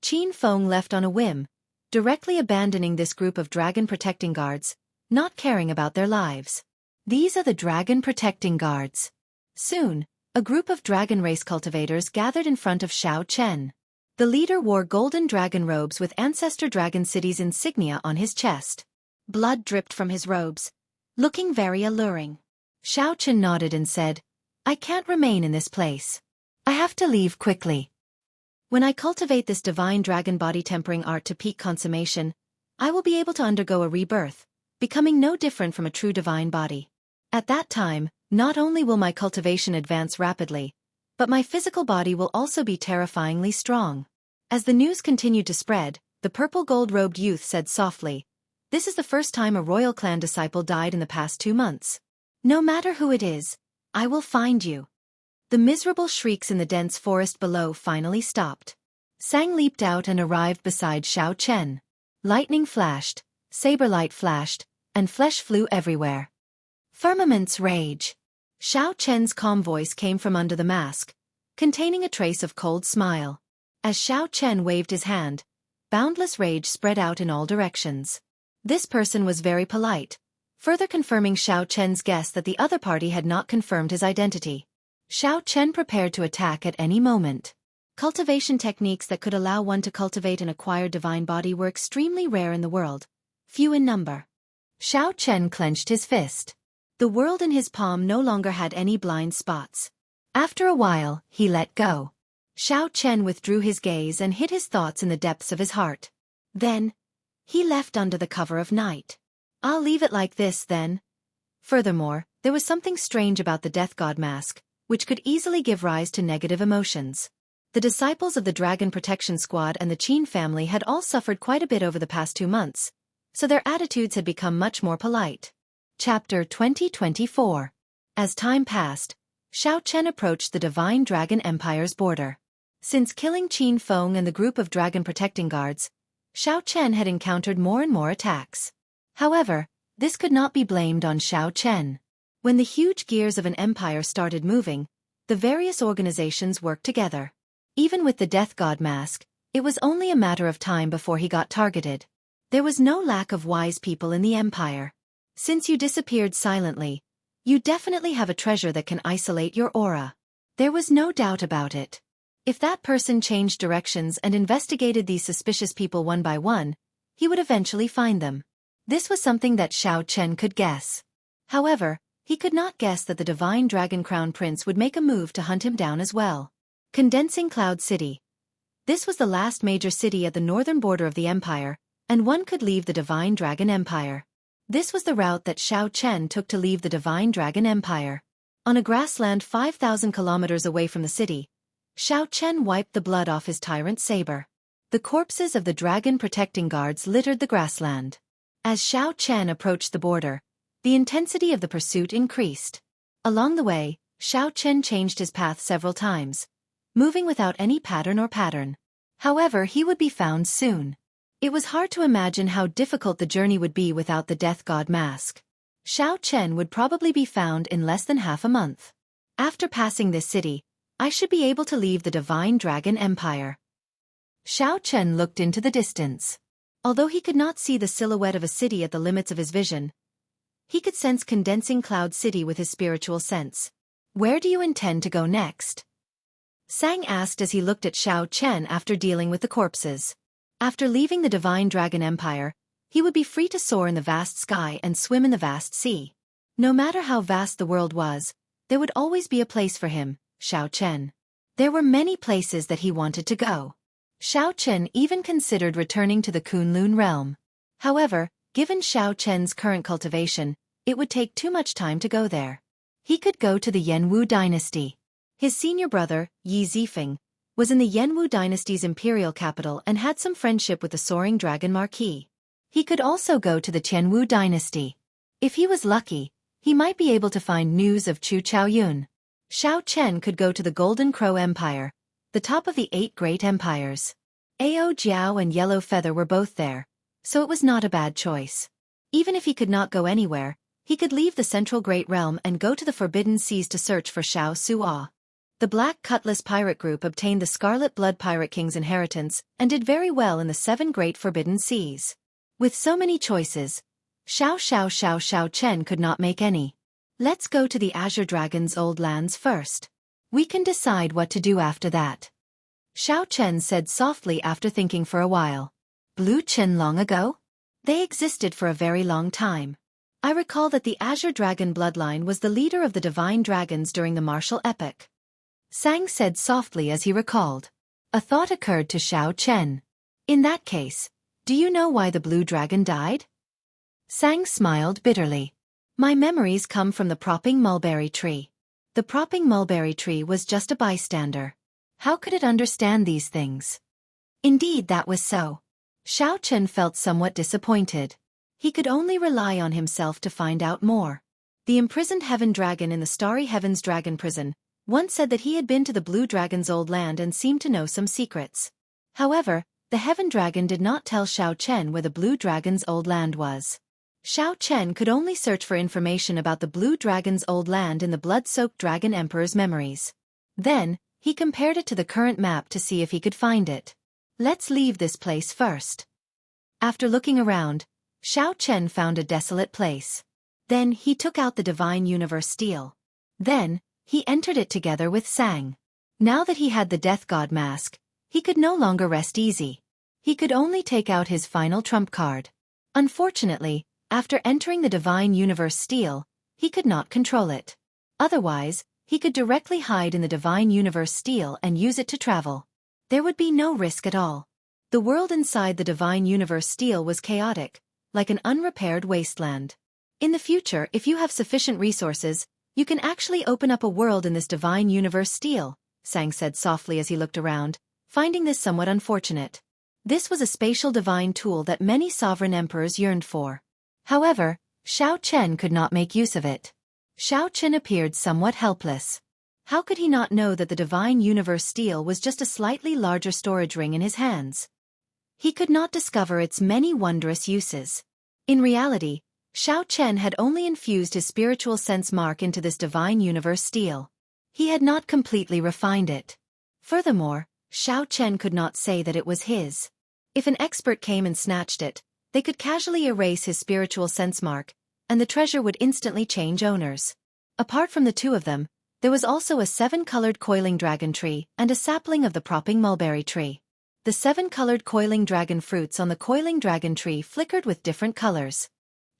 Qin Feng left on a whim, directly abandoning this group of dragon protecting guards, not caring about their lives. These are the dragon protecting guards. Soon, a group of dragon race cultivators gathered in front of Xianxia. The leader wore golden dragon robes with Ancestor Dragon City's insignia on his chest. Blood dripped from his robes, looking very alluring. Xianxia nodded and said, "I can't remain in this place. I have to leave quickly. When I cultivate this divine dragon body tempering art to peak consummation, I will be able to undergo a rebirth, becoming no different from a true divine body. At that time, not only will my cultivation advance rapidly, but my physical body will also be terrifyingly strong." As the news continued to spread, the purple-gold-robed youth said softly, "This is the first time a royal clan disciple died in the past 2 months. No matter who it is, I will find you." The miserable shrieks in the dense forest below finally stopped. Sang leaped out and arrived beside Xianxia. Lightning flashed, saber light flashed, and flesh flew everywhere. Firmament's rage. Xianxia's calm voice came from under the mask, containing a trace of cold smile. As Xianxia waved his hand, boundless rage spread out in all directions. This person was very polite, further confirming Xianxia's guess that the other party had not confirmed his identity. Xianxia prepared to attack at any moment. Cultivation techniques that could allow one to cultivate an acquired divine body were extremely rare in the world, few in number. Xianxia clenched his fist. The world in his palm no longer had any blind spots. After a while, he let go. Xianxia withdrew his gaze and hid his thoughts in the depths of his heart. Then, he left under the cover of night. "I'll leave it like this, then." Furthermore, there was something strange about the death god mask, which could easily give rise to negative emotions. The disciples of the Dragon Protection Squad and the Qin family had all suffered quite a bit over the past 2 months, so their attitudes had become much more polite. Chapter 2024. As time passed, Xianxia approached the Divine Dragon Empire's border. Since killing Qin Feng and the group of dragon protecting guards, Xianxia had encountered more and more attacks. However, this could not be blamed on Xianxia. When the huge gears of an empire started moving, the various organizations worked together. Even with the death god mask, it was only a matter of time before he got targeted. There was no lack of wise people in the empire. Since you disappeared silently, you definitely have a treasure that can isolate your aura. There was no doubt about it. If that person changed directions and investigated these suspicious people one by one, he would eventually find them. This was something that Xianxia could guess. However, he could not guess that the Divine Dragon Crown Prince would make a move to hunt him down as well. Condensing Cloud City. This was the last major city at the northern border of the empire, and one could leave the Divine Dragon Empire. This was the route that Xianxia took to leave the Divine Dragon Empire. On a grassland 5,000 kilometers away from the city, Xianxia wiped the blood off his tyrant saber. The corpses of the dragon protecting guards littered the grassland. As Xianxia approached the border, the intensity of the pursuit increased. Along the way, Xianxia changed his path several times, moving without any pattern or pattern. However, he would be found soon. It was hard to imagine how difficult the journey would be without the death god mask. Xianxia would probably be found in less than half a month. After passing this city, I should be able to leave the Divine Dragon Empire. Xianxia looked into the distance. Although he could not see the silhouette of a city at the limits of his vision, he could sense Condensing Cloud City with his spiritual sense. "Where do you intend to go next?" Sang asked as he looked at Xianxia after dealing with the corpses. After leaving the Divine Dragon Empire, he would be free to soar in the vast sky and swim in the vast sea. No matter how vast the world was, there would always be a place for him, Xianxia. There were many places that he wanted to go. Xianxia even considered returning to the Kunlun realm. However, given Xianxia's current cultivation, it would take too much time to go there. He could go to the Yanwu dynasty. His senior brother, Yi Zifeng, was in the Yanwu dynasty's imperial capital and had some friendship with the soaring dragon marquis. He could also go to the Tianwu dynasty. If he was lucky, he might be able to find news of Chu Chaoyun. Xianxia could go to the Golden Crow Empire, the top of the 8 great empires. Ao Jiao and Yellow Feather were both there, so it was not a bad choice. Even if he could not go anywhere, he could leave the Central Great Realm and go to the Forbidden Seas to search for Xiao Su'a. The Black Cutlass Pirate Group obtained the Scarlet Blood Pirate King's inheritance and did very well in the 7 Great Forbidden Seas. With so many choices, Xianxia could not make any. Let's go to the Azure Dragon's old lands first. We can decide what to do after that. Xianxia said softly after thinking for a while. Blue Qin long ago? They existed for a very long time. I recall that the Azure Dragon bloodline was the leader of the divine dragons during the martial epoch. Sang said softly as he recalled. A thought occurred to Xianxia. In that case, do you know why the blue dragon died? Sang smiled bitterly. My memories come from the propping mulberry tree. The propping mulberry tree was just a bystander. How could it understand these things? Indeed, that was so. Xianxia felt somewhat disappointed. He could only rely on himself to find out more. The imprisoned heaven dragon in the starry heavens dragon prison once said that he had been to the blue dragon's old land and seemed to know some secrets. However, the heaven dragon did not tell Xianxia where the blue dragon's old land was. Xianxia could only search for information about the blue dragon's old land in the blood-soaked dragon emperor's memories. Then, he compared it to the current map to see if he could find it. Let's leave this place first. After looking around, Xianxia found a desolate place. Then he took out the divine universe steel. Then, he entered it together with Sang. Now that he had the death god mask, he could no longer rest easy. He could only take out his final trump card. Unfortunately, after entering the divine universe steel, he could not control it. Otherwise, he could directly hide in the divine universe steel and use it to travel. There would be no risk at all. The world inside the divine universe steel was chaotic, like an unrepaired wasteland. In the future, if you have sufficient resources, you can actually open up a world in this divine universe steel, Sang said softly as he looked around, finding this somewhat unfortunate. This was a spatial divine tool that many sovereign emperors yearned for. However, Xianxia could not make use of it. Xianxia appeared somewhat helpless. How could he not know that the divine universe steel was just a slightly larger storage ring in his hands? He could not discover its many wondrous uses. In reality, Xianxia had only infused his spiritual sense mark into this divine universe steel. He had not completely refined it. Furthermore, Xianxia could not say that it was his. If an expert came and snatched it, they could casually erase his spiritual sense mark, and the treasure would instantly change owners. Apart from the two of them, there was also a 7-colored coiling dragon tree and a sapling of the propping mulberry tree. The 7-colored coiling dragon fruits on the coiling dragon tree flickered with different colors.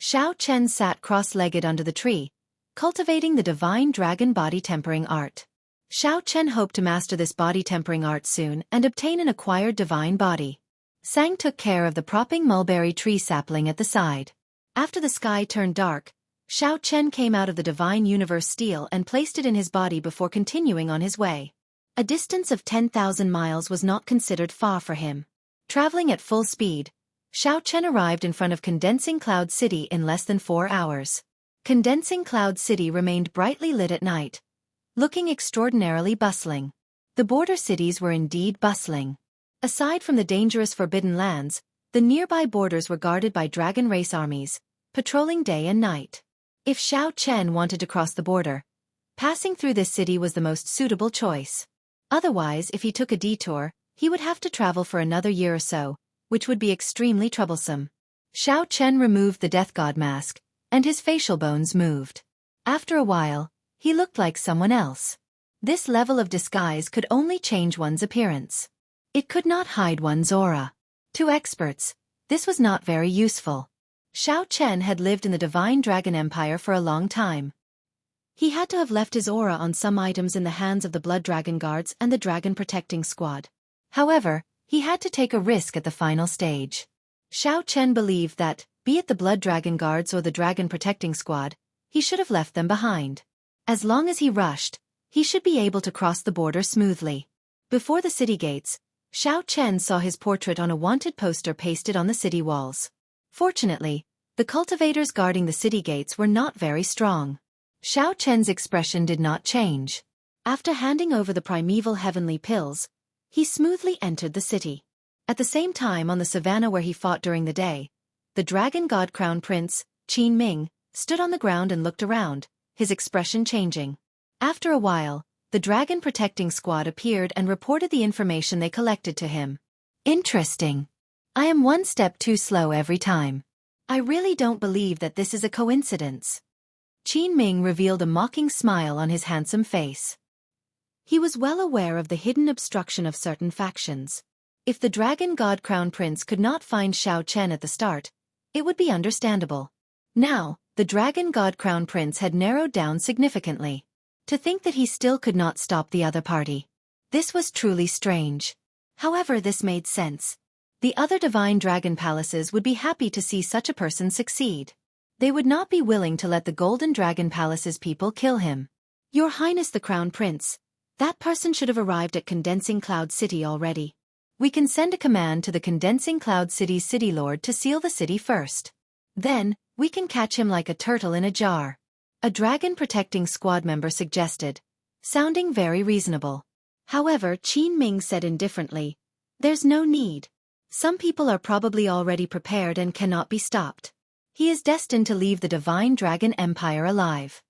Xianxia sat cross-legged under the tree, cultivating the divine dragon body tempering art. Xianxia hoped to master this body tempering art soon and obtain an acquired divine body. Sang took care of the propping mulberry tree sapling at the side. After the sky turned dark, Xianxia came out of the divine universe steel and placed it in his body before continuing on his way. A distance of 10,000 miles was not considered far for him. Traveling at full speed, Xianxia arrived in front of Condensing Cloud City in less than 4 hours. Condensing Cloud City remained brightly lit at night, looking extraordinarily bustling. The border cities were indeed bustling. Aside from the dangerous forbidden lands, the nearby borders were guarded by dragon race armies, patrolling day and night. If Xianxia wanted to cross the border, passing through this city was the most suitable choice. Otherwise, if he took a detour, he would have to travel for another year or so, which would be extremely troublesome. Xianxia removed the death god mask, and his facial bones moved. After a while, he looked like someone else. This level of disguise could only change one's appearance. It could not hide one's aura. To experts, this was not very useful. Xianxia had lived in the Divine Dragon Empire for a long time. He had to have left his aura on some items in the hands of the Blood Dragon Guards and the Dragon Protecting Squad. However, he had to take a risk at the final stage. Xianxia believed that, be it the Blood Dragon Guards or the Dragon Protecting Squad, he should have left them behind. As long as he rushed, he should be able to cross the border smoothly. Before the city gates, Xianxia saw his portrait on a wanted poster pasted on the city walls. Fortunately, the cultivators guarding the city gates were not very strong. Xianxia's expression did not change. After handing over the primeval heavenly pills, he smoothly entered the city. At the same time on the savannah where he fought during the day, the dragon god crown prince, Qin Ming, stood on the ground and looked around, his expression changing. After a while, the Dragon Protecting Squad appeared and reported the information they collected to him. Interesting. I am one step too slow every time. I really don't believe that this is a coincidence. Qin Ming revealed a mocking smile on his handsome face. He was well aware of the hidden obstruction of certain factions. If the Dragon God Crown Prince could not find Xiao Chen at the start, it would be understandable. Now, the Dragon God Crown Prince had narrowed down significantly. To think that he still could not stop the other party. This was truly strange. However, this made sense. The other divine dragon palaces would be happy to see such a person succeed. They would not be willing to let the Golden Dragon Palace's people kill him. Your Highness the Crown Prince, that person should have arrived at Condensing Cloud City already. We can send a command to the Condensing Cloud City's city lord to seal the city first. Then, we can catch him like a turtle in a jar. A dragon protecting squad member suggested, sounding very reasonable. However, Qin Ming said indifferently, there's no need. Some people are probably already prepared and cannot be stopped. He is destined to leave the Divine Dragon Empire alive.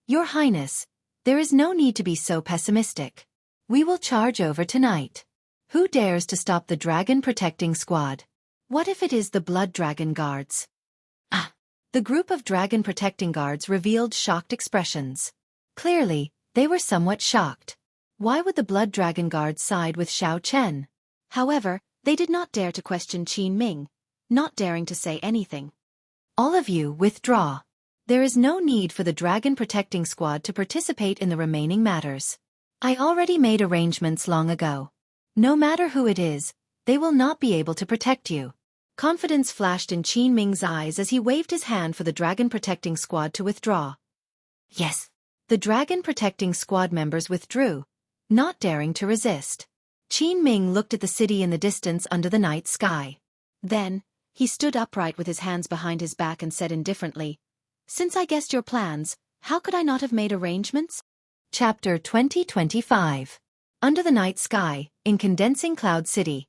Your Highness, there is no need to be so pessimistic. We will charge over tonight. Who dares to stop the dragon protecting squad? What if it is the Blood Dragon Guards? The group of dragon protecting guards revealed shocked expressions. Clearly, they were somewhat shocked. Why would the Blood Dragon Guards side with Xiao Chen? However, they did not dare to question Qin Ming, not daring to say anything. All of you withdraw. There is no need for the dragon protecting squad to participate in the remaining matters. I already made arrangements long ago. No matter who it is, they will not be able to protect you. Confidence flashed in Qin Ming's eyes as he waved his hand for the dragon protecting squad to withdraw. Yes. The dragon protecting squad members withdrew, not daring to resist. Qin Ming looked at the city in the distance under the night sky. Then, he stood upright with his hands behind his back and said indifferently, since I guessed your plans, how could I not have made arrangements? Chapter 2025. Under the night sky, in Condensing Cloud City,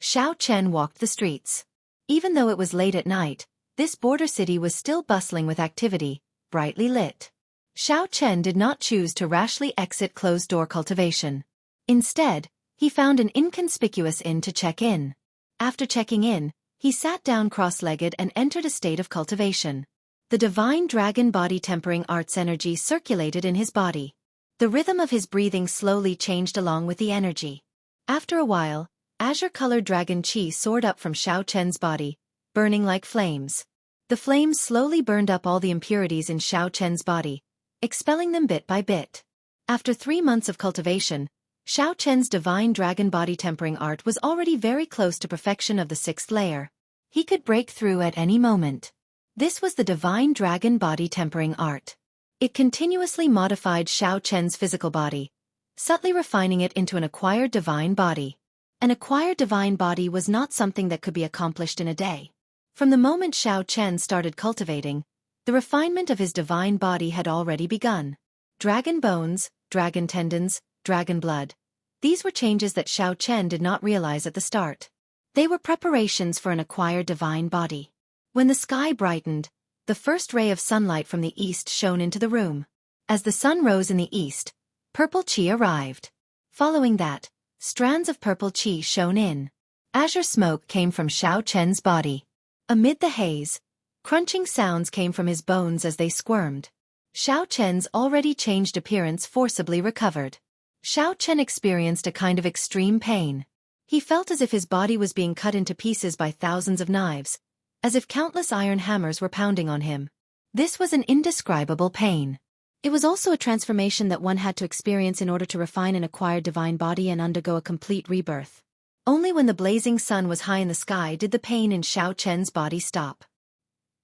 Xiao Chen walked the streets. Even though it was late at night, this border city was still bustling with activity, brightly lit. Xiao Chen did not choose to rashly exit closed-door cultivation. Instead, he found an inconspicuous inn to check in. After checking in, he sat down cross-legged and entered a state of cultivation. The divine dragon body tempering arts energy circulated in his body. The rhythm of his breathing slowly changed along with the energy. After a while, azure-colored dragon chi soared up from Xiao Chen's body, burning like flames. The flames slowly burned up all the impurities in Xiao Chen's body, expelling them bit by bit. After 3 months of cultivation, Xiao Chen's divine dragon body tempering art was already very close to perfection of the 6th layer. He could break through at any moment. This was the divine dragon body tempering art. It continuously modified Xiao Chen's physical body, subtly refining it into an acquired divine body. An acquired divine body was not something that could be accomplished in a day. From the moment Xiao Chen started cultivating, the refinement of his divine body had already begun. Dragon bones, dragon tendons, dragon blood. These were changes that Xiao Chen did not realize at the start. They were preparations for an acquired divine body. When the sky brightened, the first ray of sunlight from the east shone into the room. As the sun rose in the east, purple chi arrived. Following that, strands of purple chi shone in. Azure smoke came from Xiao Chen's body. Amid the haze, crunching sounds came from his bones as they squirmed. Xiao Chen's already changed appearance forcibly recovered. Xiao Chen experienced a kind of extreme pain. He felt as if his body was being cut into pieces by thousands of knives, as if countless iron hammers were pounding on him. This was an indescribable pain. It was also a transformation that one had to experience in order to refine an acquired divine body and undergo a complete rebirth. Only when the blazing sun was high in the sky did the pain in Xiao Chen's body stop.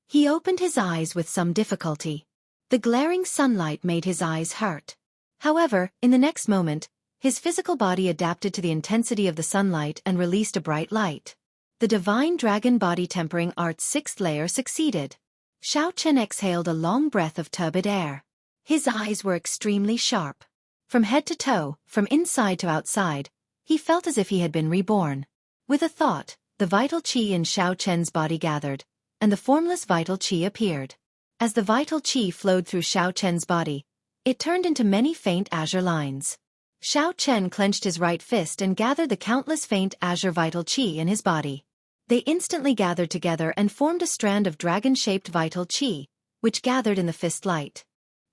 He opened his eyes with some difficulty. The glaring sunlight made his eyes hurt. However, in the next moment, his physical body adapted to the intensity of the sunlight and released a bright light. The divine dragon body tempering art's 6th layer succeeded. Xiao Chen exhaled a long breath of turbid air. His eyes were extremely sharp. From head to toe, from inside to outside, he felt as if he had been reborn. With a thought, the vital chi in Xiao Chen's body gathered, and the formless vital chi appeared. As the vital chi flowed through Xiao Chen's body, it turned into many faint azure lines. Xiao Chen clenched his right fist and gathered the countless faint azure vital chi in his body. They instantly gathered together and formed a strand of dragon-shaped vital chi, which gathered in the fist light.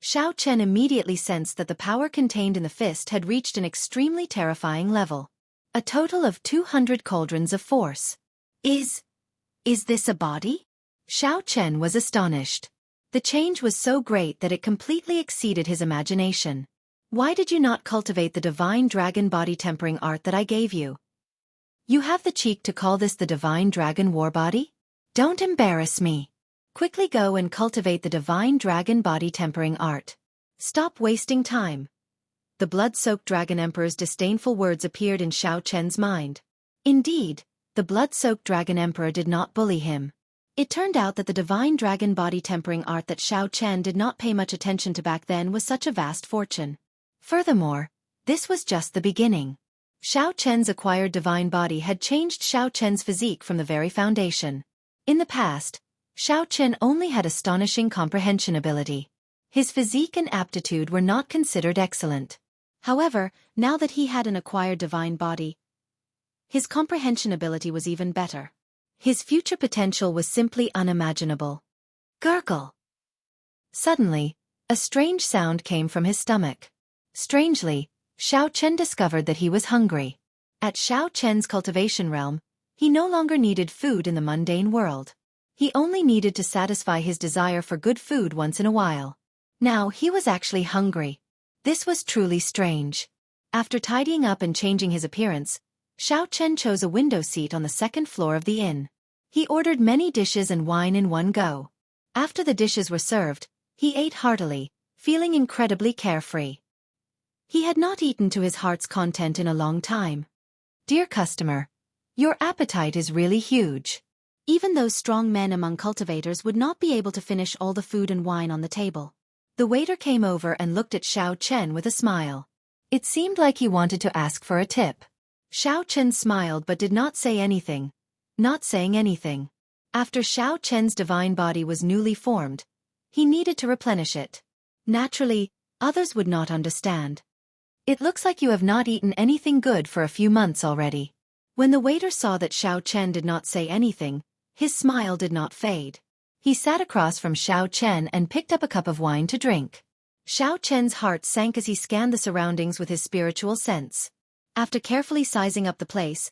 Xianxia immediately sensed that the power contained in the fist had reached an extremely terrifying level. A total of 200 cauldrons of force. Is this a body? Xianxia was astonished. The change was so great that it completely exceeded his imagination. Why did you not cultivate the divine dragon body tempering art that I gave you? You have the cheek to call this the divine dragon war body? Don't embarrass me. Quickly go and cultivate the divine dragon body tempering art. Stop wasting time. The blood-soaked dragon emperor's disdainful words appeared in Xianxia's mind. Indeed, the blood-soaked dragon emperor did not bully him. It turned out that the divine dragon body tempering art that Xianxia did not pay much attention to back then was such a vast fortune. Furthermore, this was just the beginning. Xianxia's acquired divine body had changed Xianxia's physique from the very foundation. In the past, Xianxia only had astonishing comprehension ability. His physique and aptitude were not considered excellent. However, now that he had an acquired divine body, his comprehension ability was even better. His future potential was simply unimaginable. Gurgle. Suddenly, a strange sound came from his stomach. Strangely, Xianxia discovered that he was hungry. At Xianxia's cultivation realm, he no longer needed food in the mundane world. He only needed to satisfy his desire for good food once in a while. Now he was actually hungry. This was truly strange. After tidying up and changing his appearance, Xianxia chose a window seat on the second floor of the inn. He ordered many dishes and wine in one go. After the dishes were served, he ate heartily, feeling incredibly carefree. He had not eaten to his heart's content in a long time. Dear customer, your appetite is really huge. Even those strong men among cultivators would not be able to finish all the food and wine on the table. The waiter came over and looked at Xianxia with a smile. It seemed like he wanted to ask for a tip. Xianxia smiled but did not say anything. Not saying anything. After Xianxia's divine body was newly formed, he needed to replenish it. Naturally, others would not understand. It looks like you have not eaten anything good for a few months already. When the waiter saw that Xianxia did not say anything, his smile did not fade. He sat across from Xianxia and picked up a cup of wine to drink. Xianxia's heart sank as he scanned the surroundings with his spiritual sense. After carefully sizing up the place,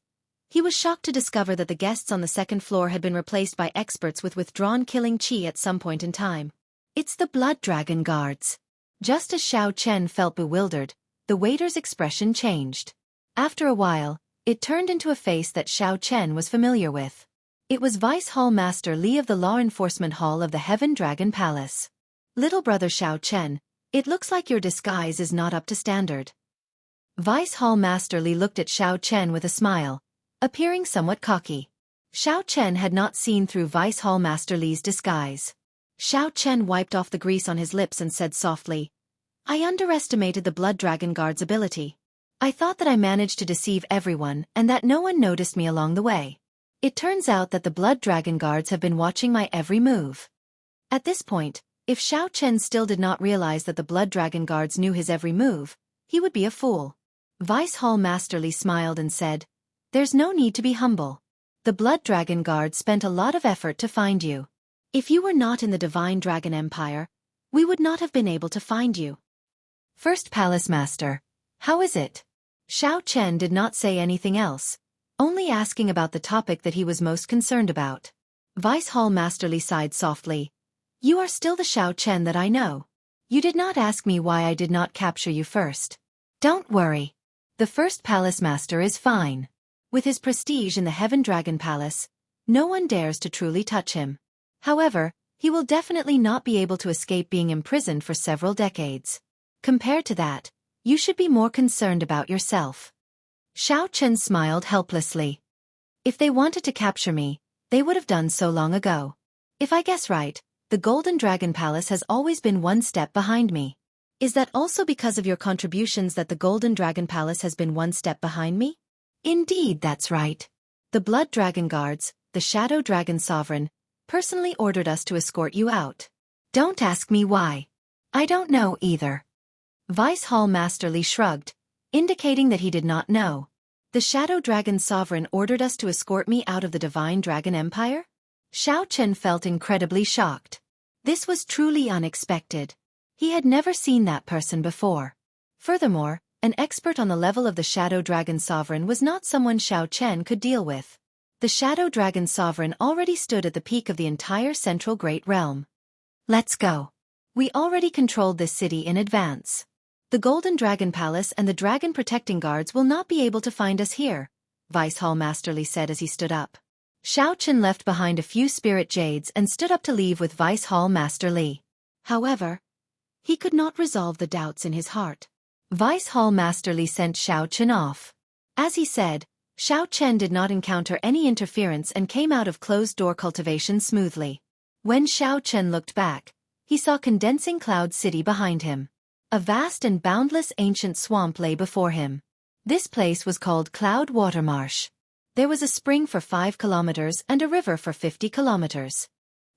he was shocked to discover that the guests on the second floor had been replaced by experts with withdrawn killing chi at some point in time. It's the blood dragon guards. Just as Xianxia felt bewildered, the waiter's expression changed. After a while, it turned into a face that Xianxia was familiar with. It was Vice Hall Master Li of the Law Enforcement Hall of the Heaven Dragon Palace. Little brother Xianxia, it looks like your disguise is not up to standard. Vice Hall Master Li looked at Xianxia with a smile, appearing somewhat cocky. Xianxia had not seen through Vice Hall Master Li's disguise. Xianxia wiped off the grease on his lips and said softly, I underestimated the Blood Dragon Guard's ability. I thought that I managed to deceive everyone and that no one noticed me along the way. It turns out that the Blood Dragon Guards have been watching my every move. At this point, if Xianxia still did not realize that the Blood Dragon Guards knew his every move, he would be a fool. Vice Hall Master Li smiled and said, There's no need to be humble. The Blood Dragon Guard spent a lot of effort to find you. If you were not in the Divine Dragon Empire, we would not have been able to find you. First Palace Master, how is it? Xianxia did not say anything else, only asking about the topic that he was most concerned about. Vice Hall Master Li sighed softly. You are still the Xianxia that I know. You did not ask me why I did not capture you first. Don't worry. The First Palace Master is fine. With his prestige in the Heaven Dragon Palace, no one dares to truly touch him. However, he will definitely not be able to escape being imprisoned for several decades. Compared to that, you should be more concerned about yourself. Xianxia smiled helplessly. If they wanted to capture me, they would have done so long ago. If I guess right, the Golden Dragon Palace has always been one step behind me. Is that also because of your contributions that the Golden Dragon Palace has been one step behind me? Indeed, that's right. The Blood Dragon Guards, the Shadow Dragon Sovereign, personally ordered us to escort you out. Don't ask me why. I don't know either. Vice Hall Master Li shrugged, indicating that he did not know. The Shadow Dragon Sovereign ordered us to escort me out of the Divine Dragon Empire? Xianxia felt incredibly shocked. This was truly unexpected. He had never seen that person before. Furthermore, an expert on the level of the Shadow Dragon Sovereign was not someone Xiao Chen could deal with. The Shadow Dragon Sovereign already stood at the peak of the entire Central Great Realm. Let's go. We already controlled this city in advance. The Golden Dragon Palace and the Dragon Protecting Guards will not be able to find us here, Vice Hall Master Li said as he stood up. Xiao Chen left behind a few spirit jades and stood up to leave with Vice Hall Master Li. However, he could not resolve the doubts in his heart. Vice Hall Master Li sent Xiao Chen off. As he said, Xiao Chen did not encounter any interference and came out of closed-door cultivation smoothly. When Xiao Chen looked back, he saw Condensing Cloud City behind him. A vast and boundless ancient swamp lay before him. This place was called Cloud Water Marsh. There was a spring for 5 kilometers and a river for 50 kilometers.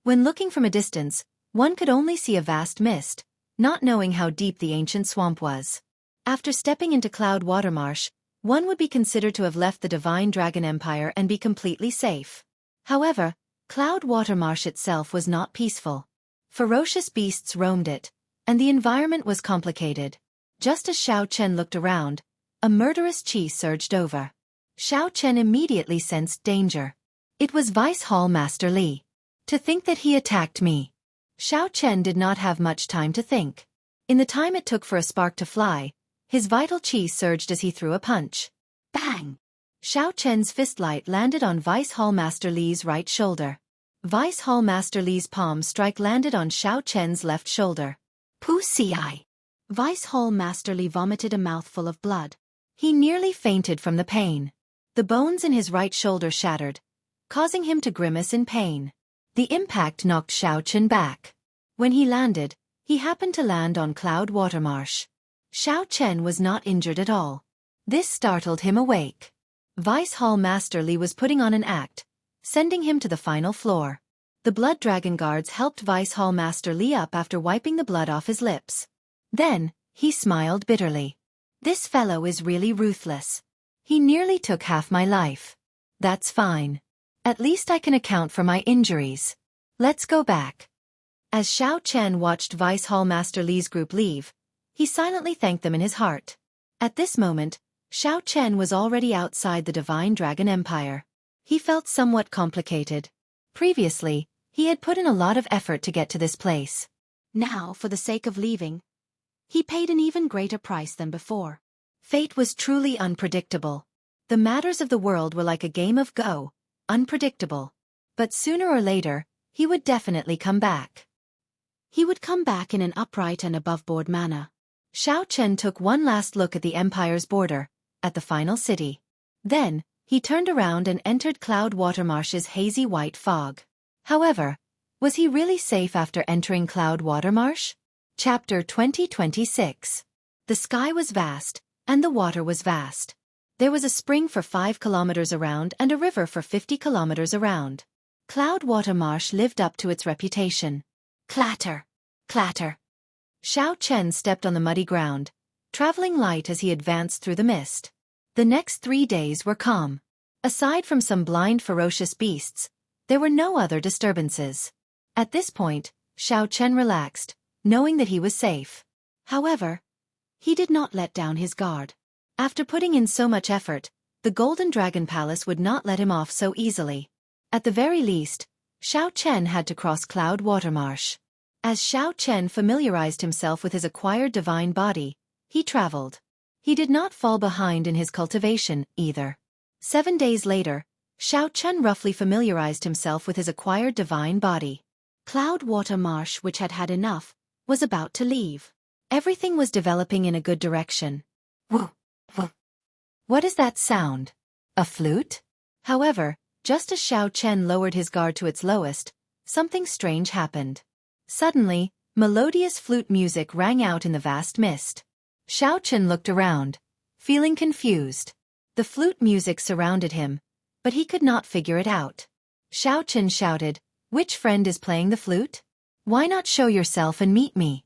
When looking from a distance, one could only see a vast mist, not knowing how deep the ancient swamp was. After stepping into Cloud Water Marsh, one would be considered to have left the Divine Dragon Empire and be completely safe. However, Cloud Water Marsh itself was not peaceful. Ferocious beasts roamed it, and the environment was complicated. Just as Xiao Chen looked around, a murderous chi surged over. Xiao Chen immediately sensed danger. It was Vice Hall Master Li. To think that he attacked me. Xiao Chen did not have much time to think. In the time it took for a spark to fly, his vital chi surged as he threw a punch. Bang! Xiao Chen's fistlight landed on Vice Hall Master Li's right shoulder. Vice Hall Master Li's palm strike landed on Xiao Chen's left shoulder. Pussy-eye! Vice Hall Master Li vomited a mouthful of blood. He nearly fainted from the pain. The bones in his right shoulder shattered, causing him to grimace in pain. The impact knocked Xiao Chen back. When he landed, he happened to land on Cloud Water Marsh. Xiao Chen was not injured at all. This startled him awake. Vice Hall Master Li was putting on an act, sending him to the final floor. The Blood Dragon Guards helped Vice Hall Master Li up after wiping the blood off his lips. Then, he smiled bitterly. This fellow is really ruthless. He nearly took half my life. That's fine. At least I can account for my injuries. Let's go back. As Xiao Chen watched Vice Hall Master Li's group leave, he silently thanked them in his heart. At this moment, Xiao Chen was already outside the Divine Dragon Empire. He felt somewhat complicated. Previously, he had put in a lot of effort to get to this place. Now, for the sake of leaving, he paid an even greater price than before. Fate was truly unpredictable. The matters of the world were like a game of Go, unpredictable. But sooner or later, he would definitely come back. He would come back in an upright and above-board manner. Xiao Chen took one last look at the Empire's border, at the final city. Then, he turned around and entered Cloud Water Marsh's hazy white fog. However, was he really safe after entering Cloud Water Marsh? Chapter 2026. The sky was vast, and the water was vast. There was a spring for 5 kilometers around and a river for 50 kilometers around. Cloud Water Marsh lived up to its reputation. Clatter! Clatter! Xiao Chen stepped on the muddy ground, traveling light as he advanced through the mist. The next 3 days were calm. Aside from some blind ferocious beasts, there were no other disturbances. At this point, Xiao Chen relaxed, knowing that he was safe. However, he did not let down his guard. After putting in so much effort, the Golden Dragon Palace would not let him off so easily. At the very least, Xiao Chen had to cross Cloud Water Marsh. As Xiao Chen familiarized himself with his acquired divine body, he traveled. He did not fall behind in his cultivation, either. 7 days later, Xiao Chen roughly familiarized himself with his acquired divine body. Cloud Water Marsh, which had had enough, was about to leave. Everything was developing in a good direction. Woo! Woo! What is that sound? A flute? However, just as Xiao Chen lowered his guard to its lowest, something strange happened. Suddenly, melodious flute music rang out in the vast mist. Xiao Chen looked around, feeling confused. The flute music surrounded him, but he could not figure it out. Xiao Chen shouted, "Which friend is playing the flute? Why not show yourself and meet me?"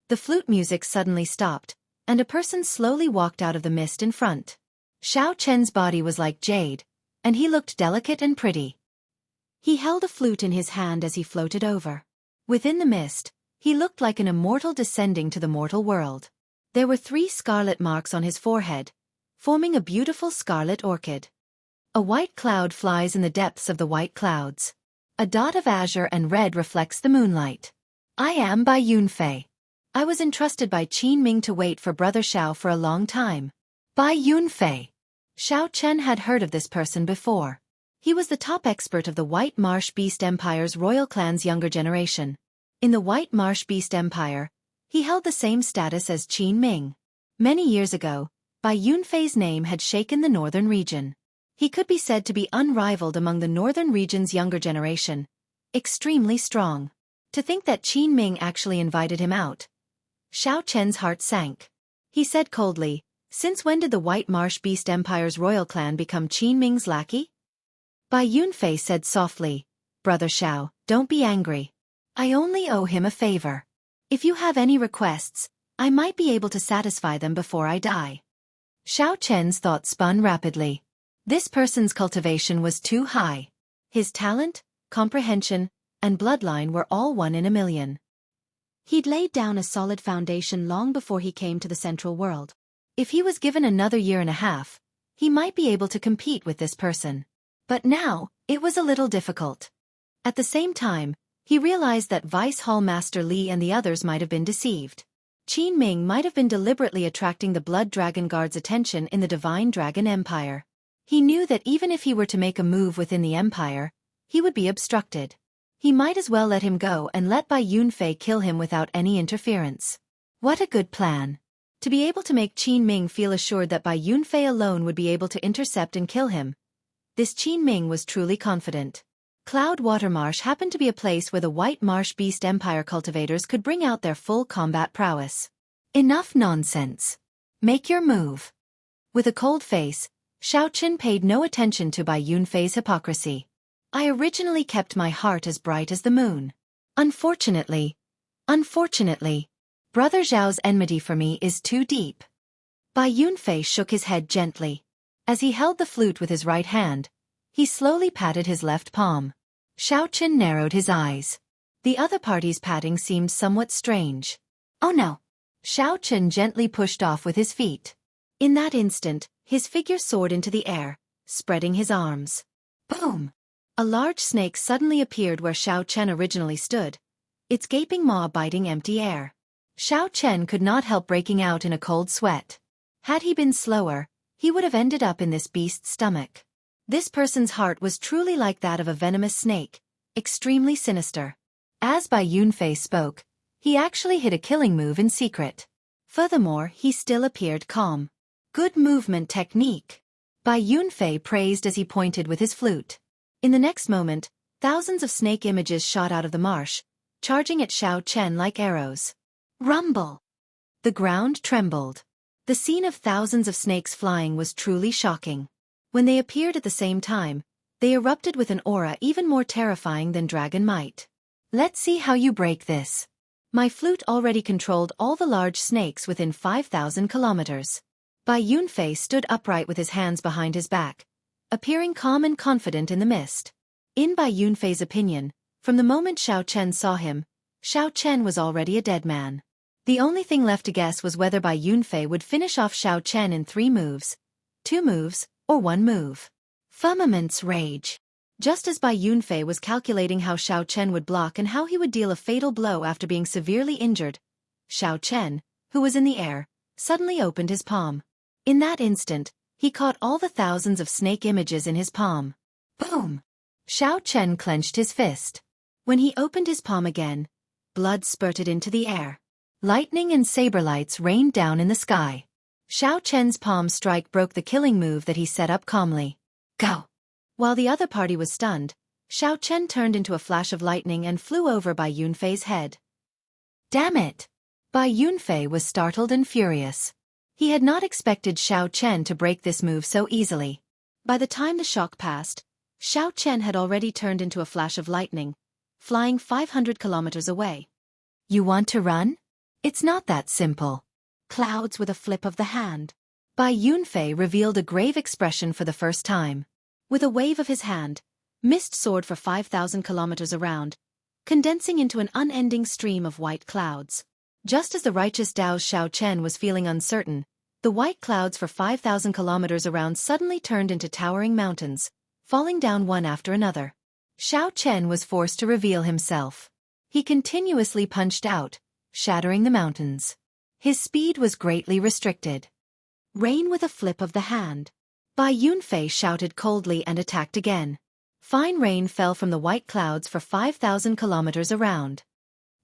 The flute music suddenly stopped, and a person slowly walked out of the mist in front. Xiao Chen's body was like jade, and he looked delicate and pretty. He held a flute in his hand as he floated over. Within the mist, he looked like an immortal descending to the mortal world. There were 3 scarlet marks on his forehead, forming a beautiful scarlet orchid. A white cloud flies in the depths of the white clouds. A dot of azure and red reflects the moonlight. I am Bai Yunfei. I was entrusted by Qin Ming to wait for Brother Xiao for a long time. Bai Yunfei. Xiao Chen had heard of this person before. He was the top expert of the White Marsh Beast Empire's royal clan's younger generation. In the White Marsh Beast Empire, he held the same status as Qin Ming. Many years ago, Bai Yunfei's name had shaken the northern region. He could be said to be unrivaled among the northern region's younger generation. Extremely strong. To think that Qin Ming actually invited him out. Xiao Chen's heart sank. He said coldly, "Since when did the White Marsh Beast Empire's royal clan become Qin Ming's lackey?" Bai Yunfei said softly, "Brother Xiao, don't be angry. I only owe him a favor. If you have any requests, I might be able to satisfy them before I die." Xiao Chen's thoughts spun rapidly. This person's cultivation was too high. His talent, comprehension, and bloodline were all 1 in a million. He'd laid down a solid foundation long before he came to the Central World. If he was given another year and a half, he might be able to compete with this person. But now, it was a little difficult. At the same time, he realized that Vice Hall Master Li and the others might have been deceived. Qin Ming might have been deliberately attracting the Blood Dragon Guard's attention in the Divine Dragon Empire. He knew that even if he were to make a move within the Empire, he would be obstructed. He might as well let him go and let Bai Yunfei kill him without any interference. What a good plan. To be able to make Qin Ming feel assured that Bai Yunfei alone would be able to intercept and kill him. This Qin Ming was truly confident. Cloud Water Marsh happened to be a place where the White Marsh Beast Empire cultivators could bring out their full combat prowess. Enough nonsense. Make your move. With a cold face, Xiao Chen paid no attention to Bai Yunfei's hypocrisy. I originally kept my heart as bright as the moon. Unfortunately, Brother Zhao's enmity for me is too deep. Bai Yunfei shook his head gently. As he held the flute with his right hand, he slowly patted his left palm. Xiao Chen narrowed his eyes. The other party's patting seemed somewhat strange. Oh no! Xiao Chen gently pushed off with his feet. In that instant, his figure soared into the air, spreading his arms. Boom! A large snake suddenly appeared where Xiao Chen originally stood, its gaping maw biting empty air. Xiao Chen could not help breaking out in a cold sweat. Had he been slower, he would have ended up in this beast's stomach. This person's heart was truly like that of a venomous snake, extremely sinister. As Bai Yunfei spoke, he actually hit a killing move in secret. Furthermore, he still appeared calm. Good movement technique. Bai Yunfei praised as he pointed with his flute. In the next moment, thousands of snake images shot out of the marsh, charging at Xiao Chen like arrows. Rumble! The ground trembled. The scene of thousands of snakes flying was truly shocking. When they appeared at the same time, they erupted with an aura even more terrifying than dragon might. Let's see how you break this. My flute already controlled all the large snakes within 5,000 kilometers. Bai Yunfei stood upright with his hands behind his back, appearing calm and confident in the mist. In Bai Yunfei's opinion, from the moment Xiao Chen saw him, Xiao Chen was already a dead man. The only thing left to guess was whether Bai Yunfei would finish off Xiao Chen in 3 moves, 2 moves, or 1 move. Firmament's rage. Just as Bai Yunfei was calculating how Xiao Chen would block and how he would deal a fatal blow after being severely injured, Xiao Chen, who was in the air, suddenly opened his palm. In that instant, he caught all the thousands of snake images in his palm. Boom! Xiao Chen clenched his fist. When he opened his palm again, blood spurted into the air. Lightning and saber lights rained down in the sky. Xiao Chen's palm strike broke the killing move that he set up calmly. Go! While the other party was stunned, Xiao Chen turned into a flash of lightning and flew over Bai Yunfei's head. Damn it! Bai Yunfei was startled and furious. He had not expected Xiao Chen to break this move so easily. By the time the shock passed, Xiao Chen had already turned into a flash of lightning, flying 500 kilometers away. You want to run? It's not that simple. Clouds with a flip of the hand. Bai Yunfei revealed a grave expression for the first time. With a wave of his hand, mist soared for 5,000 kilometers around, condensing into an unending stream of white clouds. Just as the righteous Dao's Xiao Chen was feeling uncertain, the white clouds for 5,000 kilometers around suddenly turned into towering mountains, falling down one after another. Xiao Chen was forced to reveal himself. He continuously punched out, shattering the mountains. His speed was greatly restricted. Rain with a flip of the hand. Bai Yunfei shouted coldly and attacked again. Fine rain fell from the white clouds for 5,000 kilometers around.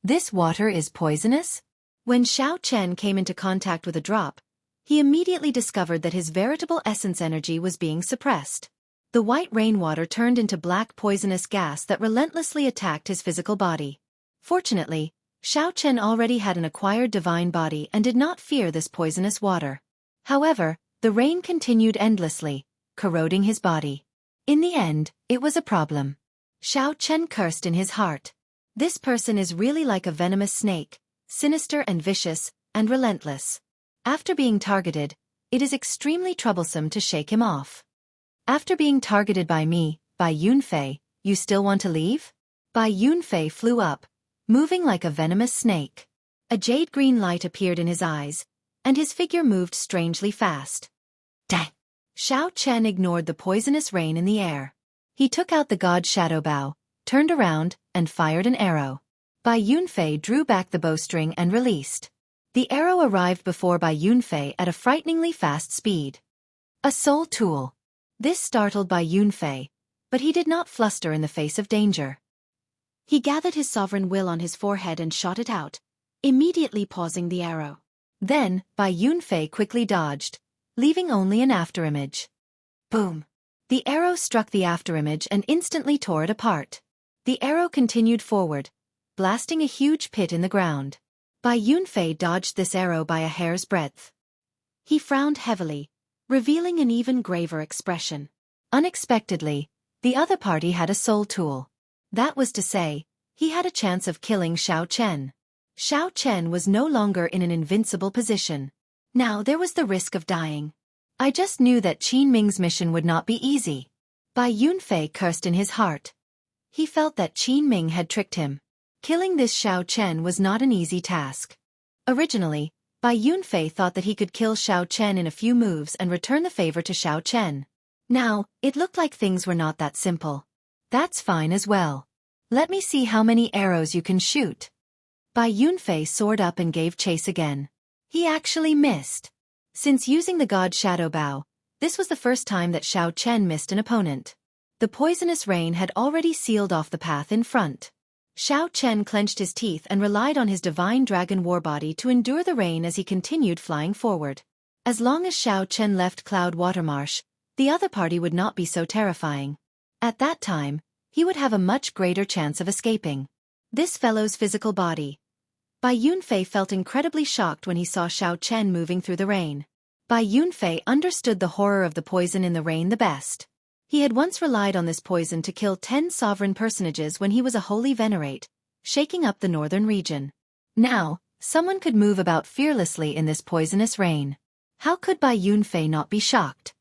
This water is poisonous? When Xiao Chen came into contact with a drop, he immediately discovered that his veritable essence energy was being suppressed. The white rainwater turned into black poisonous gas that relentlessly attacked his physical body. Fortunately, Xiao Chen already had an acquired divine body and did not fear this poisonous water. However, the rain continued endlessly, corroding his body. In the end, it was a problem. Xiao Chen cursed in his heart. This person is really like a venomous snake, sinister and vicious, and relentless. After being targeted, it is extremely troublesome to shake him off. After being targeted by me, Bai Yunfei, you still want to leave? Bai Yunfei flew up, moving like a venomous snake. A jade-green light appeared in his eyes, and his figure moved strangely fast. Dang! Xiao Chen ignored the poisonous rain in the air. He took out the god shadow bow, turned around, and fired an arrow. Bai Yunfei drew back the bowstring and released. The arrow arrived before Bai Yunfei at a frighteningly fast speed. A soul tool. This startled Bai Yunfei, but he did not fluster in the face of danger. He gathered his sovereign will on his forehead and shot it out, immediately pausing the arrow. Then, Bai Yunfei quickly dodged, leaving only an afterimage. Boom! The arrow struck the afterimage and instantly tore it apart. The arrow continued forward, blasting a huge pit in the ground. Bai Yunfei dodged this arrow by a hair's breadth. He frowned heavily, revealing an even graver expression. Unexpectedly, the other party had a soul tool. That was to say, he had a chance of killing Xiao Chen. Xiao Chen was no longer in an invincible position. Now there was the risk of dying. I just knew that Qin Ming's mission would not be easy. Bai Yunfei cursed in his heart. He felt that Qin Ming had tricked him. Killing this Xiao Chen was not an easy task. Originally, Bai Yunfei thought that he could kill Xiao Chen in a few moves and return the favor to Xiao Chen. Now, it looked like things were not that simple. That's fine as well. Let me see how many arrows you can shoot. Bai Yunfei soared up and gave chase again. He actually missed. Since using the god shadow bow, this was the first time that Xiao Chen missed an opponent. The poisonous rain had already sealed off the path in front. Xiao Chen clenched his teeth and relied on his divine dragon warbody to endure the rain as he continued flying forward. As long as Xiao Chen left Cloud Watermarsh, the other party would not be so terrifying. At that time, he would have a much greater chance of escaping. This fellow's physical body. Bai Yunfei felt incredibly shocked when he saw Xiao Chen moving through the rain. Bai Yunfei understood the horror of the poison in the rain the best. He had once relied on this poison to kill 10 sovereign personages when he was a holy venerate, shaking up the northern region. Now, someone could move about fearlessly in this poisonous rain. How could Bai Yunfei not be shocked?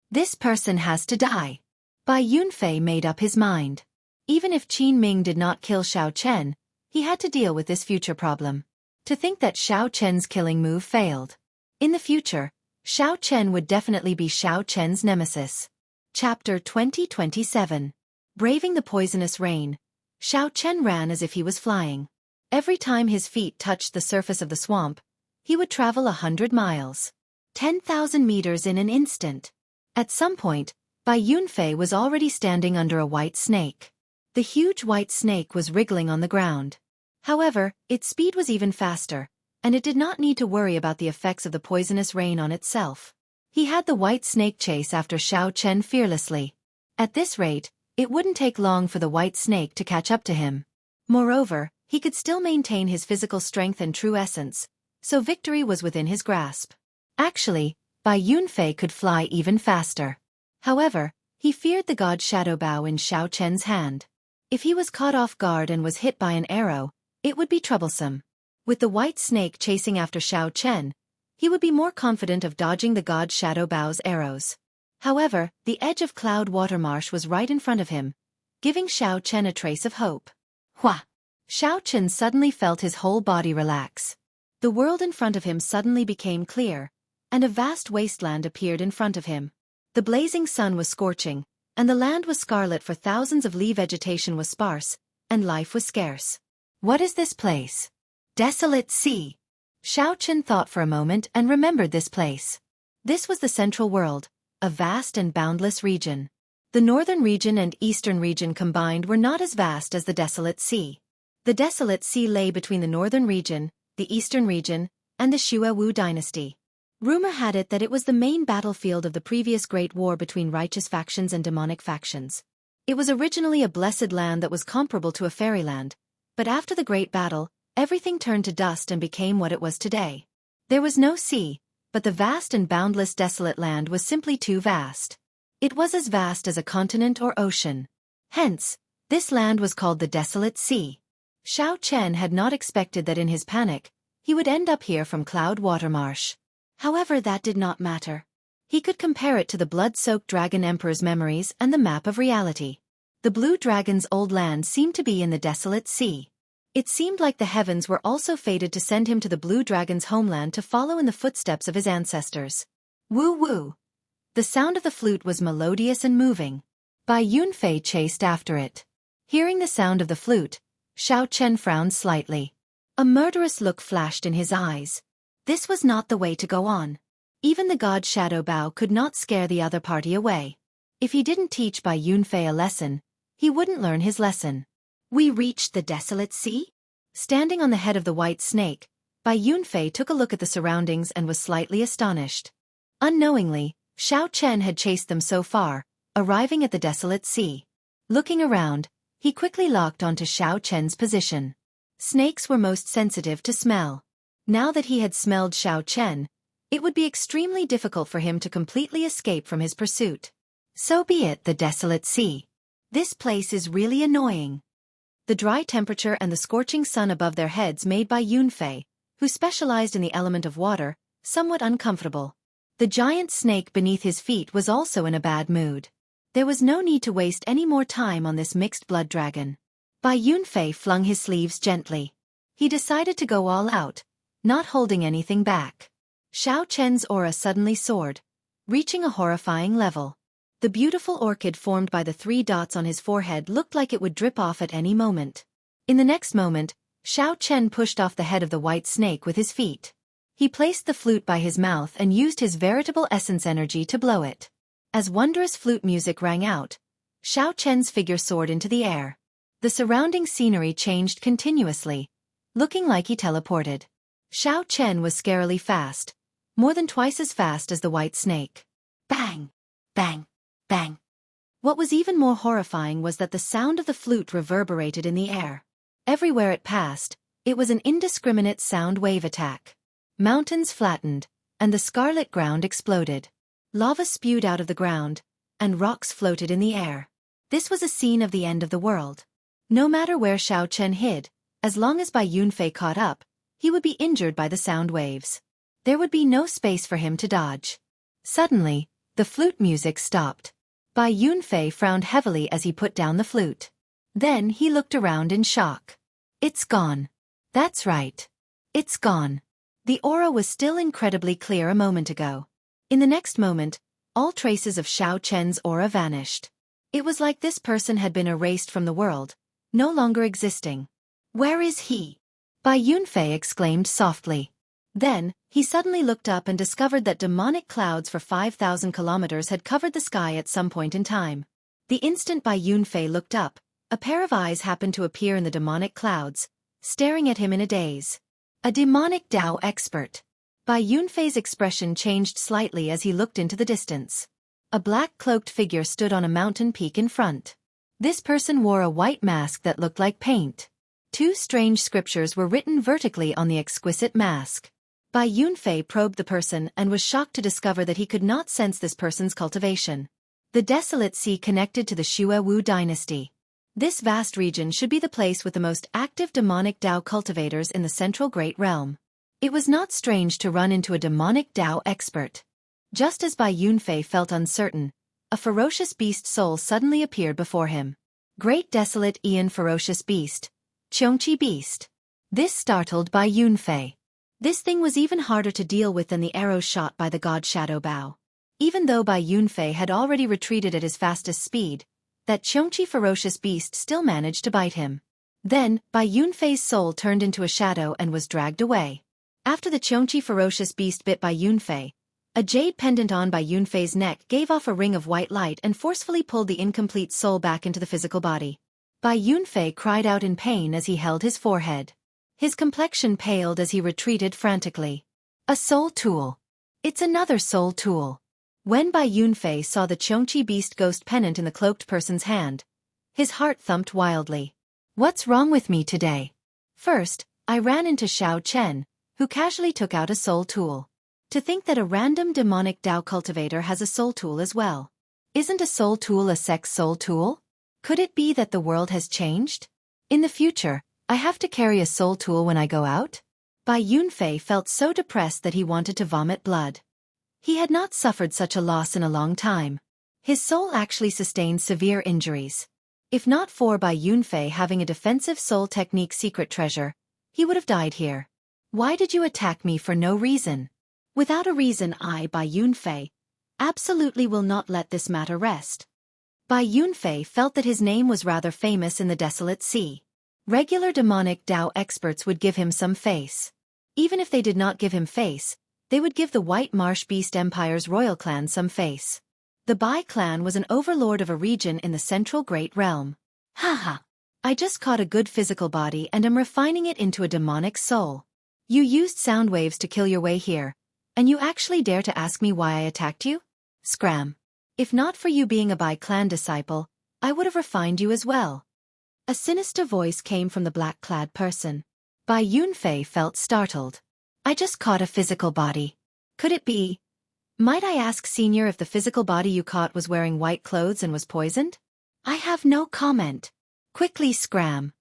This person has to die. Bai Yunfei made up his mind. Even if Qin Ming did not kill Xiao Chen, he had to deal with this future problem. To think that Xiao Chen's killing move failed. In the future, Xiao Chen would definitely be Xiao Chen's nemesis. Chapter 2027. Braving the poisonous rain, Xiao Chen ran as if he was flying. Every time his feet touched the surface of the swamp, he would travel 100 miles. 10,000 meters in an instant. At some point, Bai Yunfei was already standing under a white snake. The huge white snake was wriggling on the ground. However, its speed was even faster, and it did not need to worry about the effects of the poisonous rain on itself. He had the white snake chase after Xiao Chen fearlessly. At this rate, it wouldn't take long for the white snake to catch up to him. Moreover, he could still maintain his physical strength and true essence, so victory was within his grasp. Actually, Bai Yunfei could fly even faster. However, he feared the god shadow bow in Xiao Chen's hand. If he was caught off guard and was hit by an arrow, it would be troublesome. With the white snake chasing after Xiao Chen, he would be more confident of dodging the god shadow bow's arrows. However, the edge of Cloud Watermarsh was right in front of him, giving Xiao Chen a trace of hope. Hua! Xianxia suddenly felt his whole body relax. The world in front of him suddenly became clear, and a vast wasteland appeared in front of him. The blazing sun was scorching, and the land was scarlet, for thousands of li vegetation was sparse, and life was scarce. What is this place? Desolate Sea. Xianxia thought for a moment and remembered this place. This was the Central World, a vast and boundless region. The northern region and eastern region combined were not as vast as the Desolate Sea. The Desolate Sea lay between the northern region, the eastern region, and the Xianxia dynasty. Rumor had it that it was the main battlefield of the previous Great War between righteous factions and demonic factions. It was originally a blessed land that was comparable to a fairyland, but after the Great Battle, everything turned to dust and became what it was today. There was no sea, but the vast and boundless desolate land was simply too vast. It was as vast as a continent or ocean. Hence, this land was called the Desolate Sea. Xianxia had not expected that in his panic, he would end up here from Cloud Water Marsh. However, that did not matter. He could compare it to the blood-soaked Dragon Emperor's memories and the map of reality. The Blue Dragon's old land seemed to be in the Desolate Sea. It seemed like the heavens were also fated to send him to the Blue Dragon's homeland to follow in the footsteps of his ancestors. Woo-woo! The sound of the flute was melodious and moving. Bai Yunfei chased after it. Hearing the sound of the flute, Xianxia frowned slightly. A murderous look flashed in his eyes. This was not the way to go on. Even the god Shadow Bao could not scare the other party away. If he didn't teach Bai Yunfei a lesson, he wouldn't learn his lesson. We reached the Desolate Sea? Standing on the head of the white snake, Bai Yunfei took a look at the surroundings and was slightly astonished. Unknowingly, Xianxia had chased them so far, arriving at the Desolate Sea. Looking around, he quickly locked onto Xianxia's position. Snakes were most sensitive to smell. Now that he had smelled Xianxia, it would be extremely difficult for him to completely escape from his pursuit. So be it, the Desolate Sea. This place is really annoying. The dry temperature and the scorching sun above their heads made Bai Yunfei, who specialized in the element of water, somewhat uncomfortable. The giant snake beneath his feet was also in a bad mood. There was no need to waste any more time on this mixed-blood dragon. Bai Yunfei flung his sleeves gently. He decided to go all out, not holding anything back. Xianxia's aura suddenly soared, reaching a horrifying level. The beautiful orchid formed by the 3 dots on his forehead looked like it would drip off at any moment. In the next moment, Xianxia pushed off the head of the white snake with his feet. He placed the flute by his mouth and used his veritable essence energy to blow it. As wondrous flute music rang out, Xianxia's figure soared into the air. The surrounding scenery changed continuously, looking like he teleported. Xianxia was scarily fast, more than twice as fast as the white snake. Bang! Bang! Bang! What was even more horrifying was that the sound of the flute reverberated in the air. Everywhere it passed, it was an indiscriminate sound wave attack. Mountains flattened, and the scarlet ground exploded. Lava spewed out of the ground, and rocks floated in the air. This was a scene of the end of the world. No matter where Xianxia hid, as long as Bai Yunfei caught up, he would be injured by the sound waves. There would be no space for him to dodge. Suddenly, the flute music stopped. Bai Yunfei frowned heavily as he put down the flute. Then he looked around in shock. It's gone. That's right. It's gone. The aura was still incredibly clear a moment ago. In the next moment, all traces of Xianxia's aura vanished. It was like this person had been erased from the world, no longer existing. Where is he? Bai Yunfei exclaimed softly. Then, he suddenly looked up and discovered that demonic clouds for 5,000 kilometers had covered the sky at some point in time. The instant Bai Yunfei looked up, a pair of eyes happened to appear in the demonic clouds, staring at him in a daze. A demonic Dao expert. Bai Yunfei's expression changed slightly as he looked into the distance. A black-cloaked figure stood on a mountain peak in front. This person wore a white mask that looked like paint. 2 strange scriptures were written vertically on the exquisite mask. Bai Yunfei probed the person and was shocked to discover that he could not sense this person's cultivation. The Desolate Sea connected to the Xianxia dynasty. This vast region should be the place with the most active demonic Dao cultivators in the Central Great Realm. It was not strange to run into a demonic Dao expert. Just as Bai Yunfei felt uncertain, a ferocious beast soul suddenly appeared before him. Great Desolate Aeon Ferocious Beast, Xianxia beast. This startled Bai Yunfei. This thing was even harder to deal with than the arrows shot by the god Shadow Bao. Even though Bai Yunfei had already retreated at his fastest speed, that Xianxia ferocious beast still managed to bite him. Then, Bai Yunfei's soul turned into a shadow and was dragged away. After the Xianxia ferocious beast bit Bai Yunfei, a jade pendant on Bai Yunfei's neck gave off a ring of white light and forcefully pulled the incomplete soul back into the physical body. Bai Yunfei cried out in pain as he held his forehead. His complexion paled as he retreated frantically. A soul tool. It's another soul tool. When Bai Yunfei saw the Xianxia beast ghost pennant in the cloaked person's hand, his heart thumped wildly. What's wrong with me today? First, I ran into Xiao Chen, who casually took out a soul tool. To think that a random demonic Dao cultivator has a soul tool as well. Isn't a soul tool a sex soul tool? Could it be that the world has changed? In the future, I have to carry a soul tool when I go out? Bai Yunfei felt so depressed that he wanted to vomit blood. He had not suffered such a loss in a long time. His soul actually sustained severe injuries. If not for Bai Yunfei having a defensive soul technique secret treasure, he would have died here. Why did you attack me for no reason? Without a reason, I, Bai Yunfei, absolutely will not let this matter rest. Bai Yunfei felt that his name was rather famous in the desolate sea. Regular demonic Dao experts would give him some face. Even if they did not give him face, they would give the White Marsh Beast Empire's royal clan some face. The Bai clan was an overlord of a region in the Central Great Realm. Haha. I just caught a good physical body and am refining it into a demonic soul. You used sound waves to kill your way here, and you actually dare to ask me why I attacked you? Scram. If not for you being a Bai clan disciple, I would have refined you as well. A sinister voice came from the black-clad person. Bai Yunfei felt startled. I just caught a physical body. Could it be? Might I ask, Senior, if the physical body you caught was wearing white clothes and was poisoned? I have no comment. Quickly scram.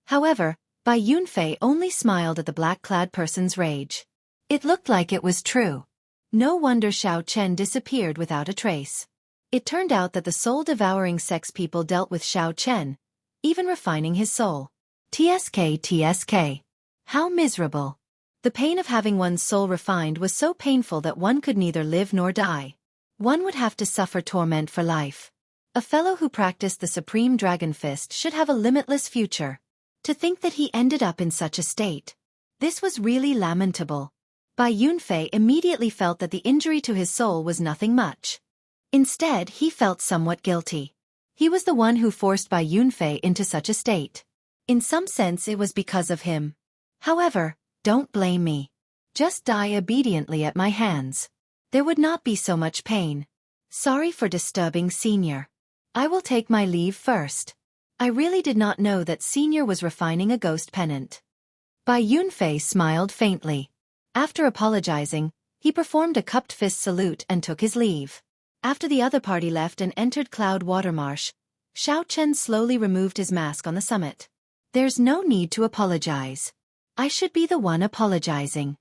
However, Bai Yunfei only smiled at the black-clad person's rage. It looked like it was true. No wonder Xiao Chen disappeared without a trace. It turned out that the soul-devouring sex people dealt with Xiao Chen, even refining his soul. TSK. How miserable. The pain of having one's soul refined was so painful that one could neither live nor die. One would have to suffer torment for life. A fellow who practiced the supreme dragon fist should have a limitless future. To think that he ended up in such a state. This was really lamentable. Bai Yunfei immediately felt that the injury to his soul was nothing much. Instead, he felt somewhat guilty. He was the one who forced Bai Yunfei into such a state. In some sense it was because of him. However, don't blame me. Just die obediently at my hands. There would not be so much pain. Sorry for disturbing Senior. I will take my leave first. I really did not know that Senior was refining a ghost pennant. Bai Yunfei smiled faintly. After apologizing, he performed a cupped fist salute and took his leave. After the other party left and entered Cloud Water Marsh, Xiao Chen slowly removed his mask on the summit. There's no need to apologize. I should be the one apologizing.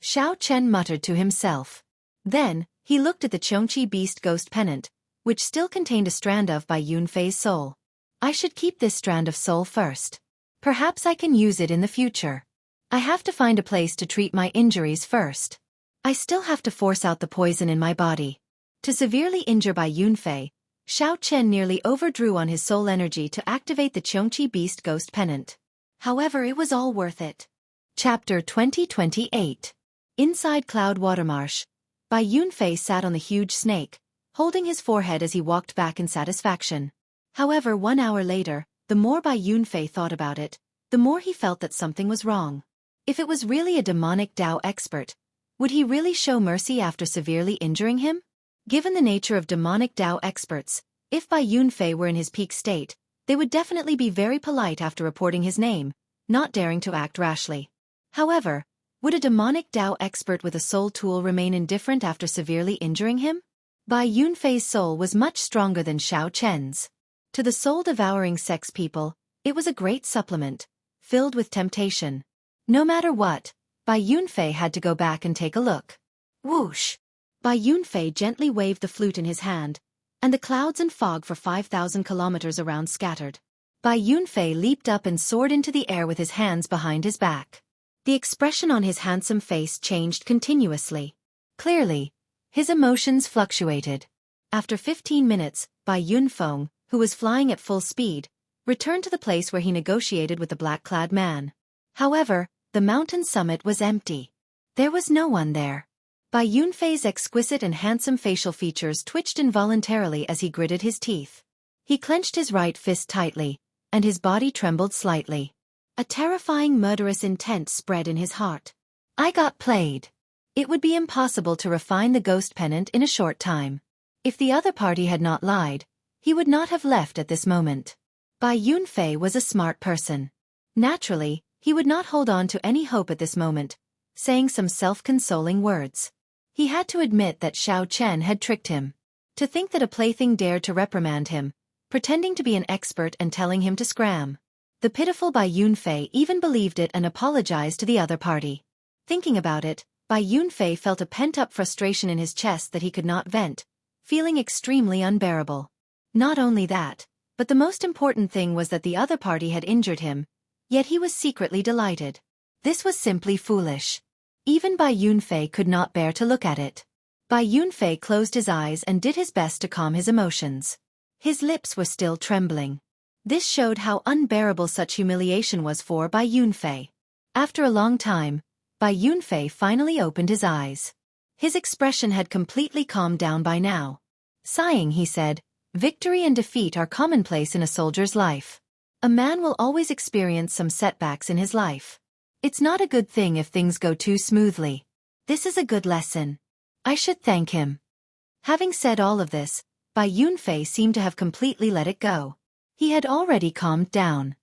Xiao Chen muttered to himself. Then, he looked at the Xianxia beast ghost pennant, which still contained a strand of Bai Yunfei's soul. I should keep this strand of soul first. Perhaps I can use it in the future. I have to find a place to treat my injuries first. I still have to force out the poison in my body. To severely injure Bai Yunfei, Xiao Chen nearly overdrew on his soul energy to activate the Xianxia beast ghost pennant. However, it was all worth it. Chapter 2028. Inside Cloud Water Marsh, Bai Yunfei sat on the huge snake, holding his forehead as he walked back in satisfaction. However, 1 hour later, the more Bai Yunfei thought about it, the more he felt that something was wrong. If it was really a demonic Dao expert, would he really show mercy after severely injuring him? Given the nature of demonic Dao experts, if Bai Yunfei were in his peak state, they would definitely be very polite after reporting his name, not daring to act rashly. However, would a demonic Dao expert with a soul tool remain indifferent after severely injuring him? Bai Yunfei's soul was much stronger than Xiao Chen's. To the soul-devouring sex people, it was a great supplement, filled with temptation. No matter what, Bai Yunfei had to go back and take a look. Whoosh! Bai Yunfei gently waved the flute in his hand, and the clouds and fog for 5,000 kilometers around scattered. Bai Yunfei leaped up and soared into the air with his hands behind his back. The expression on his handsome face changed continuously. Clearly, his emotions fluctuated. After 15 minutes, Bai Yunfeng, who was flying at full speed, returned to the place where he negotiated with the black-clad man. However, the mountain summit was empty. There was no one there. Bai Yunfei's exquisite and handsome facial features twitched involuntarily as he gritted his teeth. He clenched his right fist tightly, and his body trembled slightly. A terrifying murderous intent spread in his heart. I got played. It would be impossible to refine the ghost pennant in a short time. If the other party had not lied, he would not have left at this moment. Bai Yunfei was a smart person. Naturally, he would not hold on to any hope at this moment, saying some self-consoling words. He had to admit that Xianxia had tricked him. To think that a plaything dared to reprimand him, pretending to be an expert and telling him to scram. The pitiful Bai Yunfei even believed it and apologized to the other party. Thinking about it, Bai Yunfei felt a pent-up frustration in his chest that he could not vent, feeling extremely unbearable. Not only that, but the most important thing was that the other party had injured him, yet he was secretly delighted. This was simply foolish. Even Bai Yunfei could not bear to look at it. Bai Yunfei closed his eyes and did his best to calm his emotions. His lips were still trembling. This showed how unbearable such humiliation was for Bai Yunfei. After a long time, Bai Yunfei finally opened his eyes. His expression had completely calmed down by now. Sighing, he said, "Victory and defeat are commonplace in a soldier's life. A man will always experience some setbacks in his life. It's not a good thing if things go too smoothly. This is a good lesson. I should thank him." Having said all of this, Bai Yunfei seemed to have completely let it go. He had already calmed down.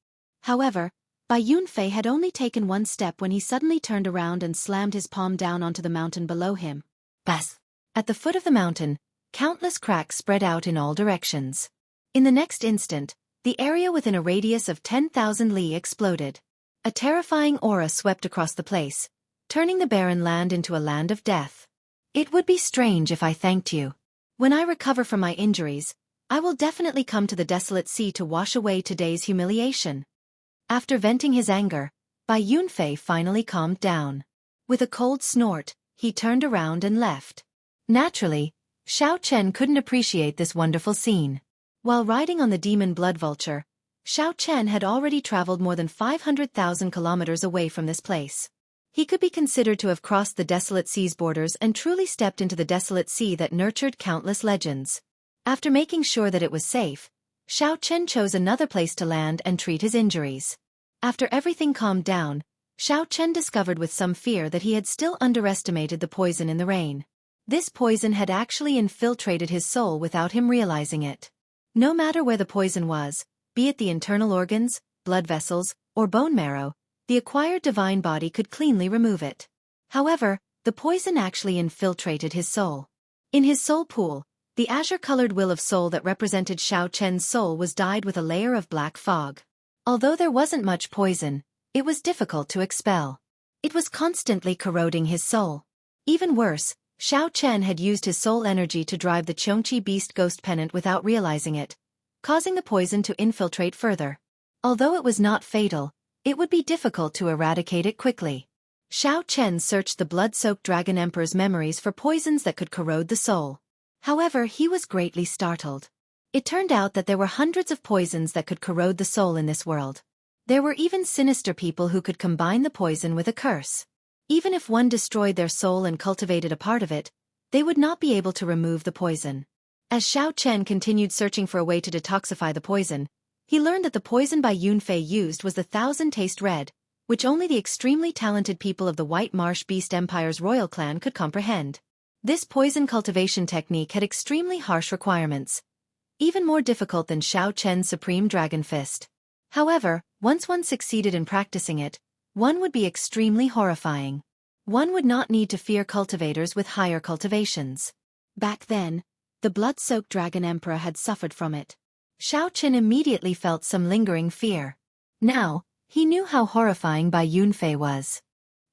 However, Bai Yunfei had only taken one step when he suddenly turned around and slammed his palm down onto the mountain below him. Bas! At the foot of the mountain, countless cracks spread out in all directions. In the next instant, the area within a radius of 10,000 li exploded. A terrifying aura swept across the place, turning the barren land into a land of death. It would be strange if I thanked you. When I recover from my injuries, I will definitely come to the desolate sea to wash away today's humiliation. After venting his anger, Bai Yunfei finally calmed down. With a cold snort, he turned around and left. Naturally, Xianxia couldn't appreciate this wonderful scene. While riding on the demon blood vulture, Xianxia had already traveled more than 500,000 kilometers away from this place. He could be considered to have crossed the desolate sea's borders and truly stepped into the desolate sea that nurtured countless legends. After making sure that it was safe, Xianxia chose another place to land and treat his injuries. After everything calmed down, Xianxia discovered with some fear that he had still underestimated the poison in the rain. This poison had actually infiltrated his soul without him realizing it. No matter where the poison was, be it the internal organs, blood vessels, or bone marrow, the acquired divine body could cleanly remove it. However, the poison actually infiltrated his soul. In his soul pool, the azure-colored will of soul that represented Xianxia's soul was dyed with a layer of black fog. Although there wasn't much poison, it was difficult to expel. It was constantly corroding his soul. Even worse, Xianxia had used his soul energy to drive the Xianxia beast ghost pennant without realizing it, causing the poison to infiltrate further. Although it was not fatal, it would be difficult to eradicate it quickly. Xianxia searched the blood-soaked Dragon Emperor's memories for poisons that could corrode the soul. However, he was greatly startled. It turned out that there were hundreds of poisons that could corrode the soul in this world. There were even sinister people who could combine the poison with a curse. Even if one destroyed their soul and cultivated a part of it, they would not be able to remove the poison. As Xianxia continued searching for a way to detoxify the poison, he learned that the poison Bai Yunfei used was the Thousand Taste Red, which only the extremely talented people of the White Marsh Beast Empire's royal clan could comprehend. This poison cultivation technique had extremely harsh requirements, even more difficult than Xianxia's Supreme Dragon Fist. However, once one succeeded in practicing it, one would be extremely horrifying. One would not need to fear cultivators with higher cultivations. Back then, the blood-soaked Dragon Emperor had suffered from it. Xianxia immediately felt some lingering fear. Now, he knew how horrifying Bai Yunfei was.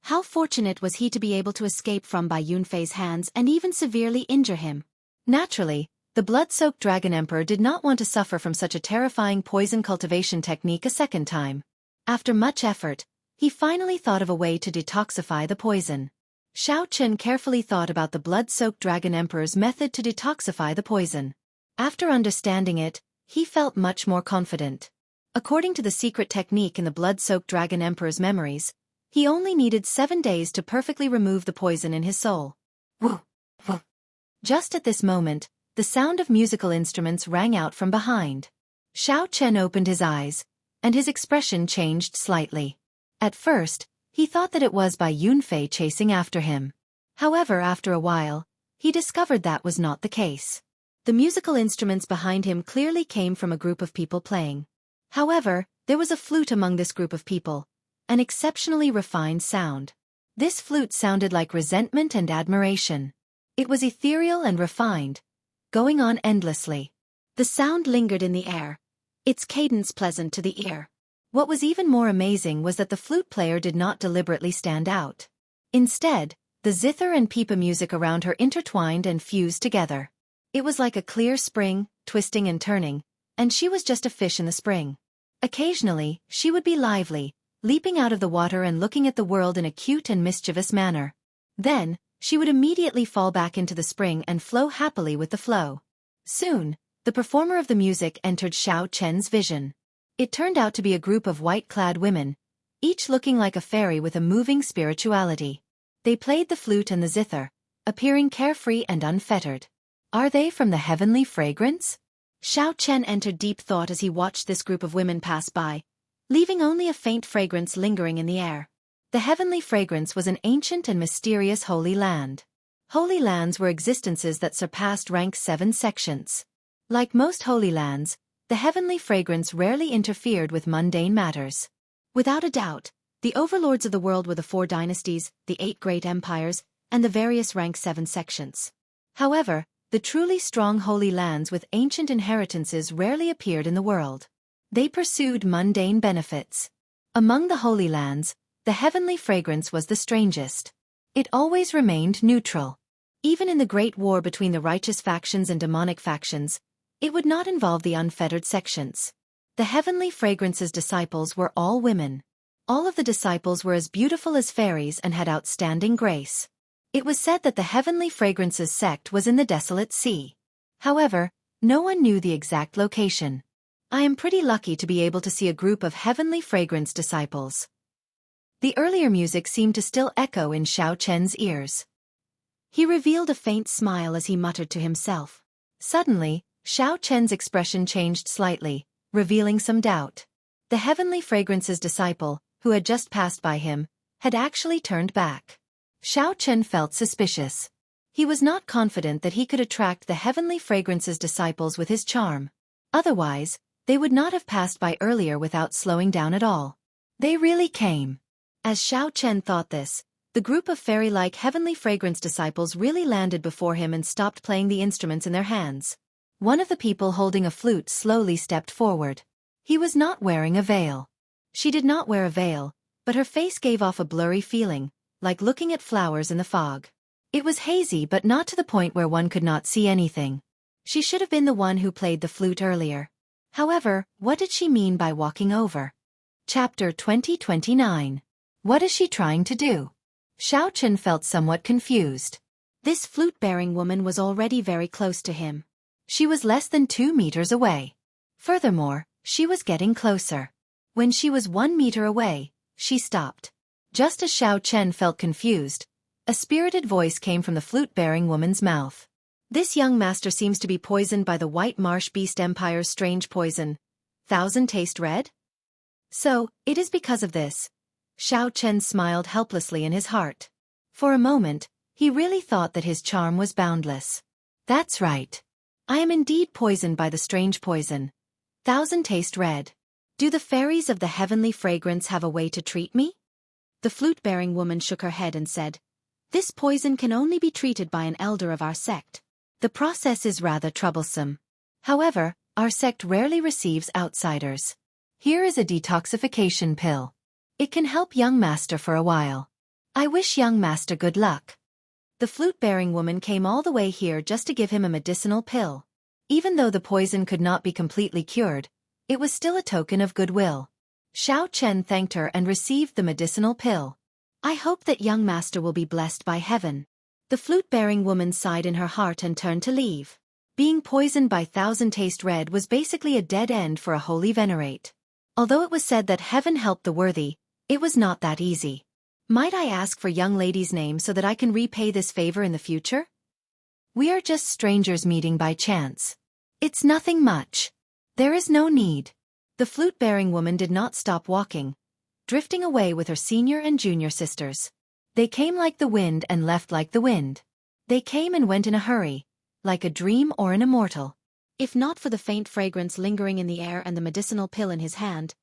How fortunate was he to be able to escape from Bai Yunfei's hands and even severely injure him. Naturally, The blood-soaked Dragon Emperor did not want to suffer from such a terrifying poison cultivation technique a second time. After much effort, he finally thought of a way to detoxify the poison. Xianxia carefully thought about the blood-soaked Dragon Emperor's method to detoxify the poison. After understanding it, he felt much more confident. According to the secret technique in the blood-soaked Dragon Emperor's memories, he only needed 7 days to perfectly remove the poison in his soul. Woo! Woo! Just at this moment, the sound of musical instruments rang out from behind. Xianxia opened his eyes, and his expression changed slightly. At first, he thought that it was by Yunfei chasing after him. However, after a while, he discovered that was not the case. The musical instruments behind him clearly came from a group of people playing. However, there was a flute among this group of people, an exceptionally refined sound. This flute sounded like resentment and admiration. It was ethereal and refined, going on endlessly. The sound lingered in the air, its cadence pleasant to the ear. What was even more amazing was that the flute player did not deliberately stand out. Instead, the zither and pipa music around her intertwined and fused together. It was like a clear spring, twisting and turning, and she was just a fish in the spring. Occasionally, she would be lively, leaping out of the water and looking at the world in a cute and mischievous manner. Then, she would immediately fall back into the spring and flow happily with the flow. Soon, the performer of the music entered Xianxia's vision. It turned out to be a group of white-clad women, each looking like a fairy with a moving spirituality. They played the flute and the zither, appearing carefree and unfettered. Are they from the heavenly fragrance? Xianxia entered deep thought as he watched this group of women pass by, leaving only a faint fragrance lingering in the air. The heavenly fragrance was an ancient and mysterious holy land. Holy lands were existences that surpassed rank 7 sections. Like most holy lands, the heavenly fragrance rarely interfered with mundane matters. Without a doubt, the overlords of the world were the 4 dynasties, the 8 great empires, and the various rank 7 sections. However, the truly strong holy lands with ancient inheritances rarely appeared in the world. They pursued mundane benefits. Among the holy lands, the heavenly fragrance was the strangest. It always remained neutral. Even in the great war between the righteous factions and demonic factions, it would not involve the unfettered sections. The heavenly fragrance's disciples were all women. All of the disciples were as beautiful as fairies and had outstanding grace. It was said that the heavenly fragrance's sect was in the desolate sea. However, no one knew the exact location. I am pretty lucky to be able to see a group of heavenly fragrance disciples. The earlier music seemed to still echo in Xianxia's ears. He revealed a faint smile as he muttered to himself. Suddenly, Xianxia's expression changed slightly, revealing some doubt. The heavenly fragrance's disciple, who had just passed by him, had actually turned back. Xianxia felt suspicious. He was not confident that he could attract the heavenly fragrance's disciples with his charm. Otherwise, they would not have passed by earlier without slowing down at all. They really came. As Xianxia thought this, the group of fairy-like heavenly fragrance disciples really landed before him and stopped playing the instruments in their hands. One of the people holding a flute slowly stepped forward. He was not wearing a veil. She did not wear a veil, but her face gave off a blurry feeling, like looking at flowers in the fog. It was hazy but not to the point where one could not see anything. She should have been the one who played the flute earlier. However, what did she mean by walking over? Chapter 2029. What is she trying to do? Xianxia felt somewhat confused. This flute-bearing woman was already very close to him. She was less than 2 meters away. Furthermore, she was getting closer. When she was 1 meter away, she stopped. Just as Xianxia felt confused, a spirited voice came from the flute-bearing woman's mouth. This young master seems to be poisoned by the White Marsh Beast Empire's strange poison. 1000 taste red? So, it is because of this. Xianxia smiled helplessly in his heart. For a moment, he really thought that his charm was boundless. That's right. I am indeed poisoned by the strange poison. 1000 taste red. Do the fairies of the heavenly fragrance have a way to treat me? The flute-bearing woman shook her head and said, This poison can only be treated by an elder of our sect. The process is rather troublesome. However, our sect rarely receives outsiders. Here is a detoxification pill. It can help young master for a while. I wish young master good luck. The flute-bearing woman came all the way here just to give him a medicinal pill. Even though the poison could not be completely cured, it was still a token of goodwill. Xianxia thanked her and received the medicinal pill. I hope that young master will be blessed by heaven. The flute-bearing woman sighed in her heart and turned to leave. Being poisoned by Thousand Taste Red was basically a dead end for a holy venerate. Although it was said that heaven helped the worthy, it was not that easy. Might I ask for young lady's name so that I can repay this favor in the future? We are just strangers meeting by chance. It's nothing much. There is no need. The flute-bearing woman did not stop walking, drifting away with her senior and junior sisters. They came like the wind and left like the wind. They came and went in a hurry, like a dream or an immortal. If not for the faint fragrance lingering in the air and the medicinal pill in his hand,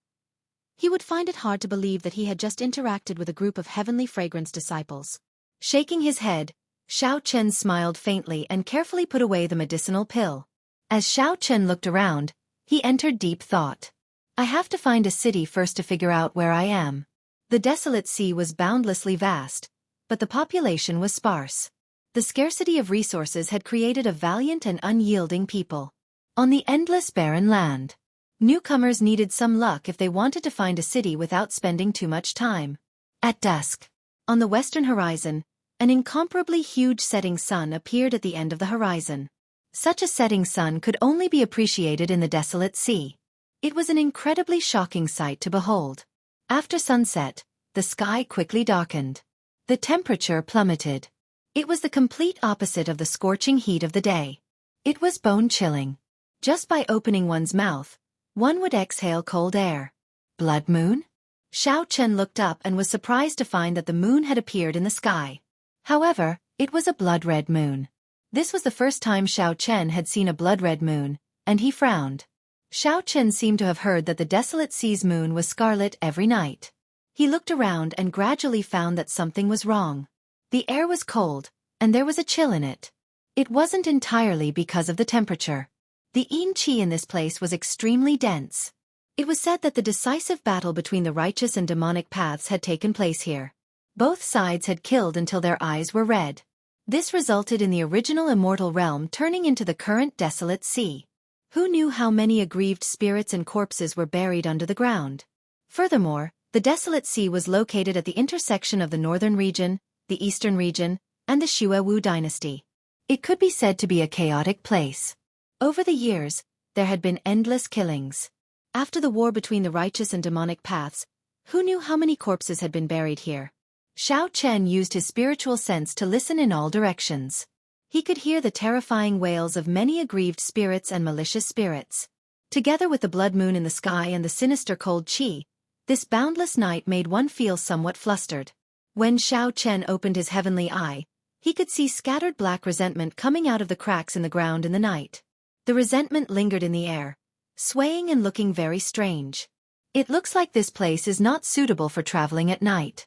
he would find it hard to believe that he had just interacted with a group of heavenly fragrance disciples. Shaking his head, Xianxia smiled faintly and carefully put away the medicinal pill. As Xianxia looked around, he entered deep thought. I have to find a city first to figure out where I am. The desolate sea was boundlessly vast, but the population was sparse. The scarcity of resources had created a valiant and unyielding people. On the endless barren land, newcomers needed some luck if they wanted to find a city without spending too much time. At dusk, on the western horizon, an incomparably huge setting sun appeared at the end of the horizon. Such a setting sun could only be appreciated in the desolate sea. It was an incredibly shocking sight to behold. After sunset, the sky quickly darkened. The temperature plummeted. It was the complete opposite of the scorching heat of the day. It was bone-chilling. Just by opening one's mouth, one would exhale cold air. Blood moon? Xianxia looked up and was surprised to find that the moon had appeared in the sky. However, it was a blood-red moon. This was the first time Xianxia had seen a blood-red moon, and he frowned. Xianxia seemed to have heard that the desolate sea's moon was scarlet every night. He looked around and gradually found that something was wrong. The air was cold, and there was a chill in it. It wasn't entirely because of the temperature. The qi in this place was extremely dense. It was said that the decisive battle between the righteous and demonic paths had taken place here. Both sides had killed until their eyes were red. This resulted in the original immortal realm turning into the current desolate sea. Who knew how many aggrieved spirits and corpses were buried under the ground? Furthermore, the desolate sea was located at the intersection of the northern region, the eastern region, and the Wu dynasty. It could be said to be a chaotic place. Over the years, there had been endless killings. After the war between the righteous and demonic paths, who knew how many corpses had been buried here? Xianxia used his spiritual sense to listen in all directions. He could hear the terrifying wails of many aggrieved spirits and malicious spirits. Together with the blood moon in the sky and the sinister cold qi, this boundless night made one feel somewhat flustered. When Xianxia opened his heavenly eye, he could see scattered black resentment coming out of the cracks in the ground in the night. The resentment lingered in the air, swaying and looking very strange. It looks like this place is not suitable for traveling at night.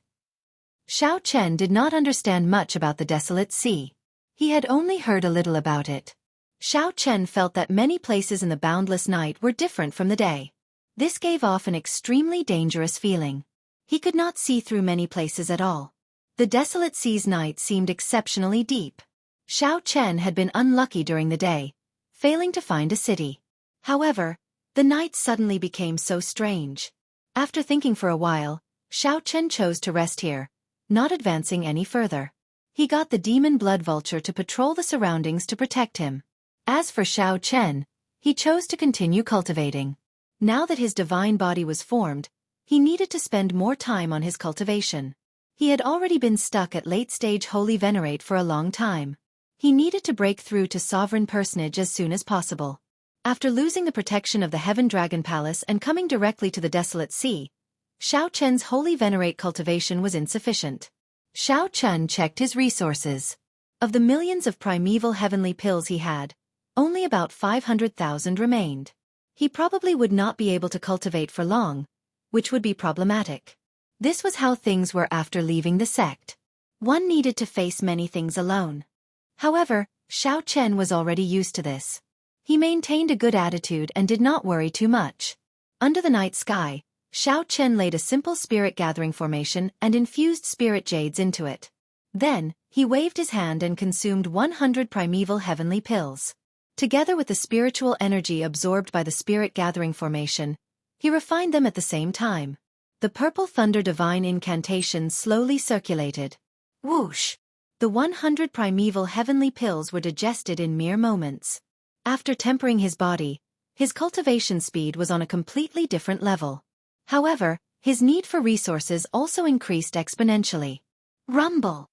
Xianxia did not understand much about the desolate sea. He had only heard a little about it. Xianxia felt that many places in the boundless night were different from the day. This gave off an extremely dangerous feeling. He could not see through many places at all. The desolate sea's night seemed exceptionally deep. Xianxia had been unlucky during the day, failing to find a city. However, the night suddenly became so strange. After thinking for a while, Xianxia chose to rest here, not advancing any further. He got the demon blood vulture to patrol the surroundings to protect him. As for Xianxia, he chose to continue cultivating. Now that his divine body was formed, he needed to spend more time on his cultivation. He had already been stuck at late-stage Holy Venerate for a long time. He needed to break through to Sovereign Personage as soon as possible. After losing the protection of the Heaven Dragon Palace and coming directly to the Desolate Sea, Xianxia's Holy Venerate cultivation was insufficient. Xianxia checked his resources. Of the millions of primeval heavenly pills he had, only about 500,000 remained. He probably would not be able to cultivate for long, which would be problematic. This was how things were after leaving the sect. One needed to face many things alone. However, Xianxia was already used to this. He maintained a good attitude and did not worry too much. Under the night sky, Xianxia laid a simple spirit-gathering formation and infused spirit jades into it. Then, he waved his hand and consumed 100 primeval heavenly pills. Together with the spiritual energy absorbed by the spirit gathering formation, he refined them at the same time. The purple thunder divine incantations slowly circulated. Whoosh! The 100 primeval heavenly pills were digested in mere moments. After tempering his body, his cultivation speed was on a completely different level. However, his need for resources also increased exponentially. Rumble!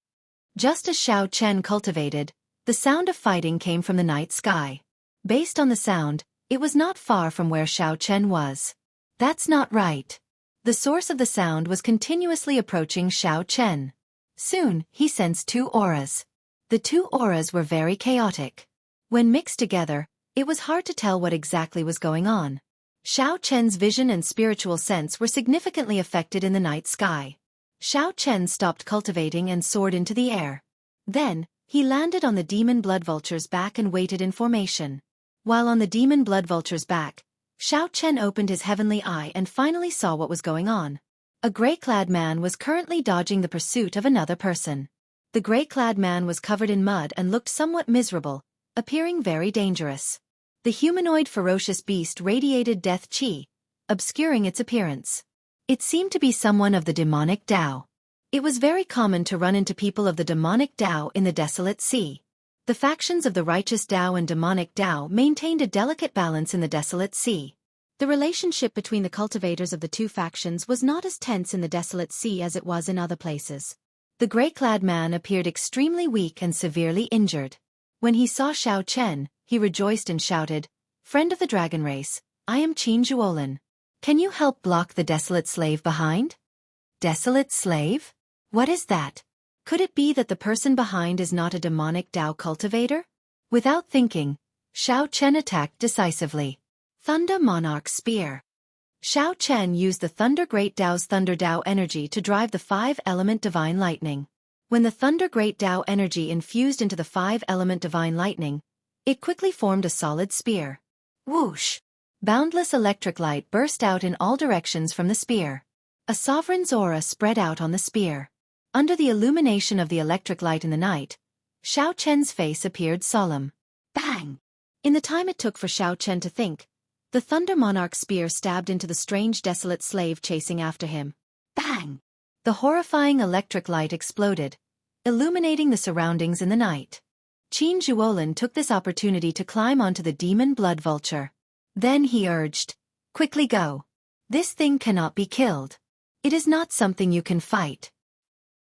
Just as Xiao Chen cultivated, the sound of fighting came from the night sky. Based on the sound, it was not far from where Xiao Chen was. That's not right. The source of the sound was continuously approaching Xiao Chen. Soon, he sensed two auras. The two auras were very chaotic. When mixed together, it was hard to tell what exactly was going on. Xiao Chen's vision and spiritual sense were significantly affected in the night sky. Xiao Chen stopped cultivating and soared into the air. Then, he landed on the demon blood vulture's back and waited in formation. While on the demon blood vulture's back, Xiao Chen opened his heavenly eye and finally saw what was going on. A gray-clad man was currently dodging the pursuit of another person. The gray-clad man was covered in mud and looked somewhat miserable, appearing very dangerous. The humanoid ferocious beast radiated death qi, obscuring its appearance. It seemed to be someone of the demonic Tao. It was very common to run into people of the demonic Tao in the desolate sea. The factions of the righteous Tao and demonic Tao maintained a delicate balance in the desolate sea. The relationship between the cultivators of the two factions was not as tense in the desolate sea as it was in other places. The gray-clad man appeared extremely weak and severely injured. When he saw Xiao Chen, he rejoiced and shouted, "Friend of the dragon race, I am Qin Zhuolin. Can you help block the desolate slave behind?" Desolate slave? What is that? Could it be that the person behind is not a demonic Tao cultivator? Without thinking, Xiao Chen attacked decisively. Thunder Monarch Spear. Xiao Chen used the Thunder Great Tao's Thunder Tao energy to drive the 5-element divine lightning. When the Thunder Great Tao energy infused into the 5-element divine lightning, it quickly formed a solid spear. Whoosh! Boundless electric light burst out in all directions from the spear. A sovereign's aura spread out on the spear. Under the illumination of the electric light in the night, Xiao Chen's face appeared solemn. Bang! In the time it took for Xiao Chen to think, the Thunder Monarch spear stabbed into the strange desolate slave chasing after him. Bang! The horrifying electric light exploded, illuminating the surroundings in the night. Qin Zhuolin took this opportunity to climb onto the demon blood vulture. Then he urged, "Quickly go. This thing cannot be killed. It is not something you can fight."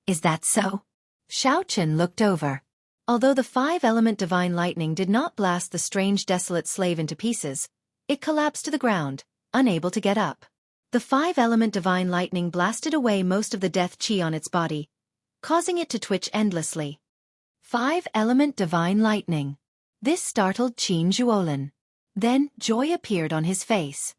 Is that so? Xiao Chen looked over. Although the 5-element divine lightning did not blast the strange desolate slave into pieces, it collapsed to the ground, unable to get up. The 5-element divine lightning blasted away most of the death qi on its body, causing it to twitch endlessly. 5-element divine lightning. This startled Qin Zhuolin. Then, joy appeared on his face.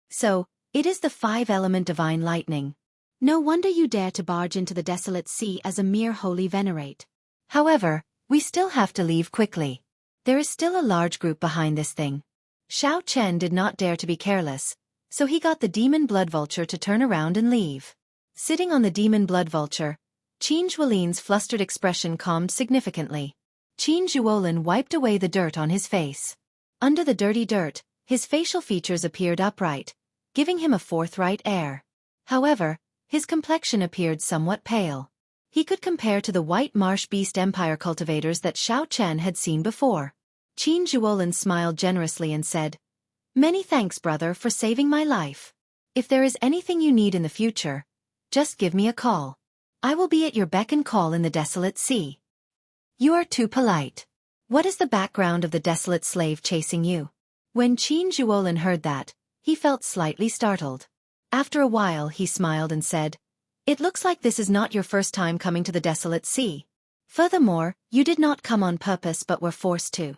So, it is the 5-element divine lightning. No wonder you dare to barge into the desolate sea as a mere holy venerate. However, we still have to leave quickly. There is still a large group behind this thing. Xiao Chen did not dare to be careless, so he got the demon blood vulture to turn around and leave. Sitting on the demon blood vulture, Qin Zhuolin's flustered expression calmed significantly. Qin Zhuolin wiped away the dirt on his face. Under the dirty dirt, his facial features appeared upright, giving him a forthright air. However, his complexion appeared somewhat pale. He could compare to the white marsh beast empire cultivators that Xiao Chen had seen before. Qin Zhuolin smiled generously and said, "Many thanks, brother, for saving my life. If there is anything you need in the future, just give me a call. I will be at your beck and call in the desolate sea." "You are too polite. What is the background of the desolate slave chasing you?" When Qin Zhuolin heard that, he felt slightly startled. After a while he smiled and said, "It looks like this is not your first time coming to the desolate sea. Furthermore, you did not come on purpose but were forced to."